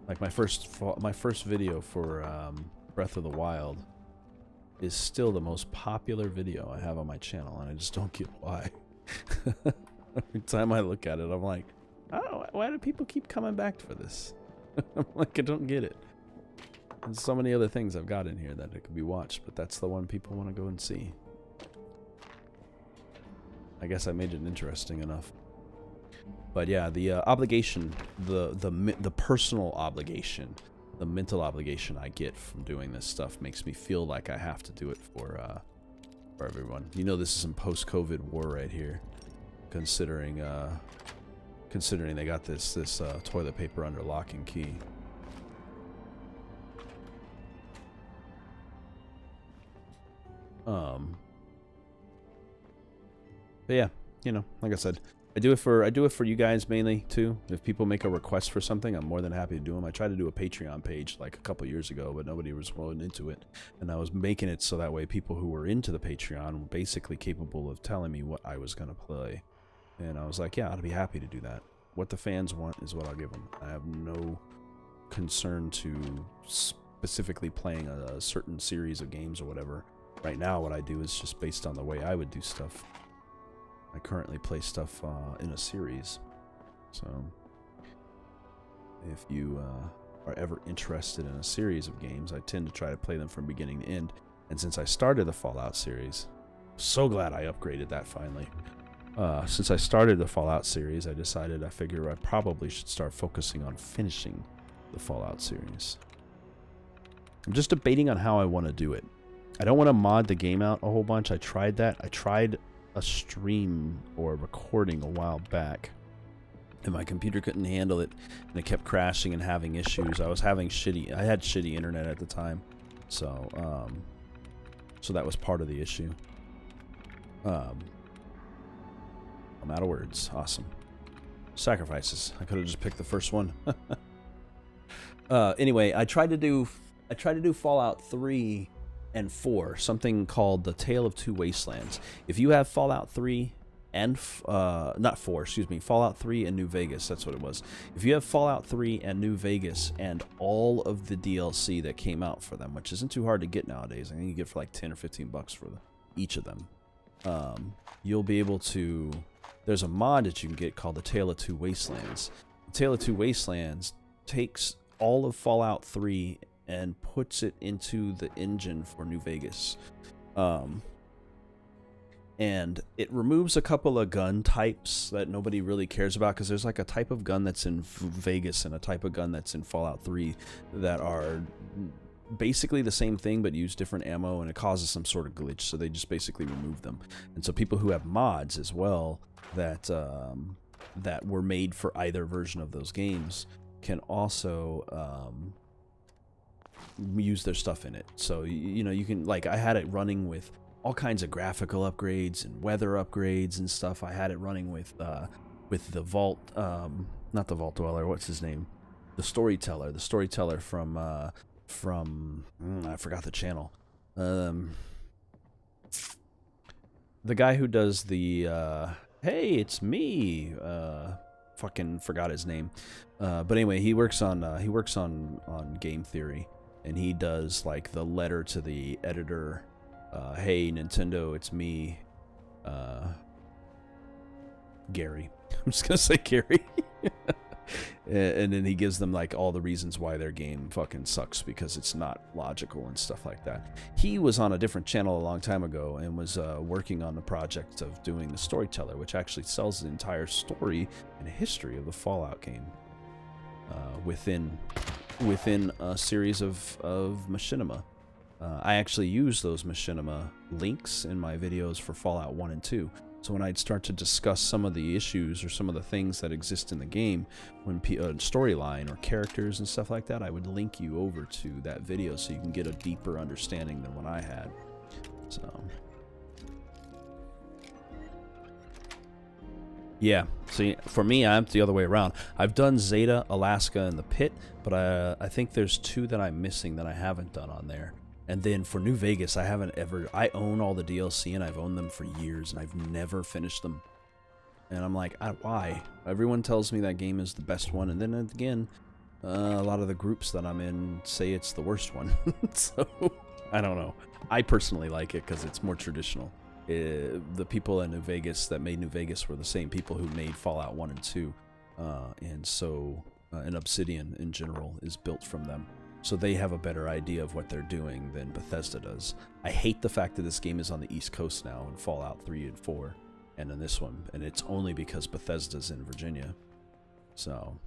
like my first video for Breath of the Wild is still the most popular video I have on my channel, and I just don't get why. Every time I look at it, I'm like, oh, why do people keep coming back for this? I'm like, I don't get it. There's so many other things I've got in here that it could be watched, but that's the one people want to go and see. I guess I made it interesting enough. But yeah, the obligation, the personal obligation, the mental obligation I get from doing this stuff makes me feel like I have to do it for everyone. You know, this is some post-COVID war right here, considering they got this toilet paper under lock and key. But yeah, you know, like I said, I do it for you guys mainly too. If people make a request for something, I'm more than happy to do them. I tried to do a Patreon page like a couple years ago, but nobody was rolling into it. And I was making it so that way people who were into the Patreon were basically capable of telling me what I was going to play. And I was like, yeah, I'd be happy to do that. What the fans want is what I'll give them. I have no concern to specifically playing a certain series of games or whatever. Right now, what I do is just based on the way I would do stuff. I currently play stuff in a series. So, if you are ever interested in a series of games, I tend to try to play them from beginning to end. And since I started the Fallout series, so glad I upgraded that finally. Since I started the Fallout series, I figure I probably should start focusing on finishing the Fallout series. I'm just debating on how I want to do it. I don't want to mod the game out a whole bunch. I tried that. I tried a stream or recording a while back, and my computer couldn't handle it, and it kept crashing and having issues. I had shitty internet at the time, so so that was part of the issue. I'm out of words. Awesome. Sacrifices. I could have just picked the first one. Anyway, I tried to do Fallout 3 and 4, something called the Tale of Two Wastelands. If you have Fallout 3 and not 4, excuse me, Fallout 3 and New Vegas, that's what it was. If you have Fallout 3 and New Vegas and all of the DLC that came out for them, which isn't too hard to get nowadays, I think you get for like 10 or 15 bucks for each of them. You'll be able to. There's a mod that you can get called the Tale of Two Wastelands. The Tale of Two Wastelands takes all of Fallout 3 and puts it into the engine for New Vegas. And it removes a couple of gun types that nobody really cares about, because there's like a type of gun that's in Vegas and a type of gun that's in Fallout 3 that are basically the same thing but use different ammo, and it causes some sort of glitch, so they just basically remove them. And so people who have mods as well that that were made for either version of those games can also use their stuff in it. So you know, you can, like, I had it running with all kinds of graphical upgrades and weather upgrades and stuff. I had it running with the Vault, not the Vault Dweller, what's his name, the Storyteller from I forgot the channel, the guy who does the hey, it's me, fucking forgot his name, but anyway, he works on game theory, and he does like the letter to the editor, hey Nintendo, it's me, Gary. I'm just gonna say Gary. And then he gives them like all the reasons why their game fucking sucks because it's not logical and stuff like that. He was on a different channel a long time ago and was working on the project of doing the Storyteller, which actually tells the entire story and history of the Fallout game within a series of machinima. I actually use those machinima links in my videos for Fallout 1 and 2. So when I'd start to discuss some of the issues or some of the things that exist in the game, when storyline or characters and stuff like that, I would link you over to that video so you can get a deeper understanding than what I had. So yeah, see, for me, I'm the other way around. I've done Zeta, Alaska, and the Pit, but I think there's 2 that I'm missing that I haven't done on there. And then for New Vegas, I own all the DLC, and I've owned them for years, and I've never finished them. And I'm like, why? Everyone tells me that game is the best one, and then again, a lot of the groups that I'm in say it's the worst one. So, I don't know. I personally like it because it's more traditional. The people in New Vegas that made New Vegas were the same people who made Fallout 1 and 2. And so, and Obsidian in general is built from them. So they have a better idea of what they're doing than Bethesda does. I hate the fact that this game is on the East Coast now in Fallout 3 and 4, and in this one, and it's only because Bethesda's in Virginia. So,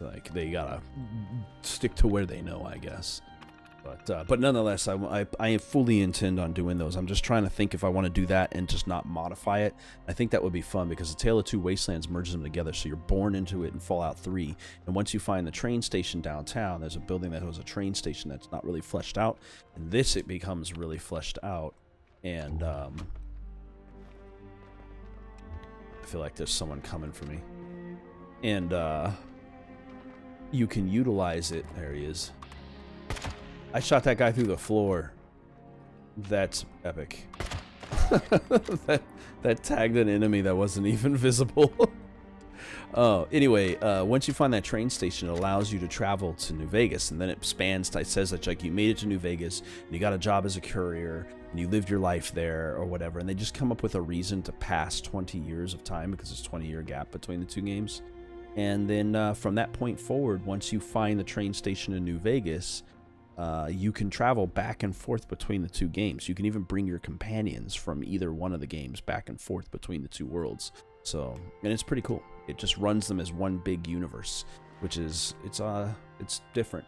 like, they gotta stick to where they know, I guess. But nonetheless, I fully intend on doing those. I'm just trying to think if I want to do that and just not modify it. I think that would be fun because the Tale of Two Wastelands merges them together, so you're born into it in Fallout 3. And once you find the train station downtown, there's a building that has a train station that's not really fleshed out. In this, it becomes really fleshed out. And I feel like there's someone coming for me. And you can utilize it. There he is. I shot that guy through the floor. That's epic. that tagged an enemy that wasn't even visible. Anyway, once you find that train station, it allows you to travel to New Vegas, and then it says that like you made it to New Vegas, and you got a job as a courier, and you lived your life there or whatever, and they just come up with a reason to pass 20 years of time because there's a 20-year gap between the 2 games. And then from that point forward, once you find the train station in New Vegas, you can travel back and forth between the 2 games. You can even bring your companions from either one of the games back and forth between the 2 worlds. So, and it's pretty cool. It just runs them as one big universe which is it's different.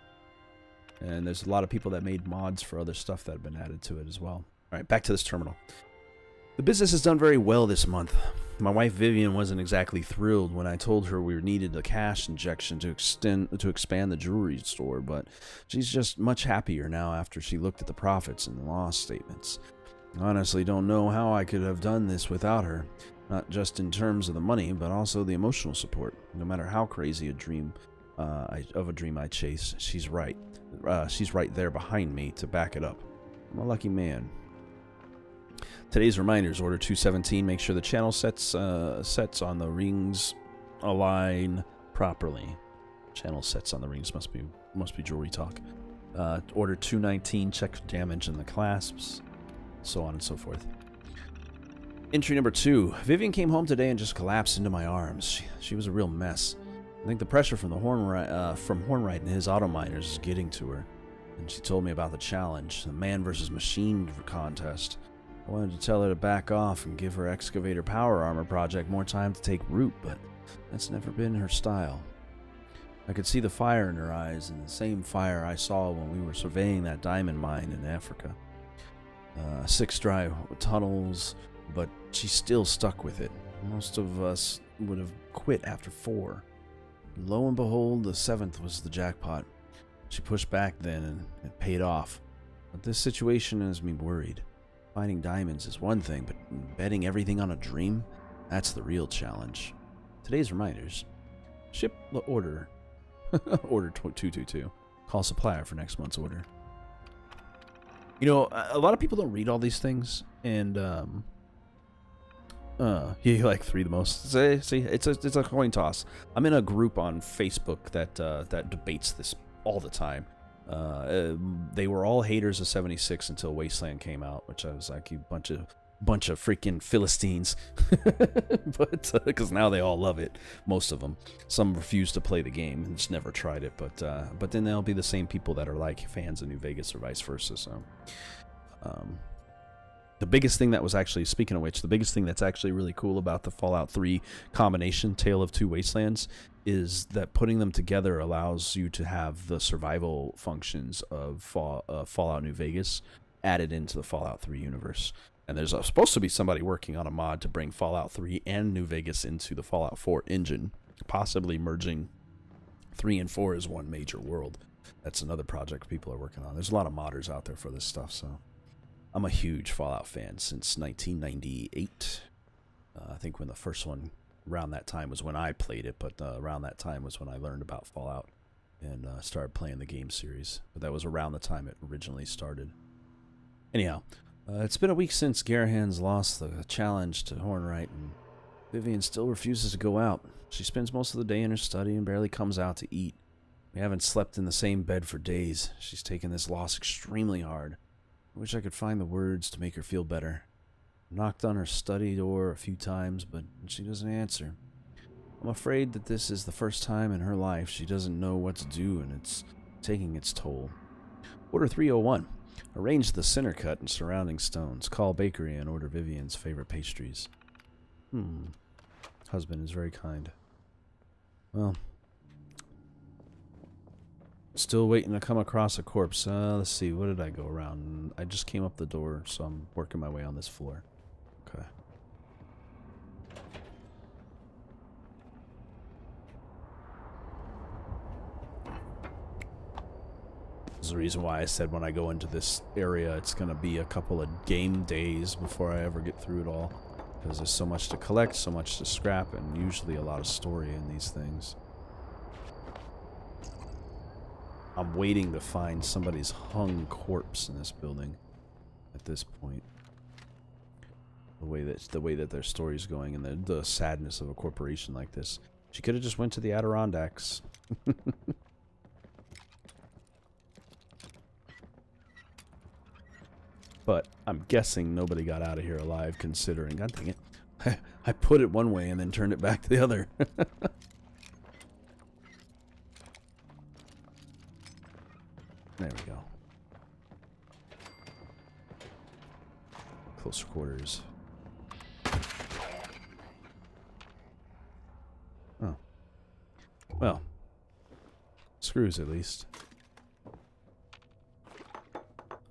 And there's a lot of people that made mods for other stuff that have been added to it as well. All right, back to this terminal. The business has done very well this month. My wife Vivian wasn't exactly thrilled when I told her we needed a cash injection to expand the jewelry store, but she's just much happier now after she looked at the profits and loss statements. I honestly don't know how I could have done this without her, not just in terms of the money, but also the emotional support. No matter how crazy a dream I chase, she's right. She's right there behind me to back it up. I'm a lucky man. Today's reminders: order 217. Make sure the channel sets on the rings align properly. Channel sets on the rings must be jewelry talk. Order 219. Check for damage in the clasps, so on and so forth. Entry number 2. Vivian came home today and just collapsed into my arms. She was a real mess. I think the pressure from the Hornwright and his auto miners is getting to her. And she told me about the challenge, the man versus machine contest. I wanted to tell her to back off and give her excavator power armor project more time to take root, but that's never been her style. I could see the fire in her eyes, and the same fire I saw when we were surveying that diamond mine in Africa. 6 dry tunnels, but she still stuck with it. Most of us would have quit after 4. Lo and behold, the 7th was the jackpot. She pushed back then, and it paid off. But this situation has me worried. Finding diamonds is one thing, but betting everything on a dream? That's the real challenge. Today's reminders. Ship the order. Order 222. Call supplier for next month's order. You know, a lot of people don't read all these things, and you like 3 the most. See, it's a coin toss. I'm in a group on Facebook that debates this all the time. They were all haters of 76 until Wasteland came out, which I was like, you bunch of freaking Philistines. But because now they all love it, most of them. Some refuse to play the game and just never tried it. But then they'll be the same people that are like fans of New Vegas or vice versa. So, the biggest thing that was actually, speaking of which, the biggest thing that's actually really cool about the Fallout 3 combination, Tale of Two Wastelands, is that putting them together allows you to have the survival functions of Fallout New Vegas added into the Fallout 3 universe. And there's supposed to be somebody working on a mod to bring Fallout 3 and New Vegas into the Fallout 4 engine, possibly merging 3 and 4 as one major world. That's another project people are working on. There's a lot of modders out there for this stuff, so I'm a huge Fallout fan since 1998. I think when the first one, around that time was when I played it, but around that time was when I learned about Fallout and started playing the game series. But that was around the time it originally started. Anyhow, it's been a week since Garahan's lost the challenge to Hornwright, and Vivian still refuses to go out. She spends most of the day in her study and barely comes out to eat. We haven't slept in the same bed for days. She's taken this loss extremely hard. I wish I could find the words to make her feel better. Knocked on her study door a few times, but she doesn't answer. I'm afraid that this is the first time in her life she doesn't know what to do, and it's taking its toll. Order 301. Arrange the center cut and surrounding stones. Call bakery and order Vivian's favorite pastries. Husband is very kind. Well, still waiting to come across a corpse. Let's see, what did I go around? I just came up the door, so I'm working my way on this floor. Okay. This is the reason why I said when I go into this area, it's going to be a couple of game days before I ever get through it all. Because there's so much to collect, so much to scrap, and usually a lot of story in these things. I'm waiting to find somebody's hung corpse in this building at this point. The way that their story's going, and the sadness of a corporation like this. She could have just went to the Adirondacks. But I'm guessing nobody got out of here alive, considering. God dang it. I put it one way and then turned it back to the other. There we go. Close quarters. Oh. Well, Screws, at least. I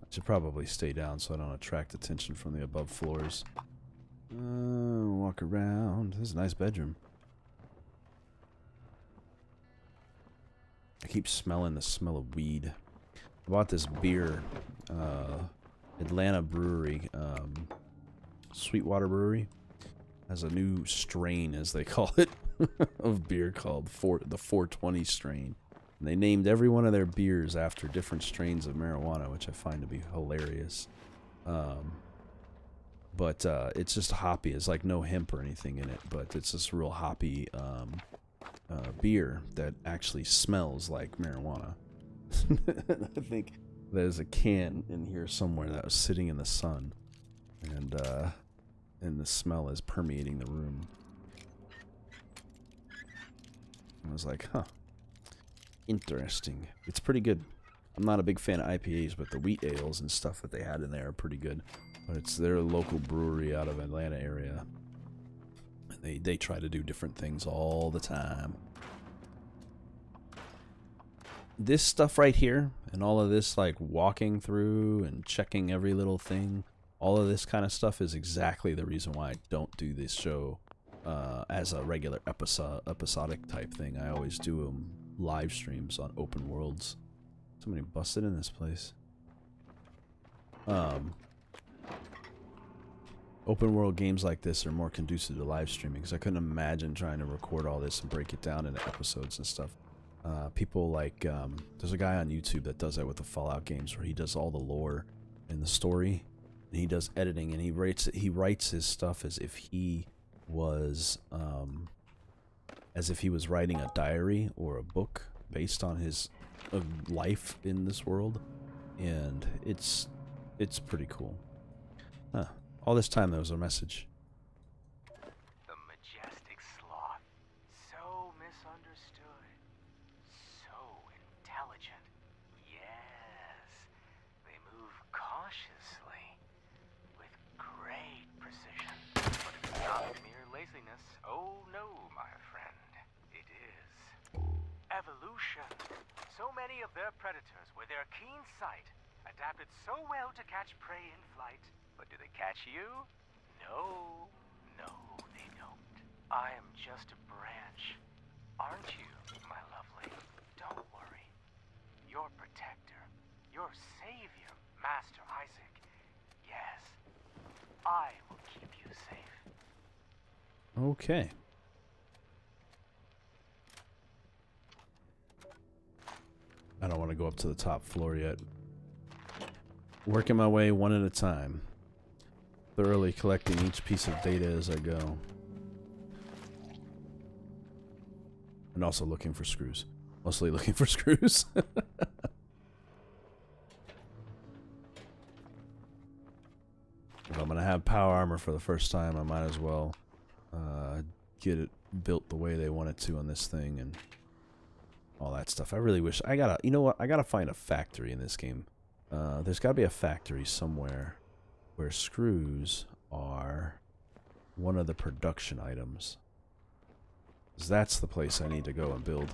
should probably stay down so I don't attract attention from the above floors. Walk around. This is a nice bedroom. I keep smelling the smell of weed. I bought this beer. Atlanta brewery. Sweetwater Brewery has a new strain, as they call it, of beer called the 420 strain. And they named every one of their beers after different strains of marijuana, which I find to be hilarious. But it's just hoppy. It's like no hemp or anything in it, but it's this real hoppy beer that actually smells like marijuana. I think there's a can in here somewhere that was sitting in the sun, and the smell is permeating the room. I was like, huh. Interesting. It's pretty good. I'm not a big fan of IPAs, but the wheat ales and stuff that they had in there are pretty good. But it's their local brewery out of Atlanta area. They try to do different things all the time. This stuff right here, and all of this like walking through and checking every little thing, all of this kind of stuff is exactly the reason why I don't do this show as a regular episodic type thing. I always do live streams on open worlds. Somebody busted in this place. Open world games like this are more conducive to live streaming, because I couldn't imagine trying to record all this and break it down into episodes and stuff. People like, there's a guy on YouTube that does that with the Fallout games, where he does all the lore and the story, and he does editing, and he writes his stuff as if he was writing a diary or a book based on his life in this world, and it's pretty cool. Huh. All this time there was a message. The majestic sloth. So misunderstood. So intelligent. Yes. They move cautiously. With great precision. But it's not mere laziness. Oh no, my friend. It is evolution. So many of their predators, with their keen sight, adapted so well to catch prey in flight. But do they catch you? No, no, they don't. I am just a branch. Aren't you, my lovely? Don't worry. Your protector, your savior, Master Isaac. Yes, I will keep you safe. Okay. I don't want to go up to the top floor yet. Working my way one at a time. Thoroughly collecting each piece of data as I go. And also looking for screws. Mostly looking for screws. If I'm going to have power armor for the first time, I might as well get it built the way they want it to on this thing and all that stuff. I really wish... you know what? I gotta find a factory in this game. There's gotta be a factory somewhere where screws are one of the production items. 'Cause that's the place I need to go and build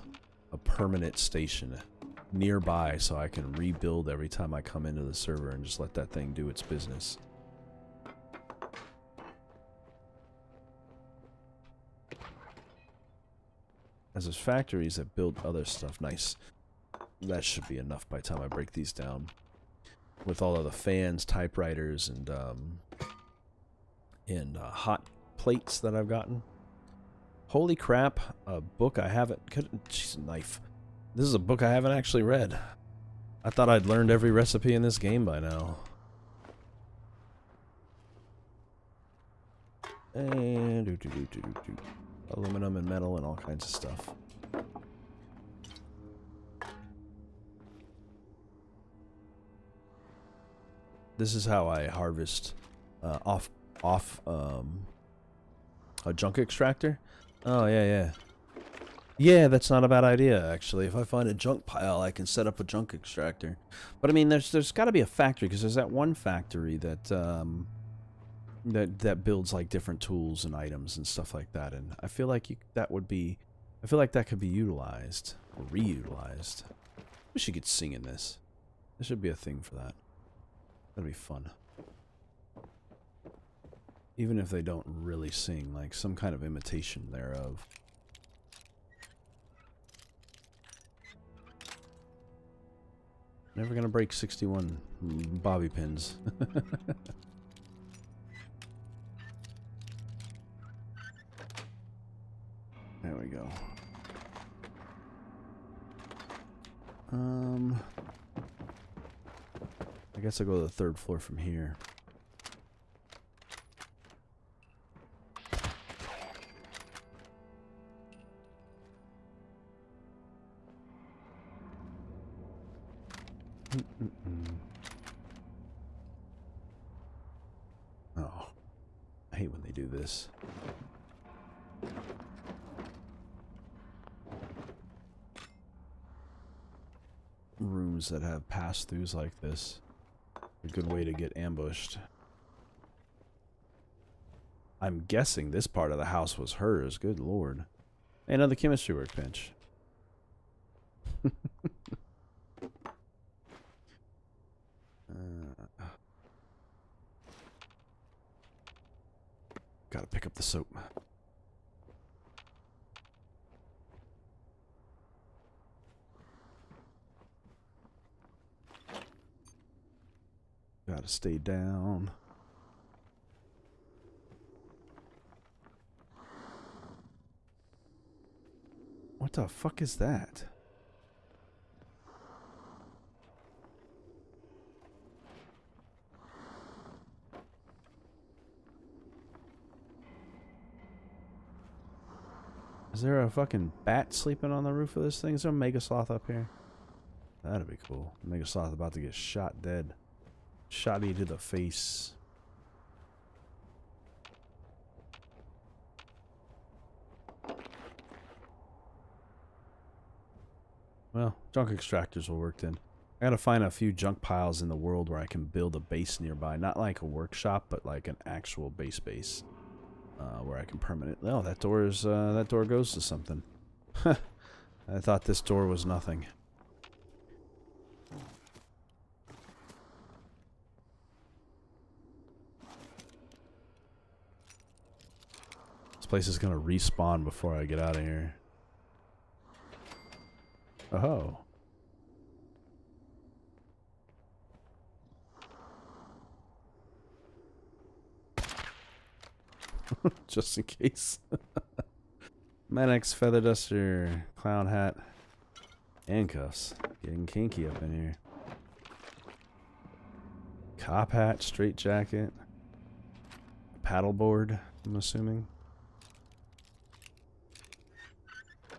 a permanent station nearby so I can rebuild every time I come into the server and just let that thing do its business. As there's factories that build other stuff. Nice. That should be enough by the time I break these down. With all of the fans, typewriters, and hot plates that I've gotten. Holy crap, a book I haven't... Jeez, knife. This is a book I haven't actually read. I thought I'd learned every recipe in this game by now. And... aluminum and metal and all kinds of stuff. This is how I harvest off a junk extractor. Oh yeah. Yeah, that's not a bad idea actually. If I find a junk pile, I can set up a junk extractor. But I mean, there's got to be a factory, because there's that one factory that that builds like different tools and items and stuff like that. And I feel like that could be utilized. Reutilized. Wish you could sing in this. There should be a thing for that. That'd be fun. Even if they don't really sing, like some kind of imitation thereof. Never gonna break 61 bobby pins. There we go. I guess I'll go to the third floor from here. Oh, I hate when they do this. Rooms that have pass-throughs like this. A good way to get ambushed. I'm guessing this part of the house was hers. Good lord. Hey, another chemistry workbench. Gotta pick up the soap. Gotta stay down. What the fuck is that? Is there a fucking bat sleeping on the roof of this thing? Is there a mega sloth up here? That'd be cool. Mega sloth about to get shot dead. Shotty to the face. Well, junk extractors will work then. I gotta find a few junk piles in the world where I can build a base nearby. Not like a workshop, but like an actual base. Where I can permanent. Oh, that door is that door goes to something. I thought this door was nothing. This place is gonna respawn before I get out of here. Oh. Just in case. Maddox, feather duster, clown hat, handcuffs. Getting kinky up in here. Cop hat, straight jacket, paddleboard, I'm assuming.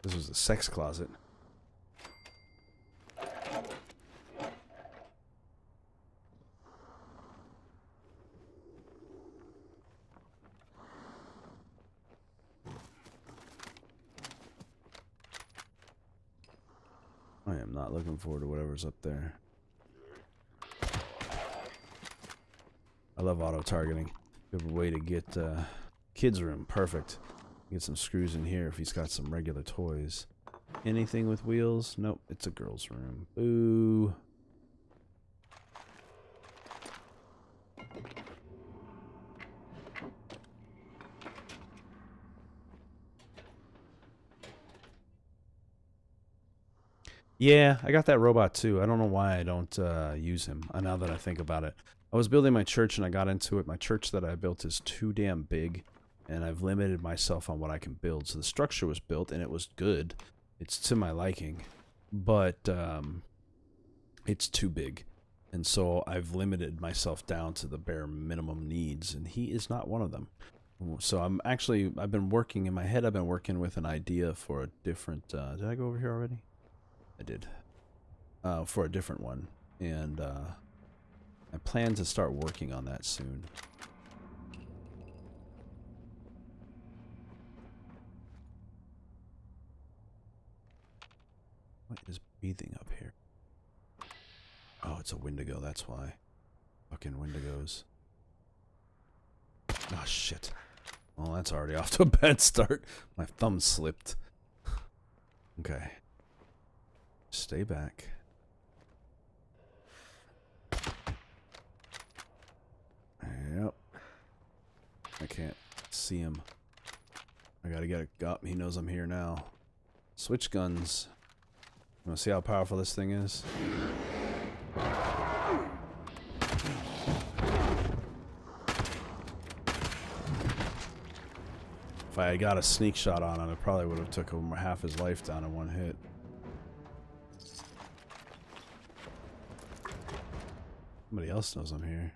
This was a sex closet. I am not looking forward to whatever's up there. I love auto-targeting. Good way to get kids' room. Perfect. Get some screws in here if he's got some regular toys. Anything with wheels? Nope, it's a girl's room. Boo. Yeah, I got that robot too. I don't know why I don't use him, now that I think about it. I was building my church and I got into it. My church that I built is too damn big, and I've limited myself on what I can build. So the structure was built and it was good. It's to my liking, but it's too big. And so I've limited myself down to the bare minimum needs, and he is not one of them. So I've been working in my head, I've been working with an idea for a different, did I go over here already? I did. For a different one. And I plan to start working on that soon. What is breathing up here? Oh, it's a Wendigo, that's why. Fucking Wendigos. Oh, shit. Well, that's already off to a bad start. My thumb slipped. Okay. Stay back. Yep. I can't see him. I gotta get a up. He knows I'm here now. Switch guns. You wanna see how powerful this thing is? If I had got a sneak shot on him, it probably would have took him half his life down in one hit. Somebody else knows I'm here.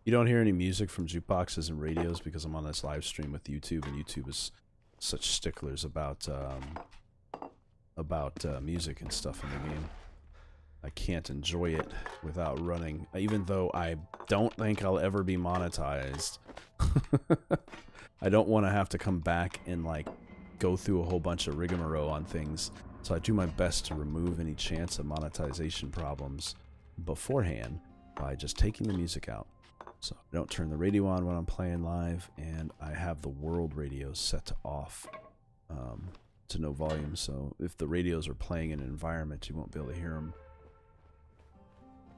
You don't hear any music from jukeboxes and radios because I'm on this live stream with YouTube, and YouTube is such sticklers about music and stuff in the game. I can't enjoy it without running, even though I don't think I'll ever be monetized. I don't want to have to come back and like go through a whole bunch of rigmarole on things, so I do my best to remove any chance of monetization problems beforehand by just taking the music out. So I don't turn the radio on when I'm playing live, and I have the world radio set to off, to no volume, so if the radios are playing in an environment, you won't be able to hear them.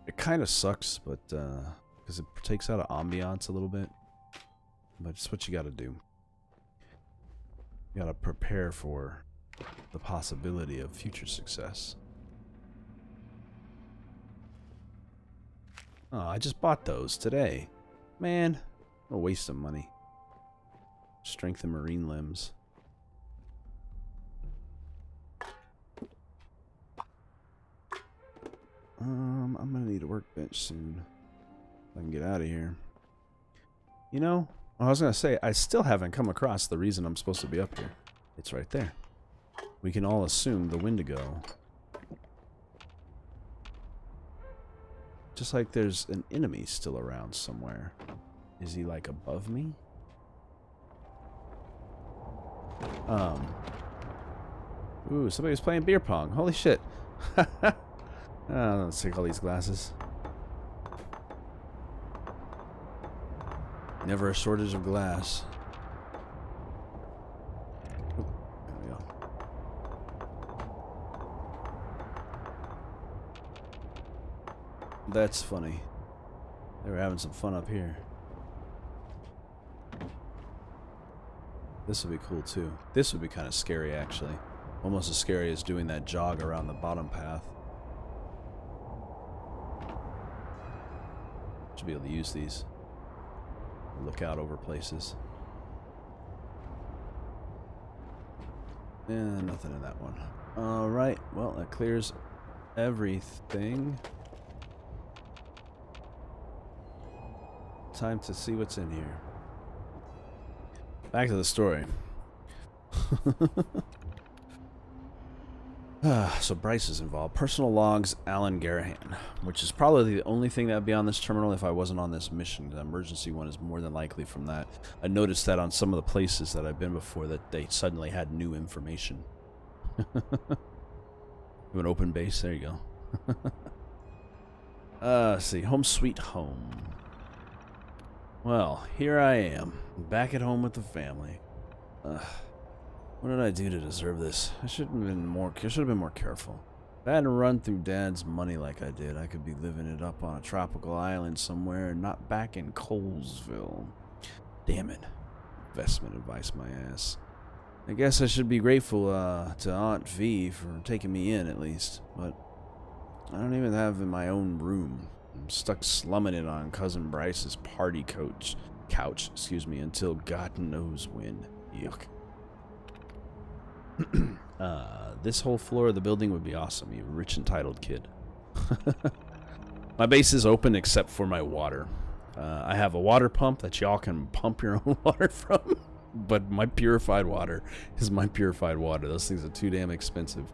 It kind of sucks, but because it takes out of ambiance a little bit, but it's what you got to do. You got to prepare for the possibility of future success. Oh, I just bought those today. Man, a waste of money. Strengthen marine limbs. I'm gonna need a workbench soon. If I can get out of here. You know, I was gonna say, I still haven't come across the reason I'm supposed to be up here. It's right there. We can all assume the Wendigo. Just like there's an enemy still around somewhere. Is he like above me? Ooh, somebody's playing beer pong. Holy shit. Let's take all these glasses. Never a shortage of glass. Oop, there we go. That's funny. They were having some fun up here. This would be cool too. This would be kind of scary actually. Almost as scary as doing that jog around the bottom path. Should be able to use these. Look out over places. And nothing in that one. Alright, well that clears everything. Time to see what's in here. Back to the story. So Bryce is involved. Personal logs, Alan Garahan, which is probably the only thing that would be on this terminal if I wasn't on this mission. The emergency one is more than likely from that. I noticed that on some of the places that I've been before that they suddenly had new information. An open base, there you go. Let's see, home sweet home. Well, here I am, back at home with the family. What did I do to deserve this? I should have been more careful. If I hadn't run through Dad's money like I did, I could be living it up on a tropical island somewhere and not back in Colesville. Damn it. Investment advice, my ass. I guess I should be grateful to Aunt V for taking me in, at least. But I don't even have my own room. I'm stuck slumming it on Cousin Bryce's party couch, until God knows when. Yuck. This whole floor of the building would be awesome, you rich entitled kid. My base is open except for my water. I have a water pump that y'all can pump your own water from, but my purified water is my purified water. Those things are too damn expensive.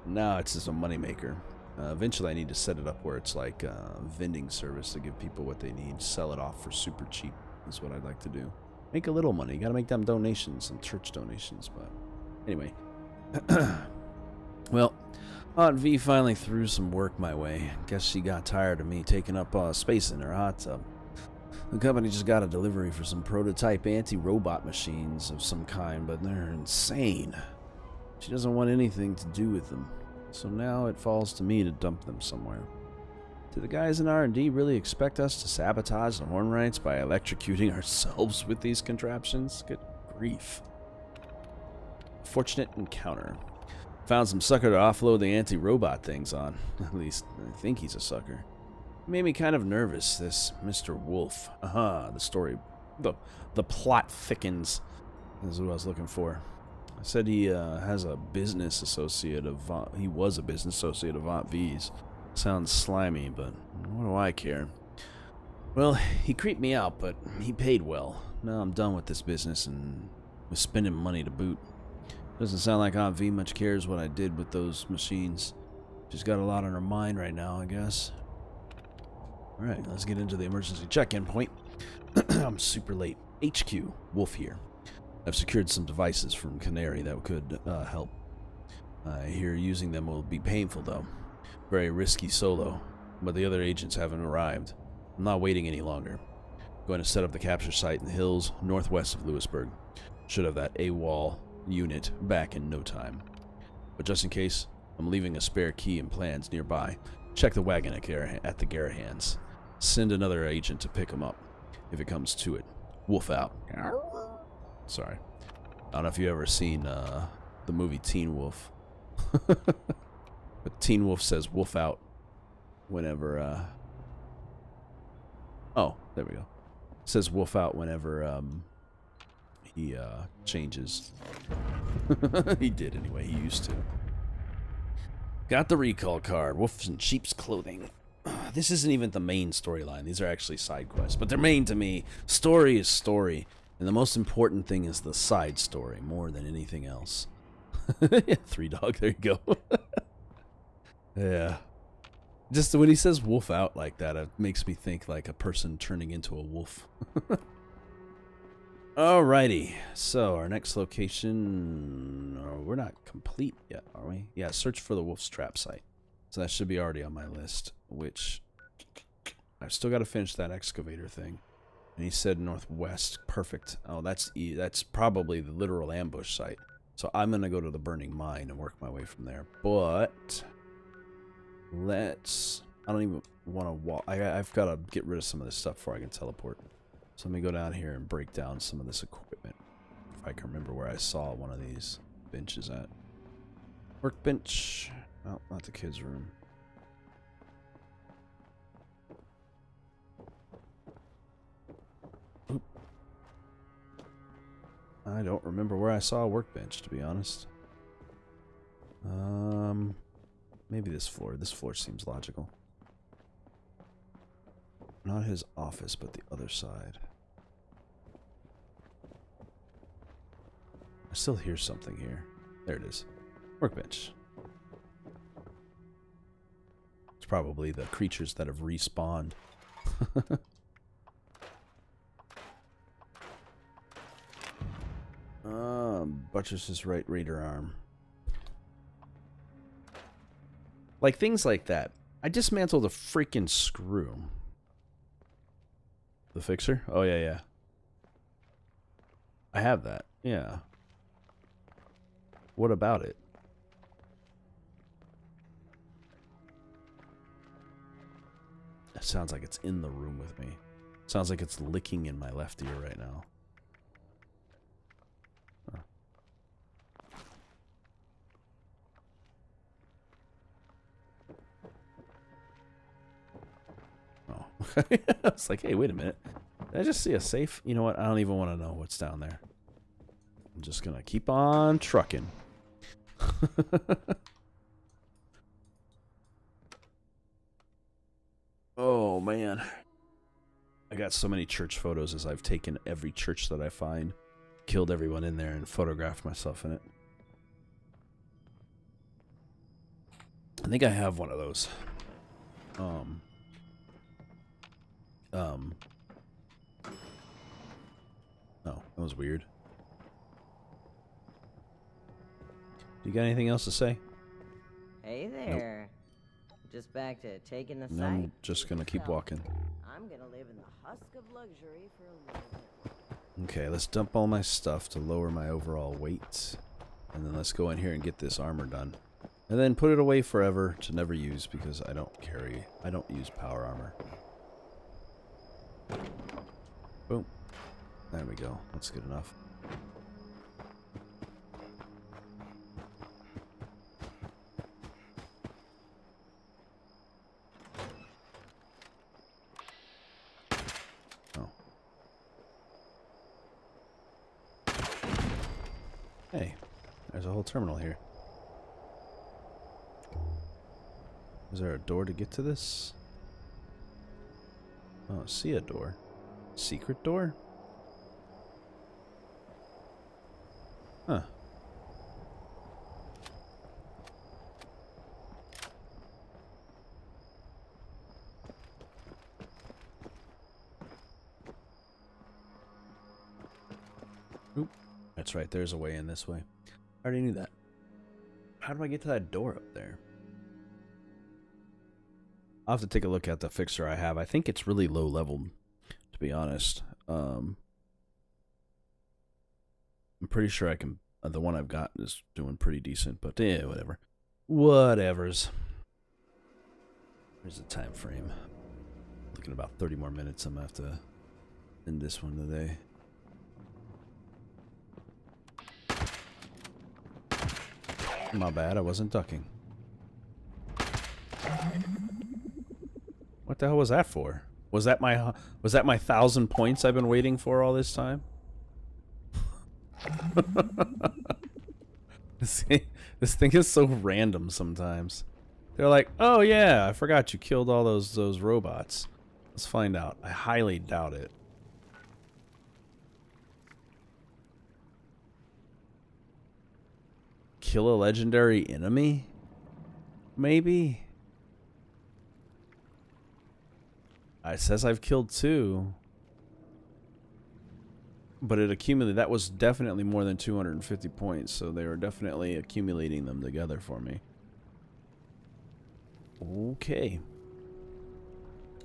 No, it's just a moneymaker. Eventually I need to set it up where it's like a vending service to give people what they need, sell it off for super cheap is what I'd like to do. Make a little money. You gotta make them donations, some church donations, but anyway. Well, Aunt V finally threw some work my way. Guess she got tired of me taking up space in her hot tub. The company just got a delivery for some prototype anti-robot machines of some kind, but they're insane. She doesn't want anything to do with them, so now it falls to me to dump them somewhere. Do the guys in R&D really expect us to sabotage the horn rights by electrocuting ourselves with these contraptions? Good grief. Fortunate encounter. Found some sucker to offload the anti-robot things on. At least, I think he's a sucker. It made me kind of nervous, this Mr. Wolf. The story, the plot thickens. This is what I was looking for. I said he has a business associate of, he was a business associate of Aunt V's. Sounds slimy, but what do I care? Well, he creeped me out, but he paid well. Now I'm done with this business and with spending money to boot. Doesn't sound like Aunt V much cares what I did with those machines. She's got a lot on her mind right now, I guess. Alright, let's get into the emergency check-in point. I'm super late. HQ, Wolf here. I've secured some devices from Canary that could help. I hear using them will be painful, though. Very risky solo, but the other agents haven't arrived. I'm not waiting any longer. Going to set up the capture site in the hills northwest of Lewisburg. Should have that AWOL unit back in no time. But just in case, I'm leaving a spare key and plans nearby. Check the wagon at the Garahans. Send another agent to pick him up, if it comes to it. Wolf out. Sorry. I don't know if you've ever seen the movie Teen Wolf. But Teen Wolf says wolf out whenever, oh, there we go. It says wolf out whenever, he, changes. He did anyway, he used to. Got the recall card. Wolves in sheep's clothing. This isn't even the main storyline. These are actually side quests, but they're main to me. Story is story, and the most important thing is the side story more than anything else. 3 dog, there you go. Yeah. Just when he says wolf out like that, it makes me think like a person turning into a wolf. Alrighty. So, our next location... we're not complete yet, are we? Yeah, search for the Wolf's Trap site. So that should be already on my list, which... I've still got to finish that excavator thing. And he said northwest. Perfect. Oh, that's probably the literal ambush site. So I'm going to go to the burning mine and work my way from there. But... let's... I don't even want to walk. I've got to get rid of some of this stuff before I can teleport. So let me go down here and break down some of this equipment. If I can remember where I saw one of these benches at. Workbench. Oh, not the kids' room. Oop. I don't remember where I saw a workbench, to be honest. Maybe this floor. This floor seems logical. Not his office, but the other side. I still hear something here. There it is. Workbench. It's probably the creatures that have respawned. Buttress his right raider arm. Like things like that. I dismantled a freaking screw. The fixer? Oh, yeah, yeah. I have that. Yeah. What about it? It sounds like it's in the room with me. Sounds like it's licking in my left ear right now. Huh. Oh. I was like, hey, wait a minute. Did I just see a safe? You know what? I don't even want to know what's down there. I'm just going to keep on trucking. Oh, man. I got so many church photos as I've taken every church that I find, killed everyone in there, and photographed myself in it. I think I have one of those. Oh, that was weird. You got anything else to say? Hey there. Nope. Just back to taking the site. I'm just gonna keep walking. I'm gonna live in the husk of luxury for a little bit. Okay, let's dump all my stuff to lower my overall weight. And then let's go in here and get this armor done. And then put it away forever to never use because I don't use power armor. Boom. There we go. That's good enough. Oh. Hey, there's a whole terminal here. Is there a door to get to this? Oh, I see a door. Secret door? Huh. Oop. That's right, there's a way in this way. I already knew that. How do I get to that door up there? I'll have to take a look at the fixer I have. I think it's really low leveled, to be honest. I'm pretty sure I can. The one I've got is doing pretty decent, but yeah, whatever. Whatevers. Here's the time frame. Looking at about 30 more minutes. I'm gonna have to end this one today. My bad, I wasn't ducking. What the hell was that for? Was that my 1,000 points I've been waiting for all this time? This thing is so random sometimes. They're like, "Oh yeah, I forgot you killed all those robots." Let's find out. I highly doubt it. Kill a legendary enemy? Maybe. It says I've killed 2. But it accumulated. That was definitely more than 250 points, so they were definitely accumulating them together for me. Okay.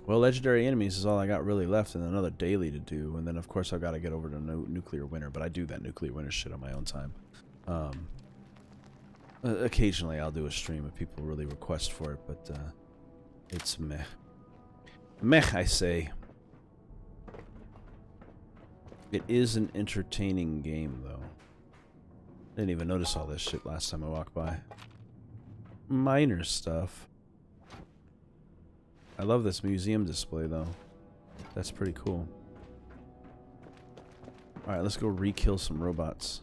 Well, legendary enemies is all I got really left, and another daily to do. And then, of course, I've got to get over to nuclear winter, but I do that nuclear winter shit on my own time. Occasionally, I'll do a stream if people really request for it, but it's meh. Meh, I say. It is an entertaining game, though. Didn't even notice all this shit last time I walked by. Minor stuff. I love this museum display, though. That's pretty cool. Alright, let's go re-kill some robots.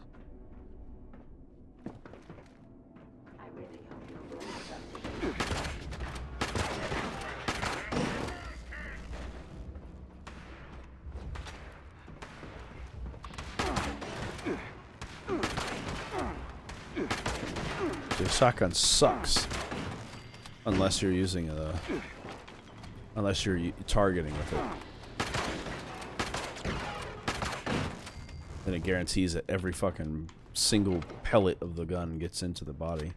Shotgun sucks unless you're using unless you're targeting with it. Then it guarantees that every fucking single pellet of the gun gets into the body.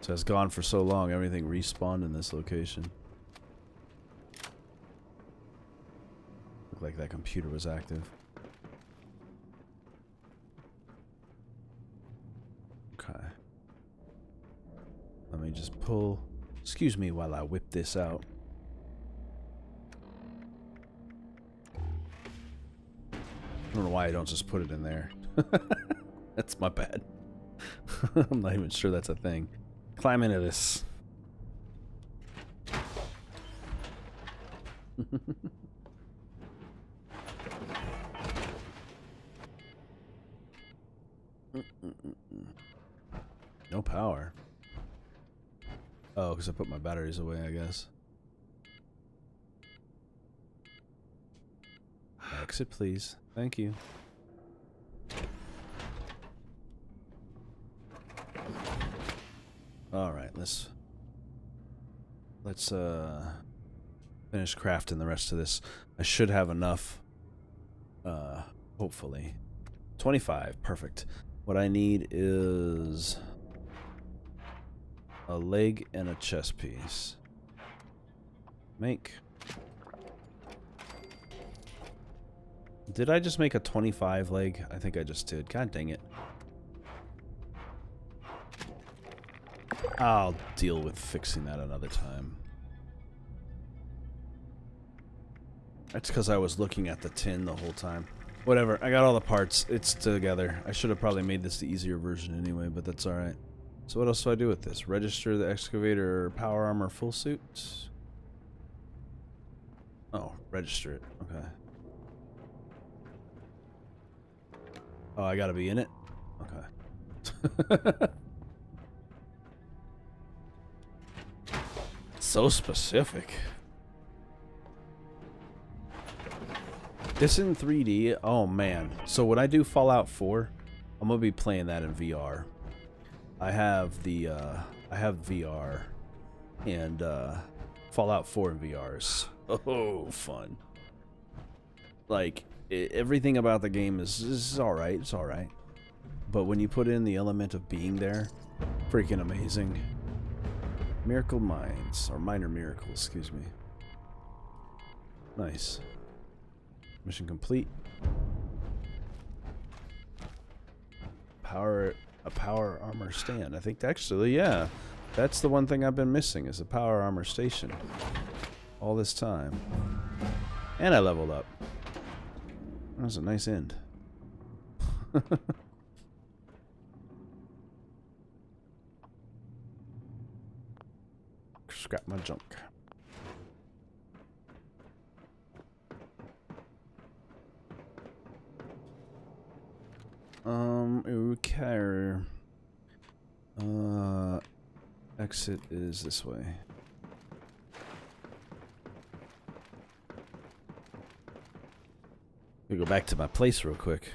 So it's gone for so long, everything respawned in this location. Looked like that computer was active. Okay. Let me just pull. Excuse me while I whip this out. I don't know why I don't just put it in there. That's my bad. I'm not even sure that's a thing. Climb into this. No power. Oh, because I put my batteries away, I guess. Exit, please. Thank you. All right, let's finish crafting the rest of this. I should have enough. Hopefully, 25. Perfect. What I need is a leg and a chest piece. Make. Did I just make a 25 leg? I think I just did. God dang it. I'll deal with fixing that another time. That's because I was looking at the tin the whole time. Whatever, I got all the parts. It's together. I should have probably made this the easier version anyway, but that's alright. So what else do I do with this? Register the excavator power armor full suit? Oh, register it. Okay. Oh, I gotta be in it? Okay. So specific. This in 3D? Oh man. So when I do Fallout 4, I'm gonna be playing that in VR. I have the VR and Fallout 4 in VR is so fun. Like everything about the game is alright, it's alright. But when you put in the element of being there, freaking amazing. Miracle Mines, or Minor Miracles, excuse me. Nice. Mission complete. A power armor stand. I think actually, yeah. That's the one thing I've been missing, is a power armor station. All this time. And I leveled up. That was a nice end. Scrap my junk. Okay. Exit is this way. Let me go back to my place real quick.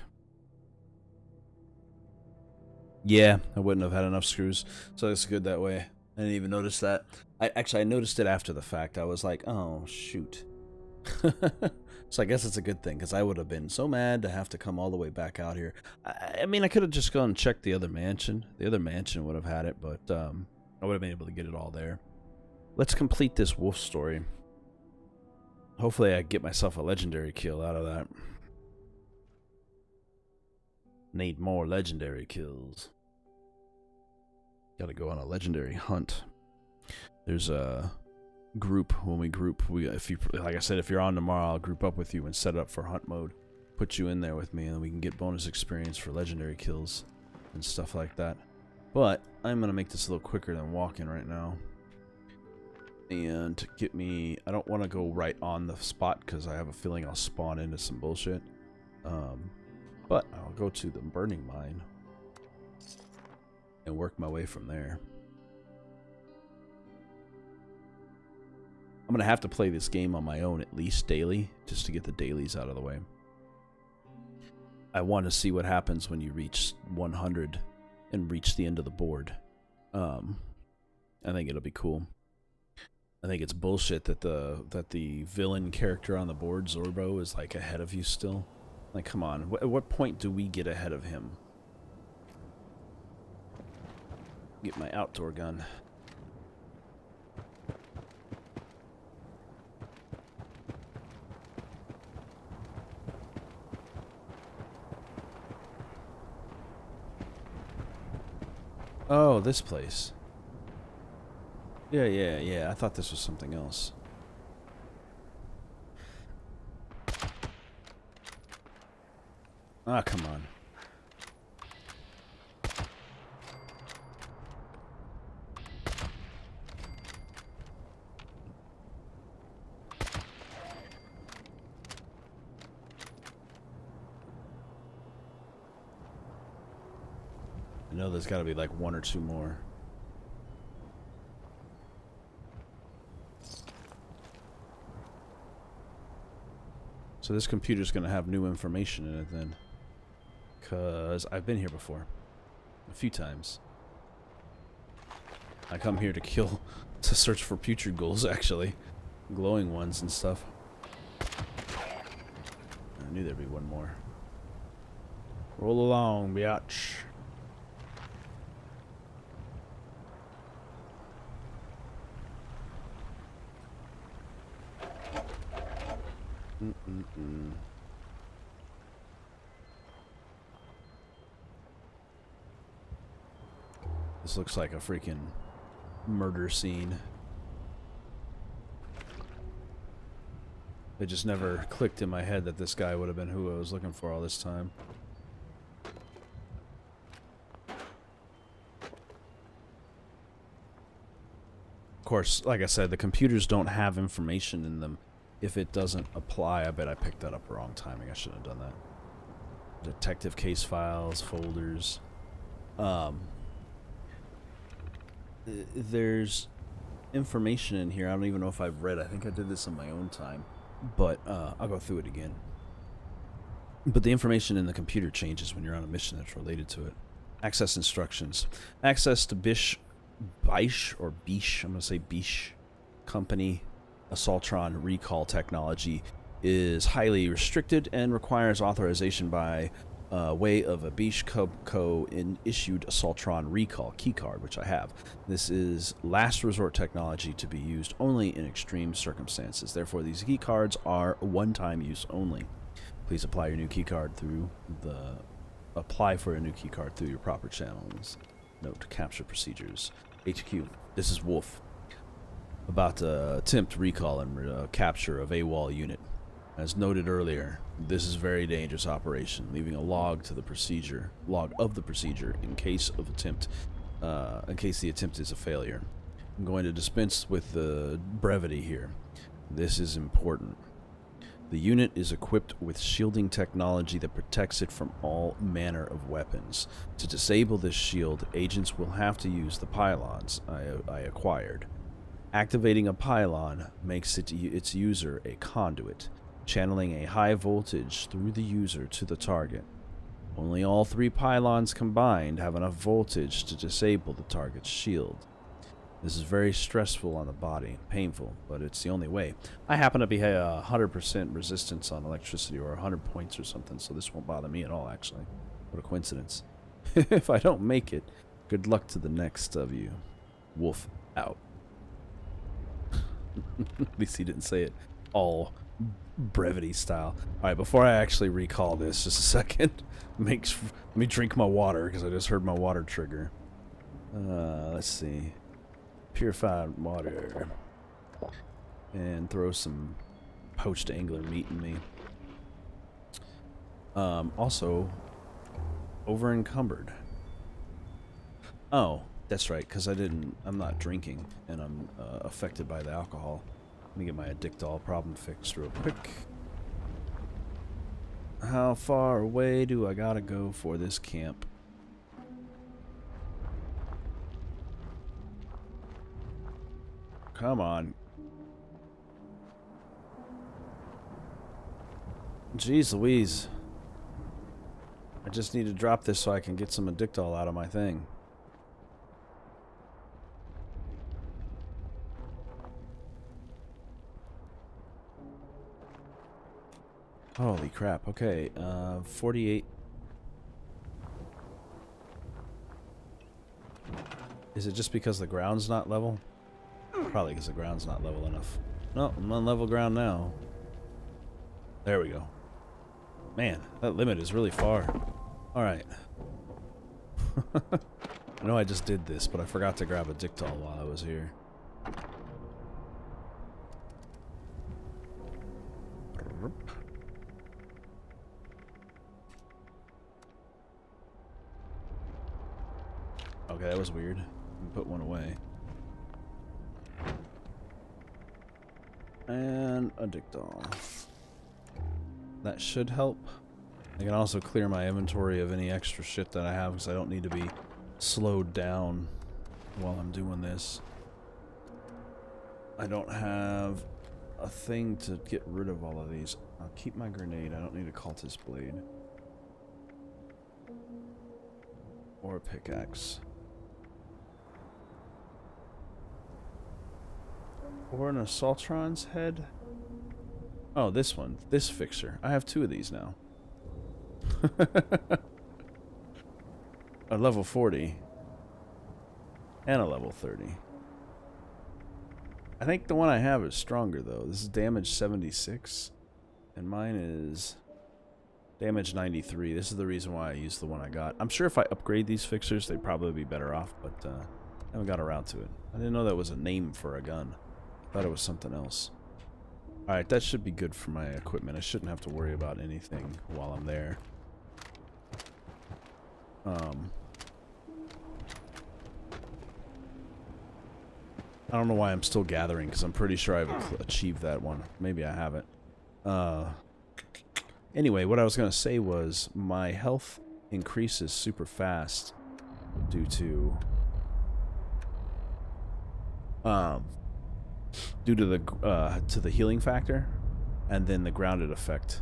Yeah, I wouldn't have had enough screws, so it's good that way. I didn't even notice that. I noticed it after the fact. I was like, oh, shoot. So I guess it's a good thing, because I would have been so mad to have to come all the way back out here. I mean, I could have just gone and checked the other mansion. The other mansion would have had it, but I would have been able to get it all there. Let's complete this wolf story. Hopefully I get myself a legendary kill out of that. Need more legendary kills. Gotta go on a legendary hunt. There's a group. When we group, if you, like I said, if you're on tomorrow, I'll group up with you and set it up for hunt mode. Put you in there with me, and we can get bonus experience for legendary kills and stuff like that. But I'm gonna make this a little quicker than walking right now. And get me. I don't want to go right on the spot because I have a feeling I'll spawn into some bullshit. But I'll go to the burning mine and work my way from there. I'm going to have to play this game on my own at least daily, just to get the dailies out of the way. I want to see what happens when you reach 100 and reach the end of the board. I think it'll be cool. I think it's bullshit that the villain character on the board, Zorbo, is like ahead of you still. Like, come on. At what point do we get ahead of him? Get my outdoor gun. Oh, this place. Yeah. I thought this was something else. Ah, come on. I know there's got to be like one or two more. So this computer's going to have new information in it then. Because I've been here before. A few times. I come here to kill, to search for putrid ghouls, actually. Glowing ones and stuff. I knew there'd be one more. Roll along, biatch. This looks like a freaking murder scene. It just never clicked in my head that this guy would have been who I was looking for all this time. Of course, like I said, the computers don't have information in them. If it doesn't apply, I bet I picked that up wrong timing. I shouldn't have done that. Detective case files, folders. There's information in here I don't even know if I've read. I think I did this on my own time, but I'll go through it again. But the information in the computer changes when you're on a mission that's related to it. Access instructions. Access to Bish, or Bish, I'm going to say Bish Company Assaultron recall technology is highly restricted and requires authorization by way of a Bish Co. issued Assaultron recall keycard, which I have. This is last resort technology to be used only in extreme circumstances. Therefore, these keycards are one-time use only. Please apply your new keycard through the apply for a new keycard through your proper channels. Note: capture procedures. HQ. This is Wolf. About to attempt recall and capture of AWOL unit. As noted earlier, this is a very dangerous operation, leaving a log of the procedure in case of attempt, in case the attempt is a failure. I'm going to dispense with the brevity here. This is important. The unit is equipped with shielding technology that protects it from all manner of weapons. To disable this shield, agents will have to use the pylons I acquired. Activating a pylon makes its user a conduit, channeling a high voltage through the user to the target. Only all 3 pylons combined have enough voltage to disable the target's shield. This is very stressful on the body, painful, but it's the only way. I happen to be 100% resistance on electricity, or 100 points or something, so this won't bother me at all, actually. What a coincidence. If I don't make it, good luck to the next of you. Wolf out. At least he didn't say it all brevity style. Alright, before I actually recall this, just a second. Let me drink my water, because I just heard my water trigger. Let's see. Purified water. And throw some poached angler meat in me. Also, over encumbered. Oh, that's right, because I'm not drinking, and I'm affected by the alcohol. Let me get my addictol problem fixed real quick. How far away do I gotta go for this camp? Come on. Jeez Louise. I just need to drop this so I can get some addictol out of my thing. Holy crap. Okay, 48. Is it just because the ground's not level? Probably because the ground's not level enough. No, I'm on level ground now. There we go. Man, that limit is really far. Alright. I know I just did this, but I forgot to grab a Dictol while I was here. Okay, that was weird. Put one away. And a Dictol. That should help. I can also clear my inventory of any extra shit that I have, because I don't need to be slowed down while I'm doing this. I don't have a thing to get rid of all of these. I'll keep my grenade. I don't need a cultist blade. Or a pickaxe. Or an Assaultron's head? Oh, this one. This fixture. I have 2 of these now. A level 40. And a level 30. I think the one I have is stronger, though. This is damage 76. And mine is damage 93. This is the reason why I used the one I got. I'm sure if I upgrade these fixtures, they'd probably be better off, but I haven't got around to it. I didn't know that was a name for a gun. I thought it was something else. Alright, that should be good for my equipment. I shouldn't have to worry about anything while I'm there. I don't know why I'm still gathering, because I'm pretty sure I've achieved that one. Maybe I haven't. Anyway, what I was going to say was my health increases super fast due to the healing factor and then the grounded effect.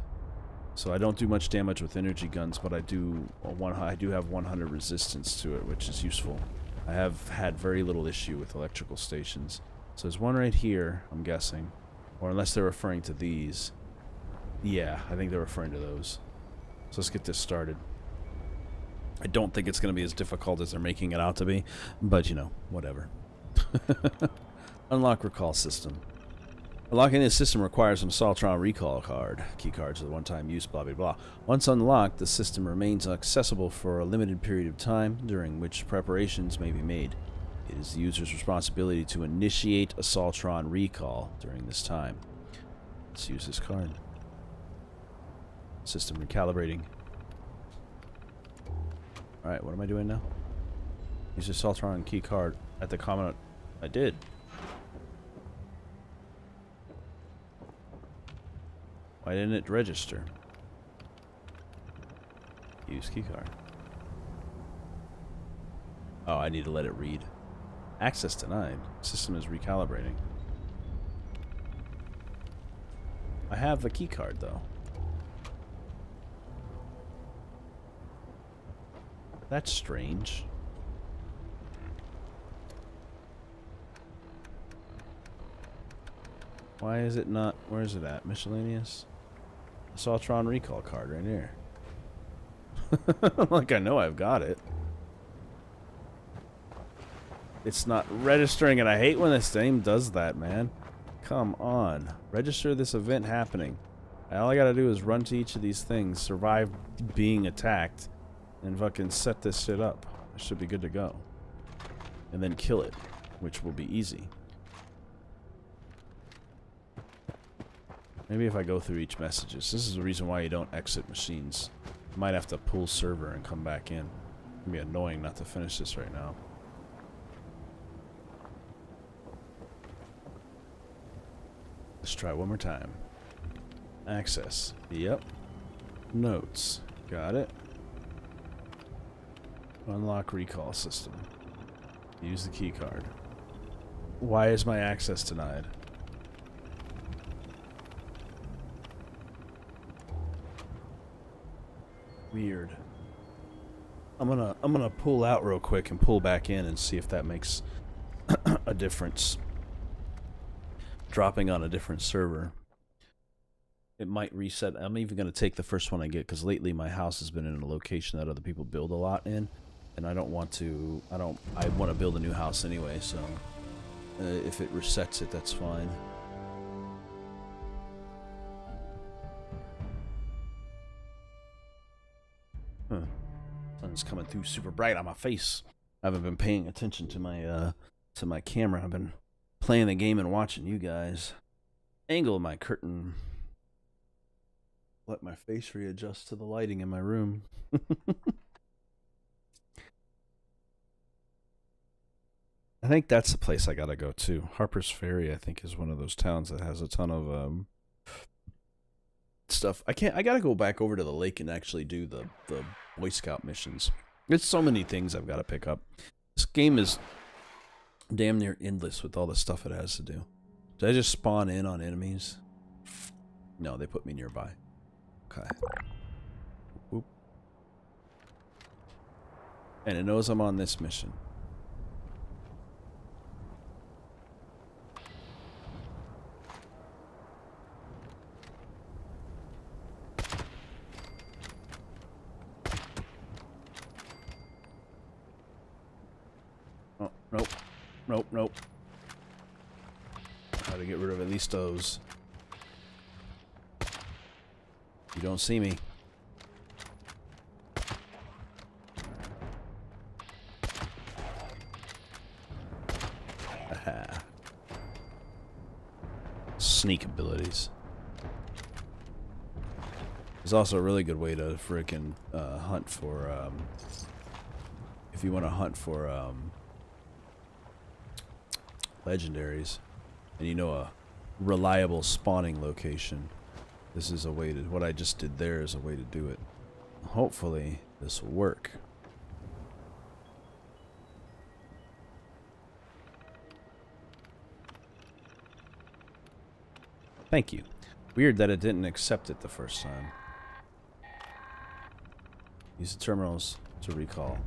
So I don't do much damage with energy guns, but I do have 100 resistance to it, which is useful. I have had very little issue with electrical stations. So there's one right here, I'm guessing. Or unless they're referring to these. Yeah, I think they're referring to those. So let's get this started. I don't think it's going to be as difficult as they're making it out to be, but you know, whatever. Unlock recall system. Unlocking this system requires an Assaultron recall card. Key cards are the one-time use, blah, blah, blah. Once unlocked, the system remains accessible for a limited period of time, during which preparations may be made. It is the user's responsibility to initiate Assaultron recall during this time. Let's use this card. System recalibrating. Alright, what am I doing now? Use the Assaultron key card at the common... I did. Why didn't it register? Use keycard. Oh, I need to let it read. Access denied. System is recalibrating. I have the keycard though. That's strange. Why is it not? Where is it at? Miscellaneous? Assaultron recall card right here. Like I know I've got it. It's not registering, and I hate when this game does that, man. Come on. Register this event happening. All I gotta do is run to each of these things, survive being attacked, and fucking set this shit up. I should be good to go. And then kill it, which will be easy. Maybe if I go through each messages. This is the reason why you don't exit machines. You might have to pull server and come back in. It'd be annoying not to finish this right now. Let's try one more time. Access. Yep. Notes. Got it. Unlock recall system. Use the key card. Why is my access denied? Weird. I'm gonna pull out real quick and pull back in and see if that makes a difference. Dropping on a different server. It might reset. I'm even gonna take the first one I get because lately my house has been in a location that other people build a lot in, and I don't want to. I want to build a new house anyway. So if it resets it, that's fine. Sun's coming through super bright on my face. I haven't been paying attention to my camera. I've been playing the game and watching you guys. Angle my curtain. Let my face readjust to the lighting in my room. I think that's the place I gotta go to. Harper's Ferry, I think, is one of those towns that has a ton of stuff. I gotta go back over to the lake and actually do the Boy Scout missions. There's so many things I've got to pick up. This game is damn near endless with all the stuff it has to do. Did I just spawn in on enemies? No, they put me nearby. Okay. Whoop. And it knows I'm on this mission. Nope. Nope, nope. How to get rid of at least those. You don't see me. Aha. Sneak abilities. There's also a really good way to frickin' hunt for, if you want to hunt for, legendaries, and you know a reliable spawning location. This is a way to, what I just did there is a way to do it. Hopefully this will work. Thank you. Weird that it didn't accept it the first time. Use the terminals to recall.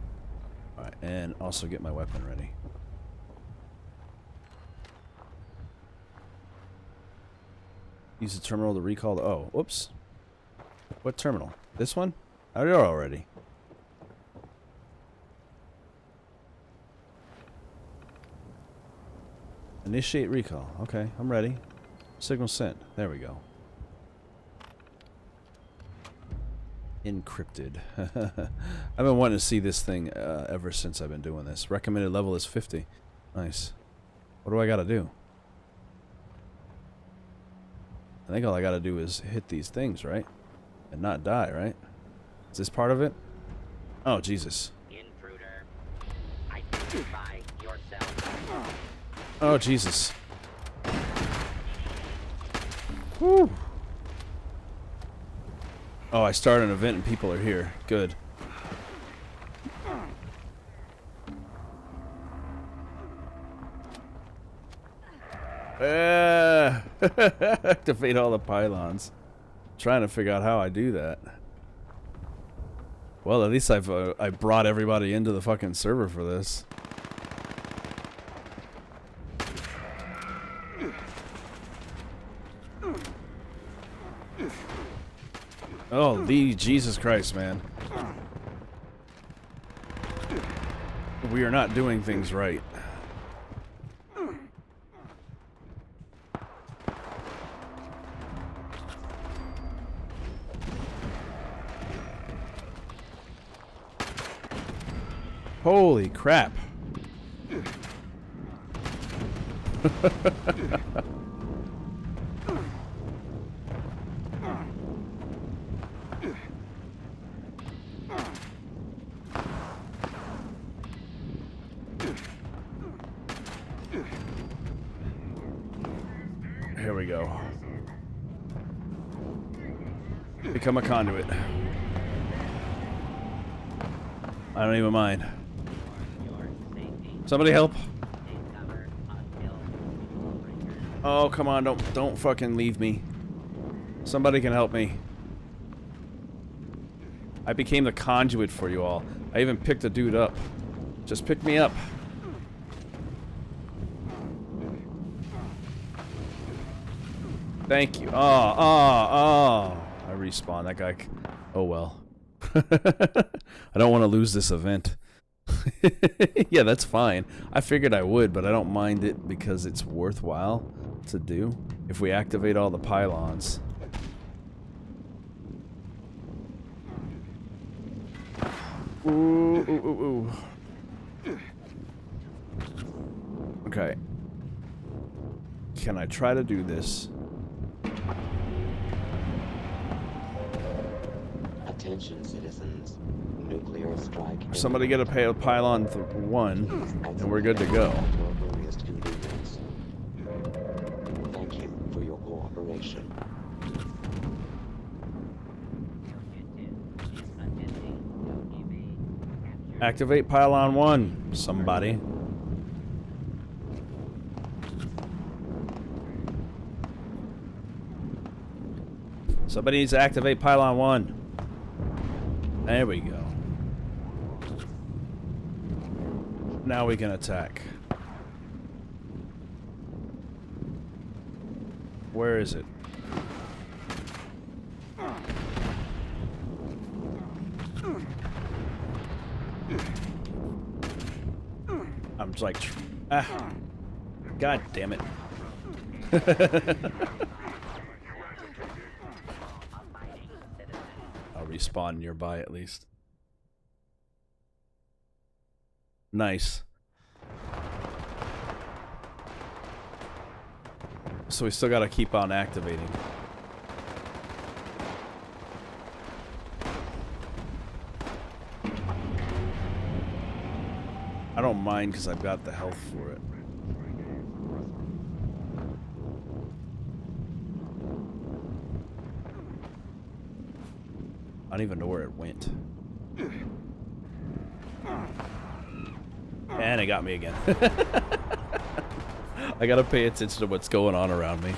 Alright, and also get my weapon ready. Use the terminal to recall the... Oh, whoops. What terminal? This one? I did it already. Initiate recall. Okay, I'm ready. Signal sent. There we go. Encrypted. I've been wanting to see this thing ever since I've been doing this. Recommended level is 50. Nice. What do I gotta do? I think all I gotta do is hit these things, right? And not die, right? Is this part of it? Oh, Jesus. Intruder, identify yourself. Oh, Jesus. Whew. Oh, I started an event and people are here. Good. Activate all the pylons. Trying to figure out how I do that. Well, at least I brought everybody into the fucking server for this. Oh, Jesus Christ, man. We are not doing things right. Holy crap. Here we go. Become a conduit. I don't even mind. Somebody help. Oh, come on, don't fucking leave me. Somebody can help me. I became the conduit for you all. I even picked a dude up. Just pick me up. Thank you. I respawned. That guy. Oh well. I don't want to lose this event. Yeah, that's fine. I figured I would, but I don't mind it because it's worthwhile to do if we activate all the pylons. Ooh. Okay. Can I try to do this? Attention, citizens. Nuclear strike. Somebody get a pylon 1, and we're good to go. Thank you for your cooperation. Activate pylon 1, somebody. Somebody needs to activate pylon 1. There we go. Now we can attack. Where is it? I'm just like, God damn it. respawn nearby at least. Nice. So we still gotta keep on activating. I don't mind because I've got the health for it. I don't even know where it went. And it got me again. I gotta pay attention to what's going on around me.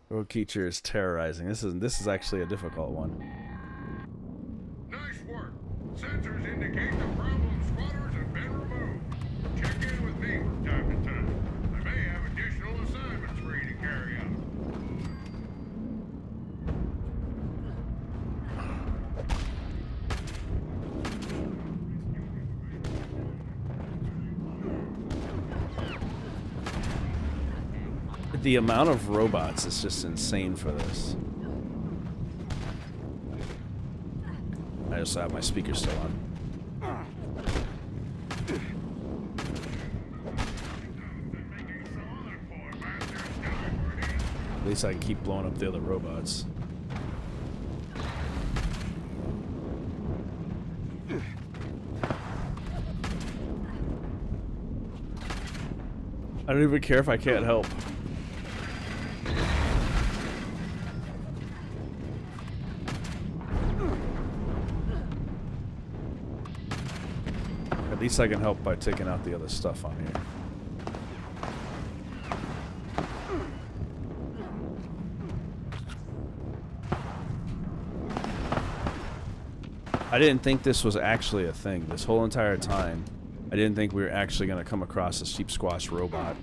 Road Keecher is terrorizing. This is actually a difficult one. Nice work. Sensors indicate the problem spotters have been removed. Check in with me from time to time. I may have additional assignments for you to carry out. The amount of robots is just insane for this. I just have my speaker still on. At least I can keep blowing up the other robots. I don't even care if I can't help. At least I can help by taking out the other stuff on here. I didn't think this was actually a thing. This whole entire time, I didn't think we were actually going to come across a Sheepsquatch robot.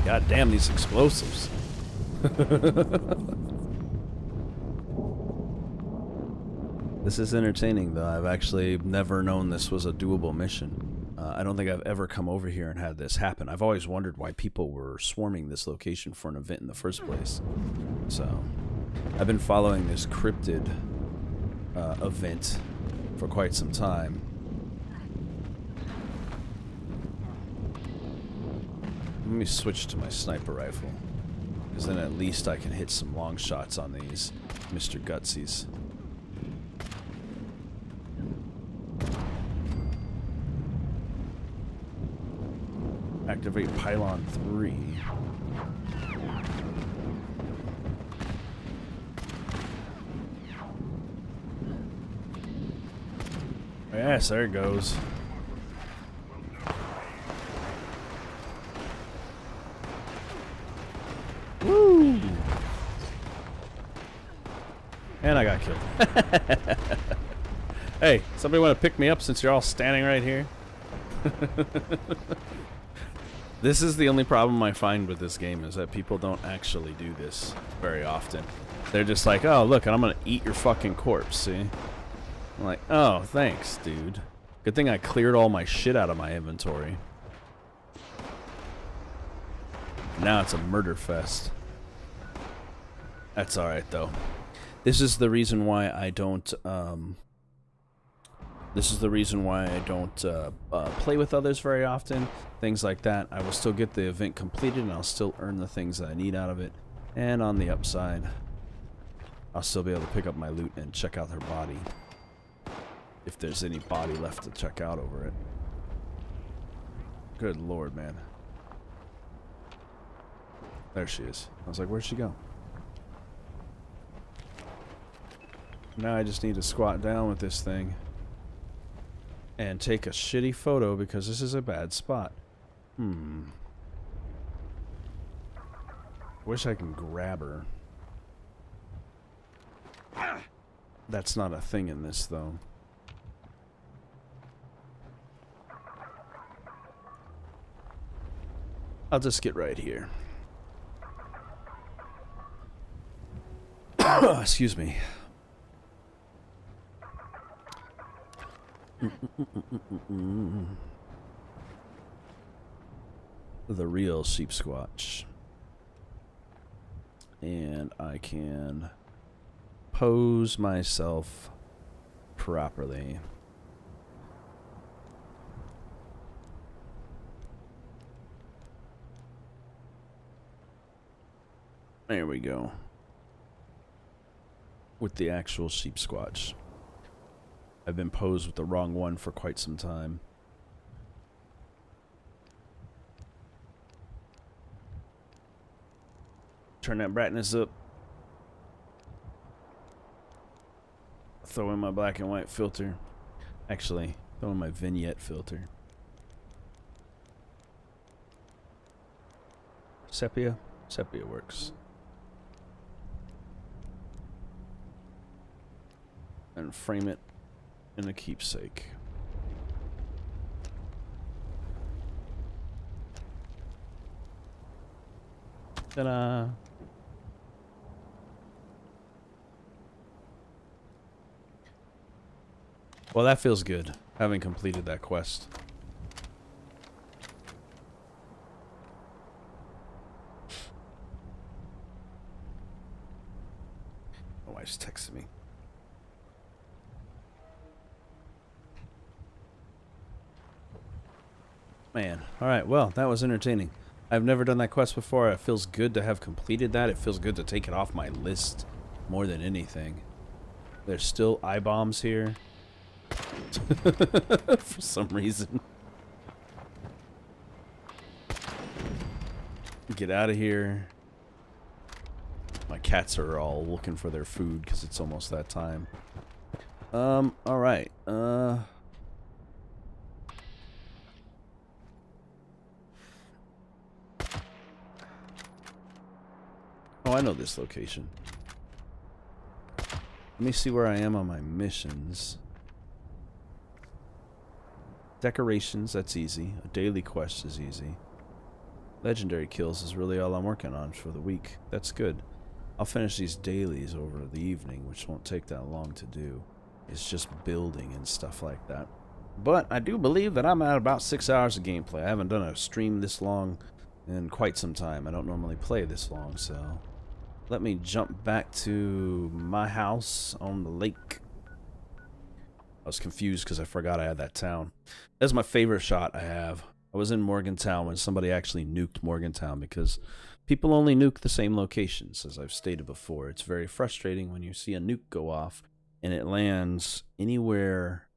God damn these explosives. This is entertaining, though. I've actually never known this was a doable mission. I don't think I've ever come over here and had this happen. I've always wondered why people were swarming this location for an event in the first place. So, I've been following this cryptid event for quite some time. Let me switch to my sniper rifle, because then at least I can hit some long shots on these Mr. Gutsies. Activate pylon 3. Yes, there it goes. Woo! And I got killed. Hey, somebody want to pick me up since you're all standing right here? This is the only problem I find with this game, is that people don't actually do this very often. They're just like, oh, look, I'm gonna eat your fucking corpse, see? I'm like, oh, thanks, dude. Good thing I cleared all my shit out of my inventory. Now it's a murder fest. That's alright, though. This is the reason why I don't, play with others very often. Things like that. I will still get the event completed, and I'll still earn the things that I need out of it. And on the upside, I'll still be able to pick up my loot and check out her body, if there's any body left to check out over it. Good lord, man. There she is. I was like, where'd she go? Now I just need to squat down with this thing and take a shitty photo, because this is a bad spot. Wish I can grab her. That's not a thing in this, though. I'll just get right here. Excuse me. The real Sheepsquatch. And I can pose myself properly. There we go. With the actual Sheepsquatch. I've been posed with the wrong one for quite some time. Turn that brightness up. Throw in my black and white filter. Actually, throw in my vignette filter. Sepia? Sepia works. And frame it in a keepsake. Ta-da! Well, that feels good, having completed that quest. My wife's texting me. Man, alright, well, that was entertaining. I've never done that quest before. It feels good to have completed that. It feels good to take it off my list more than anything. There's still eye bombs here. For some reason. Get out of here. My cats are all looking for their food because it's almost that time. Alright. Oh, I know this location. Let me see where I am on my missions. Decorations, that's easy. A daily quest is easy. Legendary kills is really all I'm working on for the week. That's good. I'll finish these dailies over the evening, which won't take that long to do. It's just building and stuff like that. But I do believe that I'm at about 6 hours of gameplay. I haven't done a stream this long in quite some time. I don't normally play this long, so... Let me jump back to my house on the lake. I was confused because I forgot I had that town. That's my favorite shot I have. I was in Morgantown when somebody actually nuked Morgantown because people only nuke the same locations, as I've stated before. It's very frustrating when you see a nuke go off and it lands anywhere.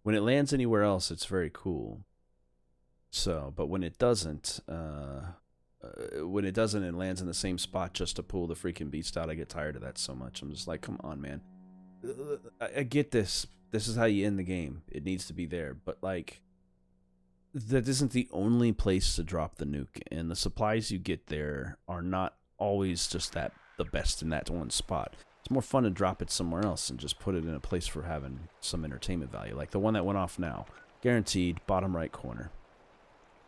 When it lands anywhere else, it's very cool. So, but when it doesn't, and lands in the same spot just to pull the freaking beast out, I get tired of that so much. I'm just like, come on, man. I get this. This is how you end the game. It needs to be there. But, like, that isn't the only place to drop the nuke. And the supplies you get there are not always just the best in that one spot. It's more fun to drop it somewhere else and just put it in a place for having some entertainment value. Like the one that went off now. Guaranteed, bottom right corner.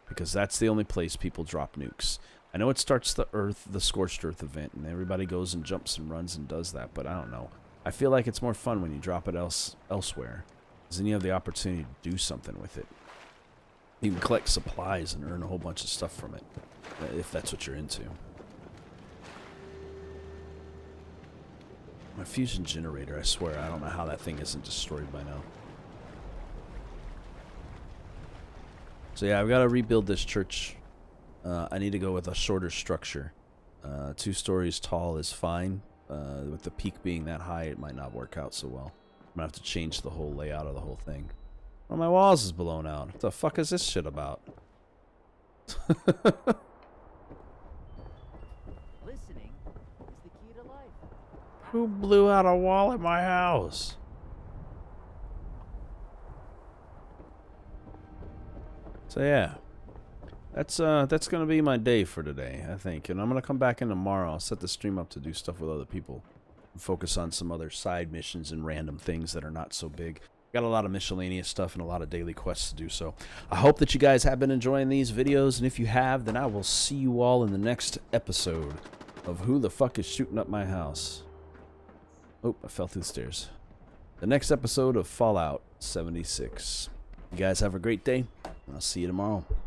Because that's the only place people drop nukes. I know it starts the Scorched Earth event, and everybody goes and jumps and runs and does that, but I don't know. I feel like it's more fun when you drop it elsewhere, because then you have the opportunity to do something with it. You can collect supplies and earn a whole bunch of stuff from it, if that's what you're into. My fusion generator, I swear, I don't know how that thing isn't destroyed by now. So yeah, I've got to rebuild this church. I need to go with a shorter structure. 2 stories tall is fine. With the peak being that high, it might not work out so well. I'm gonna have to change the whole layout of the whole thing. One of my walls is blown out. What the fuck is this shit about? Listening is the key to life. Who blew out a wall at my house? So yeah, that's gonna be my day for today, I think, and I'm gonna come back in tomorrow. I'll set the stream up to do stuff with other people, and focus on some other side missions and random things that are not so big. Got a lot of miscellaneous stuff and a lot of daily quests to do. So I hope that you guys have been enjoying these videos, and if you have, then I will see you all in the next episode of Who the Fuck is Shooting Up My House. Oh, I fell through the stairs. The next episode of Fallout 76. You guys have a great day, and I'll see you tomorrow.